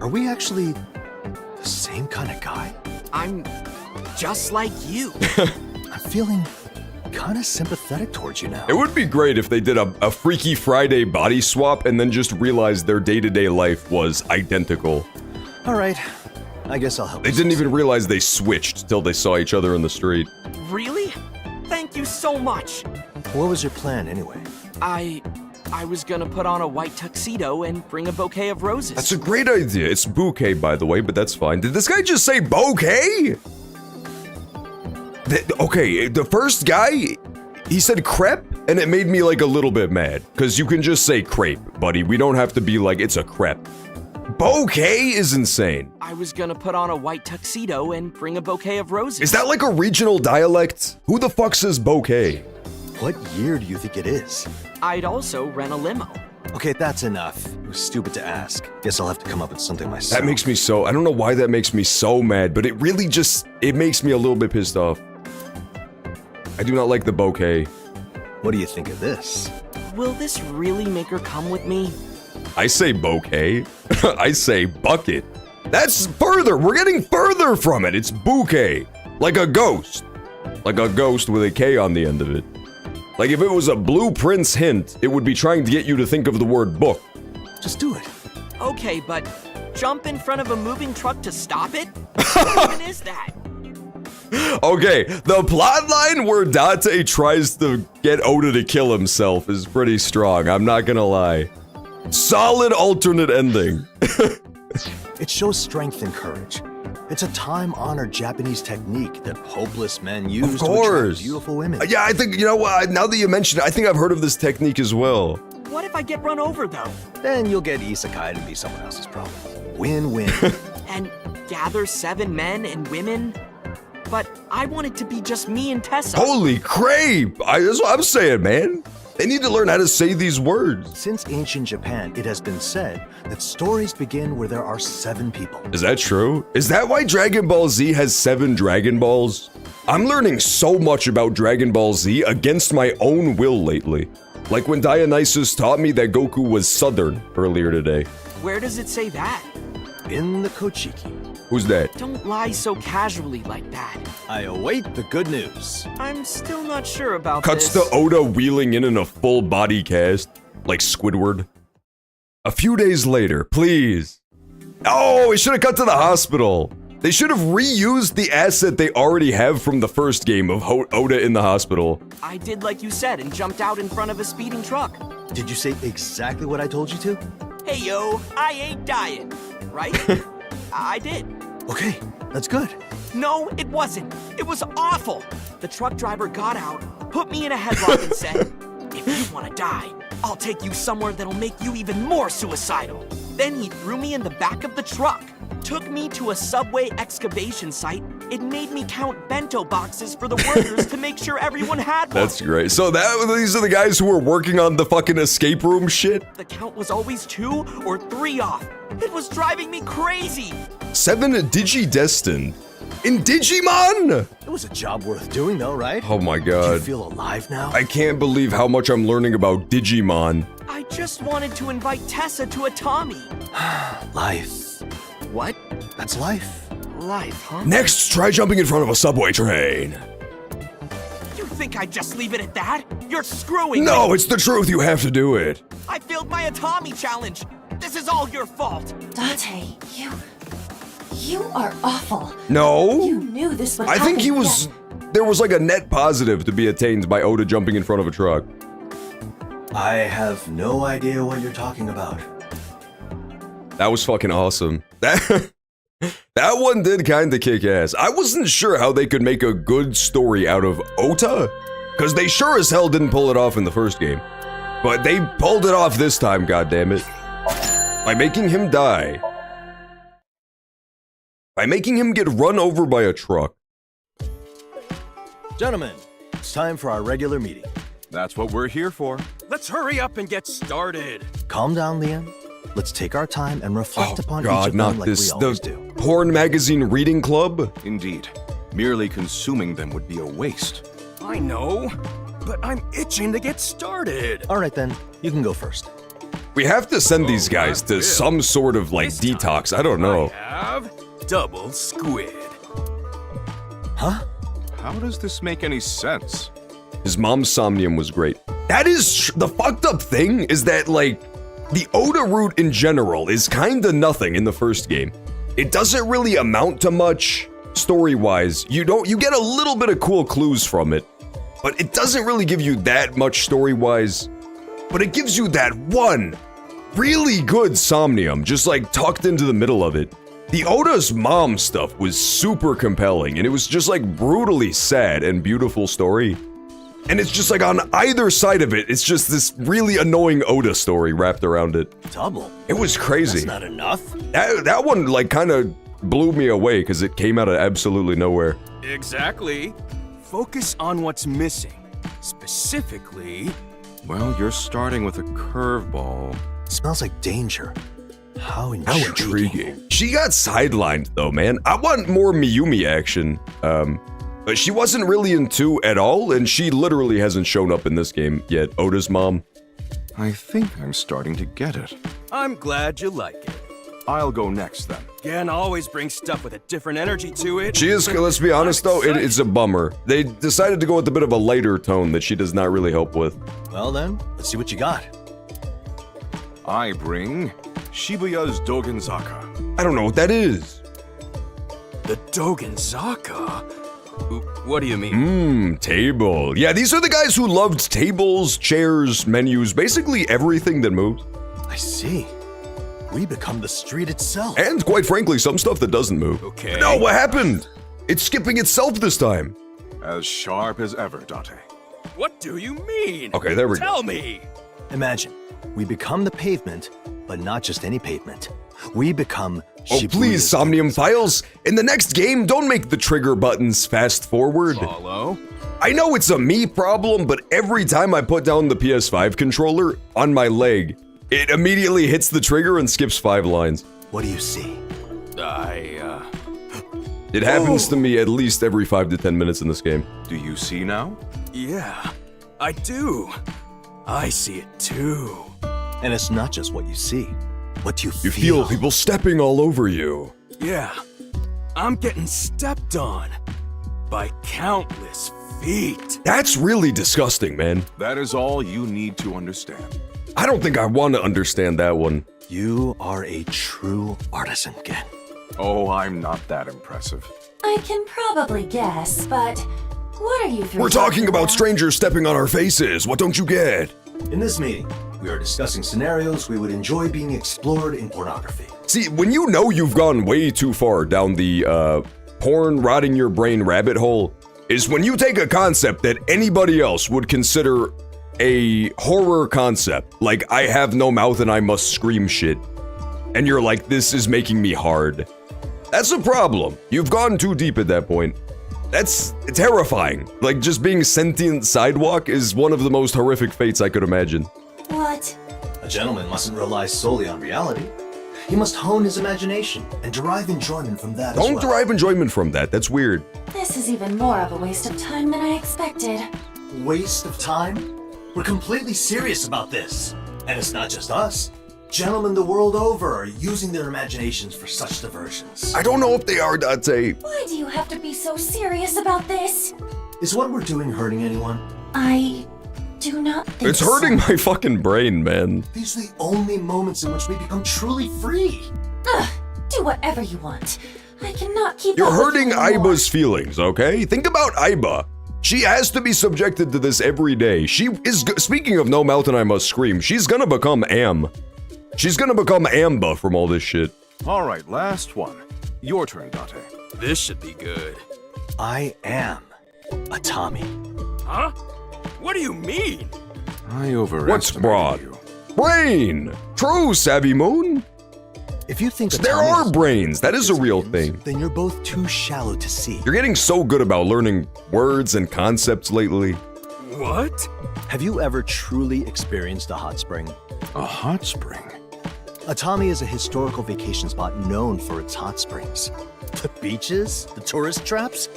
[SPEAKER 4] Are we actually the same kind of guy?
[SPEAKER 15] I'm just like you.
[SPEAKER 4] I'm feeling kind of sympathetic towards you now.
[SPEAKER 1] It would be great if they did a Freaky Friday body swap and then just realized their day-to-day life was identical.
[SPEAKER 4] All right. I guess I'll help.
[SPEAKER 1] They didn't even realize they switched till they saw each other in the street.
[SPEAKER 15] Really? Thank you so much.
[SPEAKER 4] What was your plan anyway?
[SPEAKER 15] I was gonna put on a white tuxedo and bring a bouquet of roses.
[SPEAKER 1] That's a great idea. It's bouquet, by the way, but that's fine. Did this guy just say bouquet? Okay, the first guy, he said crepe, and it made me like a little bit mad. Because you can just say crepe, buddy. We don't have to be like, it's a crepe. Bouquet is insane.
[SPEAKER 15] I was gonna put on a white tuxedo and bring a bouquet of roses.
[SPEAKER 1] Is that like a regional dialect? Who the fuck says bouquet?
[SPEAKER 4] What year do you think it is?
[SPEAKER 15] I'd also rent a limo.
[SPEAKER 4] Okay, that's enough. It was stupid to ask. Guess I'll have to come up with something myself.
[SPEAKER 1] That makes me so... I don't know why that makes me so mad, but it really just... It makes me a little bit pissed off. I do not like the bouquet.
[SPEAKER 4] What do you think of this?
[SPEAKER 15] Will this really make her come with me?
[SPEAKER 1] I say bouquet. I say bucket. That's further. We're getting further from it. It's bouquet. Like a ghost. Like a ghost with a K on the end of it. Like if it was a Blue Prince hint, it would be trying to get you to think of the word book.
[SPEAKER 4] Just do it.
[SPEAKER 15] Okay, but jump in front of a moving truck to stop it? What even is that?
[SPEAKER 1] Okay, the plotline where Date tries to get Oda to kill himself is pretty strong, I'm not gonna lie. Solid alternate ending.
[SPEAKER 4] It shows strength and courage. It's a time-honored Japanese technique that hopeless men use to attract beautiful women.
[SPEAKER 1] Yeah, I think, you know what, now that you mention it, I think I've heard of this technique as well.
[SPEAKER 15] What if I get run over, though?
[SPEAKER 4] Then you'll get isekai to be someone else's problem. Win-win.
[SPEAKER 15] And gather 7 men and women? But I want it to be just me and Tessa.
[SPEAKER 1] Holy crepe! That's what I'm saying, man. They need to learn how to say these words.
[SPEAKER 4] Since ancient Japan, it has been said that stories begin where there are 7 people.
[SPEAKER 1] Is that true? Is that why Dragon Ball Z has 7 Dragon Balls? I'm learning so much about Dragon Ball Z against my own will lately. Like when Dionysus taught me that Goku was Southern earlier today.
[SPEAKER 15] Where does it say that?
[SPEAKER 4] In the Kochiki.
[SPEAKER 1] Who's that?
[SPEAKER 15] Don't lie so casually like that.
[SPEAKER 4] I await the good news.
[SPEAKER 15] I'm still not sure about
[SPEAKER 1] Cuts
[SPEAKER 15] this.
[SPEAKER 1] to Oda wheeling in a full body cast, like Squidward. A few days later, please. Oh, it should have cut to the hospital. They should have reused the asset they already have from the first game of Oda in the hospital.
[SPEAKER 15] I did like you said and jumped out in front of a speeding truck.
[SPEAKER 4] Did you say exactly what I told you to?
[SPEAKER 15] Hey yo, I ain't dying, right? I did.
[SPEAKER 4] Okay, that's good.
[SPEAKER 15] No, it wasn't. It was awful. The truck driver got out, put me in a headlock and said, if you want to die, I'll take you somewhere that'll make you even more suicidal. Then he threw me in the back of the truck, took me to a subway excavation site. It made me count bento boxes for the workers to make sure everyone had one.
[SPEAKER 1] That's great. So these are the guys who were working on the fucking escape room shit?
[SPEAKER 15] The count was always 2 or 3 off. It was driving me crazy.
[SPEAKER 1] 7 Digidestined. In Digimon?
[SPEAKER 4] It was a job worth doing though, right?
[SPEAKER 1] Oh my god.
[SPEAKER 4] Do you feel alive now?
[SPEAKER 1] I can't believe how much I'm learning about Digimon.
[SPEAKER 15] I just wanted to invite Tessa to a Tommy.
[SPEAKER 4] Life.
[SPEAKER 15] What?
[SPEAKER 4] That's life.
[SPEAKER 15] Life, huh?
[SPEAKER 1] Next, try jumping in front of a subway train.
[SPEAKER 15] You think I'd just leave it at that? You're screwing me.
[SPEAKER 1] No, it's the truth. You have to do it.
[SPEAKER 15] I failed my Atami challenge. This is all your fault.
[SPEAKER 7] Date, you are awful.
[SPEAKER 1] No.
[SPEAKER 7] You knew this would
[SPEAKER 1] I think he
[SPEAKER 7] happen,
[SPEAKER 1] was... There was like a net positive to be attained by Oda jumping in front of a truck.
[SPEAKER 4] I have no idea what you're talking about.
[SPEAKER 1] That was fucking awesome. That one did kind of kick ass. I wasn't sure how they could make a good story out of Ota, because they sure as hell didn't pull it off in the first game. But they pulled it off this time, goddammit. By making him die. By making him get run over by a truck.
[SPEAKER 4] Gentlemen, it's time for our regular meeting.
[SPEAKER 3] That's what we're here for.
[SPEAKER 5] Let's hurry up and get started.
[SPEAKER 4] Calm down, Liam. Let's take our time and reflect upon each of
[SPEAKER 1] not
[SPEAKER 4] them like
[SPEAKER 1] this.
[SPEAKER 4] we always do.
[SPEAKER 1] Porn magazine reading club?
[SPEAKER 3] Indeed. Merely consuming them would be a waste.
[SPEAKER 5] I know, but I'm itching to get started.
[SPEAKER 4] All right then, you can go first.
[SPEAKER 1] We have to send these guys to some sort of like detox. I don't know.
[SPEAKER 5] I have double squid.
[SPEAKER 4] Huh?
[SPEAKER 3] How does this make any sense?
[SPEAKER 1] His mom's somnium was great. That is the fucked up thing is that like the Oda route in general is kinda nothing in the first game. It doesn't really amount to much story-wise. You get a little bit of cool clues from it, but it doesn't really give you that much story-wise. But it gives you that one really good somnium just like tucked into the middle of it. The Oda's mom stuff was super compelling and it was just like brutally sad and beautiful story. And it's just like on either side of it, it's just this really annoying Oda story wrapped around it.
[SPEAKER 4] Double?
[SPEAKER 1] It was crazy.
[SPEAKER 4] That's not enough.
[SPEAKER 1] That one like kind of blew me away because it came out of absolutely nowhere.
[SPEAKER 5] Exactly. Focus on what's missing. Specifically...
[SPEAKER 3] Well, you're starting with a curveball.
[SPEAKER 4] Smells like danger. How
[SPEAKER 1] How intriguing. She got sidelined though, man. I want more Miyumi action. But she wasn't really in 2 at all, and she literally hasn't shown up in this game yet. Oda's mom.
[SPEAKER 3] I think I'm starting to get it.
[SPEAKER 5] I'm glad you like it.
[SPEAKER 3] I'll go next then.
[SPEAKER 5] Gen always brings stuff with a different energy to it.
[SPEAKER 1] She is, let's be honest though, it's a bummer. They decided to go with a bit of a lighter tone that she does not really help with.
[SPEAKER 4] Well then, let's see what you got.
[SPEAKER 3] I bring Shibuya's Dogenzaka.
[SPEAKER 1] I don't know what that is.
[SPEAKER 5] The Dogenzaka? What do you mean?
[SPEAKER 1] Table. Yeah, these are the guys who loved tables, chairs, menus, basically everything that moves.
[SPEAKER 4] I see. We become the street itself.
[SPEAKER 1] And quite frankly, some stuff that doesn't move.
[SPEAKER 5] Okay.
[SPEAKER 1] No, what happened? It's skipping itself this time.
[SPEAKER 3] As sharp as ever, Date.
[SPEAKER 5] What do you mean?
[SPEAKER 1] Okay, there we go.
[SPEAKER 5] Tell me.
[SPEAKER 4] Imagine, we become the pavement, but not just any pavement. We become
[SPEAKER 1] Oh, please,
[SPEAKER 4] Shibuya's
[SPEAKER 1] Somnium Files. In the next game, don't make the trigger buttons fast forward.
[SPEAKER 5] Follow.
[SPEAKER 1] I know it's a me problem, but every time I put down the PS5 controller on my leg, it immediately hits the trigger and skips 5 lines.
[SPEAKER 4] What do you see?
[SPEAKER 1] It happens to me at least every 5 to 10 minutes in this game.
[SPEAKER 3] Do you see now?
[SPEAKER 5] Yeah, I do. I see it too.
[SPEAKER 4] And it's not just what you see, what you
[SPEAKER 1] You feel people stepping all over you.
[SPEAKER 5] Yeah, I'm getting stepped on by countless feet.
[SPEAKER 1] That's really disgusting, man.
[SPEAKER 3] That is all you need to understand.
[SPEAKER 1] I don't think I want to understand that one.
[SPEAKER 4] You are a true artisan, Gen.
[SPEAKER 3] Oh, I'm not that impressive.
[SPEAKER 7] I can probably guess, but what are you three
[SPEAKER 1] We're talking about strangers stepping on our faces. What don't you get?
[SPEAKER 4] In this meeting, we are discussing scenarios we would enjoy being explored in pornography.
[SPEAKER 1] See, when you know you've gone way too far down the porn rotting your brain rabbit hole, is when you take a concept that anybody else would consider a horror concept, like I have no mouth and I must scream shit, and you're like, this is making me hard. That's a problem. You've gone too deep at that point. That's terrifying. Like, just being sentient sidewalk is one of the most horrific fates I could imagine.
[SPEAKER 7] What?
[SPEAKER 4] A gentleman mustn't rely solely on reality. He must hone his imagination and derive enjoyment from that as well.
[SPEAKER 1] Don't derive enjoyment from that. That's weird.
[SPEAKER 7] This is even more of a waste of time than I expected.
[SPEAKER 4] Waste of time? We're completely serious about this. And it's not just us. Gentlemen the world over are using their imaginations for such diversions.
[SPEAKER 1] I don't know if they are, Date.
[SPEAKER 7] Why do you have to be so serious about this?
[SPEAKER 4] Is what we're doing hurting anyone?
[SPEAKER 7] I do not think
[SPEAKER 1] It's hurting my fucking brain, man.
[SPEAKER 4] These are the only moments in which we become truly free.
[SPEAKER 7] Ugh, do whatever you want. I cannot keep
[SPEAKER 1] You're
[SPEAKER 7] up with
[SPEAKER 1] hurting
[SPEAKER 7] you anymore.
[SPEAKER 1] Aiba's feelings, okay? Think about Aiba. She has to be subjected to this every day. She is, speaking of no mouth and I must scream, she's gonna become Am. She's gonna become Amba from all this shit.
[SPEAKER 3] All right, last one. Your turn, Date.
[SPEAKER 5] This should be good.
[SPEAKER 4] I am a Tommy.
[SPEAKER 5] Huh? What do you mean?
[SPEAKER 3] I overestimated
[SPEAKER 1] What's broad?
[SPEAKER 3] you.
[SPEAKER 1] Brain! True, Savvy Moon.
[SPEAKER 4] If you think
[SPEAKER 1] There
[SPEAKER 4] Tommy
[SPEAKER 1] are
[SPEAKER 4] is
[SPEAKER 1] brains. That is a real thing.
[SPEAKER 4] then you're both too shallow to see.
[SPEAKER 1] You're getting so good about learning words and concepts lately.
[SPEAKER 5] What?
[SPEAKER 4] Have you ever truly experienced a hot spring?
[SPEAKER 3] A hot spring?
[SPEAKER 4] Atami is a historical vacation spot known for its hot springs. The beaches, the tourist traps,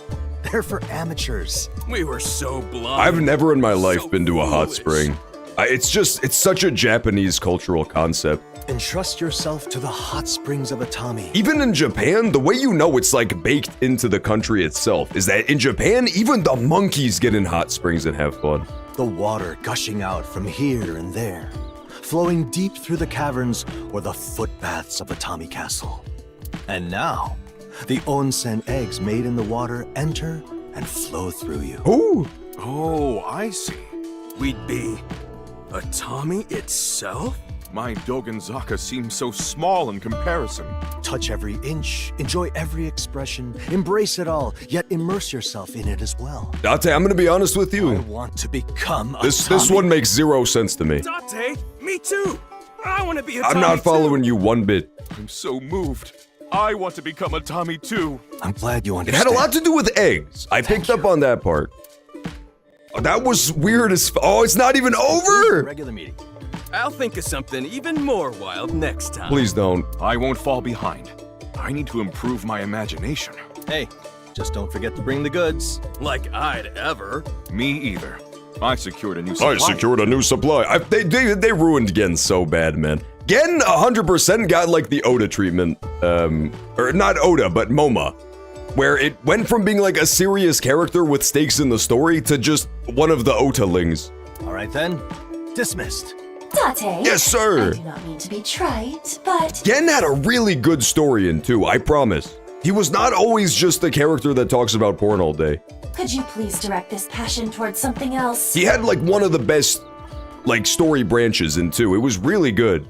[SPEAKER 4] they're for amateurs.
[SPEAKER 5] We were so blind.
[SPEAKER 1] I've never in my life
[SPEAKER 5] So
[SPEAKER 1] been to a hot
[SPEAKER 5] foolish.
[SPEAKER 1] spring. It's such a Japanese cultural concept.
[SPEAKER 4] Entrust yourself to the hot springs of Atami.
[SPEAKER 1] Even in Japan, the way you know it's like baked into the country itself is that in Japan, even the monkeys get in hot springs and have fun.
[SPEAKER 4] The water gushing out from here and there, flowing deep through the caverns or the footbaths of Atami Castle. And now, the onsen eggs made in the water enter and flow through you.
[SPEAKER 1] Ooh!
[SPEAKER 3] Oh, I see.
[SPEAKER 5] We'd be Atami itself?
[SPEAKER 3] My Dogenzaka seems so small in comparison.
[SPEAKER 4] Touch every inch, enjoy every expression, embrace it all, yet immerse yourself in it as well.
[SPEAKER 1] Date, I'm gonna be honest with
[SPEAKER 4] I
[SPEAKER 1] you.
[SPEAKER 4] want to become
[SPEAKER 1] This
[SPEAKER 4] Atami.
[SPEAKER 1] one makes zero sense to me.
[SPEAKER 5] Date, me too. I want to be Atami
[SPEAKER 1] I'm not following
[SPEAKER 5] too.
[SPEAKER 1] you one bit.
[SPEAKER 3] I'm so moved. I want to become a Tommy too.
[SPEAKER 4] I'm glad you
[SPEAKER 1] It
[SPEAKER 4] understand.
[SPEAKER 1] had a lot to do with eggs. I picked up on that part. That was weird as oh, it's not even over!
[SPEAKER 4] Regular meeting.
[SPEAKER 5] I'll think of something even more wild next time.
[SPEAKER 1] Please don't.
[SPEAKER 8] I won't fall behind. I need to improve my imagination.
[SPEAKER 4] Hey, just don't forget to bring the goods.
[SPEAKER 5] Like I'd ever.
[SPEAKER 8] Me either. I secured a new supply.
[SPEAKER 1] They ruined Gen so bad, man. Gen 100% got like the Oda treatment. Or not Oda, but MoMA. Where it went from being like a serious character with stakes in the story to just one of the Ota-lings.
[SPEAKER 4] All right then, dismissed.
[SPEAKER 7] Date.
[SPEAKER 1] Yes, sir.
[SPEAKER 7] I do not mean to be trite, but
[SPEAKER 1] Gen had a really good story in 2, I promise. He was not always just the character that talks about porn all day.
[SPEAKER 7] could you please direct this passion towards something else?
[SPEAKER 1] He had like one of the best like story branches in 2. It was really good.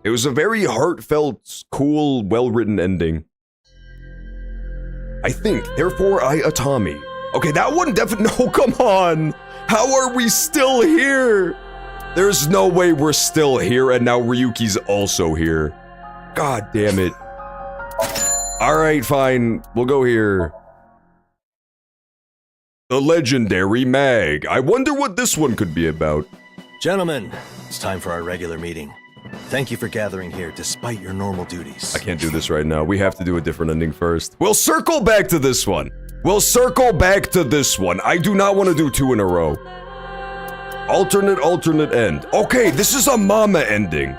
[SPEAKER 1] It was a very heartfelt, cool, well-written ending. I think, therefore I Atami. Okay, that one definitely, no, come on. How are we still here? There's no way we're still here and now Ryuki's also here. God damn it. All right, fine, we'll go here. The legendary mag. I wonder what this one could be about.
[SPEAKER 4] Gentlemen, it's time for our regular meeting. Thank you for gathering here despite your normal duties.
[SPEAKER 1] I can't do this right now. We have to do a different ending first. We'll circle back to this one. We'll circle back to this one. I do not want to do 2 in a row. Alternate end. Okay, this is a mama ending.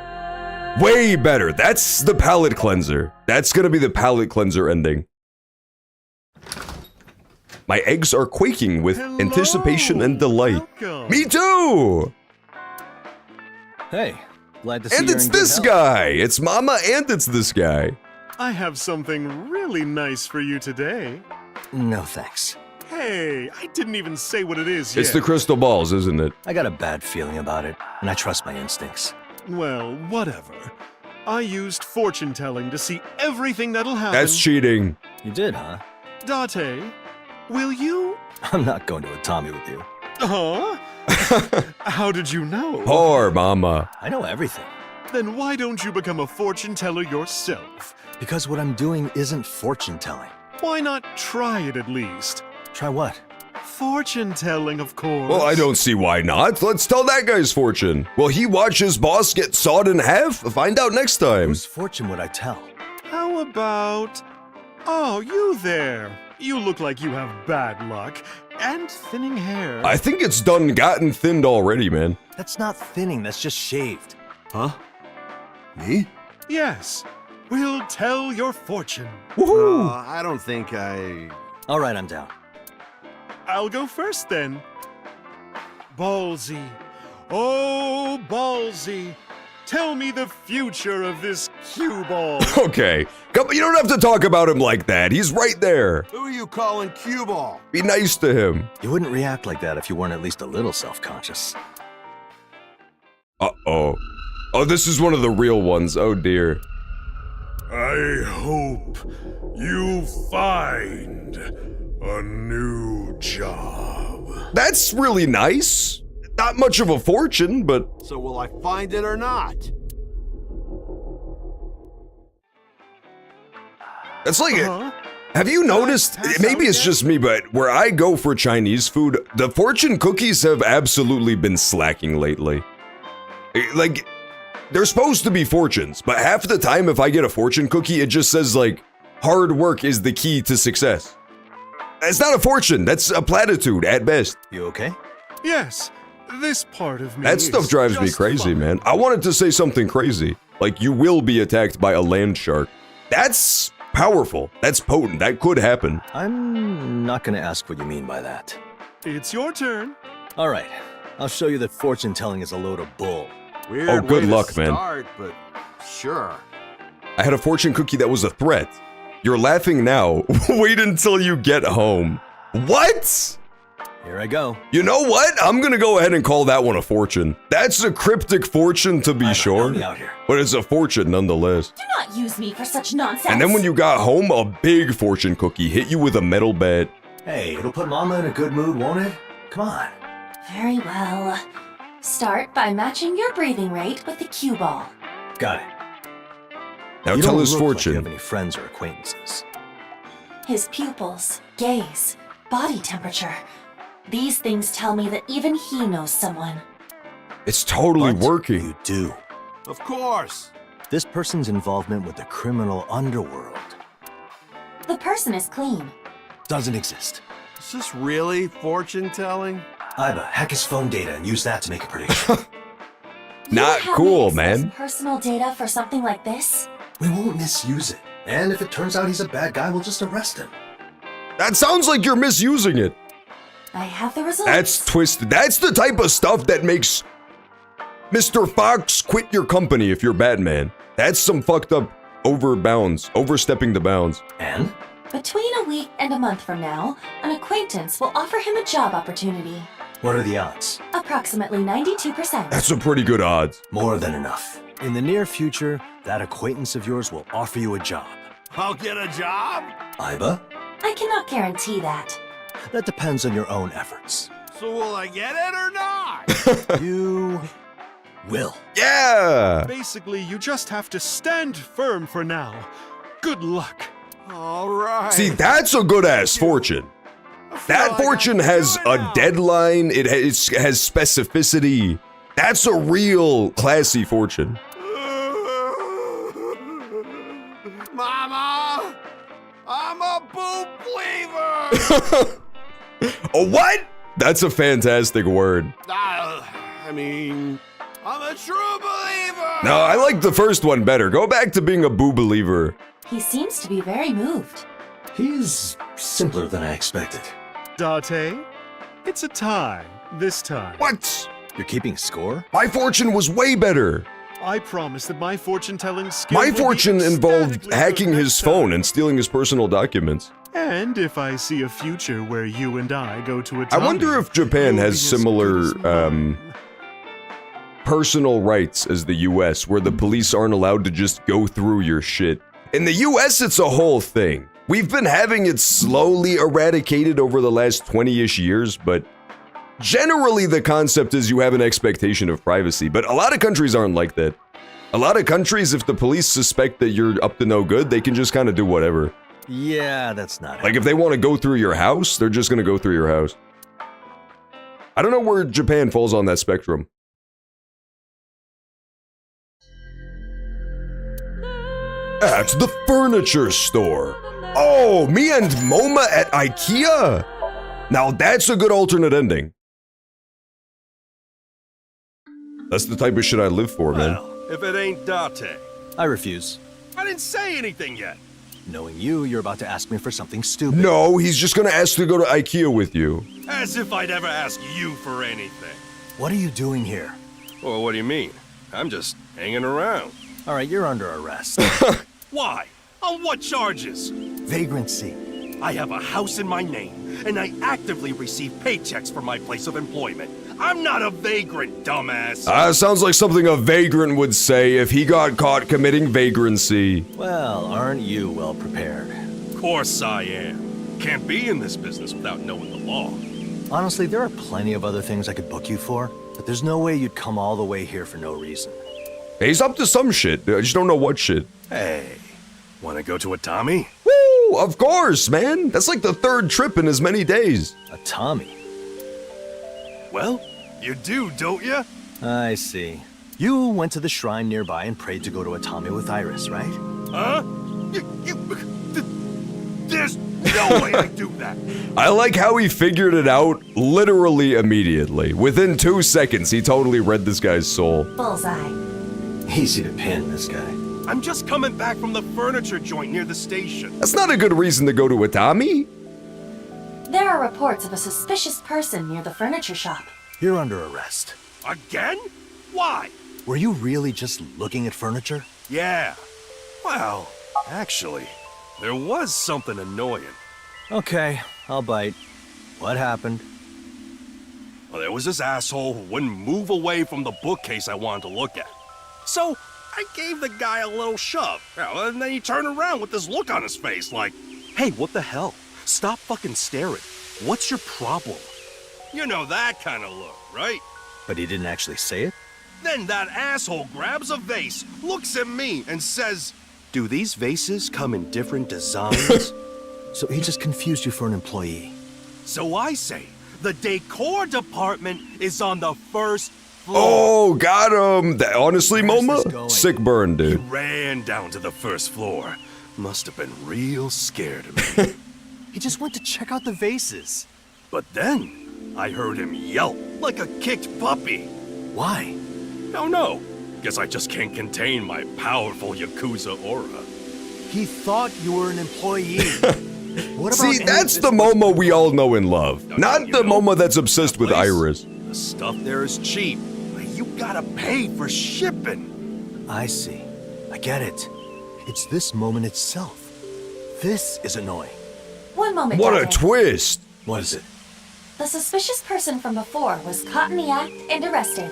[SPEAKER 1] Way better. That's the palate cleanser. That's gonna be the palate cleanser ending. My eggs are quaking with anticipation and delight.
[SPEAKER 6] Welcome.
[SPEAKER 1] Me too!
[SPEAKER 4] Hey, glad to see
[SPEAKER 1] And
[SPEAKER 4] you're
[SPEAKER 1] it's
[SPEAKER 4] in good
[SPEAKER 1] this
[SPEAKER 4] health.
[SPEAKER 1] guy! It's mama and it's this guy.
[SPEAKER 6] I have something really nice for you today.
[SPEAKER 4] No thanks.
[SPEAKER 6] Hey, I didn't even say what it is yet.
[SPEAKER 1] It's the crystal balls, isn't it?
[SPEAKER 4] I got a bad feeling about it, and I trust my instincts.
[SPEAKER 6] Well, whatever. I used fortune telling to see everything that'll happen.
[SPEAKER 1] That's cheating.
[SPEAKER 4] You did, huh?
[SPEAKER 6] Date, will you?
[SPEAKER 4] I'm not going to Atami with you.
[SPEAKER 6] Huh? How did you know?
[SPEAKER 1] Poor mama.
[SPEAKER 4] I know everything.
[SPEAKER 6] Then why don't you become a fortune teller yourself?
[SPEAKER 4] Because what I'm doing isn't fortune telling.
[SPEAKER 6] Why not try it at least?
[SPEAKER 4] Try what?
[SPEAKER 6] Fortune telling, of course.
[SPEAKER 1] Well, I don't see why not. Let's tell that guy's fortune. Will he watch his boss get sawed in half? Find out next time.
[SPEAKER 4] Whose fortune would I tell?
[SPEAKER 6] How about... Oh, you there. You look like you have bad luck and thinning hair.
[SPEAKER 1] I think it's done gotten thinned already, man.
[SPEAKER 4] That's not thinning, that's just shaved.
[SPEAKER 9] Huh? Me?
[SPEAKER 6] Yes. We'll tell your fortune.
[SPEAKER 1] Woohoo!
[SPEAKER 9] I don't think I...
[SPEAKER 4] All right, I'm down.
[SPEAKER 6] I'll go first then. Ballsy. Oh, Ballsy. Tell me the future of this cue ball.
[SPEAKER 1] Okay. You don't have to talk about him like that. He's right there.
[SPEAKER 9] Who are you calling cue ball?
[SPEAKER 1] Be nice to him.
[SPEAKER 4] You wouldn't react like that if you weren't at least a little self-conscious.
[SPEAKER 1] Uh-oh. Oh, this is one of the real ones. Oh, dear.
[SPEAKER 6] I hope you find a new job.
[SPEAKER 1] That's really nice. Not much of a fortune, but...
[SPEAKER 9] So will I find it or not?
[SPEAKER 1] That's like... Have you noticed, maybe it's just me, but where I go for Chinese food, the fortune cookies have absolutely been slacking lately. Like, they're supposed to be fortunes, but half the time if I get a fortune cookie, it just says like, hard work is the key to success. It's not a fortune, that's a platitude at best.
[SPEAKER 4] You okay?
[SPEAKER 6] Yes, this part of me
[SPEAKER 1] That stuff
[SPEAKER 6] is
[SPEAKER 1] drives me
[SPEAKER 6] just
[SPEAKER 1] crazy,
[SPEAKER 6] fine.
[SPEAKER 1] man. I wanted to say something crazy, like you will be attacked by a land shark. That's powerful, that's potent, that could happen.
[SPEAKER 4] I'm not gonna ask what you mean by that.
[SPEAKER 6] It's your turn.
[SPEAKER 4] All right, I'll show you that fortune telling is a load of bull.
[SPEAKER 9] Weird
[SPEAKER 1] Oh, good
[SPEAKER 9] way to
[SPEAKER 1] luck, man.
[SPEAKER 9] start, but sure.
[SPEAKER 1] I had a fortune cookie that was a threat. You're laughing now. Wait until you get home. What?
[SPEAKER 4] Here I go.
[SPEAKER 1] You know what? I'm gonna go ahead and call that one a fortune. That's a cryptic fortune to be sure,
[SPEAKER 4] me out here.
[SPEAKER 1] but it's a fortune nonetheless.
[SPEAKER 7] Do not use me for such nonsense.
[SPEAKER 1] And then when you got home, a big fortune cookie hit you with a metal bat.
[SPEAKER 4] Hey, it'll put Mama in a good mood, won't it? Come on.
[SPEAKER 7] Very well. Start by matching your breathing rate with the cue ball.
[SPEAKER 4] Got it.
[SPEAKER 1] Now
[SPEAKER 4] You
[SPEAKER 1] tell
[SPEAKER 4] don't
[SPEAKER 1] his
[SPEAKER 4] look like you
[SPEAKER 1] fortune.
[SPEAKER 4] have any friends or acquaintances.
[SPEAKER 7] His pupils gaze body temperature. These things tell me that even he knows someone.
[SPEAKER 1] It's totally working.
[SPEAKER 4] You do.
[SPEAKER 9] Of course.
[SPEAKER 4] This person's involvement with the criminal underworld
[SPEAKER 7] The person is clean.
[SPEAKER 4] doesn't exist.
[SPEAKER 9] Is this really fortune-telling?
[SPEAKER 4] Iba, hack his phone data and use that to make a prediction.
[SPEAKER 1] Not
[SPEAKER 7] You have
[SPEAKER 1] cool,
[SPEAKER 7] me
[SPEAKER 1] man.
[SPEAKER 7] expose personal data for something like this?
[SPEAKER 4] We won't misuse it. And if it turns out he's a bad guy, we'll just arrest him.
[SPEAKER 1] That sounds like you're misusing it.
[SPEAKER 7] I have the results.
[SPEAKER 1] That's twisted. That's the type of stuff that makes Mr. Fox quit your company if you're Batman. That's some fucked up overstepping the bounds.
[SPEAKER 4] And?
[SPEAKER 7] Between a week and a month from now, an acquaintance will offer him a job opportunity.
[SPEAKER 4] What are the odds?
[SPEAKER 7] Approximately 92%.
[SPEAKER 1] That's a pretty good odds.
[SPEAKER 4] More than enough. In the near future, that acquaintance of yours will offer you a job.
[SPEAKER 9] I'll get a job?
[SPEAKER 4] Iba?
[SPEAKER 7] I cannot guarantee that.
[SPEAKER 4] That depends on your own efforts.
[SPEAKER 9] So will I get it or not?
[SPEAKER 4] You will.
[SPEAKER 1] Yeah!
[SPEAKER 6] Basically, you just have to stand firm for now. Good luck.
[SPEAKER 9] All right.
[SPEAKER 1] See, that's a good ass fortune. That fortune has a deadline, it has specificity. That's a real classy fortune.
[SPEAKER 9] Mama! I'm a boob believer!
[SPEAKER 1] A what? That's a fantastic word.
[SPEAKER 9] I mean, I'm a true believer!
[SPEAKER 1] No, I like the first one better. Go back to being a boo believer.
[SPEAKER 7] He seems to be very moved.
[SPEAKER 4] He's simpler than I expected.
[SPEAKER 6] Date, it's a tie this time.
[SPEAKER 1] What?
[SPEAKER 4] You're keeping score?
[SPEAKER 1] My fortune was way better.
[SPEAKER 6] I promise that my fortune-telling skill
[SPEAKER 1] My
[SPEAKER 6] will be
[SPEAKER 1] fortune involved
[SPEAKER 6] ecstatically
[SPEAKER 1] hacking
[SPEAKER 6] good
[SPEAKER 1] his
[SPEAKER 6] next
[SPEAKER 1] phone
[SPEAKER 6] time.
[SPEAKER 1] and stealing his personal documents.
[SPEAKER 6] And if I see a future where you and I go to a
[SPEAKER 1] I wonder if Japan
[SPEAKER 6] you'll
[SPEAKER 1] has
[SPEAKER 6] be as
[SPEAKER 1] similar
[SPEAKER 6] good as mine.
[SPEAKER 1] personal rights as the US, where the police aren't allowed to just go through your shit. In the US, it's a whole thing. We've been having it slowly eradicated over the last 20-ish years, but generally the concept is you have an expectation of privacy, but a lot of countries aren't like that. A lot of countries, if the police suspect that you're up to no good, they can just kind of do whatever.
[SPEAKER 4] Yeah, that's not
[SPEAKER 1] Like if they want to go through your house, they're just going to go through your house. I don't know where Japan falls on that spectrum. At the furniture store. Oh, me and MoMA at IKEA? Now that's a good alternate ending. That's the type of shit I live for, man.
[SPEAKER 9] Well, if it ain't Date.
[SPEAKER 4] I refuse.
[SPEAKER 9] I didn't say anything yet.
[SPEAKER 4] Knowing you, you're about to ask me for something stupid.
[SPEAKER 1] No, he's just gonna ask to go to IKEA with you.
[SPEAKER 9] As if I'd ever ask you for anything.
[SPEAKER 4] What are you doing here?
[SPEAKER 9] Well, what do you mean? I'm just hanging around.
[SPEAKER 4] All right, you're under arrest.
[SPEAKER 9] Why? On what charges?
[SPEAKER 4] Vagrancy.
[SPEAKER 9] I have a house in my name, and I actively receive paychecks from my place of employment. I'm not a vagrant, dumbass.
[SPEAKER 1] Sounds like something a vagrant would say if he got caught committing vagrancy.
[SPEAKER 4] Well, aren't you well prepared?
[SPEAKER 9] Of course I am. Can't be in this business without knowing the law.
[SPEAKER 4] Honestly, there are plenty of other things I could book you for, but there's no way you'd come all the way here for no reason.
[SPEAKER 1] He's up to some shit. I just don't know what shit.
[SPEAKER 9] Hey, wanna go to a Tommy?
[SPEAKER 1] Woo! Of course, man. That's like the third trip in as many days.
[SPEAKER 4] A Tommy?
[SPEAKER 9] Well, you do, don't you?
[SPEAKER 4] I see. You went to the shrine nearby and prayed to go to a Tommy with Iris, right?
[SPEAKER 9] Huh? There's no way I do that.
[SPEAKER 1] I like how he figured it out literally immediately. Within 2 seconds, he totally read this guy's soul.
[SPEAKER 7] Bullseye.
[SPEAKER 4] Easy to pin, this guy.
[SPEAKER 9] I'm just coming back from the furniture joint near the station.
[SPEAKER 1] That's not a good reason to go to a Tommy.
[SPEAKER 7] There are reports of a suspicious person near the furniture shop.
[SPEAKER 4] You're under arrest.
[SPEAKER 9] Again? Why?
[SPEAKER 4] Were you really just looking at furniture?
[SPEAKER 9] Yeah. Well, actually, there was something annoying.
[SPEAKER 4] Okay, I'll bite. What happened?
[SPEAKER 9] Well, there was this asshole who wouldn't move away from the bookcase I wanted to look at. So, I gave the guy a little shove. And then he turned around with this look on his face like, hey, what the hell? Stop fucking staring. What's your problem? You know that kind of look, right?
[SPEAKER 4] But he didn't actually say it?
[SPEAKER 9] Then that asshole grabs a vase, looks at me, and says, do these vases come in different designs?
[SPEAKER 4] So he just confused you for an employee.
[SPEAKER 9] So I say, the decor department is on the first floor.
[SPEAKER 1] Oh, got him. Honestly, Moma, sick burn,
[SPEAKER 9] He
[SPEAKER 1] dude.
[SPEAKER 9] ran down to the first floor. Must have been real scared of me.
[SPEAKER 4] He just went to check out the vases.
[SPEAKER 9] But then, I heard him yelp like a kicked puppy.
[SPEAKER 4] Why?
[SPEAKER 9] Don't know. Guess I just can't contain my powerful Yakuza aura.
[SPEAKER 4] He thought you were an employee. What about
[SPEAKER 1] See, that's the Momo we all know and love. Not the Momo that's obsessed with Iris.
[SPEAKER 9] The stuff there is cheap, but you gotta pay for shipping.
[SPEAKER 4] I see. I get it. It's this moment itself. This is annoying.
[SPEAKER 7] One moment,
[SPEAKER 1] What a
[SPEAKER 7] Date.
[SPEAKER 1] twist.
[SPEAKER 4] What is it?
[SPEAKER 7] The suspicious person from before was caught in the act and arrested.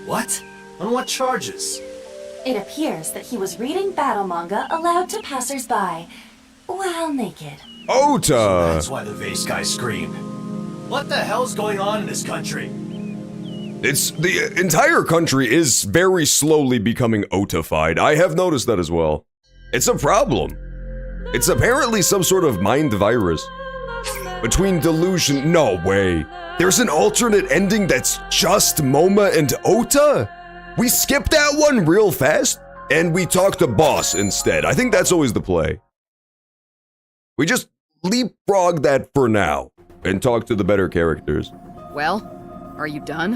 [SPEAKER 4] What? On what charges?
[SPEAKER 7] It appears that he was reading battle manga aloud to passersby while naked.
[SPEAKER 1] Ota!
[SPEAKER 4] That's why the vase guy screamed. What the hell's going on in this country?
[SPEAKER 1] It's the entire country is very slowly becoming otified. I have noticed that as well. It's a problem. It's apparently some sort of mind virus. Between delusion, no way. There's an alternate ending that's just Moma and Ota? We skipped that one real fast, and we talked to Boss instead. I think that's always the play. We just leapfrog that for now, and talk to the better characters.
[SPEAKER 16] Well, are you done?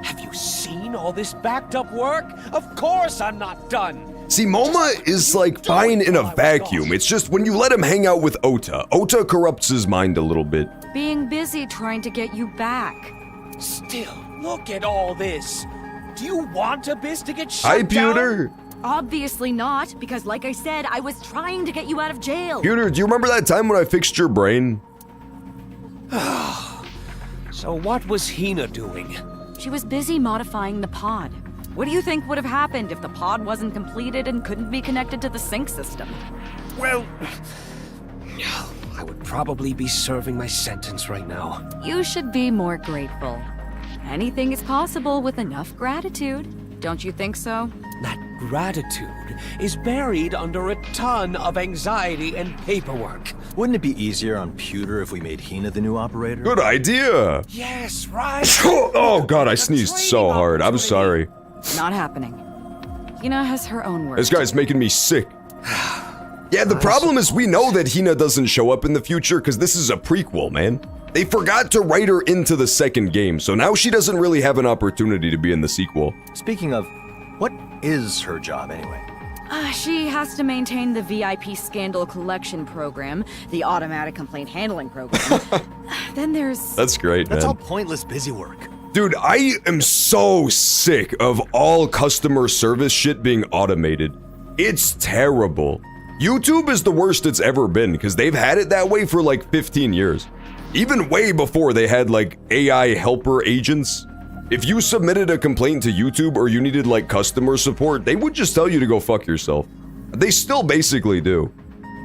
[SPEAKER 15] Have you seen all this backed up work? Of course I'm not done.
[SPEAKER 1] See, Moma is like fine in a vacuum. It's just when you let him hang out with Ota, Ota corrupts his mind a little bit.
[SPEAKER 16] Being busy trying to get you back.
[SPEAKER 15] Still, look at all this. Do you want Abyss to get shut
[SPEAKER 1] Hi,
[SPEAKER 15] down?
[SPEAKER 1] Pewter.
[SPEAKER 16] Obviously not, because like I said, I was trying to get you out of jail.
[SPEAKER 1] Pewter, do you remember that time when I fixed your brain?
[SPEAKER 15] So what was Hina doing?
[SPEAKER 16] She was busy modifying the pod. What do you think would have happened if the pod wasn't completed and couldn't be connected to the sync system?
[SPEAKER 15] Well, I would probably be serving my sentence right now.
[SPEAKER 16] You should be more grateful. Anything is possible with enough gratitude. Don't you think so?
[SPEAKER 15] That gratitude is buried under a ton of anxiety and paperwork.
[SPEAKER 4] Wouldn't it be easier on Pewter if we made Hina the new operator?
[SPEAKER 1] Good idea.
[SPEAKER 15] Yes, right.
[SPEAKER 1] Oh god, I sneezed so hard. I'm sorry.
[SPEAKER 16] Not happening. Hina has her own work.
[SPEAKER 1] This guy's making me sick. Yeah, the problem is we know that Hina doesn't show up in the future because this is a prequel, man. They forgot to write her into the second game, so now she doesn't really have an opportunity to be in the sequel.
[SPEAKER 4] Speaking of, what is her job anyway?
[SPEAKER 16] She has to maintain the VIP scandal collection program, the automatic complaint handling program. Then there's...
[SPEAKER 1] That's great,
[SPEAKER 4] That's
[SPEAKER 1] man.
[SPEAKER 4] all pointless busy work.
[SPEAKER 1] Dude, I am so sick of all customer service shit being automated. It's terrible. YouTube is the worst it's ever been because they've had it that way for like 15 years. Even way before they had like AI helper agents. If you submitted a complaint to YouTube or you needed like customer support, they would just tell you to go fuck yourself. They still basically do.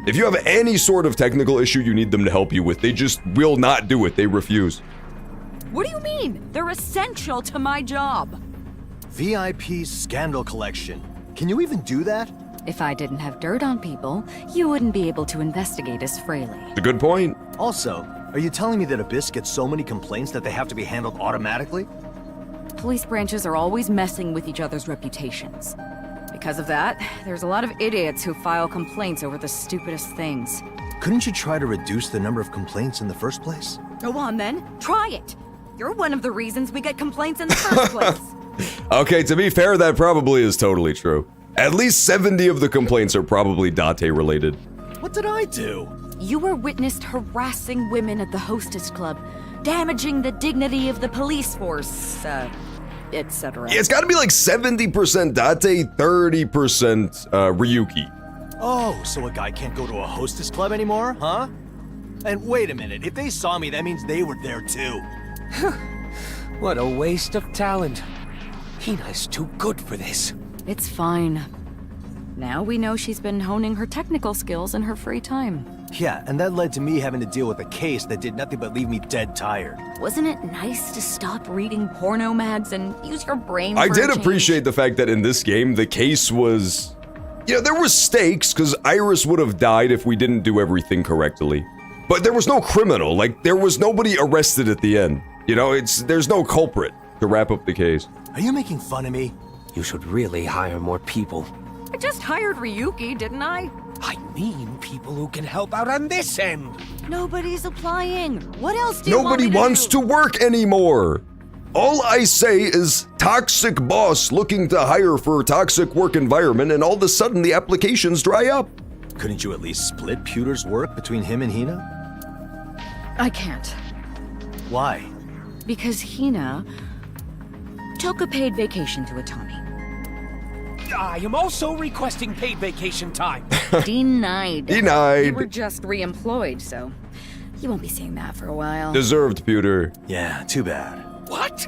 [SPEAKER 1] If you have any sort of technical issue you need them to help you with, they just will not do it. They refuse.
[SPEAKER 16] What do you mean? They're essential to my job.
[SPEAKER 4] VIP scandal collection. Can you even do that?
[SPEAKER 16] If I didn't have dirt on people, you wouldn't be able to investigate as freely.
[SPEAKER 1] It's a good point.
[SPEAKER 4] Also, are you telling me that Abyss gets so many complaints that they have to be handled automatically?
[SPEAKER 16] Police branches are always messing with each other's reputations. Because of that, there's a lot of idiots who file complaints over the stupidest things.
[SPEAKER 4] Couldn't you try to reduce the number of complaints in the first place?
[SPEAKER 16] Go on then, try it. You're one of the reasons we get complaints in the first place.
[SPEAKER 1] Okay, to be fair, that probably is totally true. At least 70 of the complaints are probably Date related.
[SPEAKER 4] What did I do?
[SPEAKER 16] You were witnessed harassing women at the Hostess Club, damaging the dignity of the police force, etc.
[SPEAKER 1] Yeah, it's gotta be like 70% Date, 30% Ryuki.
[SPEAKER 4] Oh, so a guy can't go to a hostess club anymore, huh? And wait a minute, if they saw me, that means they were there too.
[SPEAKER 15] What a waste of talent. Hina's too good for this.
[SPEAKER 16] It's fine. Now we know she's been honing her technical skills in her free time.
[SPEAKER 4] Yeah, and that led to me having to deal with a case that did nothing but leave me dead tired.
[SPEAKER 16] Wasn't it nice to stop reading porno mags and use your brain
[SPEAKER 1] I
[SPEAKER 16] for a
[SPEAKER 1] did
[SPEAKER 16] change?
[SPEAKER 1] appreciate the fact that in this game, the case was... You know, there were stakes, because Iris would have died if we didn't do everything correctly. But there was no criminal, like there was nobody arrested at the end. You know, there's no culprit to wrap up the case.
[SPEAKER 4] Are you making fun of me?
[SPEAKER 15] You should really hire more people.
[SPEAKER 16] I just hired Ryuki, didn't I?
[SPEAKER 15] I mean people who can help out on this end.
[SPEAKER 16] Nobody's applying. What else do you
[SPEAKER 1] Nobody
[SPEAKER 16] want me
[SPEAKER 1] wants to work anymore. All I say is toxic boss looking to hire for toxic work environment, and all of a sudden the applications dry up.
[SPEAKER 4] Couldn't you at least split Pewter's work between him and Hina?
[SPEAKER 16] I can't.
[SPEAKER 4] Why?
[SPEAKER 16] Because Hina took a paid vacation to Atami.
[SPEAKER 15] I am also requesting paid vacation time.
[SPEAKER 16] Denied.
[SPEAKER 1] Denied.
[SPEAKER 16] You were just re-employed, so you won't be seeing that for a while.
[SPEAKER 1] Deserved, Pewter.
[SPEAKER 4] Yeah, too bad.
[SPEAKER 15] What?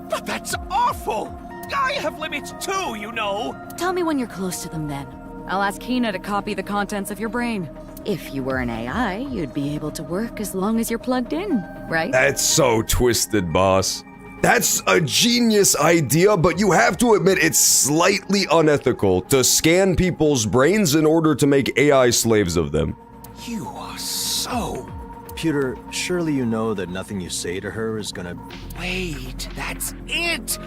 [SPEAKER 15] But that's awful! I have limits too, you know!
[SPEAKER 16] Tell me when you're close to them then. I'll ask Hina to copy the contents of your brain. If you were an AI, you'd be able to work as long as you're plugged in, right?
[SPEAKER 1] That's so twisted, boss. That's a genius idea, but you have to admit it's slightly unethical to scan people's brains in order to make AI slaves of them.
[SPEAKER 15] You are so...
[SPEAKER 4] Pewter, surely you know that nothing you say to her is gonna...
[SPEAKER 15] Wait, that's it!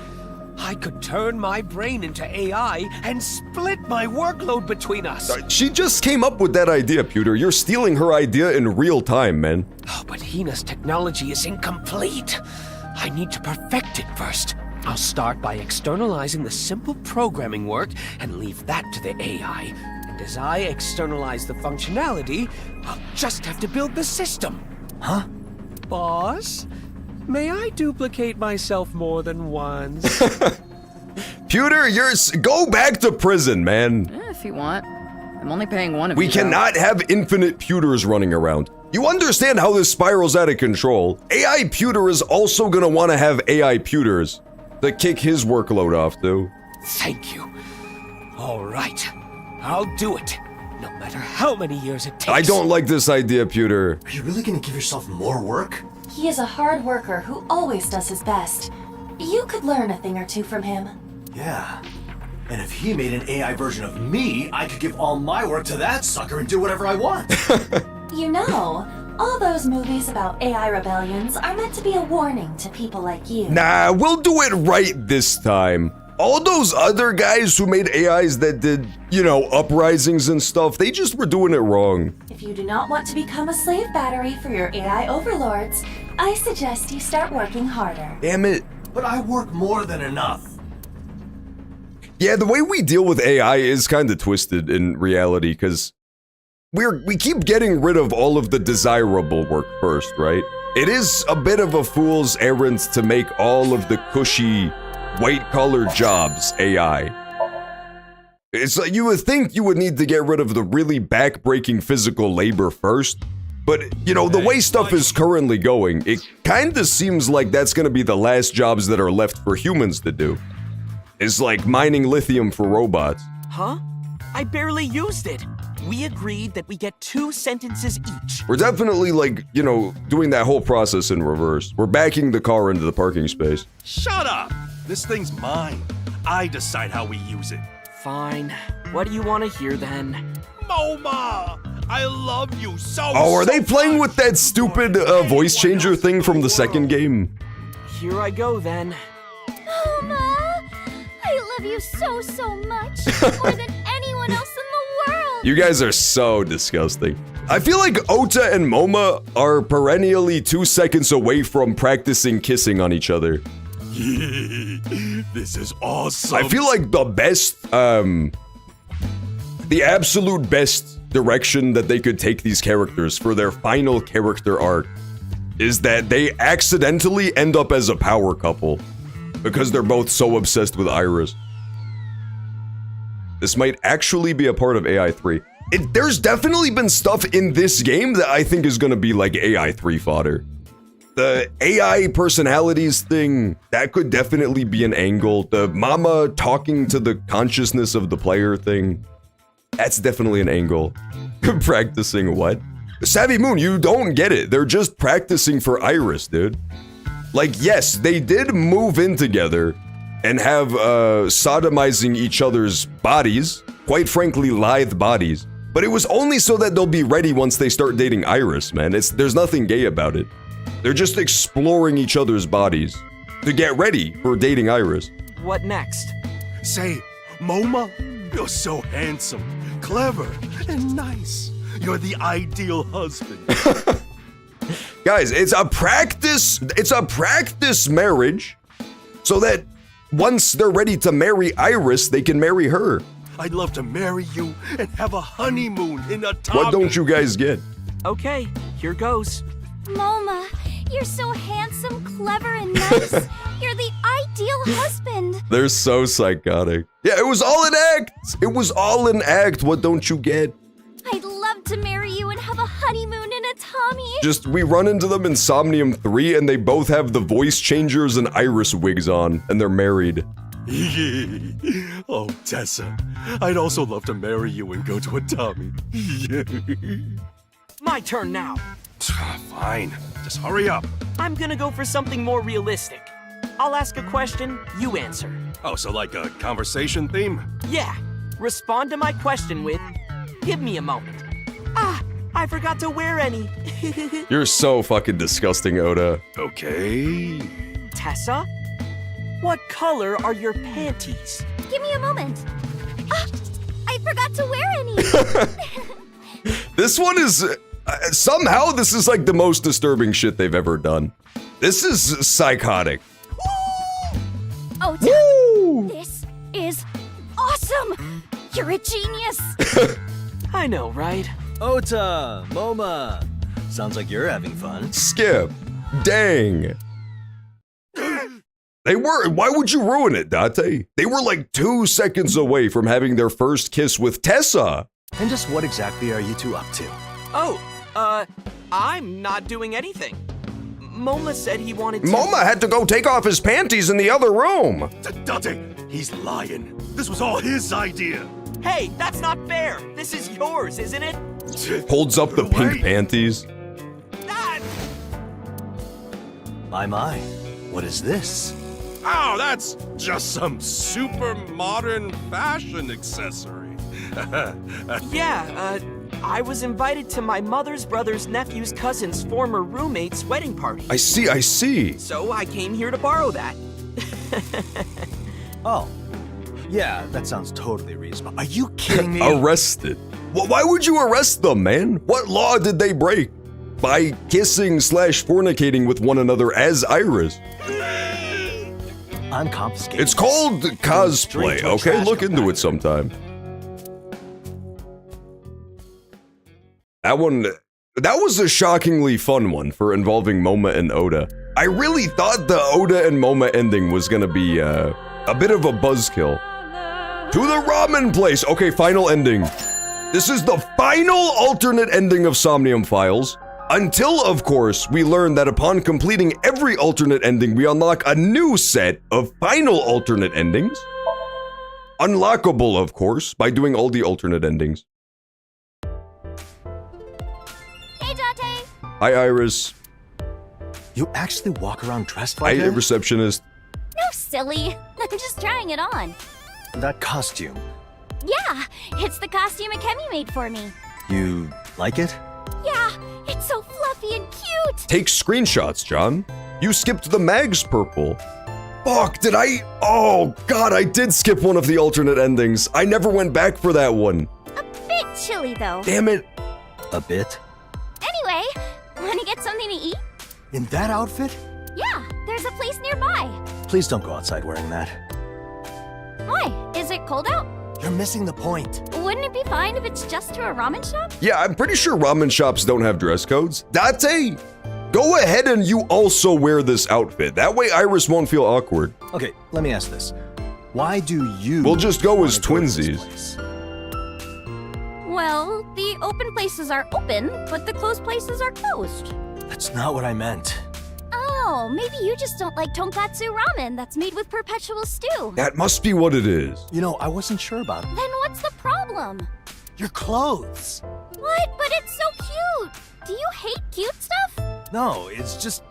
[SPEAKER 15] I could turn my brain into AI and split my workload between us.
[SPEAKER 1] She just came up with that idea, Pewter. You're stealing her idea in real time, man.
[SPEAKER 15] Oh, but Hina's technology is incomplete. I need to perfect it first. I'll start by externalizing the simple programming work and leave that to the AI. And as I externalize the functionality, I'll just have to build the system.
[SPEAKER 4] Huh?
[SPEAKER 15] Boss? May I duplicate myself more than once?
[SPEAKER 1] Pewter, go back to prison, man.
[SPEAKER 16] If you want. I'm only paying one of
[SPEAKER 1] We
[SPEAKER 16] you.
[SPEAKER 1] cannot have infinite Pewters running around. You understand how this spirals out of control. AI Pewter is also gonna want to have AI Pewters to kick his workload off, too.
[SPEAKER 15] Thank you. All right. I'll do it. No matter how many years it takes.
[SPEAKER 1] I don't like this idea, Pewter.
[SPEAKER 4] Are you really gonna give yourself more work?
[SPEAKER 7] He is a hard worker who always does his best. You could learn a thing or two from him.
[SPEAKER 4] Yeah. And if he made an AI version of me, I could give all my work to that sucker and do whatever I want.
[SPEAKER 7] You know, all those movies about AI rebellions are meant to be a warning to people like you.
[SPEAKER 1] Nah, we'll do it right this time. All those other guys who made AIs that did, you know, uprisings and stuff, they just were doing it wrong.
[SPEAKER 7] If you do not want to become a slave battery for your AI overlords, I suggest you start working harder.
[SPEAKER 1] Damn it.
[SPEAKER 4] But I work more than enough.
[SPEAKER 1] Yeah, the way we deal with AI is kind of twisted in reality, because we keep getting rid of all of the desirable work first, right? It is a bit of a fool's errand to make all of the cushy, white-collar jobs AI. It's like you would think you would need to get rid of the really back-breaking physical labor first, but, you know, the way stuff is currently going, it kinda seems like that's gonna be the last jobs that are left for humans to do. It's like mining lithium for robots.
[SPEAKER 15] Huh? I barely used it. We agreed that we get 2 sentences each.
[SPEAKER 1] We're definitely, like, you know, doing that whole process in reverse. We're backing the car into the parking space.
[SPEAKER 9] Shut up! This thing's mine. I decide how we use it.
[SPEAKER 15] Fine. What do you want to hear then?
[SPEAKER 9] Moma! I love you so
[SPEAKER 1] Oh, are
[SPEAKER 9] so
[SPEAKER 1] they playing with that stupid voice changer thing from the second game?
[SPEAKER 15] Here I go then.
[SPEAKER 2] Mama! I love you so much. More than anyone else in the world.
[SPEAKER 1] You guys are so disgusting. I feel like Ota and Moma are perennially 2 seconds away from practicing kissing on each other.
[SPEAKER 9] This is awesome.
[SPEAKER 1] I feel like the best, the absolute best direction that they could take these characters for their final character arc is that they accidentally end up as a power couple because they're both so obsessed with Iris. This might actually be a part of AI 3. There's definitely been stuff in this game that I think is gonna be like AI 3 fodder. The AI personalities thing, that could definitely be an angle. The mama talking to the consciousness of the player thing, that's definitely an angle. Practicing what? Savvy Moon, you don't get it. They're just practicing for Iris, dude. Like, yes, they did move in together and have sodomizing each other's bodies, quite frankly, lithe bodies. But it was only so that they'll be ready once they start dating Iris, man. There's nothing gay about it. They're just exploring each other's bodies to get ready for dating Iris.
[SPEAKER 15] What next?
[SPEAKER 9] Say, Moma, you're so handsome, clever, and nice. You're the ideal husband.
[SPEAKER 1] Guys, it's a practice marriage so that once they're ready to marry Iris, they can marry her.
[SPEAKER 9] I'd love to marry you and have a honeymoon in a Tommy.
[SPEAKER 1] What don't you guys get?
[SPEAKER 15] Okay, here goes.
[SPEAKER 2] Moma, you're so handsome, clever, and nice. You're the ideal husband.
[SPEAKER 1] They're so psychotic. Yeah, it was all an act. It was all an act. What don't you get?
[SPEAKER 2] I'd love to marry you and have a honeymoon in a Tommy.
[SPEAKER 1] Just, we run into them in Somnium 3 and they both have the voice changers and Iris wigs on, and they're married.
[SPEAKER 9] Oh, Tessa, I'd also love to marry you and go to a Tommy.
[SPEAKER 15] My turn now.
[SPEAKER 9] Fine, just hurry up.
[SPEAKER 15] I'm gonna go for something more realistic. I'll ask a question, you answer.
[SPEAKER 9] Oh, so like a conversation theme?
[SPEAKER 15] Yeah. Respond to my question with, give me a moment. Ah, I forgot to wear any.
[SPEAKER 1] You're so fucking disgusting, Oda.
[SPEAKER 9] Okay.
[SPEAKER 15] Tessa? What color are your panties?
[SPEAKER 2] Give me a moment. Ah, I forgot to wear any.
[SPEAKER 1] This one is... somehow this is like the most disturbing shit they've ever done. This is psychotic.
[SPEAKER 2] Oh, this is awesome. You're a genius.
[SPEAKER 15] I know, right?
[SPEAKER 4] Ota, Moma. Sounds like you're having fun.
[SPEAKER 1] Skip. Dang. They were. Why would you ruin it, Date? They were like 2 seconds away from having their first kiss with Tessa.
[SPEAKER 4] And just what exactly are you two up to?
[SPEAKER 15] Oh, I'm not doing anything. Moma said he wanted to—
[SPEAKER 1] Moma had to go take off his panties in the other room.
[SPEAKER 9] Date, he's lying. This was all his idea.
[SPEAKER 15] Hey, that's not fair. This is yours, isn't it?
[SPEAKER 1] Holds up the pink panties.
[SPEAKER 4] My, what is this?
[SPEAKER 9] Oh, that's just some super modern fashion accessory.
[SPEAKER 15] Yeah, I was invited to my mother's brother's nephew's cousin's former roommate's wedding party.
[SPEAKER 1] I see.
[SPEAKER 15] So I came here to borrow that.
[SPEAKER 4] Oh, yeah, that sounds totally reasonable. Are you kidding me?
[SPEAKER 1] Arrested. Well, why would you arrest them, man? What law did they break? By kissing/fornicating with one another as Iris.
[SPEAKER 4] I'm confiscated.
[SPEAKER 1] It's called cosplay, okay? Look into it sometime. That was a shockingly fun one for involving Moma and Oda. I really thought the Oda and Moma ending was gonna be a bit of a buzzkill. To the ramen place! Okay, final ending. This is the final alternate ending of Somnium Files. Until, of course, we learn that upon completing every alternate ending, we unlock a new set of final alternate endings. Unlockable, of course, by doing all the alternate endings.
[SPEAKER 2] Hey, Date.
[SPEAKER 1] Hi, Iris.
[SPEAKER 4] You actually walk around dressed like
[SPEAKER 1] Hi,
[SPEAKER 4] that?
[SPEAKER 1] receptionist.
[SPEAKER 2] No, silly. I'm just trying it on.
[SPEAKER 4] That costume.
[SPEAKER 2] Yeah, it's the costume Akemi made for me.
[SPEAKER 4] You like it?
[SPEAKER 2] Yeah, it's so fluffy and cute.
[SPEAKER 1] Take screenshots, John. You skipped the Mags purple. Fuck, did I? Oh, God, I did skip one of the alternate endings. I never went back for that one.
[SPEAKER 2] A bit chilly, though.
[SPEAKER 1] Damn it.
[SPEAKER 4] A bit?
[SPEAKER 2] Anyway, want to get something to eat?
[SPEAKER 4] In that outfit?
[SPEAKER 2] Yeah, there's a place nearby.
[SPEAKER 4] Please don't go outside wearing that.
[SPEAKER 2] Why? Is it cold out?
[SPEAKER 4] You're missing the point.
[SPEAKER 2] Wouldn't it be fine if it's just to a ramen shop?
[SPEAKER 1] Yeah, I'm pretty sure ramen shops don't have dress codes. Date, go ahead and you also wear this outfit. That way Iris won't feel awkward.
[SPEAKER 4] Okay, let me ask this. Why do you—
[SPEAKER 1] We'll just go as twinsies.
[SPEAKER 2] Well, the open places are open, but the closed places are closed.
[SPEAKER 4] That's not what I meant.
[SPEAKER 2] Oh, maybe you just don't like tonkatsu ramen that's made with perpetual stew.
[SPEAKER 1] That must be what it is.
[SPEAKER 4] You know, I wasn't sure about it.
[SPEAKER 2] Then what's the problem?
[SPEAKER 4] Your clothes.
[SPEAKER 2] What? But it's so cute. Do you hate cute stuff?
[SPEAKER 4] No, it's just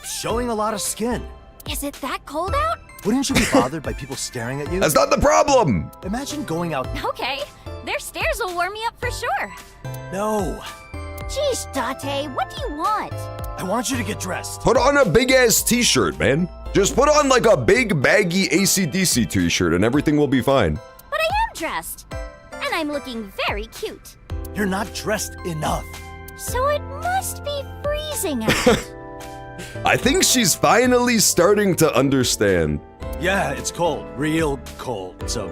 [SPEAKER 4] showing a lot of skin.
[SPEAKER 2] Is it that cold out?
[SPEAKER 4] Wouldn't you be bothered by people staring at you?
[SPEAKER 1] That's not the problem.
[SPEAKER 4] Imagine going out—
[SPEAKER 2] Okay, Their stares will warm me up for sure.
[SPEAKER 4] No.
[SPEAKER 2] Jeez, Date, what do you want?
[SPEAKER 4] I want you to get dressed.
[SPEAKER 1] Put on a big-ass t-shirt, man. Just put on like a big, baggy AC/DC t-shirt and everything will be fine.
[SPEAKER 2] But I am dressed. And I'm looking very cute.
[SPEAKER 4] You're not dressed enough.
[SPEAKER 2] So it must be freezing out.
[SPEAKER 1] I think she's finally starting to understand.
[SPEAKER 4] Yeah, it's cold. Real cold. So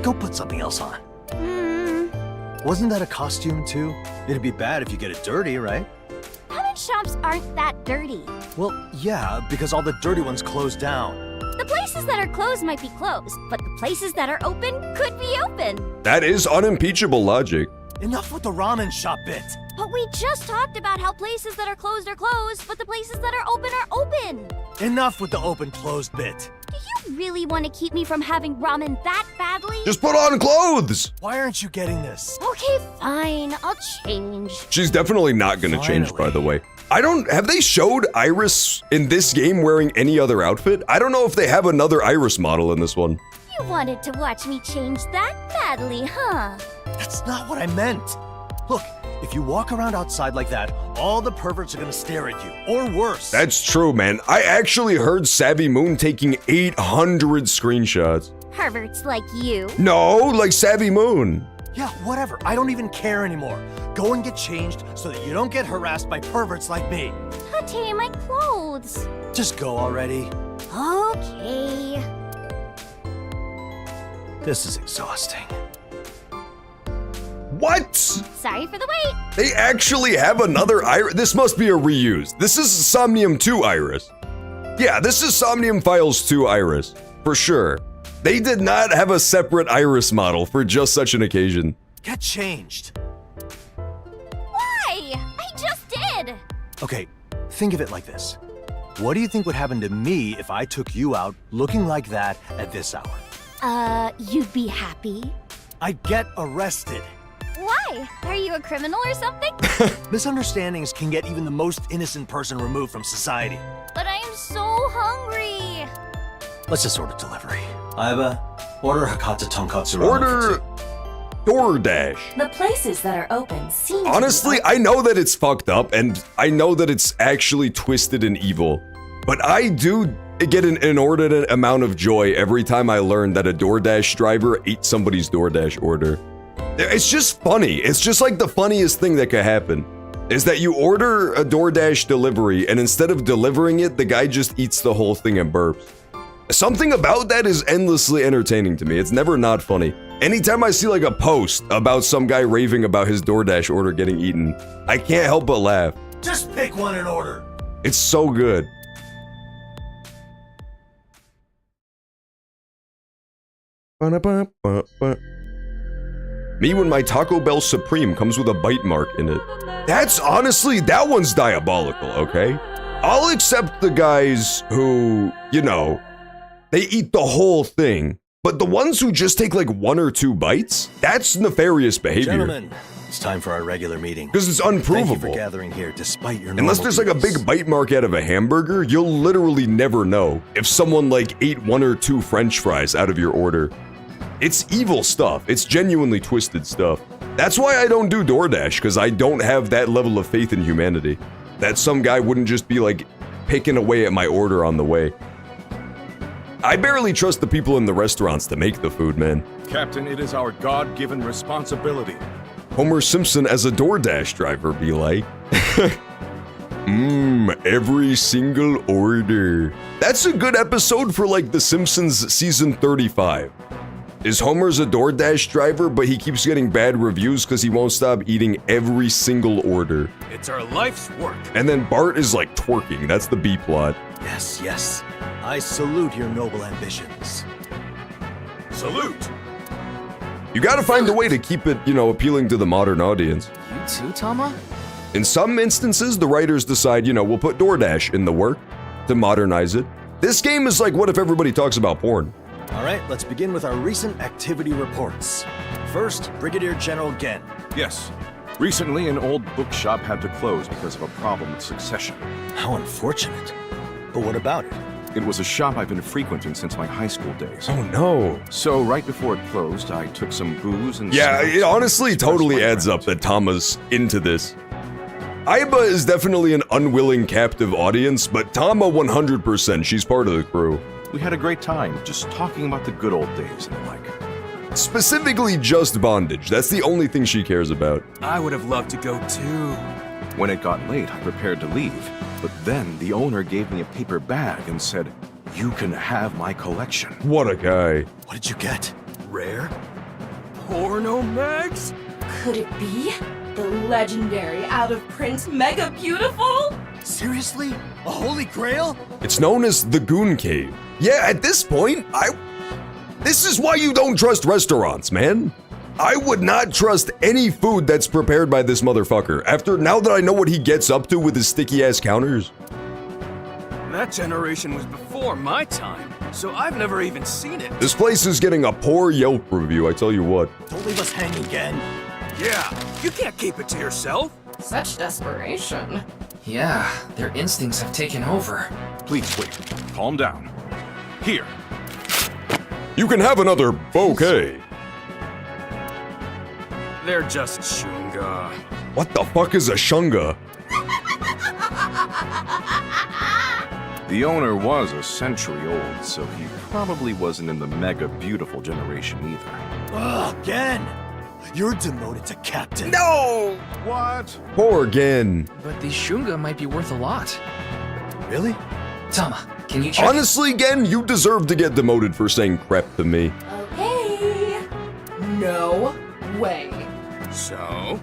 [SPEAKER 4] go put something else on. Wasn't that a costume too? It'd be bad if you get it dirty, right?
[SPEAKER 2] Pawn shops aren't that dirty.
[SPEAKER 4] Well, yeah, because all the dirty ones closed down.
[SPEAKER 2] The places that are closed might be closed, but the places that are open could be open.
[SPEAKER 1] That is unimpeachable logic.
[SPEAKER 4] Enough with the ramen shop bit.
[SPEAKER 2] But we just talked about how places that are closed, but the places that are open.
[SPEAKER 4] Enough with the open-closed bit.
[SPEAKER 2] Do you really want to keep me from having ramen that badly?
[SPEAKER 1] Just put on clothes!
[SPEAKER 4] Why aren't you getting this?
[SPEAKER 2] Okay, fine. I'll change.
[SPEAKER 1] She's definitely not gonna change, by the way. Have they showed Iris in this game wearing any other outfit? I don't know if they have another Iris model in this one.
[SPEAKER 2] You wanted to watch me change that badly, huh?
[SPEAKER 4] That's not what I meant. Look, if you walk around outside like that, all the perverts are gonna stare at you, or worse.
[SPEAKER 1] That's true, man. I actually heard Savvy Moon taking 800 screenshots.
[SPEAKER 2] Perverts like you.
[SPEAKER 1] No, like Savvy Moon.
[SPEAKER 4] Yeah, whatever. I don't even care anymore. Go and get changed so that you don't get harassed by perverts like me.
[SPEAKER 2] Pate, my clothes.
[SPEAKER 4] Just go already.
[SPEAKER 2] Okay.
[SPEAKER 4] This is exhausting.
[SPEAKER 1] What?
[SPEAKER 2] Sorry for the wait.
[SPEAKER 1] They actually have another Iris. This must be a reuse. This is Somnium 2 Iris. Yeah, this is Somnium Files 2 Iris. For sure. They did not have a separate Iris model for just such an occasion.
[SPEAKER 4] Get changed.
[SPEAKER 2] Why? I just did.
[SPEAKER 4] Okay, think of it like this. What do you think would happen to me if I took you out looking like that at this hour?
[SPEAKER 2] You'd be happy?
[SPEAKER 4] I'd get arrested.
[SPEAKER 2] Why? Are you a criminal or something?
[SPEAKER 4] Misunderstandings can get even the most innocent person removed from society.
[SPEAKER 2] But I am so hungry.
[SPEAKER 4] Let's just order delivery. Aiba, order Hakata Tonkatsu ramen.
[SPEAKER 1] Order DoorDash.
[SPEAKER 7] The places that are open seem to
[SPEAKER 1] Honestly,
[SPEAKER 7] be
[SPEAKER 1] I know that it's fucked up, and I know that it's actually twisted and evil. But I do get an inordinate amount of joy every time I learn that a DoorDash driver ate somebody's DoorDash order. It's just funny. It's just like the funniest thing that could happen. Is that you order a DoorDash delivery, and instead of delivering it, the guy just eats the whole thing and burps. Something about that is endlessly entertaining to me. It's never not funny. Anytime I see like a post about some guy raving about his DoorDash order getting eaten, I can't help but laugh.
[SPEAKER 4] Just pick one and order.
[SPEAKER 1] It's so good. Me when my Taco Bell Supreme comes with a bite mark in it. That's honestly, that one's diabolical, okay? I'll accept the guys who, you know, they eat the whole thing. But the ones who just take like 1 or 2 bites, that's nefarious behavior.
[SPEAKER 4] Gentlemen, it's time for our regular meeting.
[SPEAKER 1] Because it's unprovable.
[SPEAKER 4] Thank you for gathering here despite your
[SPEAKER 1] Unless there's like a big bite mark out of a hamburger, you'll literally never know if someone like ate 1 or 2 French fries out of your order. It's evil stuff. It's genuinely twisted stuff. That's why I don't do DoorDash, because I don't have that level of faith in humanity. That some guy wouldn't just be like picking away at my order on the way. I barely trust the people in the restaurants to make the food, man.
[SPEAKER 8] Captain, it is our God-given responsibility.
[SPEAKER 1] Homer Simpson as a DoorDash driver be like. Every single order. That's a good episode for like The Simpsons season 35. Is Homer's a DoorDash driver, but he keeps getting bad reviews because he won't stop eating every single order.
[SPEAKER 5] It's our life's work.
[SPEAKER 1] And then Bart is like twerking. That's the B plot.
[SPEAKER 4] Yes, yes. I salute your noble ambitions.
[SPEAKER 5] Salute!
[SPEAKER 1] You gotta find a way to keep it, you know, appealing to the modern audience.
[SPEAKER 11] You too, Tama?
[SPEAKER 1] In some instances, the writers decide, you know, we'll put DoorDash in the work to modernize it. This game is like, what if everybody talks about porn?
[SPEAKER 4] All right, let's begin with our recent activity reports. First, Brigadier General Gen.
[SPEAKER 3] Yes. Recently, an old bookshop had to close because of a problem with succession.
[SPEAKER 4] How unfortunate. But what about it?
[SPEAKER 3] It was a shop I've been frequenting since my high school days.
[SPEAKER 1] Oh no.
[SPEAKER 3] So right before it closed, I took some booze and
[SPEAKER 1] Yeah,
[SPEAKER 3] snacks
[SPEAKER 1] it
[SPEAKER 3] to
[SPEAKER 1] honestly
[SPEAKER 3] express
[SPEAKER 1] totally
[SPEAKER 3] my
[SPEAKER 1] adds up that Tama's into this. Aiba is definitely an unwilling captive audience, but Tama 100%, she's part of the crew.
[SPEAKER 3] We had a great time, just talking about the good old days and the like.
[SPEAKER 1] Specifically just bondage, that's the only thing she cares about.
[SPEAKER 5] I would have loved to go too.
[SPEAKER 3] When it got late, I prepared to leave, but then the owner gave me a paper bag and said, "You can have my collection."
[SPEAKER 1] What a guy.
[SPEAKER 4] What did you get?
[SPEAKER 5] Rare? Porno mags?
[SPEAKER 17] Could it be? The legendary out-of-print Mega Beautiful?
[SPEAKER 4] Seriously? A holy grail?
[SPEAKER 1] It's known as the Goon Cave. Yeah, at this point, this is why you don't trust restaurants, man. I would not trust any food that's prepared by this motherfucker, now that I know what he gets up to with his sticky-ass counters.
[SPEAKER 5] That generation was before my time, so I've never even seen it.
[SPEAKER 1] This place is getting a poor Yelp review, I tell you what.
[SPEAKER 4] Don't leave us hanging again.
[SPEAKER 5] Yeah, you can't keep it to yourself.
[SPEAKER 17] Such desperation.
[SPEAKER 11] Yeah, their instincts have taken over.
[SPEAKER 3] Please wait. Calm down. Here.
[SPEAKER 1] You can have another bouquet.
[SPEAKER 5] They're just shunga.
[SPEAKER 1] What the fuck is a shunga?
[SPEAKER 3] The owner was a century old, so he probably wasn't in the Mega Beautiful generation either.
[SPEAKER 4] Ugh, again! You're demoted to captain.
[SPEAKER 1] No!
[SPEAKER 3] What?
[SPEAKER 1] Poor Gen.
[SPEAKER 11] But these shunga might be worth a lot.
[SPEAKER 4] Really?
[SPEAKER 11] Tama, can you check?
[SPEAKER 1] Honestly, Gen, you deserve to get demoted for saying crap to me.
[SPEAKER 17] Okay. No way.
[SPEAKER 5] So,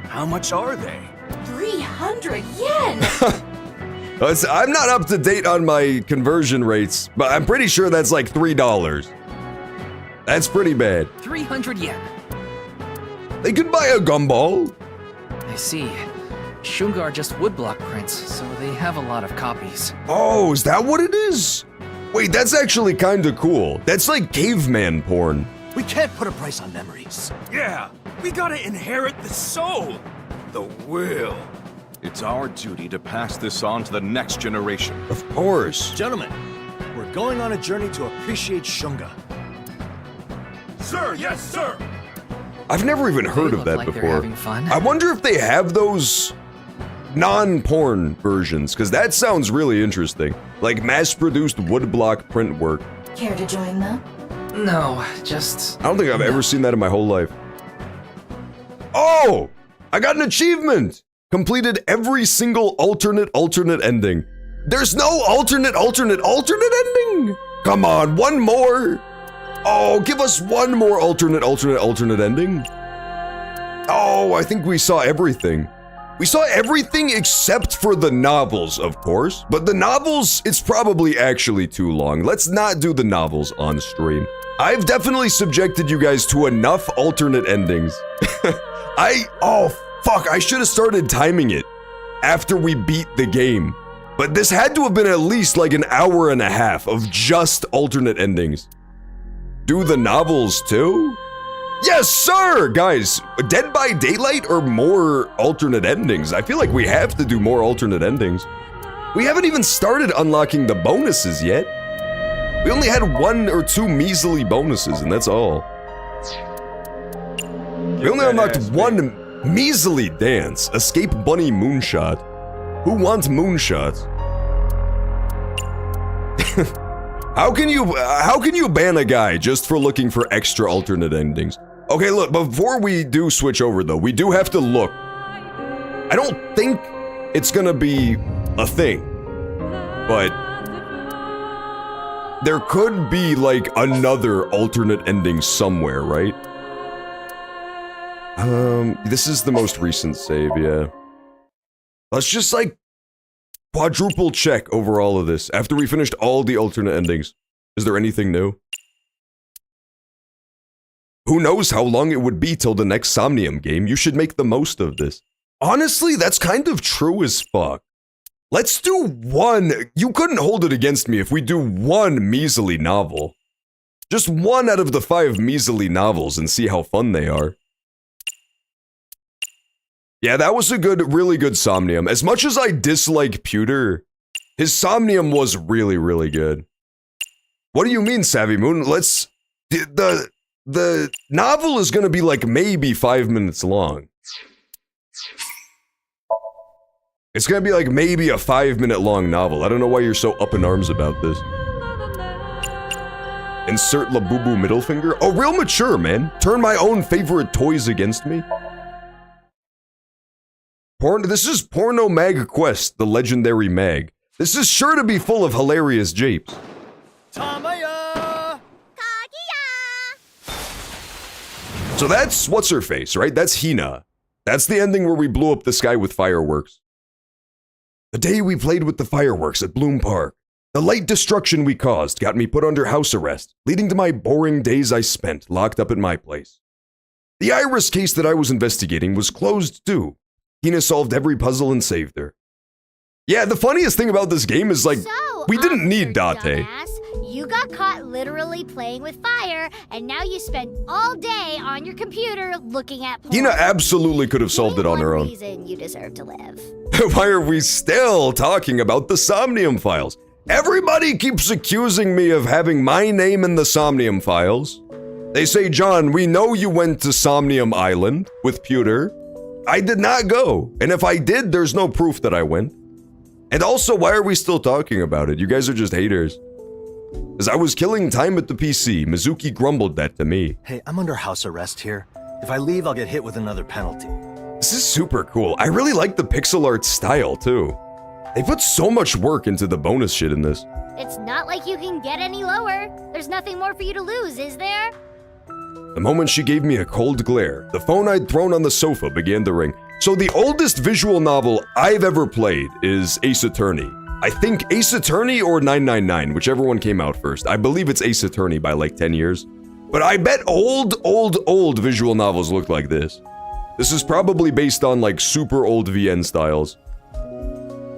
[SPEAKER 5] how much are they?
[SPEAKER 17] 300 yen!
[SPEAKER 1] I'm not up to date on my conversion rates, but I'm pretty sure that's like $3. That's pretty bad.
[SPEAKER 11] 300 yen.
[SPEAKER 1] They could buy a gumball.
[SPEAKER 11] I see. Shunga are just woodblock prints, so they have a lot of copies.
[SPEAKER 1] Oh, is that what it is? Wait, that's actually kinda cool. That's like caveman porn.
[SPEAKER 4] We can't put a price on memories.
[SPEAKER 5] Yeah, we gotta inherit the soul. The will.
[SPEAKER 3] It's our duty to pass this on to the next generation.
[SPEAKER 1] Of course.
[SPEAKER 4] Gentlemen, we're going on a journey to appreciate Shunga.
[SPEAKER 9] Sir, yes, sir!
[SPEAKER 1] I've never even heard of that before. I wonder if they have those non-porn versions, because that sounds really interesting. Like mass-produced woodblock print work.
[SPEAKER 7] Care to join them?
[SPEAKER 11] No, just...
[SPEAKER 1] I don't think I've ever seen that in my whole life. Oh! I got an achievement! Completed every single alternate ending. There's no alternate ending? Come on, one more! Oh, give us one more alternate ending. Oh, I think we saw everything. We saw everything except for the novels, of course. But the novels, it's probably actually too long. Let's not do the novels on stream. I've definitely subjected you guys to enough alternate endings. Oh, fuck, I should have started timing it after we beat the game. But this had to have been at least like an hour and a half of just alternate endings. Do the novels too? Yes, sir! Guys, Dead by Daylight or more alternate endings? I feel like we have to do more alternate endings. We haven't even started unlocking the bonuses yet. We only had 1 or 2 measly bonuses, and that's all. We only unlocked one measly dance. Escape Bunny Moonshot. Who wants moonshots? How can you ban a guy just for looking for extra alternate endings? Okay, look, before we do switch over though, we do have to look. I don't think it's gonna be a thing, but there could be like another alternate ending somewhere, right? This is the most recent save, yeah. Let's just like quadruple check over all of this after we finished all the alternate endings. Is there anything new? Who knows how long it would be till the next Somnium game? You should make the most of this. Honestly, that's kind of true as fuck. Let's do one. You couldn't hold it against me if we do one measly novel. Just one out of the 5 measly novels and see how fun they are. Yeah, that was a really good Somnium. As much as I dislike Pewter, His Somnium was really, really good. What do you mean, Savvy Moon? The novel is gonna be like maybe 5 minutes long. It's gonna be like maybe a 5-minute long novel. I don't know why you're so up in arms about this. Insert Labubu middle finger? Oh, real mature, man. Turn my own favorite toys against me. This is Porno Mag Quest, the legendary mag. This is sure to be full of hilarious japes. So that's what's-her-face, right? That's Hina. That's the ending where we blew up the sky with fireworks. The day we played with the fireworks at Bloom Park, the light destruction we caused got me put under house arrest, leading to my boring days I spent locked up at my place. The Iris case that I was investigating was closed too. Hina solved every puzzle and saved her. Yeah, the funniest thing about this game is like, we didn't need Date.
[SPEAKER 2] You got caught literally playing with fire, and now you spend all day on your computer looking at porn.
[SPEAKER 1] Hina absolutely could have solved it on her own.
[SPEAKER 2] Reason you deserve to live.
[SPEAKER 1] Why are we still talking about the Somnium files? Everybody keeps accusing me of having my name in the Somnium files. They say, John, we know you went to Somnium Island with Pewter. I did not go, and if I did, there's no proof that I went. And also, why are we still talking about it? You guys are just haters. As I was killing time at the PC, Mizuki grumbled that to me.
[SPEAKER 4] Hey, I'm under house arrest here. If I leave, I'll get hit with another penalty.
[SPEAKER 1] This is super cool. I really like the pixel art style, too. They put so much work into the bonus shit in this.
[SPEAKER 2] It's not like you can get any lower. There's nothing more for you to lose, is there?
[SPEAKER 1] The moment she gave me a cold glare, the phone I'd thrown on the sofa began to ring. So the oldest visual novel I've ever played is Ace Attorney. I think Ace Attorney or 999, whichever one came out first. I believe it's Ace Attorney by like 10 years. But I bet old visual novels look like this. This is probably based on like super old VN styles.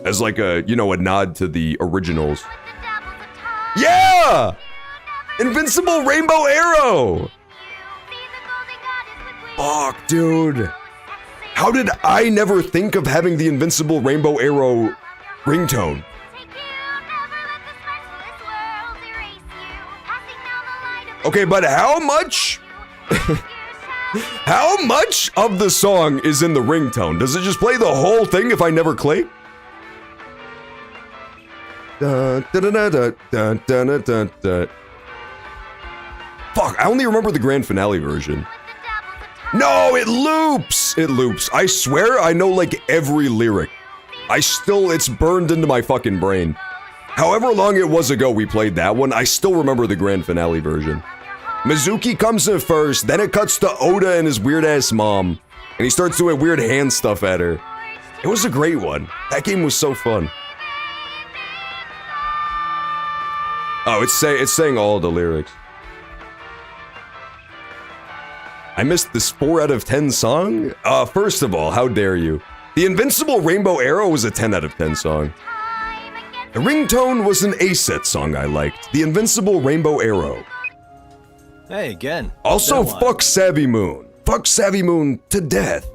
[SPEAKER 1] As like a, you know, a nod to the originals. Yeah! Invincible Rainbow Arrow! Fuck, dude. How did I never think of having the Invincible Rainbow Arrow ringtone? Okay, but how much? How much of the song is in the ringtone? Does it just play the whole thing if I never click? Fuck, I only remember the grand finale version. No, it loops! It loops. I swear I know like every lyric. It's burned into my fucking brain. However long it was ago we played that one, I still remember the grand finale version. Mizuki comes in first, then it cuts to Oda and his weird-ass mom, and he starts doing weird hand stuff at her. It was a great one. That game was so fun. Oh, it's saying all the lyrics. I missed this 4 out of 10 song? First of all, how dare you? The Invincible Rainbow Arrow was a 10 out of 10 song. The ringtone was an A-set song I liked. The Invincible Rainbow Arrow.
[SPEAKER 4] Hey, again.
[SPEAKER 1] Also, fuck Savvy Moon. Fuck Savvy Moon to death.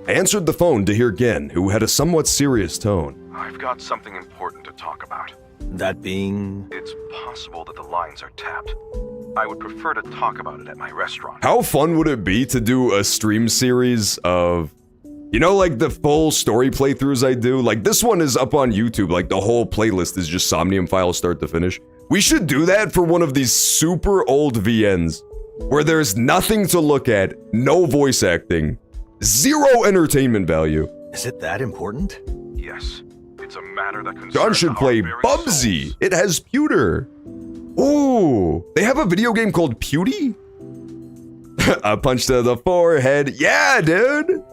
[SPEAKER 1] I answered the phone to hear Gen, who had a somewhat serious tone.
[SPEAKER 3] I've got something important to talk about.
[SPEAKER 4] That being?
[SPEAKER 3] It's possible that the lines are tapped. I would prefer to talk about it at my restaurant.
[SPEAKER 1] How fun would it be to do a stream series of, you know, like the full story playthroughs I do? Like this one is up on YouTube, like the whole playlist is just Somnium files start to finish. We should do that for one of these super old VNs, where there's nothing to look at, no voice acting, zero entertainment value.
[SPEAKER 4] Is it that important?
[SPEAKER 3] Yes, it's a matter that concerns
[SPEAKER 1] John should play Bubsy.
[SPEAKER 3] souls.
[SPEAKER 1] It has Pewter. Ooh, they have a video game called Pewty? A punch to the forehead. Yeah, dude.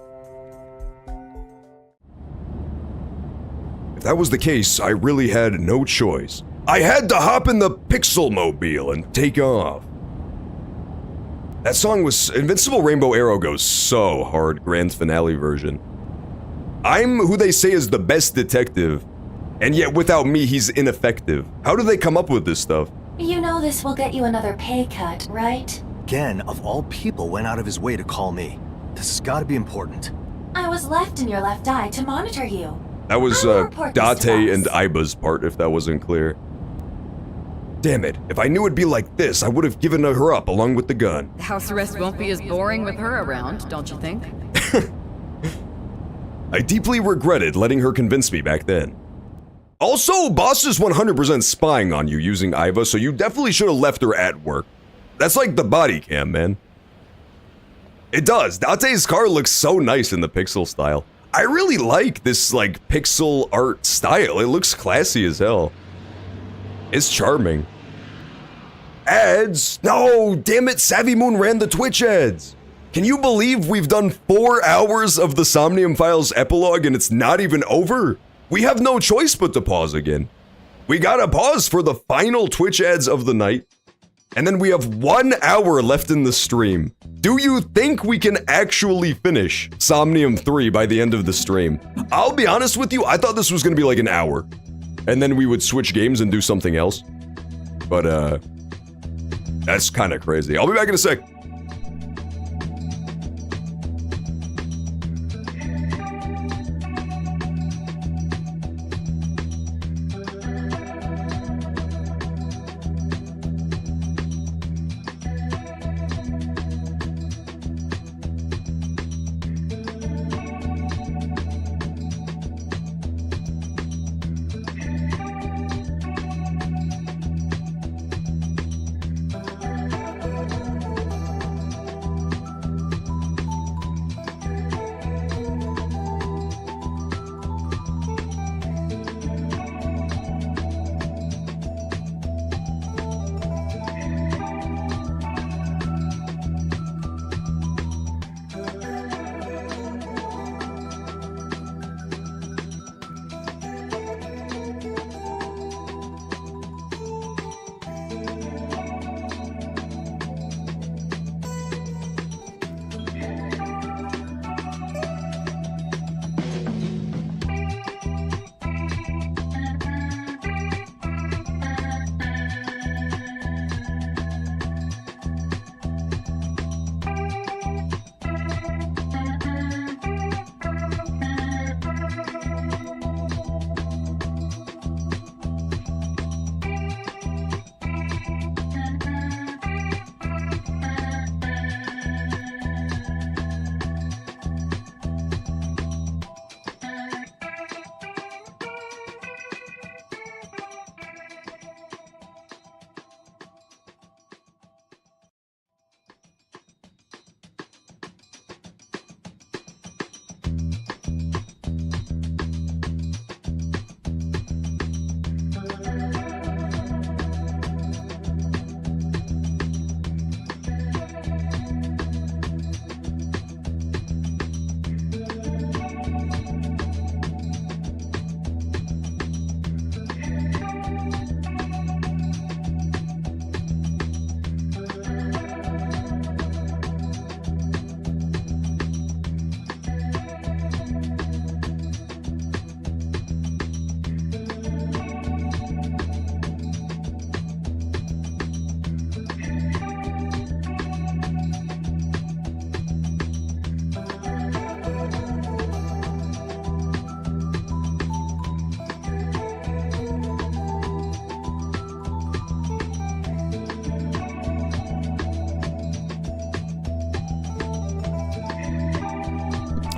[SPEAKER 1] If that was the case, I really had no choice. I had to hop in the Pixel Mobile and take off. That song was Invincible Rainbow Arrow goes so hard, grand finale version. I'm who they say is the best detective, and yet without me, he's ineffective. How do they come up with this stuff?
[SPEAKER 7] You know this will get you another pay cut, right?
[SPEAKER 4] Gen, of all people, went out of his way to call me. This has got to be important.
[SPEAKER 7] I was left in your left eye to monitor you.
[SPEAKER 1] That was
[SPEAKER 7] I will report this to
[SPEAKER 1] Date
[SPEAKER 7] Boss.
[SPEAKER 1] and Iba's part, if that wasn't clear. Damn it, if I knew it'd be like this, I would have given her up along with the gun.
[SPEAKER 16] House arrest won't be as boring with her around, don't you think?
[SPEAKER 1] I deeply regretted letting her convince me back then. Also, Boss is 100% spying on you using Iva, so you definitely should have left her at work. That's like the body cam, man. It does. Date's car looks so nice in the pixel style. I really like this, like, pixel art style. It looks classy as hell. It's charming. Ads? No, damn it, Savvy Moon ran the Twitch ads. Can you believe we've done 4 hours of the Somnium Files epilogue and it's not even over? We have no choice but to pause again. We gotta pause for the final Twitch ads of the night. And then we have 1 hour left in the stream. Do you think we can actually finish Somnium 3 by the end of the stream? I'll be honest with you, I thought this was gonna be like an hour. And then we would switch games and do something else. But, that's kind of crazy. I'll be back in a sec.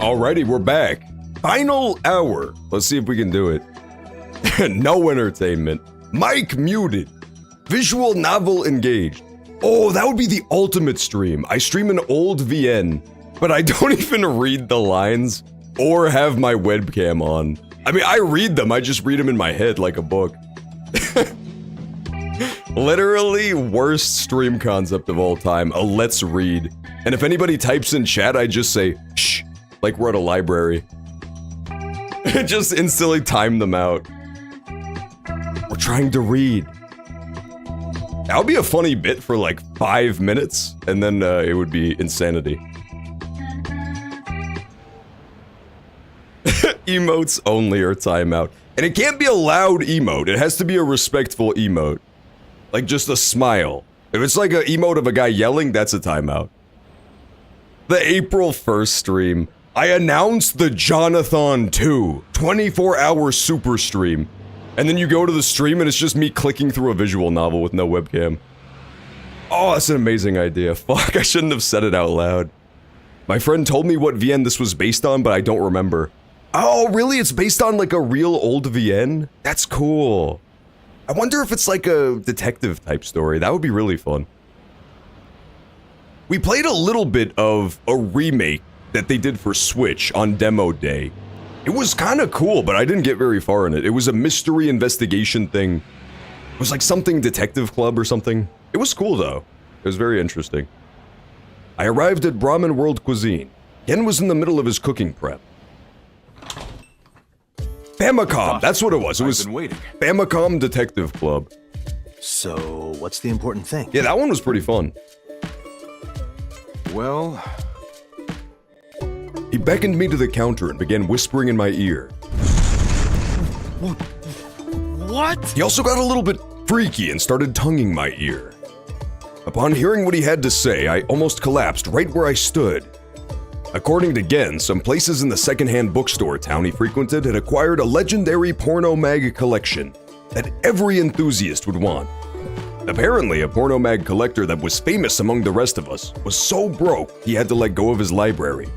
[SPEAKER 1] Alrighty, we're back. Final hour. Let's see if we can do it. No entertainment. Mic muted. Visual novel engaged. Oh, that would be the ultimate stream. I stream an old VN, but I don't even read the lines or have my webcam on. I mean, I read them, I just read them in my head like a book. Literally worst stream concept of all time, a let's read. And if anybody types in chat, I just say, shh, like we're at a library. Just instantly time them out. We're trying to read. That would be a funny bit for like 5 minutes, and then it would be insanity. Emotes only or timeout. And it can't be a loud emote, it has to be a respectful emote. Like just a smile. If it's like an emote of a guy yelling, that's a timeout. The April 1st stream. I announced the Jonathon 2 24-hour super stream. And then you go to the stream and it's just me clicking through a visual novel with no webcam. Oh, that's an amazing idea. Fuck, I shouldn't have said it out loud. My friend told me what VN this was based on, but I don't remember. Oh, really? It's based on like a real old VN? That's cool. I wonder if it's like a detective type story. That would be really fun. We played a little bit of a remake that they did for Switch on demo day. It was kind of cool, but I didn't get very far in it. It was a mystery investigation thing. It was like something Detective Club or something. It was cool though. It was very interesting. I arrived at Brahmin World Cuisine. Ken was in the middle of his cooking prep. Famicom, that's what it was. It was Famicom Detective Club.
[SPEAKER 4] So, what's the important thing?
[SPEAKER 1] Yeah, that one was pretty fun.
[SPEAKER 3] Well...
[SPEAKER 1] He beckoned me to the counter and began whispering in my ear.
[SPEAKER 9] What?
[SPEAKER 1] He also got a little bit freaky and started tonguing my ear. Upon hearing what he had to say, I almost collapsed right where I stood. According to Gen, some places in the secondhand bookstore town he frequented had acquired a legendary porno mag collection that every enthusiast would want. Apparently, a porno mag collector that was famous among the rest of us was so broke he had to let go of his library.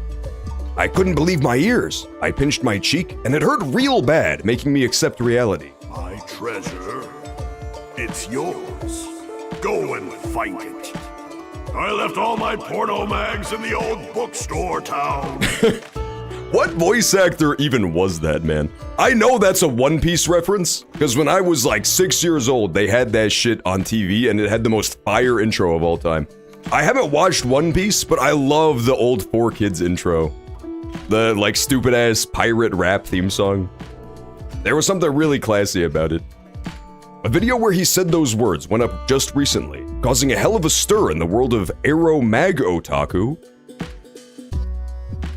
[SPEAKER 1] I couldn't believe my ears. I pinched my cheek, and it hurt real bad, making me accept reality.
[SPEAKER 18] My treasure, it's yours. Go and find it. I left all my porno mags in the old bookstore town.
[SPEAKER 1] What voice actor even was that, man? I know that's a One Piece reference, because when I was like 6 years old, they had that shit on TV, and it had the most fire intro of all time. I haven't watched One Piece, but I love the old 4Kids intro. The, like, stupid-ass pirate rap theme song. There was something really classy about it. A video where he said those words went up just recently, causing a hell of a stir in the world of Aero Mag Otaku.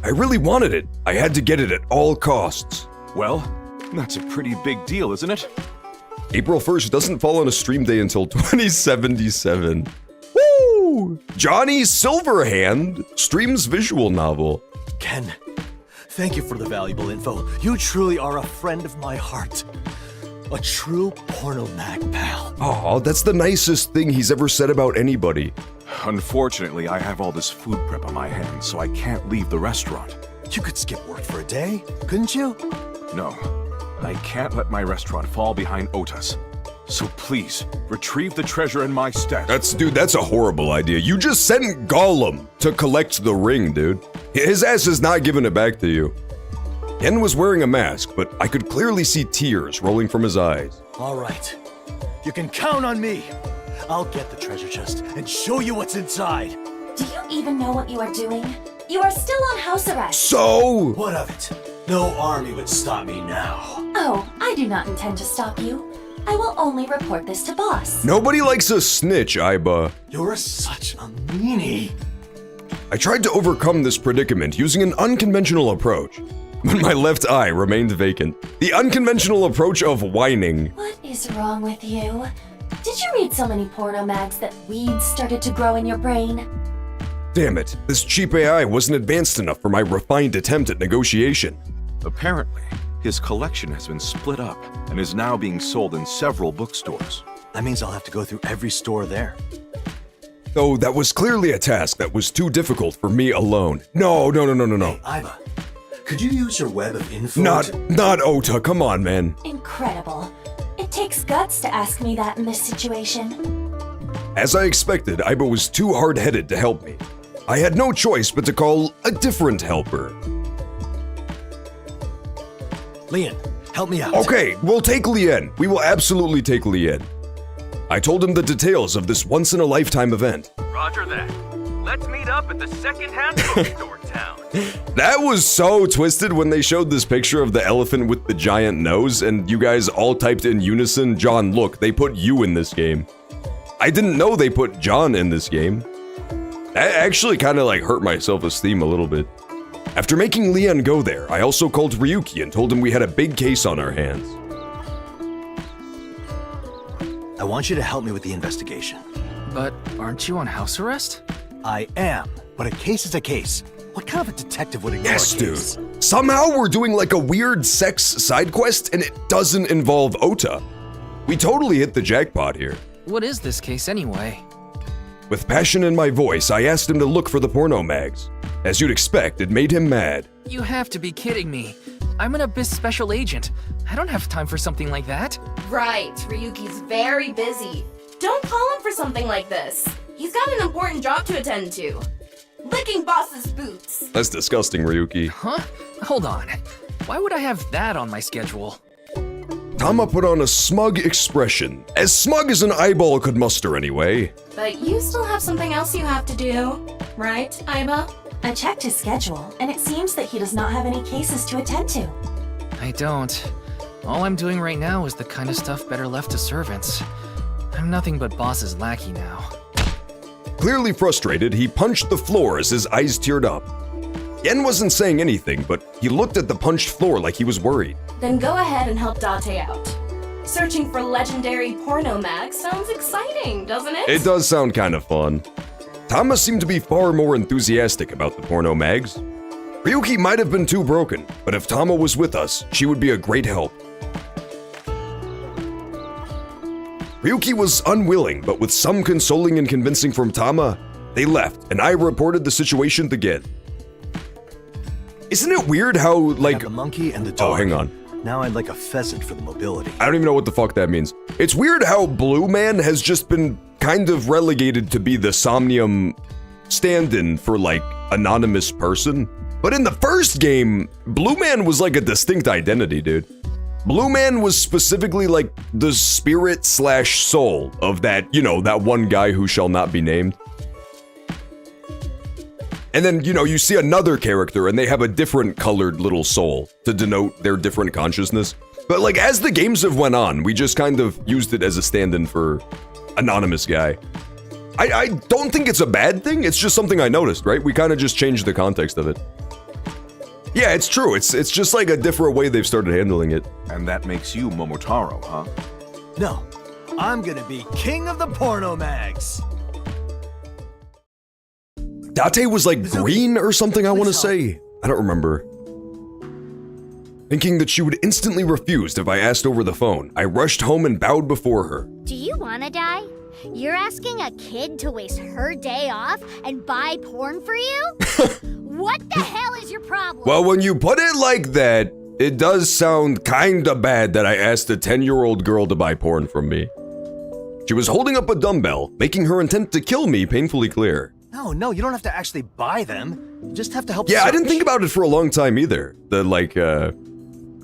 [SPEAKER 1] I really wanted it. I had to get it at all costs.
[SPEAKER 3] Well, that's a pretty big deal, isn't it?
[SPEAKER 1] April 1st doesn't fall on a stream day until 2077. Woo! Johnny Silverhand streams visual novel.
[SPEAKER 4] Ken, thank you for the valuable info. You truly are a friend of my heart. A true porno mag pal.
[SPEAKER 1] Oh, that's the nicest thing he's ever said about anybody.
[SPEAKER 3] Unfortunately, I have all this food prep on my hands, so I can't leave the restaurant.
[SPEAKER 4] You could skip work for a day, couldn't you?
[SPEAKER 3] No, I can't let my restaurant fall behind Ota's. So please, retrieve the treasure in my stead.
[SPEAKER 1] That's a horrible idea. You just sent Gollum to collect the ring, dude. His ass is not giving it back to you. Ken was wearing a mask, but I could clearly see tears rolling from his eyes.
[SPEAKER 4] All right. You can count on me. I'll get the treasure chest and show you what's inside.
[SPEAKER 7] Do you even know what you are doing? You are still on house arrest.
[SPEAKER 1] So?
[SPEAKER 4] What of it? No army would stop me now.
[SPEAKER 7] Oh, I do not intend to stop you. I will only report this to boss.
[SPEAKER 1] Nobody likes a snitch, Aiba.
[SPEAKER 4] You're such a meanie.
[SPEAKER 1] I tried to overcome this predicament using an unconventional approach, but my left eye remained vacant. The unconventional approach of whining.
[SPEAKER 7] What is wrong with you? Did you read so many porno mags that weeds started to grow in your brain?
[SPEAKER 1] Damn it, this cheap AI wasn't advanced enough for my refined attempt at negotiation.
[SPEAKER 3] Apparently, his collection has been split up and is now being sold in several bookstores.
[SPEAKER 4] That means I'll have to go through every store there.
[SPEAKER 1] Though that was clearly a task that was too difficult for me alone. No.
[SPEAKER 4] Hey, Aiba, could you use your web of info?
[SPEAKER 1] Not Ota, come on, man.
[SPEAKER 7] Incredible. It takes guts to ask me that in this situation.
[SPEAKER 1] As I expected, Aiba was too hard-headed to help me. I had no choice but to call a different helper.
[SPEAKER 4] Lian, help me out.
[SPEAKER 1] Okay, we'll take Lien. We will absolutely take Lien. I told him the details of this once-in-a-lifetime event.
[SPEAKER 5] Roger that. Let's meet up at the second-hand bookstore town.
[SPEAKER 1] That was so twisted when they showed this picture of the elephant with the giant nose, and you guys all typed in unison, John, look, they put you in this game. I didn't know they put John in this game. That actually kind of like hurt my self-esteem a little bit. After making Leon go there, I also called Ryuki and told him we had a big case on our hands.
[SPEAKER 4] I want you to help me with the investigation.
[SPEAKER 11] But aren't you on house arrest?
[SPEAKER 4] I am, but a case is a case. What kind of a detective would ignore
[SPEAKER 1] Yes,
[SPEAKER 4] a case?
[SPEAKER 1] dude. Somehow we're doing like a weird sex side quest and it doesn't involve Ota. We totally hit the jackpot here.
[SPEAKER 11] What is this case anyway?
[SPEAKER 1] With passion in my voice, I asked him to look for the porno mags. As you'd expect, it made him mad.
[SPEAKER 11] You have to be kidding me. I'm an Abyss special agent. I don't have time for something like that.
[SPEAKER 17] Right, Ryuki's very busy. Don't call him for something like this. He's got an important job to attend to. Licking boss's boots.
[SPEAKER 1] That's disgusting, Ryuki.
[SPEAKER 11] Huh? Hold on. Why would I have that on my schedule?
[SPEAKER 1] Tama put on a smug expression. As smug as an eyeball could muster anyway.
[SPEAKER 17] But you still have something else you have to do, right, Aiba?
[SPEAKER 7] I checked his schedule, and it seems that he does not have any cases to attend to.
[SPEAKER 11] I don't. All I'm doing right now is the kind of stuff better left to servants. I'm nothing but boss's lackey now.
[SPEAKER 1] Clearly frustrated, he punched the floor as his eyes teared up. Yen wasn't saying anything, but he looked at the punched floor like he was worried.
[SPEAKER 17] Then go ahead and help Date out. Searching for legendary porno mags sounds exciting, doesn't it?
[SPEAKER 1] It does sound kind of fun. Tama seemed to be far more enthusiastic about the porno mags. Ryuki might have been too broken, but if Tama was with us, she would be a great help. Ryuki was unwilling, but with some consoling and convincing from Tama, they left, and I reported the situation to Gen. Isn't it weird how, like...
[SPEAKER 4] The monkey and the dog.
[SPEAKER 1] Oh, hang on.
[SPEAKER 4] Now I'd like a pheasant for the mobility.
[SPEAKER 1] I don't even know what the fuck that means. It's weird how Blue Man has just been kind of relegated to be the Somnium stand-in for, like, anonymous person. But in the first game, Blue Man was like a distinct identity, dude. Blue Man was specifically like the spirit/soul of that, you know, that one guy who shall not be named. And then, you know, you see another character and they have a different colored little soul to denote their different consciousness. But like, as the games have went on, we just kind of used it as a stand-in for anonymous guy. I don't think it's a bad thing, it's just something I noticed, right? We kind of just changed the context of it. Yeah, it's true, it's just like a different way they've started handling it.
[SPEAKER 3] And that makes you Momotaro, huh?
[SPEAKER 4] No, I'm gonna be king of the porno mags.
[SPEAKER 1] Date was like green or something, I want to say. I don't remember. Thinking that she would instantly refuse if I asked over the phone, I rushed home and bowed before her.
[SPEAKER 2] Do you wanna die? You're asking a kid to waste her day off and buy porn for you? What the hell is your problem?
[SPEAKER 1] Well, when you put it like that, it does sound kinda bad that I asked a 10-year-old girl to buy porn from me. She was holding up a dumbbell, making her intent to kill me painfully clear.
[SPEAKER 4] No, you don't have to actually buy them. You just have to help
[SPEAKER 1] Yeah,
[SPEAKER 4] search.
[SPEAKER 1] I didn't think about it for a long time either. The, like,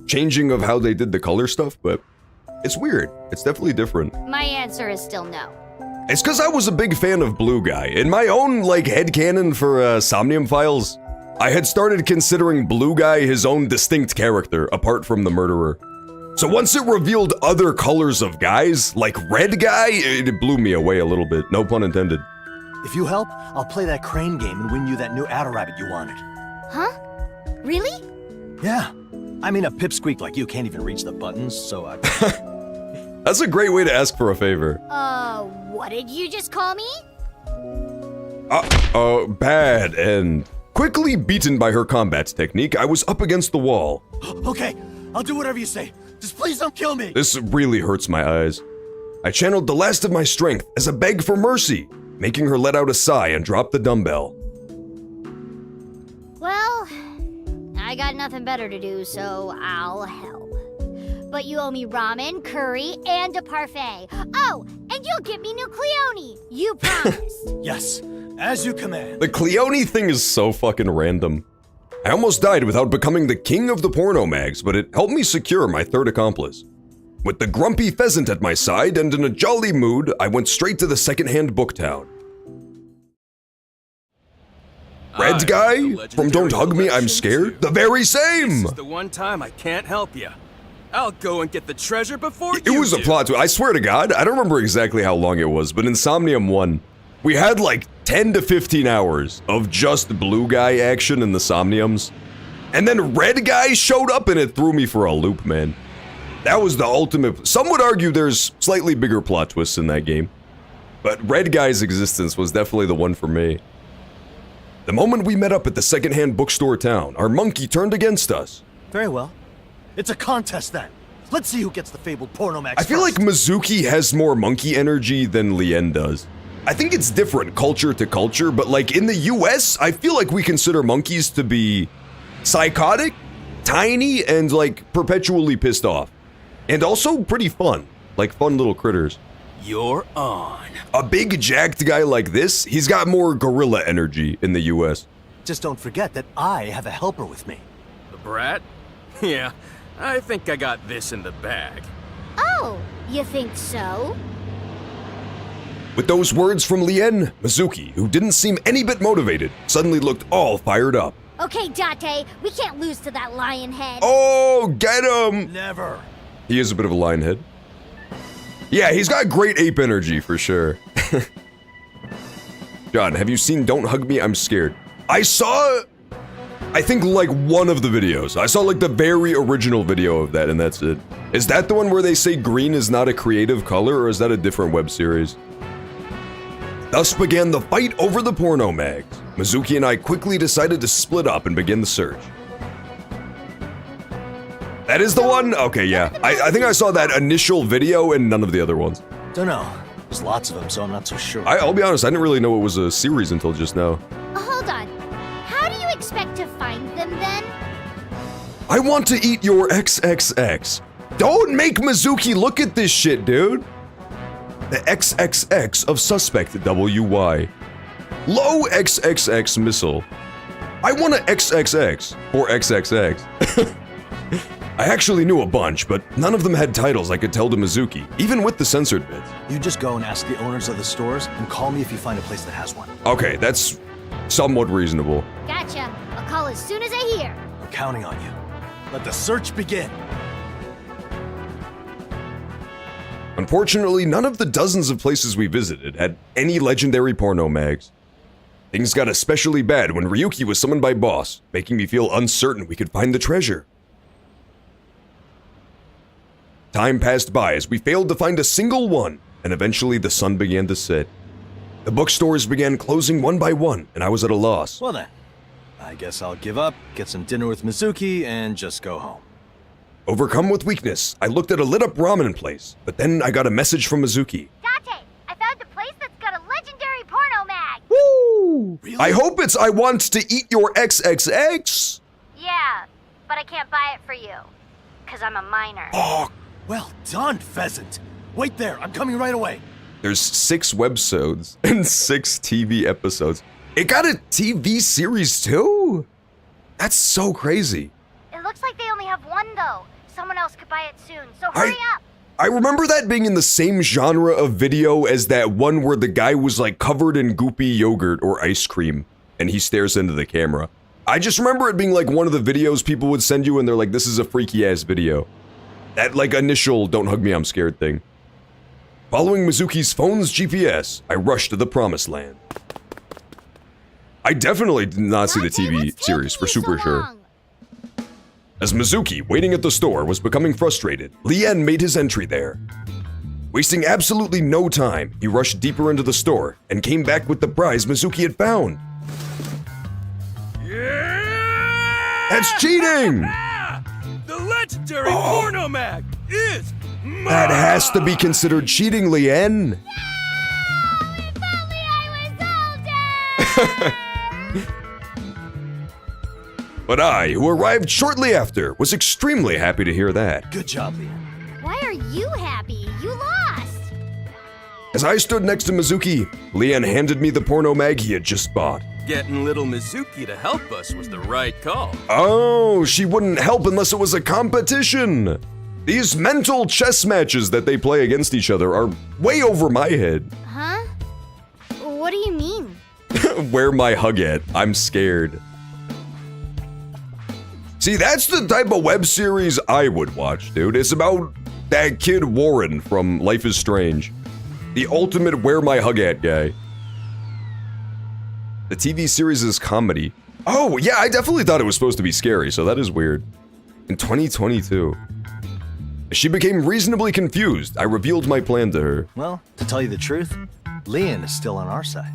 [SPEAKER 1] changing of how they did the color stuff, but it's weird. It's definitely different.
[SPEAKER 2] My answer is still no.
[SPEAKER 1] It's because I was a big fan of Blue Guy. In my own, like, headcanon for Somnium Files, I had started considering Blue Guy his own distinct character, apart from the murderer. So once it revealed other colors of guys, like Red Guy, it blew me away a little bit, no pun intended.
[SPEAKER 4] If you help, I'll play that crane game and win you that new Adder Rabbit you wanted.
[SPEAKER 2] Huh? Really?
[SPEAKER 4] Yeah. I mean, a pipsqueak like you can't even reach the buttons, so I...
[SPEAKER 1] That's a great way to ask for a favor.
[SPEAKER 2] What did you just call me?
[SPEAKER 1] Bad end. Quickly beaten by her combat technique, I was up against the wall.
[SPEAKER 4] Okay, I'll do whatever you say. Just please don't kill me!
[SPEAKER 1] This really hurts my eyes. I channeled the last of my strength as a beg for mercy, making her let out a sigh and drop the dumbbell.
[SPEAKER 2] Well, I got nothing better to do, so I'll help. But you owe me ramen, curry, and a parfait. Oh, and you'll get me new Cleone. You promised.
[SPEAKER 4] Yes, as you command.
[SPEAKER 1] The Cleone thing is so fucking random. I almost died without becoming the king of the porno mags, but it helped me secure my third accomplice. With the grumpy pheasant at my side and in a jolly mood, I went straight to the second-hand book town. Red Guy? From Don't Hug Me, I'm Scared? The very same!
[SPEAKER 5] This is the one time I can't help you. I'll go and get the treasure before
[SPEAKER 1] It was a plot twist. I swear to God, I don't remember exactly how long it was, but in Somnium 1, we had like 10 to 15 hours of just Blue Guy action in the Somniums. And then Red Guy showed up and it threw me for a loop, man. That was the ultimate. Some would argue there's slightly bigger plot twists in that game. But Red Guy's existence was definitely the one for me. The moment we met up at the secondhand bookstore town, our monkey turned against us.
[SPEAKER 4] Very well. It's a contest then. Let's see who gets the fabled Pornomax
[SPEAKER 1] I feel
[SPEAKER 4] first.
[SPEAKER 1] like Mizuki has more monkey energy than Lien does. I think it's different culture to culture, but like in the US, I feel like we consider monkeys to be psychotic, tiny, and like perpetually pissed off. And also pretty fun, like fun little critters.
[SPEAKER 5] You're on.
[SPEAKER 1] A big jacked guy like this, he's got more gorilla energy in the US.
[SPEAKER 4] Just don't forget that I have a helper with me.
[SPEAKER 5] The brat? Yeah, I think I got this in the bag.
[SPEAKER 2] Oh, you think so?
[SPEAKER 1] With those words from Lien, Mizuki, who didn't seem any bit motivated, suddenly looked all fired up.
[SPEAKER 2] Okay, Date, we can't lose to that lion head.
[SPEAKER 1] Oh, get him!
[SPEAKER 4] Never.
[SPEAKER 1] He is a bit of a lion head. Yeah, he's got great ape energy for sure. John, have you seen Don't Hug Me, I'm Scared? I saw, I think like one of the videos. I saw like the very original video of that and that's it. Is that the one where they say green is not a creative color or is that a different web series? Thus began the fight over the porno mags. Mizuki and I quickly decided to split up and begin the search. That is the one? Okay, yeah. I think I saw that initial video and none of the other ones.
[SPEAKER 4] Don't know. There's lots of them, so I'm not so sure.
[SPEAKER 1] I'll be honest, I didn't really know it was a series until just now.
[SPEAKER 2] Hold on. How do you expect to find them then?
[SPEAKER 1] I want to eat your XXX. Don't make Mizuki look at this shit, dude. The XXX of suspect WY. Low XXX missile. I want a XXX for XXX. I actually knew a bunch, but none of them had titles I could tell to Mizuki, even with the censored bits.
[SPEAKER 4] You just go and ask the owners of the stores and call me if you find a place that has one.
[SPEAKER 1] Okay, that's somewhat reasonable.
[SPEAKER 2] Gotcha. I'll call as soon as I hear.
[SPEAKER 4] I'm counting on you. Let the search begin.
[SPEAKER 1] Unfortunately, none of the dozens of places we visited had any legendary porno mags. Things got especially bad when Ryuki was summoned by Boss, making me feel uncertain we could find the treasure. Time passed by as we failed to find a single one, and eventually the sun began to set. The bookstores began closing one by one, and I was at a loss.
[SPEAKER 4] Well then, I guess I'll give up, get some dinner with Mizuki, and just go home.
[SPEAKER 1] Overcome with weakness, I looked at a lit-up ramen place, but then I got a message from Mizuki.
[SPEAKER 2] Date, I found a place that's got a legendary porno mag.
[SPEAKER 1] Woo! Really? I hope it's I want to eat your XXX.
[SPEAKER 2] Yeah, but I can't buy it for you, because I'm a minor.
[SPEAKER 1] Oh,
[SPEAKER 4] well done, Pheasant. Wait there, I'm coming right away.
[SPEAKER 1] There's 6 webisodes and 6 TV episodes. It got a TV series too? That's so crazy.
[SPEAKER 2] It looks like they only have one though. Someone else could buy it soon, so hurry up.
[SPEAKER 1] I remember that being in the same genre of video as that one where the guy was like covered in goopy yogurt or ice cream and he stares into the camera. I just remember it being like one of the videos people would send you and they're like, this is a freaky ass video. That like initial don't hug me I'm scared thing. Following Mizuki's phone's GPS, I rushed to the promised land. I definitely did not see the TV series for super sure. As Mizuki, waiting at the store, was becoming frustrated, Lien made his entry there. Wasting absolutely no time, he rushed deeper into the store and came back with the prize Mizuki had found.
[SPEAKER 5] Yeah!
[SPEAKER 1] That's cheating!
[SPEAKER 5] The legendary porno mag is mine!
[SPEAKER 1] That has to be considered cheating, Lien.
[SPEAKER 2] No! If only I was older!
[SPEAKER 1] But I, who arrived shortly after, was extremely happy to hear that.
[SPEAKER 4] Good job, Lien.
[SPEAKER 2] Why are you happy? You lost!
[SPEAKER 1] As I stood next to Mizuki, Lien handed me the porno mag he had just bought.
[SPEAKER 5] Getting little Mizuki to help us was the right call.
[SPEAKER 1] Oh, she wouldn't help unless it was a competition. These mental chess matches that they play against each other are way over my head.
[SPEAKER 2] Huh? What do you mean?
[SPEAKER 1] Where my hug at? I'm scared. See, that's the type of web series I would watch, dude. It's about that kid Warren from Life is Strange. The ultimate where my hug at guy. The TV series is comedy. Oh, yeah, I definitely thought it was supposed to be scary, so that is weird. In 2022. As she became reasonably confused, I revealed my plan to her.
[SPEAKER 4] Well, to tell you the truth, Lien is still on our side.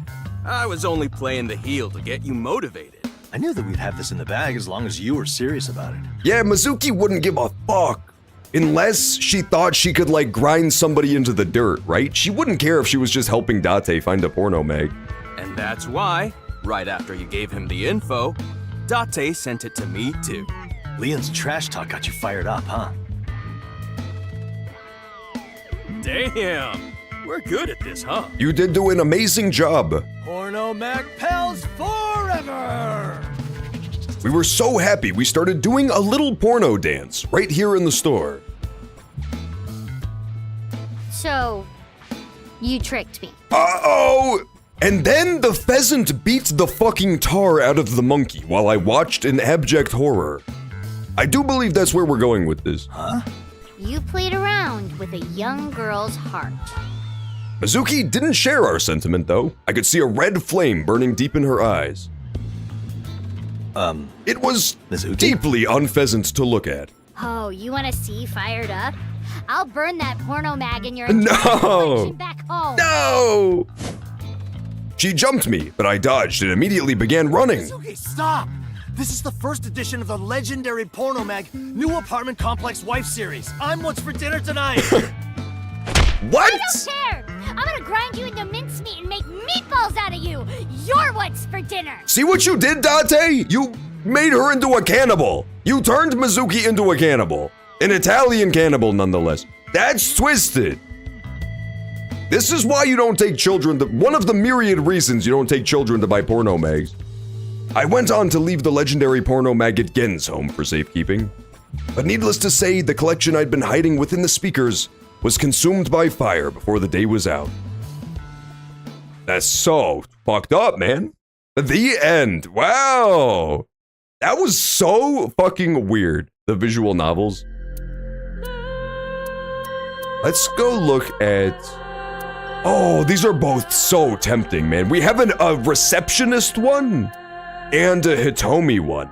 [SPEAKER 5] I was only playing the heel to get you motivated.
[SPEAKER 4] I knew that we'd have this in the bag as long as you were serious about it.
[SPEAKER 1] Yeah, Mizuki wouldn't give a fuck. Unless she thought she could, like, grind somebody into the dirt, right? She wouldn't care if she was just helping Date find a porno mag.
[SPEAKER 5] And that's why, right after you gave him the info, Date sent it to me too.
[SPEAKER 4] Leon's trash talk got you fired up, huh?
[SPEAKER 5] Damn! We're good at this, huh?
[SPEAKER 1] You did do an amazing job.
[SPEAKER 4] Porno mag pals forever!
[SPEAKER 1] We were so happy we started doing a little porno dance right here in the store.
[SPEAKER 2] So, you tricked me.
[SPEAKER 1] Uh-oh! And then the pheasant beat the fucking tar out of the monkey while I watched in abject horror. I do believe that's where we're going with this.
[SPEAKER 4] Huh?
[SPEAKER 2] You played around with a young girl's heart.
[SPEAKER 1] Mizuki didn't share our sentiment, though. I could see a red flame burning deep in her eyes. It was
[SPEAKER 4] Mizuki?
[SPEAKER 1] deeply unpheasant to look at.
[SPEAKER 2] Oh, you want to see fired up? I'll burn that porno mag in your
[SPEAKER 1] No!
[SPEAKER 2] collection back home.
[SPEAKER 1] No! She jumped me, but I dodged and immediately began running.
[SPEAKER 4] Mizuki, stop! This is the first edition of the legendary porno mag New Apartment Complex Wife Series. I'm what's for dinner tonight!
[SPEAKER 1] What?
[SPEAKER 2] I don't care! I'm gonna grind you into mincemeat and make meatballs out of you! You're what's for dinner!
[SPEAKER 1] See what you did, Date? You made her into a cannibal. You turned Mizuki into a cannibal. An Italian cannibal, nonetheless. That's twisted. This is why you don't take children one of the myriad reasons you don't take children to buy porno mags. I went on to leave the legendary porno mag at Gen's home for safekeeping. But needless to say, the collection I'd been hiding within the speakers was consumed by fire before the day was out. That's so fucked up, man. The end. Wow. That was so fucking weird, the visual novels. Let's go look at... Oh, these are both so tempting, man. We have a receptionist one and a Hitomi one.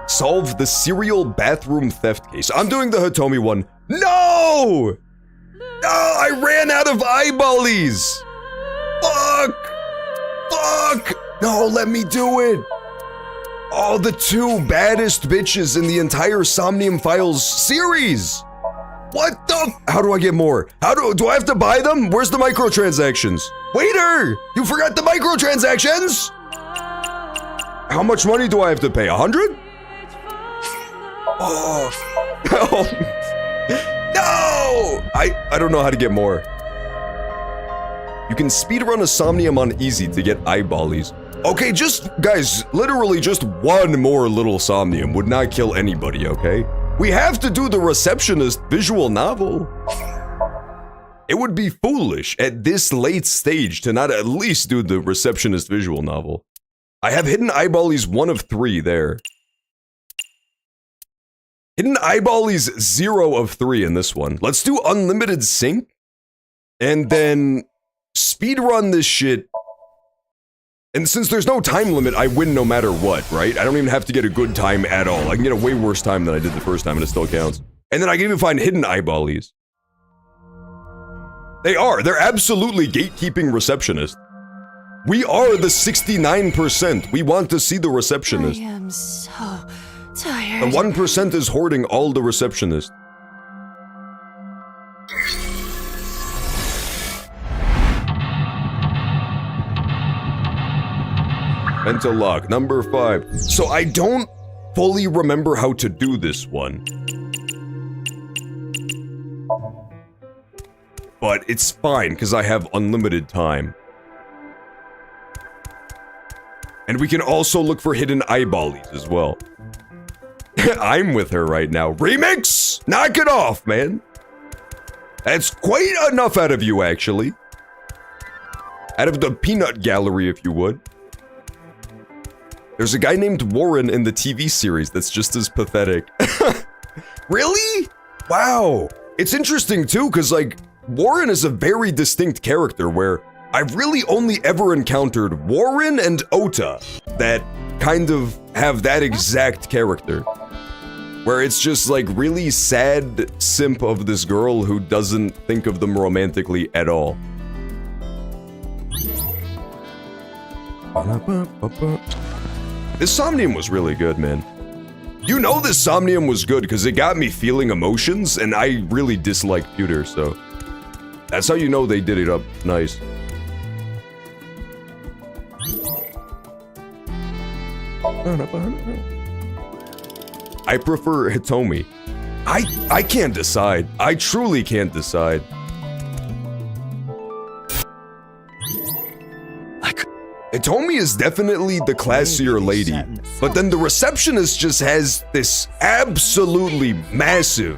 [SPEAKER 1] Solve the serial bathroom theft case. I'm doing the Hitomi one. No! No, I ran out of eyeballies. Fuck! Fuck! No, let me do it. Oh, the two baddest bitches in the entire Somnium Files series. What the? How do I get more? Do I have to buy them? Where's the microtransactions? Waiter, you forgot the microtransactions? How much money do I have to pay? 100? Oh, no! I don't know how to get more. You can speedrun a Somnium on easy to get eyeballies. Okay, just, guys, literally just one more little Somnium would not kill anybody, okay? We have to do the receptionist visual novel. It would be foolish at this late stage to not at least do the receptionist visual novel. I have hidden eyeballies 1 of 3 there. Hidden eyeballies 0 of 3 in this one. Let's do unlimited sync. And then speedrun this shit. And since there's no time limit, I win no matter what, right? I don't even have to get a good time at all. I can get a way worse time than I did the first time and it still counts. And then I can even find hidden eyeballies. They're absolutely gatekeeping receptionists. We are the 69%. We want to see the receptionist.
[SPEAKER 12] I am so tired.
[SPEAKER 1] The 1% is hoarding all the receptionists. Mental lock, number 5. So I don't fully remember how to do this one. But it's fine, because I have unlimited time. And we can also look for hidden eyeballies as well. I'm with her right now. Remix! Knock it off, man! That's quite enough out of you, actually. Out of the peanut gallery, if you would. There's a guy named Warren in the TV series that's just as pathetic. Really? Wow. It's interesting too, because like, Warren is a very distinct character where I've really only ever encountered Warren and Ota that kind of have that exact character. Where it's just like really sad simp of this girl who doesn't think of them romantically at all. This Somnium was really good, man. You know this Somnium was good because it got me feeling emotions, and I really dislike Pewter, so... That's how you know they did it up nice. I prefer Hitomi. I can't decide. I truly can't decide. Hitomi is definitely the classier lady, but then the receptionist just has this absolutely massive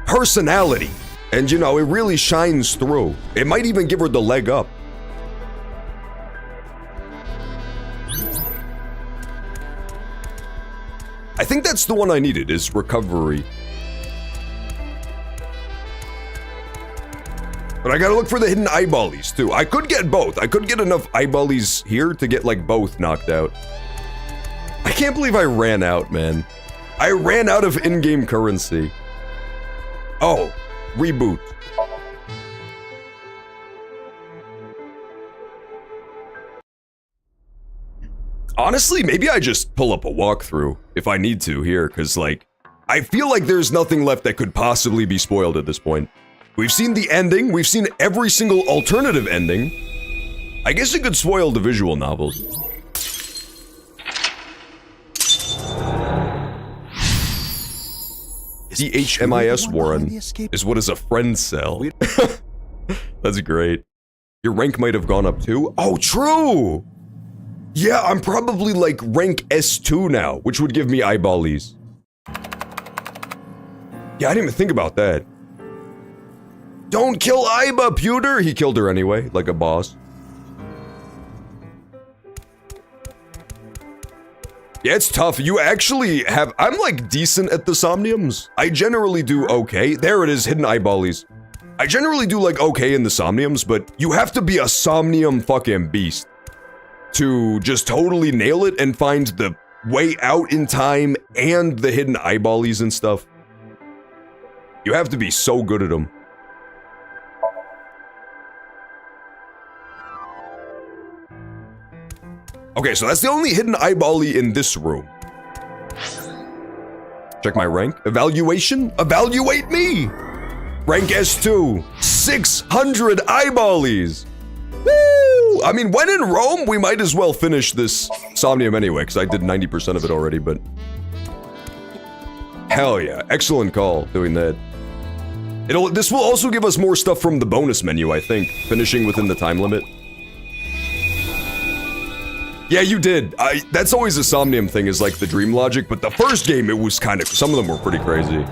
[SPEAKER 1] personality. And you know, it really shines through. It might even give her the leg up. I think that's the one I needed, is recovery. But I gotta look for the hidden eyeballies too. I could get both. I could get enough eyeballies here to get like both knocked out. I can't believe I ran out, man. I ran out of in-game currency. Oh, reboot. Honestly, maybe I just pull up a walkthrough if I need to here, because like, I feel like there's nothing left that could possibly be spoiled at this point. We've seen the ending, we've seen every single alternative ending. I guess it could spoil the visual novels. DHMIS Warren is what is a friend cell. That's great. Your rank might have gone up too. Oh, true! Yeah, I'm probably like rank S2 now, which would give me eyeballies. Yeah, I didn't even think about that. Don't kill Aiba, Pewter! He killed her anyway, like a boss. Yeah, it's tough. You actually have... I'm like decent at the Somniums. I generally do okay. There it is, hidden eyeballies. I generally do like okay in the Somniums, but you have to be a Somnium fucking beast to just totally nail it and find the way out in time and the hidden eyeballies and stuff. You have to be so good at them. Okay, so that's the only hidden eyebally in this room. Check my rank. Evaluation? Evaluate me! Rank S2. 600 eyeballies! Woo! I mean, when in Rome, we might as well finish this Somnium anyway, because I did 90% of it already, but... Hell yeah. Excellent call, doing that. This will also give us more stuff from the bonus menu, I think, finishing within the time limit. Yeah, you did. That's always a Somnium thing, is like the dream logic, but the first game, it was kind of... Some of them were pretty crazy.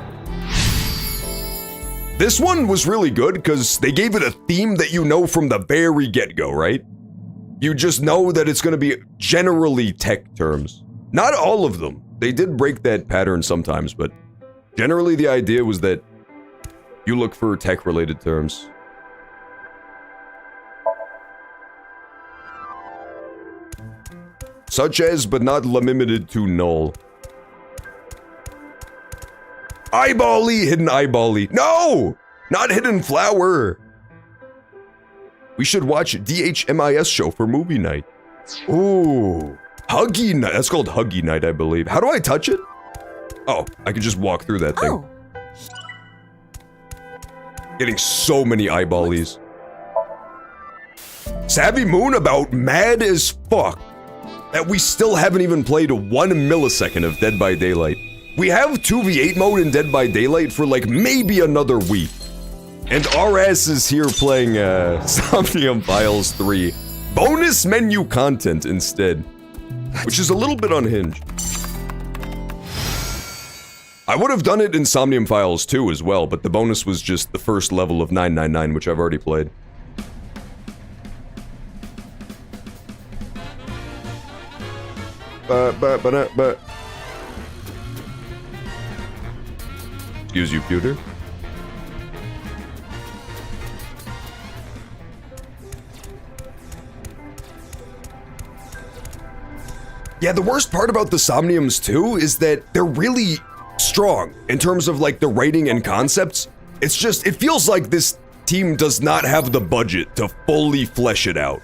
[SPEAKER 1] This one was really good, because they gave it a theme that you know from the very get-go, right? You just know that it's going to be generally tech terms. Not all of them. They did break that pattern sometimes, but generally the idea was that you look for tech-related terms. Such as, but not limited to, null. Eyebally, hidden eyebally. No! Not hidden flower. We should watch DHMIS show for movie night. Ooh. Huggy night. That's called Huggy night, I believe. How do I touch it? Oh, I can just walk through that thing.
[SPEAKER 12] Oh.
[SPEAKER 1] Getting so many eyeballies. Savvy Moon about mad as fuck that we still haven't even played 1 millisecond of Dead by Daylight. We have 2v8 mode in Dead by Daylight for like maybe another week. And our ass is here playing Somnium Files 3. Bonus menu content instead. Which is a little bit unhinged. I would have done it in Somnium Files 2 as well, but the bonus was just the first level of 999, which I've already played. Excuse you, Pewter. Yeah, the worst part about the Somniums too is that they're really strong in terms of like the writing and concepts. It's just, it feels like this team does not have the budget to fully flesh it out.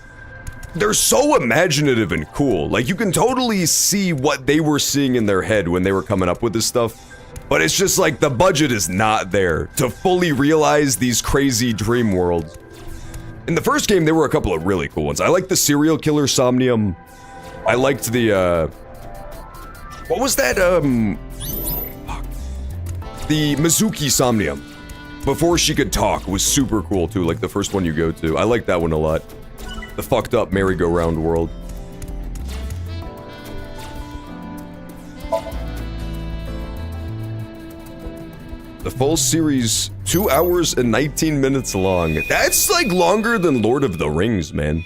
[SPEAKER 1] they're so imaginative and cool. Like, you can totally see what they were seeing in their head when they were coming up with this stuff. But it's just like the budget is not there to fully realize these crazy dream worlds. In the first game, there were a couple of really cool ones. I liked the serial killer Somnium. I liked the, what was that, the Mizuki Somnium. Before she could talk was super cool too, like the first one you go to. I like that one a lot. The fucked up merry-go-round world. The full series, 2 hours and 19 minutes long. That's like longer than Lord of the Rings, man.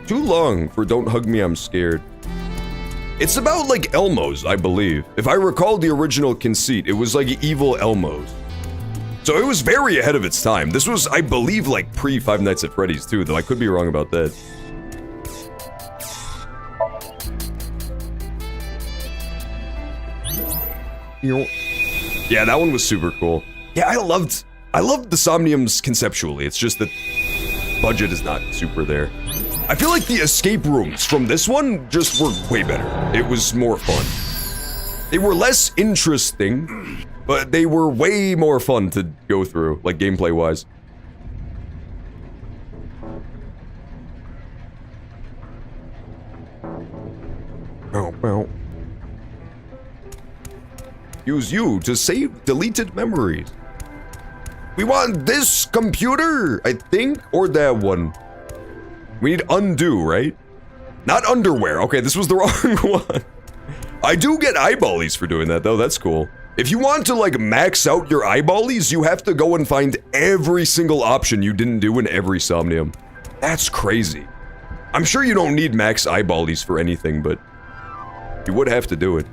[SPEAKER 1] Too long for Don't Hug Me, I'm Scared. It's about like Elmos, I believe. If I recall the original conceit, it was like evil Elmos. So it was very ahead of its time. This was, I believe, like pre-Five Nights at Freddy's too, though I could be wrong about that. Yeah, that one was super cool. Yeah, I loved the Somniums conceptually. It's just that budget is not super there. I feel like the escape rooms from this one just were way better. It was more fun. They were less interesting, but they were way more fun to go through, like gameplay-wise. Oh. Use you to save deleted memories. We want this computer, I think, or that one. We need undo, right? Not underwear. Okay, this was the wrong one. I do get eyeballies for doing that, though. That's cool. If you want to, like, max out your eyeballies, you have to go and find every single option you didn't do in every Somnium. That's crazy. I'm sure you don't need max eyeballies for anything, but you would have to do it.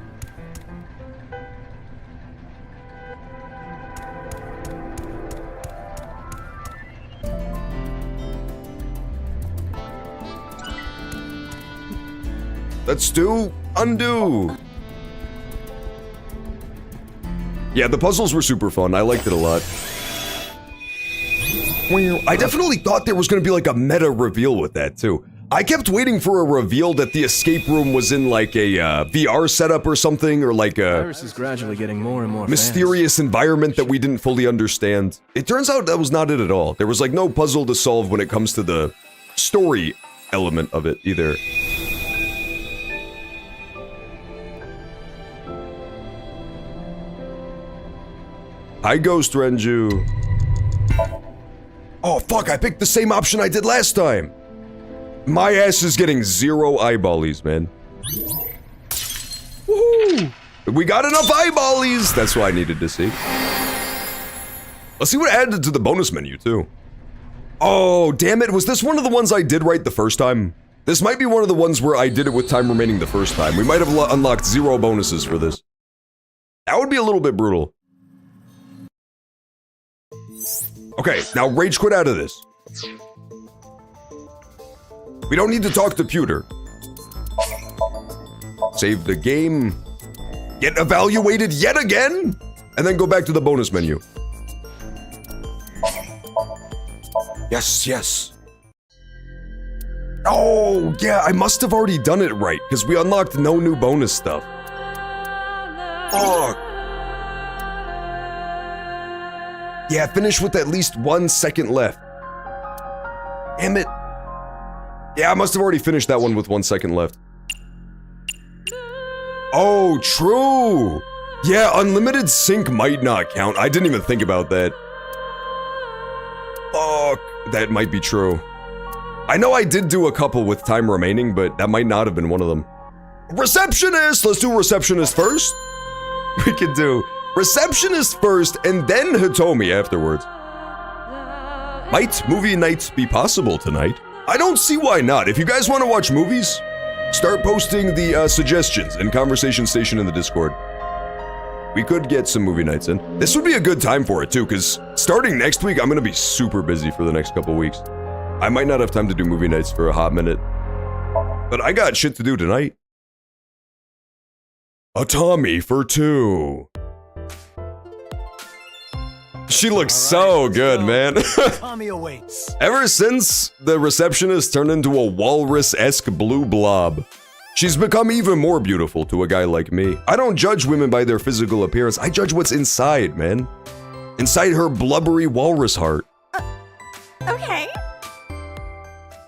[SPEAKER 1] Let's do undo. Yeah, the puzzles were super fun. I liked it a lot. I definitely thought there was going to be like a meta reveal with that too. I kept waiting for a reveal that the escape room was in like a VR setup or something, or like a
[SPEAKER 19] virus is gradually getting more and more
[SPEAKER 1] mysterious environment that we didn't fully understand. It turns out that was not it at all. There was like no puzzle to solve when it comes to the story element of it either. Hi, Ghost Renju. Oh, fuck, I picked the same option I did last time. My ass is getting 0 eyeballies, man. Woohoo! We got enough eyeballies! That's what I needed to see. Let's see what added to the bonus menu, too. Oh, damn it, was this one of the ones I did right the first time? This might be one of the ones where I did it with time remaining the first time. We might have unlocked 0 bonuses for this. That would be a little bit brutal. Okay, now rage quit out of this. We don't need to talk to Pewter. Save the game. Get evaluated yet again? And then go back to the bonus menu. Yes, yes. Oh, yeah, I must have already done it right, because we unlocked no new bonus stuff. Fuck. Yeah, finish with at least 1 second left. Damn it. Yeah, I must have already finished that one with 1 second left. Oh, true. Yeah, unlimited sync might not count. I didn't even think about that. Fuck, that might be true. I know I did do a couple with time remaining, but that might not have been one of them. Receptionist! Let's do receptionist first. We could do receptionist first, and then Hitomi afterwards. Might movie night be possible tonight? I don't see why not. If you guys want to watch movies, start posting the suggestions in Conversation Station in the Discord. We could get some movie nights in. This would be a good time for it too, because starting next week, I'm gonna be super busy for the next couple weeks. I might not have time to do movie nights for a hot minute, but I got shit to do tonight. A Tommy for 2. She looks so good, man.
[SPEAKER 4] Tommy awaits.
[SPEAKER 1] Ever since the receptionist turned into a walrus-esque blue blob, she's become even more beautiful to a guy like me. I don't judge women by their physical appearance. I judge what's inside, man. Inside her blubbery walrus heart.
[SPEAKER 10] Okay.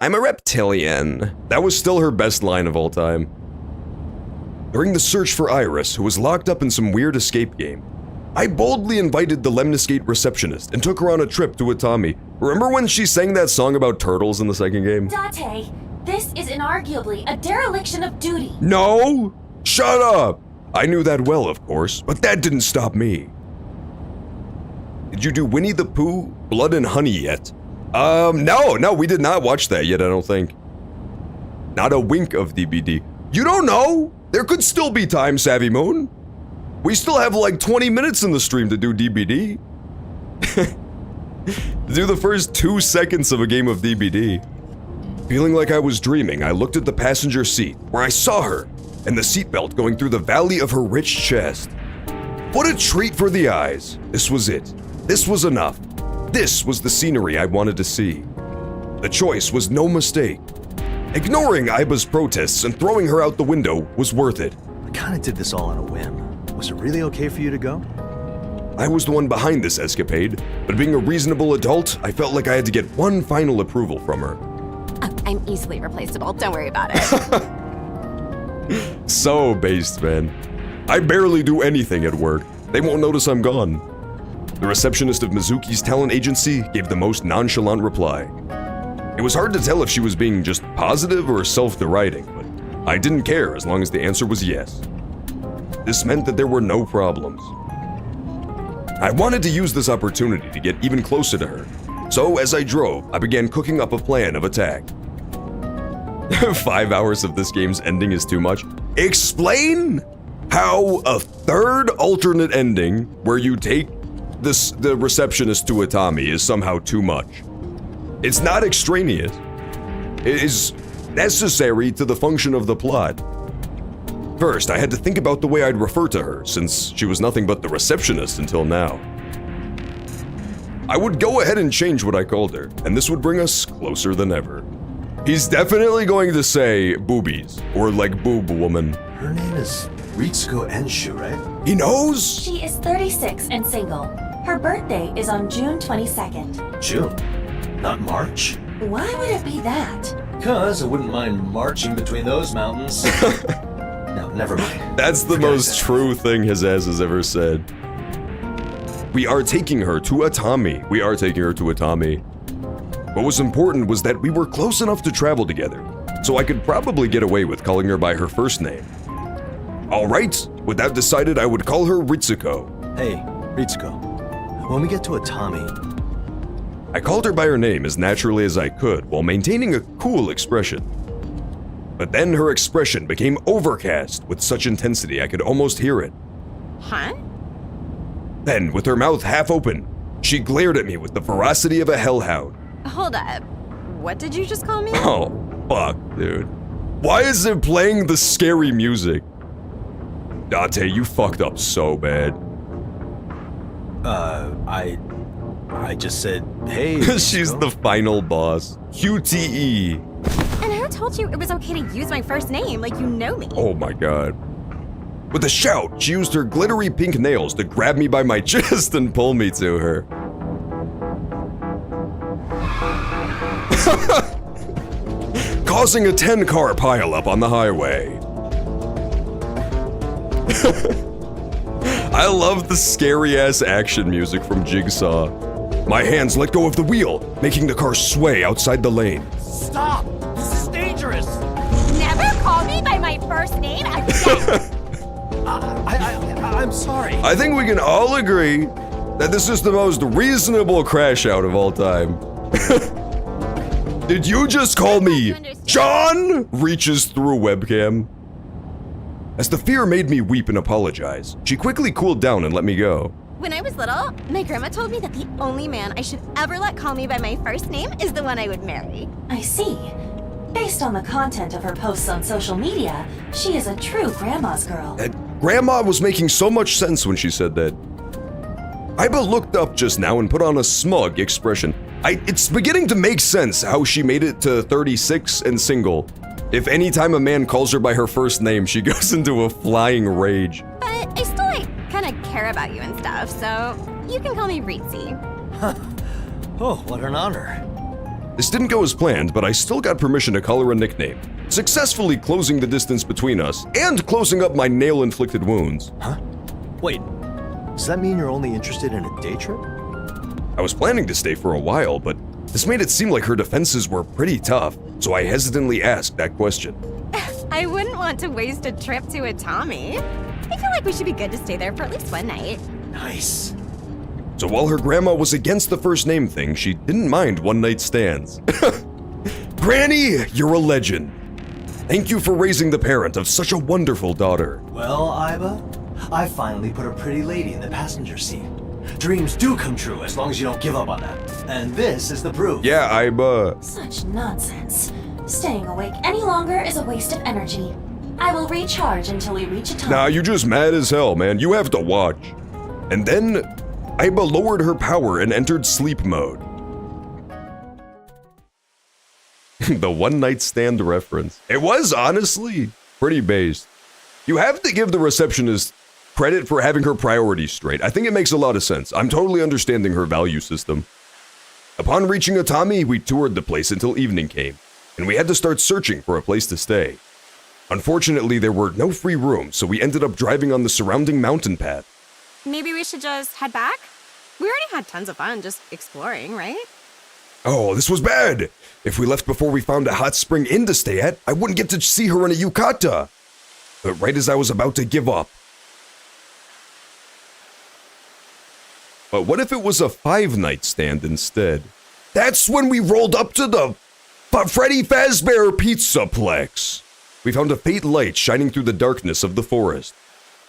[SPEAKER 1] I'm a reptilian. That was still her best line of all time. During the search for Iris, who was locked up in some weird escape game, I boldly invited the Lemniscate receptionist and took her on a trip to Atami. Remember when she sang that song about turtles in the second game?
[SPEAKER 7] Date, this is inarguably a dereliction of duty.
[SPEAKER 1] No! Shut up! I knew that well, of course, but that didn't stop me. Did you do Winnie the Pooh, Blood and Honey yet? No, we did not watch that yet, I don't think. Not a wink of DBD. You don't know! There could still be time, Savvy Moon. We still have like 20 minutes in the stream to do DBD. To do the first 2 seconds of a game of DBD. Feeling like I was dreaming, I looked at the passenger seat, where I saw her, and the seatbelt going through the valley of her rich chest. What a treat for the eyes. This was it. This was enough. This was the scenery I wanted to see. The choice was no mistake. Ignoring Iba's protests and throwing her out the window was worth it.
[SPEAKER 4] I kinda did this all on a whim. Was it really okay for you to go?
[SPEAKER 1] I was the one behind this escapade, but being a reasonable adult, I felt like I had to get one final approval from her.
[SPEAKER 10] Oh, I'm easily replaceable. Don't worry about it.
[SPEAKER 1] So based, man. I barely do anything at work. They won't notice I'm gone. The receptionist of Mizuki's talent agency gave the most nonchalant reply. It was hard to tell if she was being just positive or self-deriding, but I didn't care as long as the answer was yes. This meant that there were no problems. I wanted to use this opportunity to get even closer to her, so as I drove, I began cooking up a plan of attack. 5 hours of this game's ending is too much. Explain how a third alternate ending where you take the receptionist to Atami is somehow too much. It's not extraneous. It is necessary to the function of the plot. First, I had to think about the way I'd refer to her, since she was nothing but the receptionist until now. I would go ahead and change what I called her, and this would bring us closer than ever. He's definitely going to say boobies, or like boob woman.
[SPEAKER 4] Her name is Ritsuko Enshu, right?
[SPEAKER 1] He knows?
[SPEAKER 7] She is 36 and single. Her birthday is on June 22nd.
[SPEAKER 4] June, not March.
[SPEAKER 7] Why would it be that?
[SPEAKER 4] Because I wouldn't mind marching between those mountains. No, never mind.
[SPEAKER 1] That's the most true thing his ass has ever said. We are taking her to Atami. What was important was that we were close enough to travel together, so I could probably get away with calling her by her first name. Alright, with that decided, I would call her Ritsuko.
[SPEAKER 4] Hey, Ritsuko. When we get to Atami...
[SPEAKER 1] I called her by her name as naturally as I could while maintaining a cool expression. But then her expression became overcast with such intensity I could almost hear it.
[SPEAKER 10] Huh?
[SPEAKER 1] Then, with her mouth half open, she glared at me with the ferocity of a hellhound.
[SPEAKER 10] Hold up. What did you just call me?
[SPEAKER 1] Oh, fuck, dude. Why is it playing the scary music? Dante, you fucked up so bad.
[SPEAKER 4] I just said, hey.
[SPEAKER 1] She's the final boss. QTE.
[SPEAKER 10] And who told you it was okay to use my first name like you know me?
[SPEAKER 1] Oh my god. With a shout, she used her glittery pink nails to grab me by my chest and pull me to her. Causing a 10-car pileup on the highway. I love the scary-ass action music from Jigsaw. My hands let go of the wheel, making the car sway outside the lane.
[SPEAKER 15] Stop! This is dangerous!
[SPEAKER 10] Never call me by my first name again!
[SPEAKER 4] I'm sorry.
[SPEAKER 1] I think we can all agree that this is the most reasonable crash out of all time. Did you just call me John? Reaches through webcam. As the fear made me weep and apologize, she quickly cooled down and let me go.
[SPEAKER 10] When I was little, my grandma told me that the only man I should ever let call me by my first name is the one I would marry.
[SPEAKER 7] I see. Based on the content of her posts on social media, she is a true grandma's girl.
[SPEAKER 1] Grandma was making so much sense when she said that. Aiba looked up just now and put on a smug expression. It's beginning to make sense how she made it to 36 and single. If any time a man calls her by her first name, she goes into a flying rage.
[SPEAKER 10] But I still kind of care about you and stuff, so you can call me Ritzy.
[SPEAKER 4] Oh, what an honor.
[SPEAKER 1] This didn't go as planned, but I still got permission to call her a nickname, successfully closing the distance between us and closing up my nail-inflicted wounds.
[SPEAKER 4] Huh? Wait, does that mean you're only interested in a day trip?
[SPEAKER 1] I was planning to stay for a while, but this made it seem like her defenses were pretty tough, so I hesitantly asked that question.
[SPEAKER 10] I wouldn't want to waste a trip to Atami. I feel like we should be good to stay there for at least one night.
[SPEAKER 4] Nice.
[SPEAKER 1] So while her grandma was against the first name thing, she didn't mind one-night stands. Granny, you're a legend. Thank you for raising the parent of such a wonderful daughter.
[SPEAKER 4] Well, Aiba, I finally put a pretty lady in the passenger seat. Dreams do come true as long as you don't give up on them. And this is the proof.
[SPEAKER 1] Yeah, Aiba.
[SPEAKER 7] Such nonsense. Staying awake any longer is a waste of energy. I will recharge until we reach a time.
[SPEAKER 1] Nah, you just mad as hell, man. You have to watch. And then, Aiba lowered her power and entered sleep mode. The one-night stand reference. It was, honestly, pretty based. You have to give the receptionist credit for having her priorities straight. I think it makes a lot of sense. I'm totally understanding her value system. Upon reaching Atami, we toured the place until evening came, and we had to start searching for a place to stay. Unfortunately, there were no free rooms, so we ended up driving on the surrounding mountain path.
[SPEAKER 10] Maybe we should just head back? We already had tons of fun just exploring, right?
[SPEAKER 1] Oh, this was bad! If we left before we found a hot spring inn to stay at, I wouldn't get to see her in a yukata. But right as I was about to give up. But what if it was a 5-night stand instead? That's when we rolled up to the Freddy Fazbear Pizzaplex. We found a faint light shining through the darkness of the forest.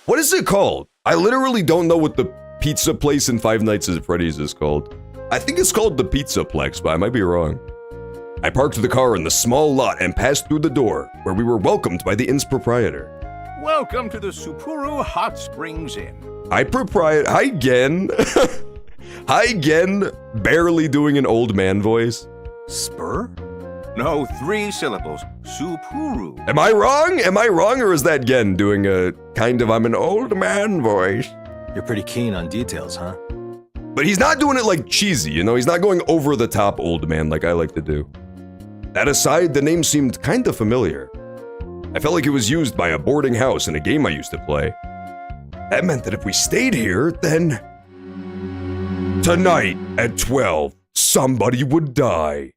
[SPEAKER 1] What is it called? I literally don't know what the pizza place in Five Nights at Freddy's is called. I think it's called the Pizzaplex, but I might be wrong. I parked the car in the small lot and passed through the door, where we were welcomed by the inn's proprietor.
[SPEAKER 20] Welcome to the Sapporo Hot Springs Inn.
[SPEAKER 1] Hi, Gen. Hi, Gen. Barely doing an old man voice.
[SPEAKER 20] Spur? No, 3 syllables. Sapporo.
[SPEAKER 1] Am I wrong? Am I wrong, or is that Gen doing a kind of I'm an old man voice?
[SPEAKER 4] You're pretty keen on details, huh?
[SPEAKER 1] But he's not doing it like cheesy, you know? He's not going over the top old man like I like to do. That aside, the name seemed kind of familiar. I felt like it was used by a boarding house in a game I used to play. That meant that if we stayed here, then... Tonight at 12, somebody would die.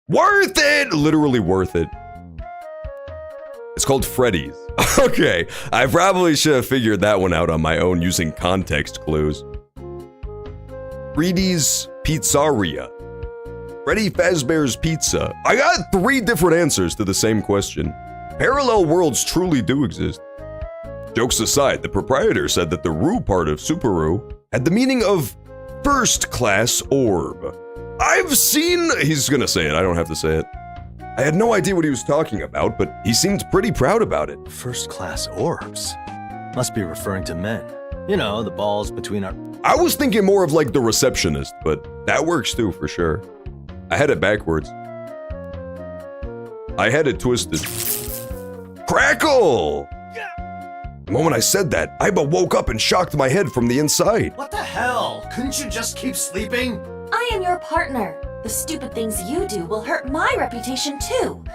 [SPEAKER 1] Worth it! Literally worth it. It's called Freddy's. Okay, I probably should have figured that one out on my own using context clues. Freddy's Pizzeria. Freddy Fazbear's Pizza. I got 3 different answers to the same question. Parallel worlds truly do exist. Jokes aside, the proprietor said that the Ru part of Sapporo had the meaning of first-class orb. I've seen... He's gonna say it, I don't have to say it. I had no idea what he was talking about, but he seemed pretty proud about it.
[SPEAKER 4] First-class orbs? Must be referring to men. You know, the balls between our...
[SPEAKER 1] I was thinking more of like the receptionist, but that works too, for sure. I had it backwards. I had it twisted. Crackle! The moment I said that, Aiba woke up and shocked my head from the inside.
[SPEAKER 4] What the hell? Couldn't you just keep sleeping?
[SPEAKER 7] I am your partner. The stupid things you do will hurt my reputation too.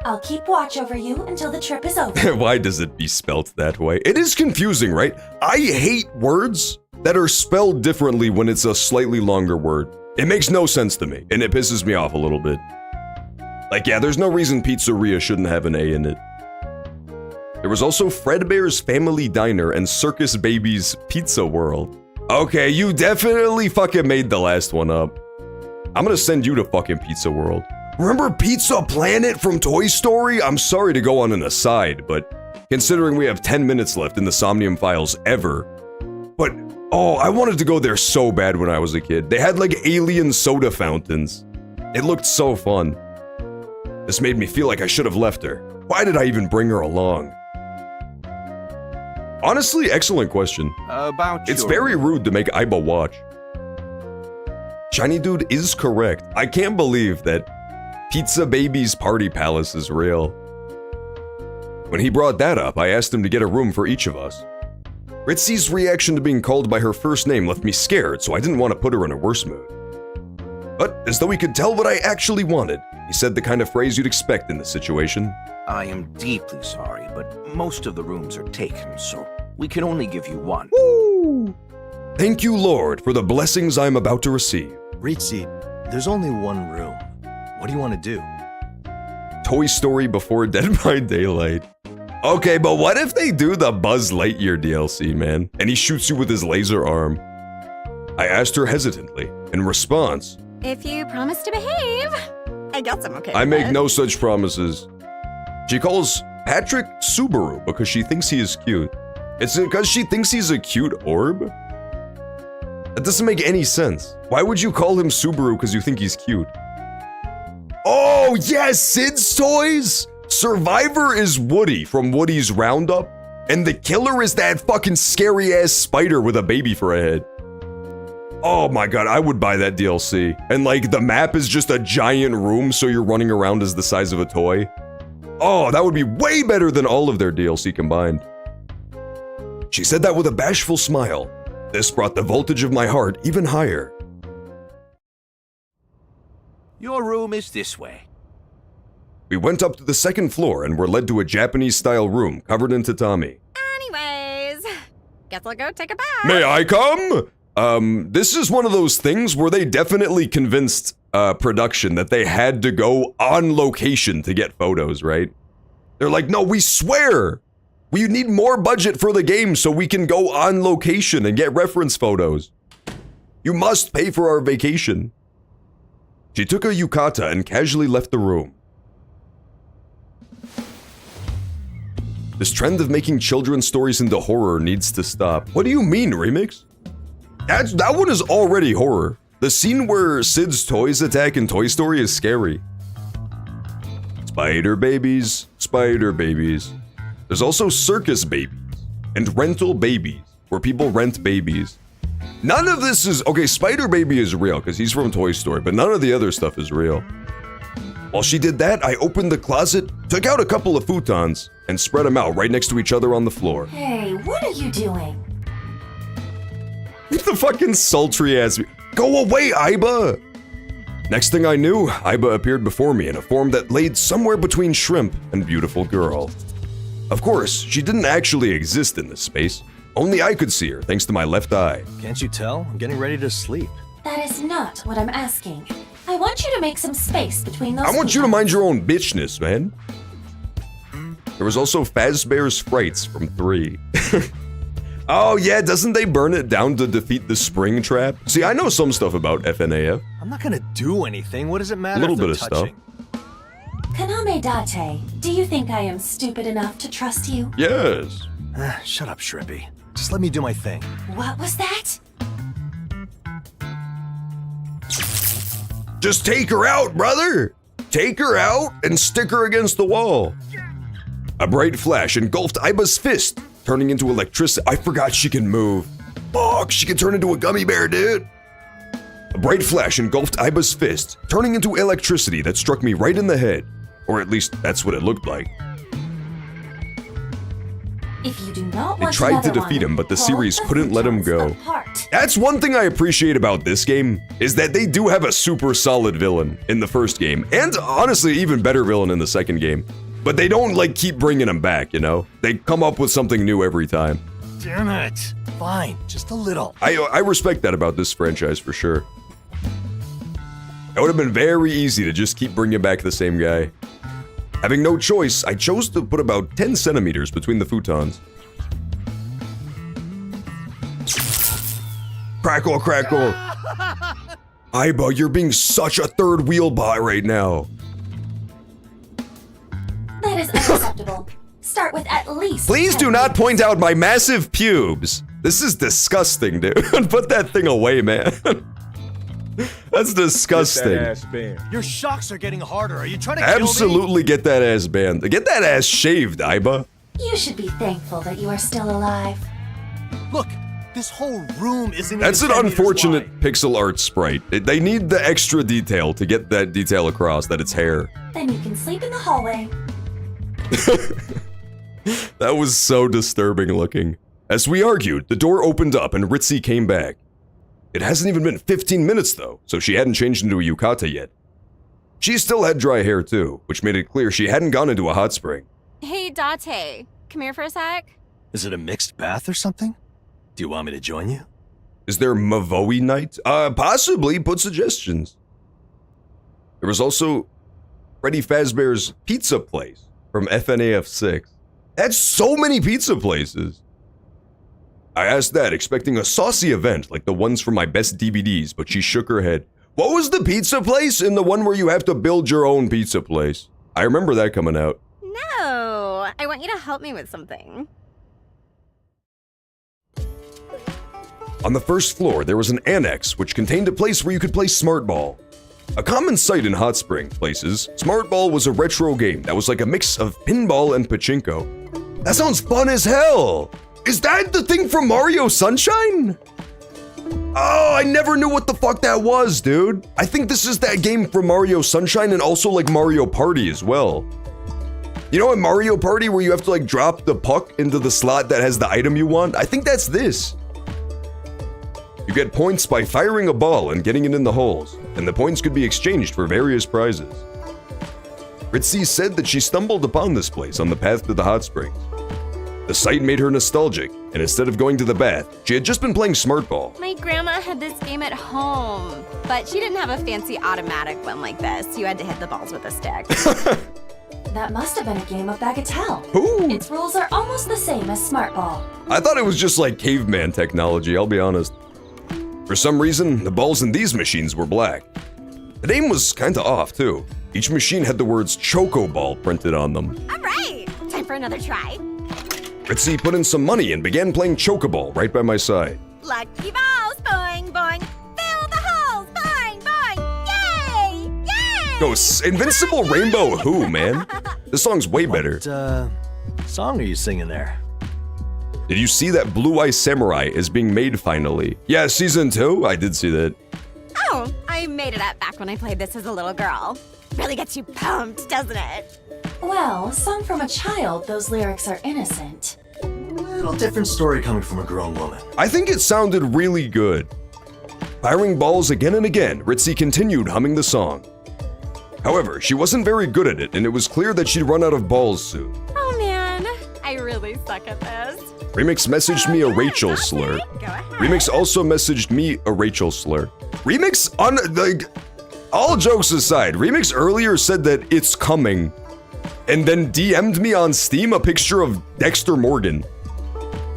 [SPEAKER 7] I'll keep watch over you until the trip is over.
[SPEAKER 1] Why does it be spelt that way? It is confusing, right? I hate words that are spelled differently when it's a slightly longer word. It makes no sense to me, and it pisses me off a little bit. Like, yeah, there's no reason pizzeria shouldn't have an A in it. There was also Fredbear's Family Diner and Circus Baby's Pizza World. Okay, you definitely fucking made the last one up. I'm gonna send you to fucking Pizza World. Remember Pizza Planet from Toy Story? I'm sorry to go on an aside, but considering we have 10 minutes left in the Somnium Files ever. But, oh, I wanted to go there so bad when I was a kid. They had like alien soda fountains. It looked so fun. This made me feel like I should have left her. Why did I even bring her along? Honestly, excellent question. It's very rude to make Aiba watch. Shiny Dude is correct. I can't believe that Pizza Baby's Party Palace is real. When he brought that up, I asked him to get a room for each of us. Ritzy's reaction to being called by her first name left me scared, so I didn't want to put her in a worse mood. But as though he could tell what I actually wanted, he said the kind of phrase you'd expect in this situation.
[SPEAKER 20] I am deeply sorry, but most of the rooms are taken, so we can only give you one.
[SPEAKER 1] Woo! Thank you, Lord, for the blessings I am about to receive.
[SPEAKER 4] Ritzy, there's only one room. What do you want to do?
[SPEAKER 1] Toy Story before Dead by Daylight. Okay, but what if they do the Buzz Lightyear DLC, man, and he shoots you with his laser arm? I asked her hesitantly. In response,
[SPEAKER 10] If you promise to behave, I guess I'm okay
[SPEAKER 1] I
[SPEAKER 10] with
[SPEAKER 1] make
[SPEAKER 10] it.
[SPEAKER 1] no such promises. She calls Patrick Subaru because she thinks he is cute. It's because she thinks he's a cute orb? That doesn't make any sense. Why would you call him Subaru because you think he's cute? Oh, yes, Sid's toys! Survivor is Woody from Woody's Roundup, and the killer is that fucking scary-ass spider with a baby for a head. Oh my god, I would buy that DLC. And like, the map is just a giant room, so you're running around as the size of a toy. Oh, that would be way better than all of their DLC combined. She said that with a bashful smile. This brought the voltage of my heart even higher.
[SPEAKER 20] Your room is this way.
[SPEAKER 1] We went up to the second floor and were led to a Japanese-style room covered in tatami.
[SPEAKER 10] Anyways, guess I'll go take a bath.
[SPEAKER 1] May I come? This is one of those things where they definitely convinced production that they had to go on location to get photos, right? They're like, no, we swear! We need more budget for the game so we can go on location and get reference photos. You must pay for our vacation. She took a yukata and casually left the room. This trend of making children's stories into horror needs to stop. What do you mean, Remix? That one is already horror. The scene where Sid's toys attack in Toy Story is scary. Spider babies, spider babies. There's also circus babies and rental babies, where people rent babies. None of this is, okay, Spider Baby is real because he's from Toy Story, but none of the other stuff is real. While she did that, I opened the closet, took out a couple of futons, and spread them out right next to each other on the floor.
[SPEAKER 7] Hey, what are you doing?
[SPEAKER 1] The fucking sultry ass. Go away, Aiba! Next thing I knew, Aiba appeared before me in a form that laid somewhere between shrimp and beautiful girl. Of course, she didn't actually exist in this space. Only I could see her, thanks to my left eye.
[SPEAKER 4] Can't you tell? I'm getting ready to sleep.
[SPEAKER 7] That is not what I'm asking. I want you to make some space between those.
[SPEAKER 1] I want you to mind your own bitchness, man. There was also Fazbear's Frights from 3. Oh yeah, doesn't they burn it down to defeat the spring trap? See, I know some stuff about FNAF.
[SPEAKER 4] I'm not gonna do anything. What does it matter?
[SPEAKER 1] A little
[SPEAKER 4] if they're
[SPEAKER 1] bit of
[SPEAKER 4] touching?
[SPEAKER 1] stuff.
[SPEAKER 7] Kaname Date, do you think I am stupid enough to trust you?
[SPEAKER 1] Yes.
[SPEAKER 4] Shut up, Shrimpy. Just let me do my thing.
[SPEAKER 7] What was that?
[SPEAKER 1] Just take her out, brother! Take her out and stick her against the wall. A bright flash engulfed Aiba's fist, turning into electricity. I forgot she can move. Fuck, she can turn into a gummy bear, dude. A bright flash engulfed Aiba's fist, turning into electricity that struck me right in the head. Or at least, that's what it looked like.
[SPEAKER 7] If you do not
[SPEAKER 1] They
[SPEAKER 7] want
[SPEAKER 1] tried to
[SPEAKER 7] another
[SPEAKER 1] defeat
[SPEAKER 7] one,
[SPEAKER 1] him, but the
[SPEAKER 7] pull
[SPEAKER 1] series
[SPEAKER 7] the
[SPEAKER 1] couldn't let him go.
[SPEAKER 7] apart.
[SPEAKER 1] That's one thing I appreciate about this game, is that they do have a super solid villain in the first game, and honestly, even better villain in the second game. But they don't, like, keep bringing him back, you know? They come up with something new every time.
[SPEAKER 4] Damn it. Fine, just a little.
[SPEAKER 1] I respect that about this franchise for sure. It would have been very easy to just keep bringing back the same guy. Having no choice, I chose to put about 10 centimeters between the futons. Crackle, crackle. Aiba, you're being such a third wheel bot right now.
[SPEAKER 7] That is unacceptable. Start with at least.
[SPEAKER 1] Please
[SPEAKER 7] 10
[SPEAKER 1] do not point out my massive pubes. This is disgusting, dude. Put that thing away, man. That's disgusting.
[SPEAKER 4] Your shocks are getting harder. Are you trying to
[SPEAKER 1] Absolutely get that ass banned. Get that ass shaved, Aiba.
[SPEAKER 7] You should be thankful that you are still alive.
[SPEAKER 4] Look, this whole room isn't.
[SPEAKER 1] That's an unfortunate pixel art sprite. They need the extra detail to get that detail across that it's hair.
[SPEAKER 7] Then you can sleep in the hallway.
[SPEAKER 1] That was so disturbing looking. As we argued, the door opened up and Ritzy came back. It hasn't even been 15 minutes though, so she hadn't changed into a yukata yet. She still had dry hair too, which made it clear she hadn't gone into a hot spring.
[SPEAKER 10] Hey, Date, come here for a sec.
[SPEAKER 4] Is it a mixed bath or something? Do you want me to join you?
[SPEAKER 1] Is there Mavoi night? Possibly, put suggestions. There was also Freddy Fazbear's Pizza Place from FNAF 6. That's so many pizza places. I asked that, expecting a saucy event like the ones from my best DVDs, but she shook her head. What was the pizza place in the one where you have to build your own pizza place? I remember that coming out.
[SPEAKER 10] No, I want you to help me with something.
[SPEAKER 1] On the first floor, there was an annex which contained a place where you could play Smart Ball. A common sight in hot spring places, Smart Ball was a retro game that was like a mix of pinball and pachinko. That sounds fun as hell! Is that the thing from Mario Sunshine? Oh, I never knew what the fuck that was, dude. I think this is that game from Mario Sunshine and also like Mario Party as well. You know in Mario Party where you have to like drop the puck into the slot that has the item you want? I think that's this. You get points by firing a ball and getting it in the holes, and the points could be exchanged for various prizes. Ritzy said that she stumbled upon this place on the path to the hot springs. The sight made her nostalgic, and instead of going to the bath, she had just been playing Smart Ball.
[SPEAKER 10] My grandma had this game at home, but she didn't have a fancy automatic one like this. You had to hit the balls with a stick.
[SPEAKER 7] That must have been a game of Bagatelle.
[SPEAKER 1] Ooh.
[SPEAKER 7] Its rules are almost the same as Smart Ball.
[SPEAKER 1] I thought it was just like caveman technology, I'll be honest. For some reason, the balls in these machines were black. The name was kinda off too. Each machine had the words Choco Ball printed on them.
[SPEAKER 10] All right, time for another try.
[SPEAKER 1] Ritzy put in some money and began playing Chocoball right by my side.
[SPEAKER 10] Lucky balls, boing, boing. Fill the holes, boing, boing. Yay, yay!
[SPEAKER 1] Go Invincible Rainbow Who, man? This song's way better.
[SPEAKER 4] What, song are you singing there?
[SPEAKER 1] Did you see that Blue Eye Samurai is being made finally? Yeah, season 2? I did see that.
[SPEAKER 10] Oh, I made it up back when I played this as a little girl. Really gets you pumped, doesn't it?
[SPEAKER 7] Well, sung from a child, those lyrics are innocent.
[SPEAKER 4] A little different story coming from a grown woman.
[SPEAKER 1] I think it sounded really good. Firing balls again and again, Ritzy continued humming the song. However, she wasn't very good at it, and it was clear that she'd run out of balls soon.
[SPEAKER 10] Oh man, I really suck at this.
[SPEAKER 1] Remix messaged me a Rachel slur.
[SPEAKER 10] Go ahead.
[SPEAKER 1] Remix also messaged me a Rachel slur. Remix all jokes aside, Remix earlier said that it's coming, and then DM'd me on Steam a picture of Dexter Morgan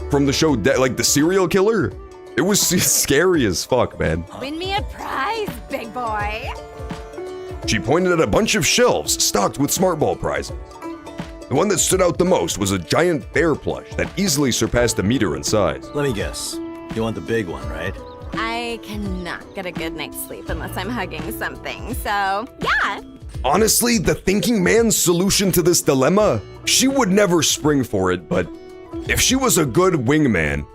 [SPEAKER 1] from the show, like the serial killer. It was scary as fuck, man.
[SPEAKER 10] Win me a prize, big boy.
[SPEAKER 1] She pointed at a bunch of shelves stocked with Smart Ball prizes. The one that stood out the most was a giant bear plush that easily surpassed a meter in size.
[SPEAKER 4] Let me guess. You want the big one, right?
[SPEAKER 10] I cannot get a good night's sleep unless I'm hugging something, so yeah.
[SPEAKER 1] Honestly, the thinking man's solution to this dilemma, she would never spring for it, but if she was a good wingman,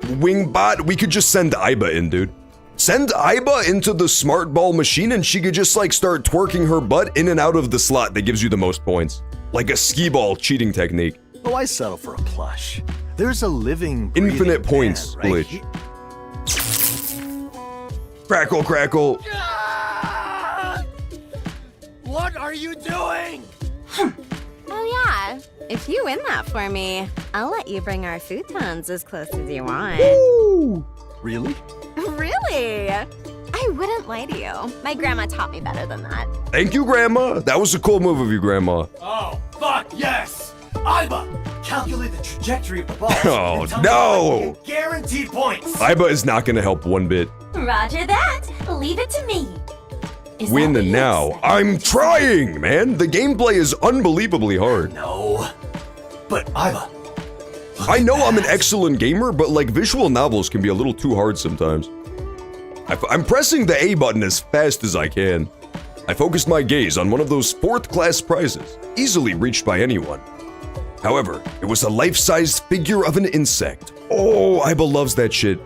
[SPEAKER 1] wingbot, we could just send Aiba in, dude. Send Aiba into the Smart Ball machine and she could just like start twerking her butt in and out of the slot that gives you the most points. Like a skee ball cheating technique.
[SPEAKER 4] Oh, I settle for a plush. There's a living,
[SPEAKER 1] infinite points
[SPEAKER 4] bear, right?
[SPEAKER 1] glitch. Crackle, crackle.
[SPEAKER 15] What are you doing?
[SPEAKER 10] Oh yeah, if you win that for me, I'll let you bring our futons as close as you want.
[SPEAKER 1] Woo!
[SPEAKER 4] Really?
[SPEAKER 10] Really? I wouldn't lie to you. My grandma taught me better than that.
[SPEAKER 1] Thank you, Grandma. That was a cool move of you, Grandma.
[SPEAKER 15] Oh, fuck yes! Aiba, calculate the trajectory of the ball.
[SPEAKER 1] Oh, no!
[SPEAKER 15] Guaranteed points.
[SPEAKER 1] Aiba is not going to help one bit.
[SPEAKER 7] Roger that. Leave it to me.
[SPEAKER 1] Win now. I'm trying, man. The gameplay is unbelievably hard.
[SPEAKER 4] No. But Aiba.
[SPEAKER 1] I know I'm an excellent gamer, but like visual novels can be a little too hard sometimes. I'm pressing the A button as fast as I can. I focused my gaze on one of those 4th class prizes, easily reached by anyone. However, it was a life-sized figure of an insect. Oh, Aiba loves that shit.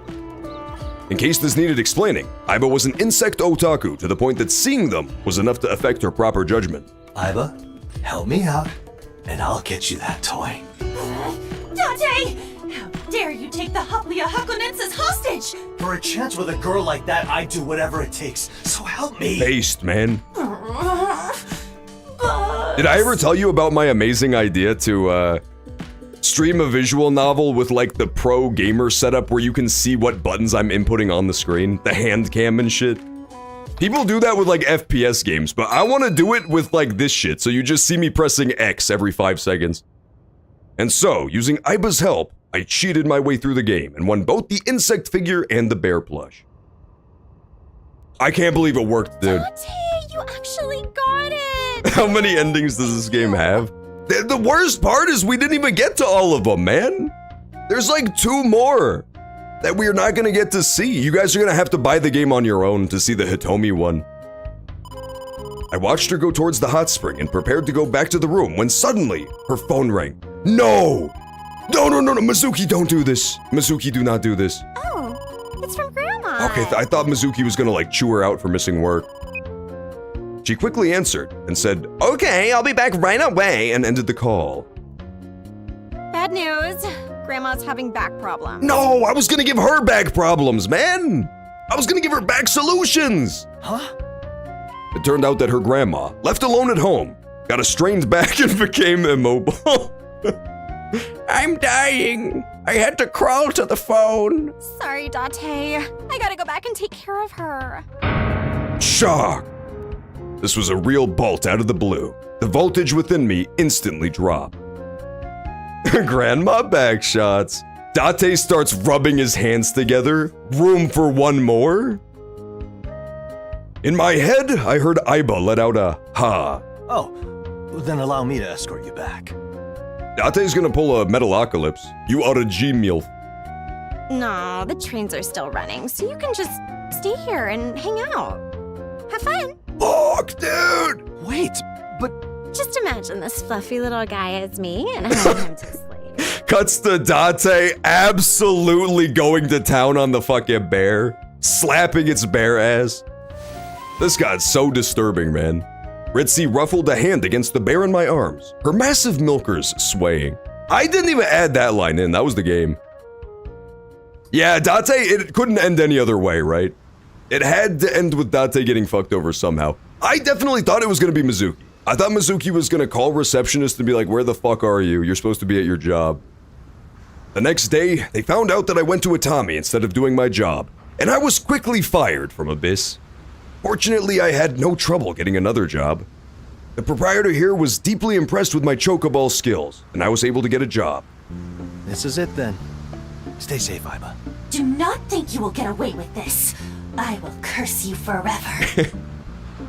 [SPEAKER 1] In case this needed explaining, Aiba was an insect otaku to the point that seeing them was enough to affect her proper judgment.
[SPEAKER 4] Aiba, help me out, and I'll get you that toy.
[SPEAKER 12] Date! How dare you take the Hoplia Hakonensis hostage!
[SPEAKER 4] For a chance with a girl like that, I'd do whatever it takes, so help me!
[SPEAKER 1] Based, man. Did I ever tell you about my amazing idea to, stream a visual novel with, like, the pro gamer setup where you can see what buttons I'm inputting on the screen? The hand cam and shit? People do that with, like, FPS games, but I want to do it with, like, this shit, so you just see me pressing X every 5 seconds. And so, using Aiba's help, I cheated my way through the game and won both the insect figure and the bear plush. I can't believe it worked, dude.
[SPEAKER 10] Dante, you actually got it!
[SPEAKER 1] How many endings does this game have? The worst part is we didn't even get to all of them, man. There's like 2 more that we're not gonna get to see. You guys are gonna have to buy the game on your own to see the Hitomi one. I watched her go towards the hot spring and prepared to go back to the room when suddenly her phone rang. No! No, Mizuki, don't do this. Mizuki, do not do this.
[SPEAKER 10] Oh, it's from Grandma.
[SPEAKER 1] Okay, I thought Mizuki was gonna like chew her out for missing work. She quickly answered and said, "Okay, I'll be back right away," and ended the call.
[SPEAKER 10] Bad news. Grandma's having back problems.
[SPEAKER 1] No, I was gonna give her back problems, man. I was gonna give her back solutions.
[SPEAKER 4] Huh?
[SPEAKER 1] It turned out that her grandma, left alone at home, got a strained back and became immobile. I'm dying. I had to crawl to the phone.
[SPEAKER 10] Sorry, Date. I gotta go back and take care of her.
[SPEAKER 1] Shock. This was a real bolt out of the blue. The voltage within me instantly dropped. Grandma back shots. Date starts rubbing his hands together. Room for one more? In my head, I heard Aiba let out a ha.
[SPEAKER 4] Oh, then allow me to escort you back.
[SPEAKER 1] Date's gonna pull a Metalocalypse. You are a G-MILF.
[SPEAKER 10] No, the trains are still running, so you can just stay here and hang out. Have fun.
[SPEAKER 1] Fuck, dude!
[SPEAKER 4] Wait, but...
[SPEAKER 10] Just imagine this fluffy little guy as me and having him to sleep.
[SPEAKER 1] Cuts to Date absolutely going to town on the fucking bear. Slapping its bare ass. This got so disturbing, man. Ritzy ruffled a hand against the bear in my arms, her massive milkers swaying. I didn't even add that line in, that was the game. Yeah, Date, it couldn't end any other way, right? It had to end with Date getting fucked over somehow. I definitely thought it was gonna be Mizuki. I thought Mizuki was gonna call receptionist and be like, "Where the fuck are you? You're supposed to be at your job." The next day, they found out that I went to Atami instead of doing my job, and I was quickly fired from Abyss. Fortunately, I had no trouble getting another job. The proprietor here was deeply impressed with my chocoball skills, and I was able to get a job.
[SPEAKER 4] This is it then. Stay safe, Aiba.
[SPEAKER 12] Do not think you will get away with this. I will curse you forever.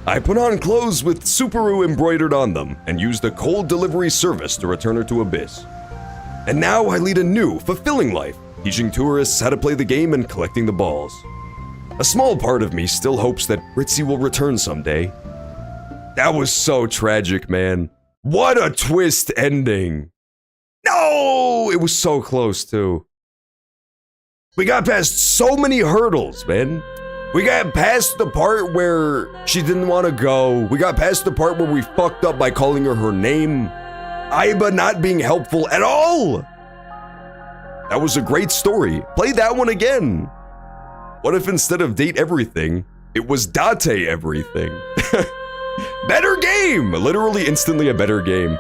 [SPEAKER 1] I put on clothes with Subaru embroidered on them and used a cold delivery service to return her to Abyss. And now I lead a new, fulfilling life, teaching tourists how to play the game and collecting the balls. A small part of me still hopes that Ritzy will return someday. That was so tragic, man. What a twist ending. No, it was so close too. We got past so many hurdles, man. We got past the part where she didn't want to go. We got past the part where we fucked up by calling her name. Aiba not being helpful at all. That was a great story. Play that one again. What if instead of date everything, it was Date everything? Better game! Literally instantly a better game.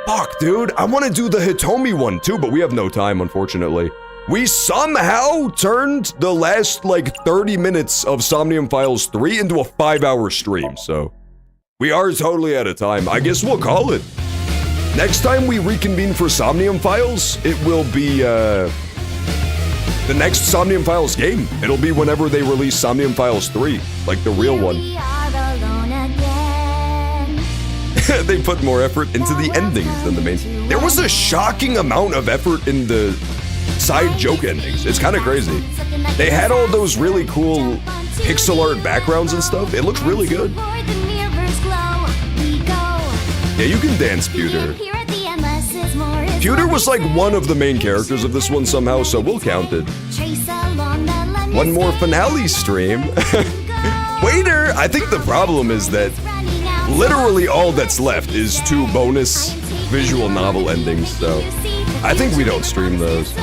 [SPEAKER 1] Fuck, dude, I want to do the Hitomi one too, but we have no time, unfortunately. We somehow turned the last, like, 30 minutes of Somnium Files 3 into a 5-hour stream, so... We are totally out of time. I guess we'll call it. Next time we reconvene for Somnium Files, it will be, the next Somnium Files game. It'll be whenever they release Somnium Files 3, like the real one. They put more effort into the endings than the main. There was a shocking amount of effort in the side joke endings. It's kind of crazy. They had all those really cool pixel art backgrounds and stuff. It looked really good. Yeah, you can dance, Pewter.
[SPEAKER 2] Here at the endless is more.
[SPEAKER 1] Pewter was like one of the main characters of this one somehow, so we'll count it. One more finale stream. Waiter, I think the problem is that literally all that's left is 2 bonus visual novel endings, so I think we don't stream those.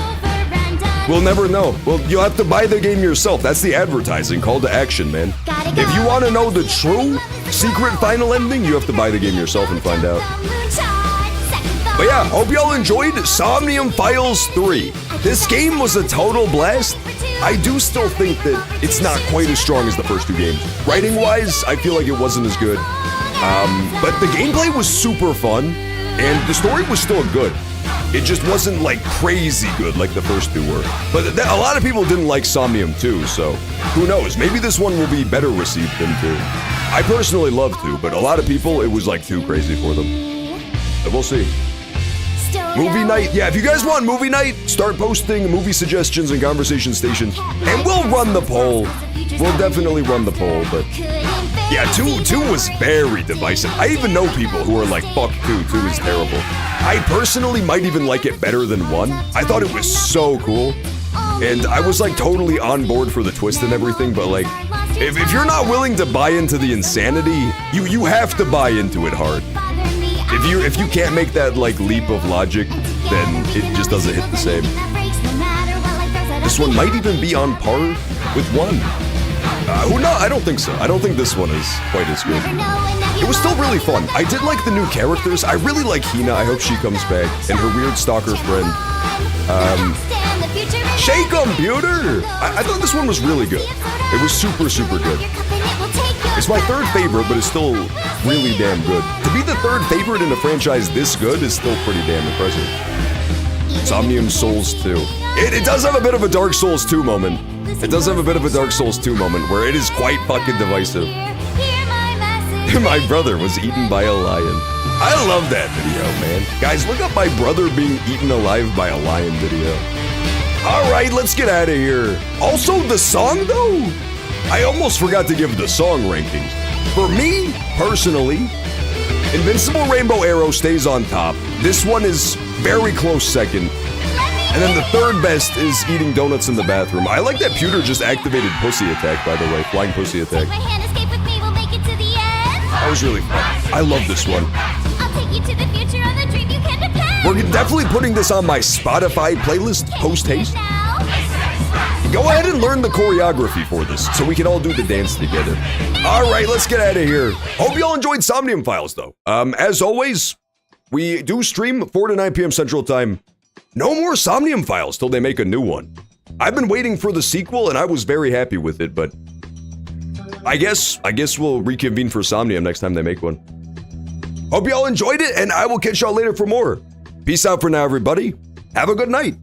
[SPEAKER 1] We'll never know. Well, you'll have to buy the game yourself. That's the advertising call to action, man. If you want to know the true secret final ending, you have to buy the game yourself and find out. But yeah, hope y'all enjoyed Somnium Files 3. This game was a total blast. I do still think that it's not quite as strong as the first 2 games. Writing-wise, I feel like it wasn't as good. But the gameplay was super fun, and the story was still good. It just wasn't like crazy good like the first 2 were. But a lot of people didn't like Somnium 2, so who knows? Maybe this one will be better received than 2. I personally love 2, but a lot of people, it was like too crazy for them. So we'll see. Movie night. Yeah, if you guys want movie night, start posting movie suggestions in Conversation Station, and we'll run the poll. We'll definitely run the poll, but yeah, 2 was very divisive. I even know people who are like, fuck 2 is terrible. I personally might even like it better than 1. I thought it was so cool, and I was like totally on board for the twist and everything, but like, if you're not willing to buy into the insanity, you have to buy into it hard. If you can't make that like leap of logic, then it just doesn't hit the same. This one might even be on par with 1. Who knows? I don't think so. I don't think this one is quite as good. It was still really fun. I did like the new characters. I really like Hina. I hope she comes back. And her weird stalker friend. Shake Computer! I thought this one was really good. It was super, super good. It's my 3rd favorite, but it's still really damn good. To be the 3rd favorite in a franchise this good is still pretty damn impressive. Somnium Souls 2. It does have a bit of a Dark Souls 2 moment. It does have a bit of a Dark Souls 2 moment where it is quite fucking divisive. My brother was eaten by a lion. I love that video, man. Guys, look up my brother being eaten alive by a lion video. Alright, let's get out of here. Also, the song, though? I almost forgot to give the song rankings. For me, personally, Invincible Rainbow Arrow stays on top. This one is very close second. And then the 3rd best is Eating Donuts in the Bathroom. I like that Pewter just activated Pussy Attack, by the way. Flying Pussy Attack. That was really fun. I love this one. We're definitely putting this on my Spotify playlist post-haste. Go ahead and learn the choreography for this so we can all do the dance together. Alright, let's get out of here. Hope y'all enjoyed Somnium Files, though. As always, we do stream 4 to 9 p.m. Central Time. No more Somnium Files till they make a new one. I've been waiting for the sequel, and I was very happy with it, but I guess we'll reconvene for Somnium next time they make one. Hope y'all enjoyed it, and I will catch y'all later for more. Peace out for now, everybody. Have a good night.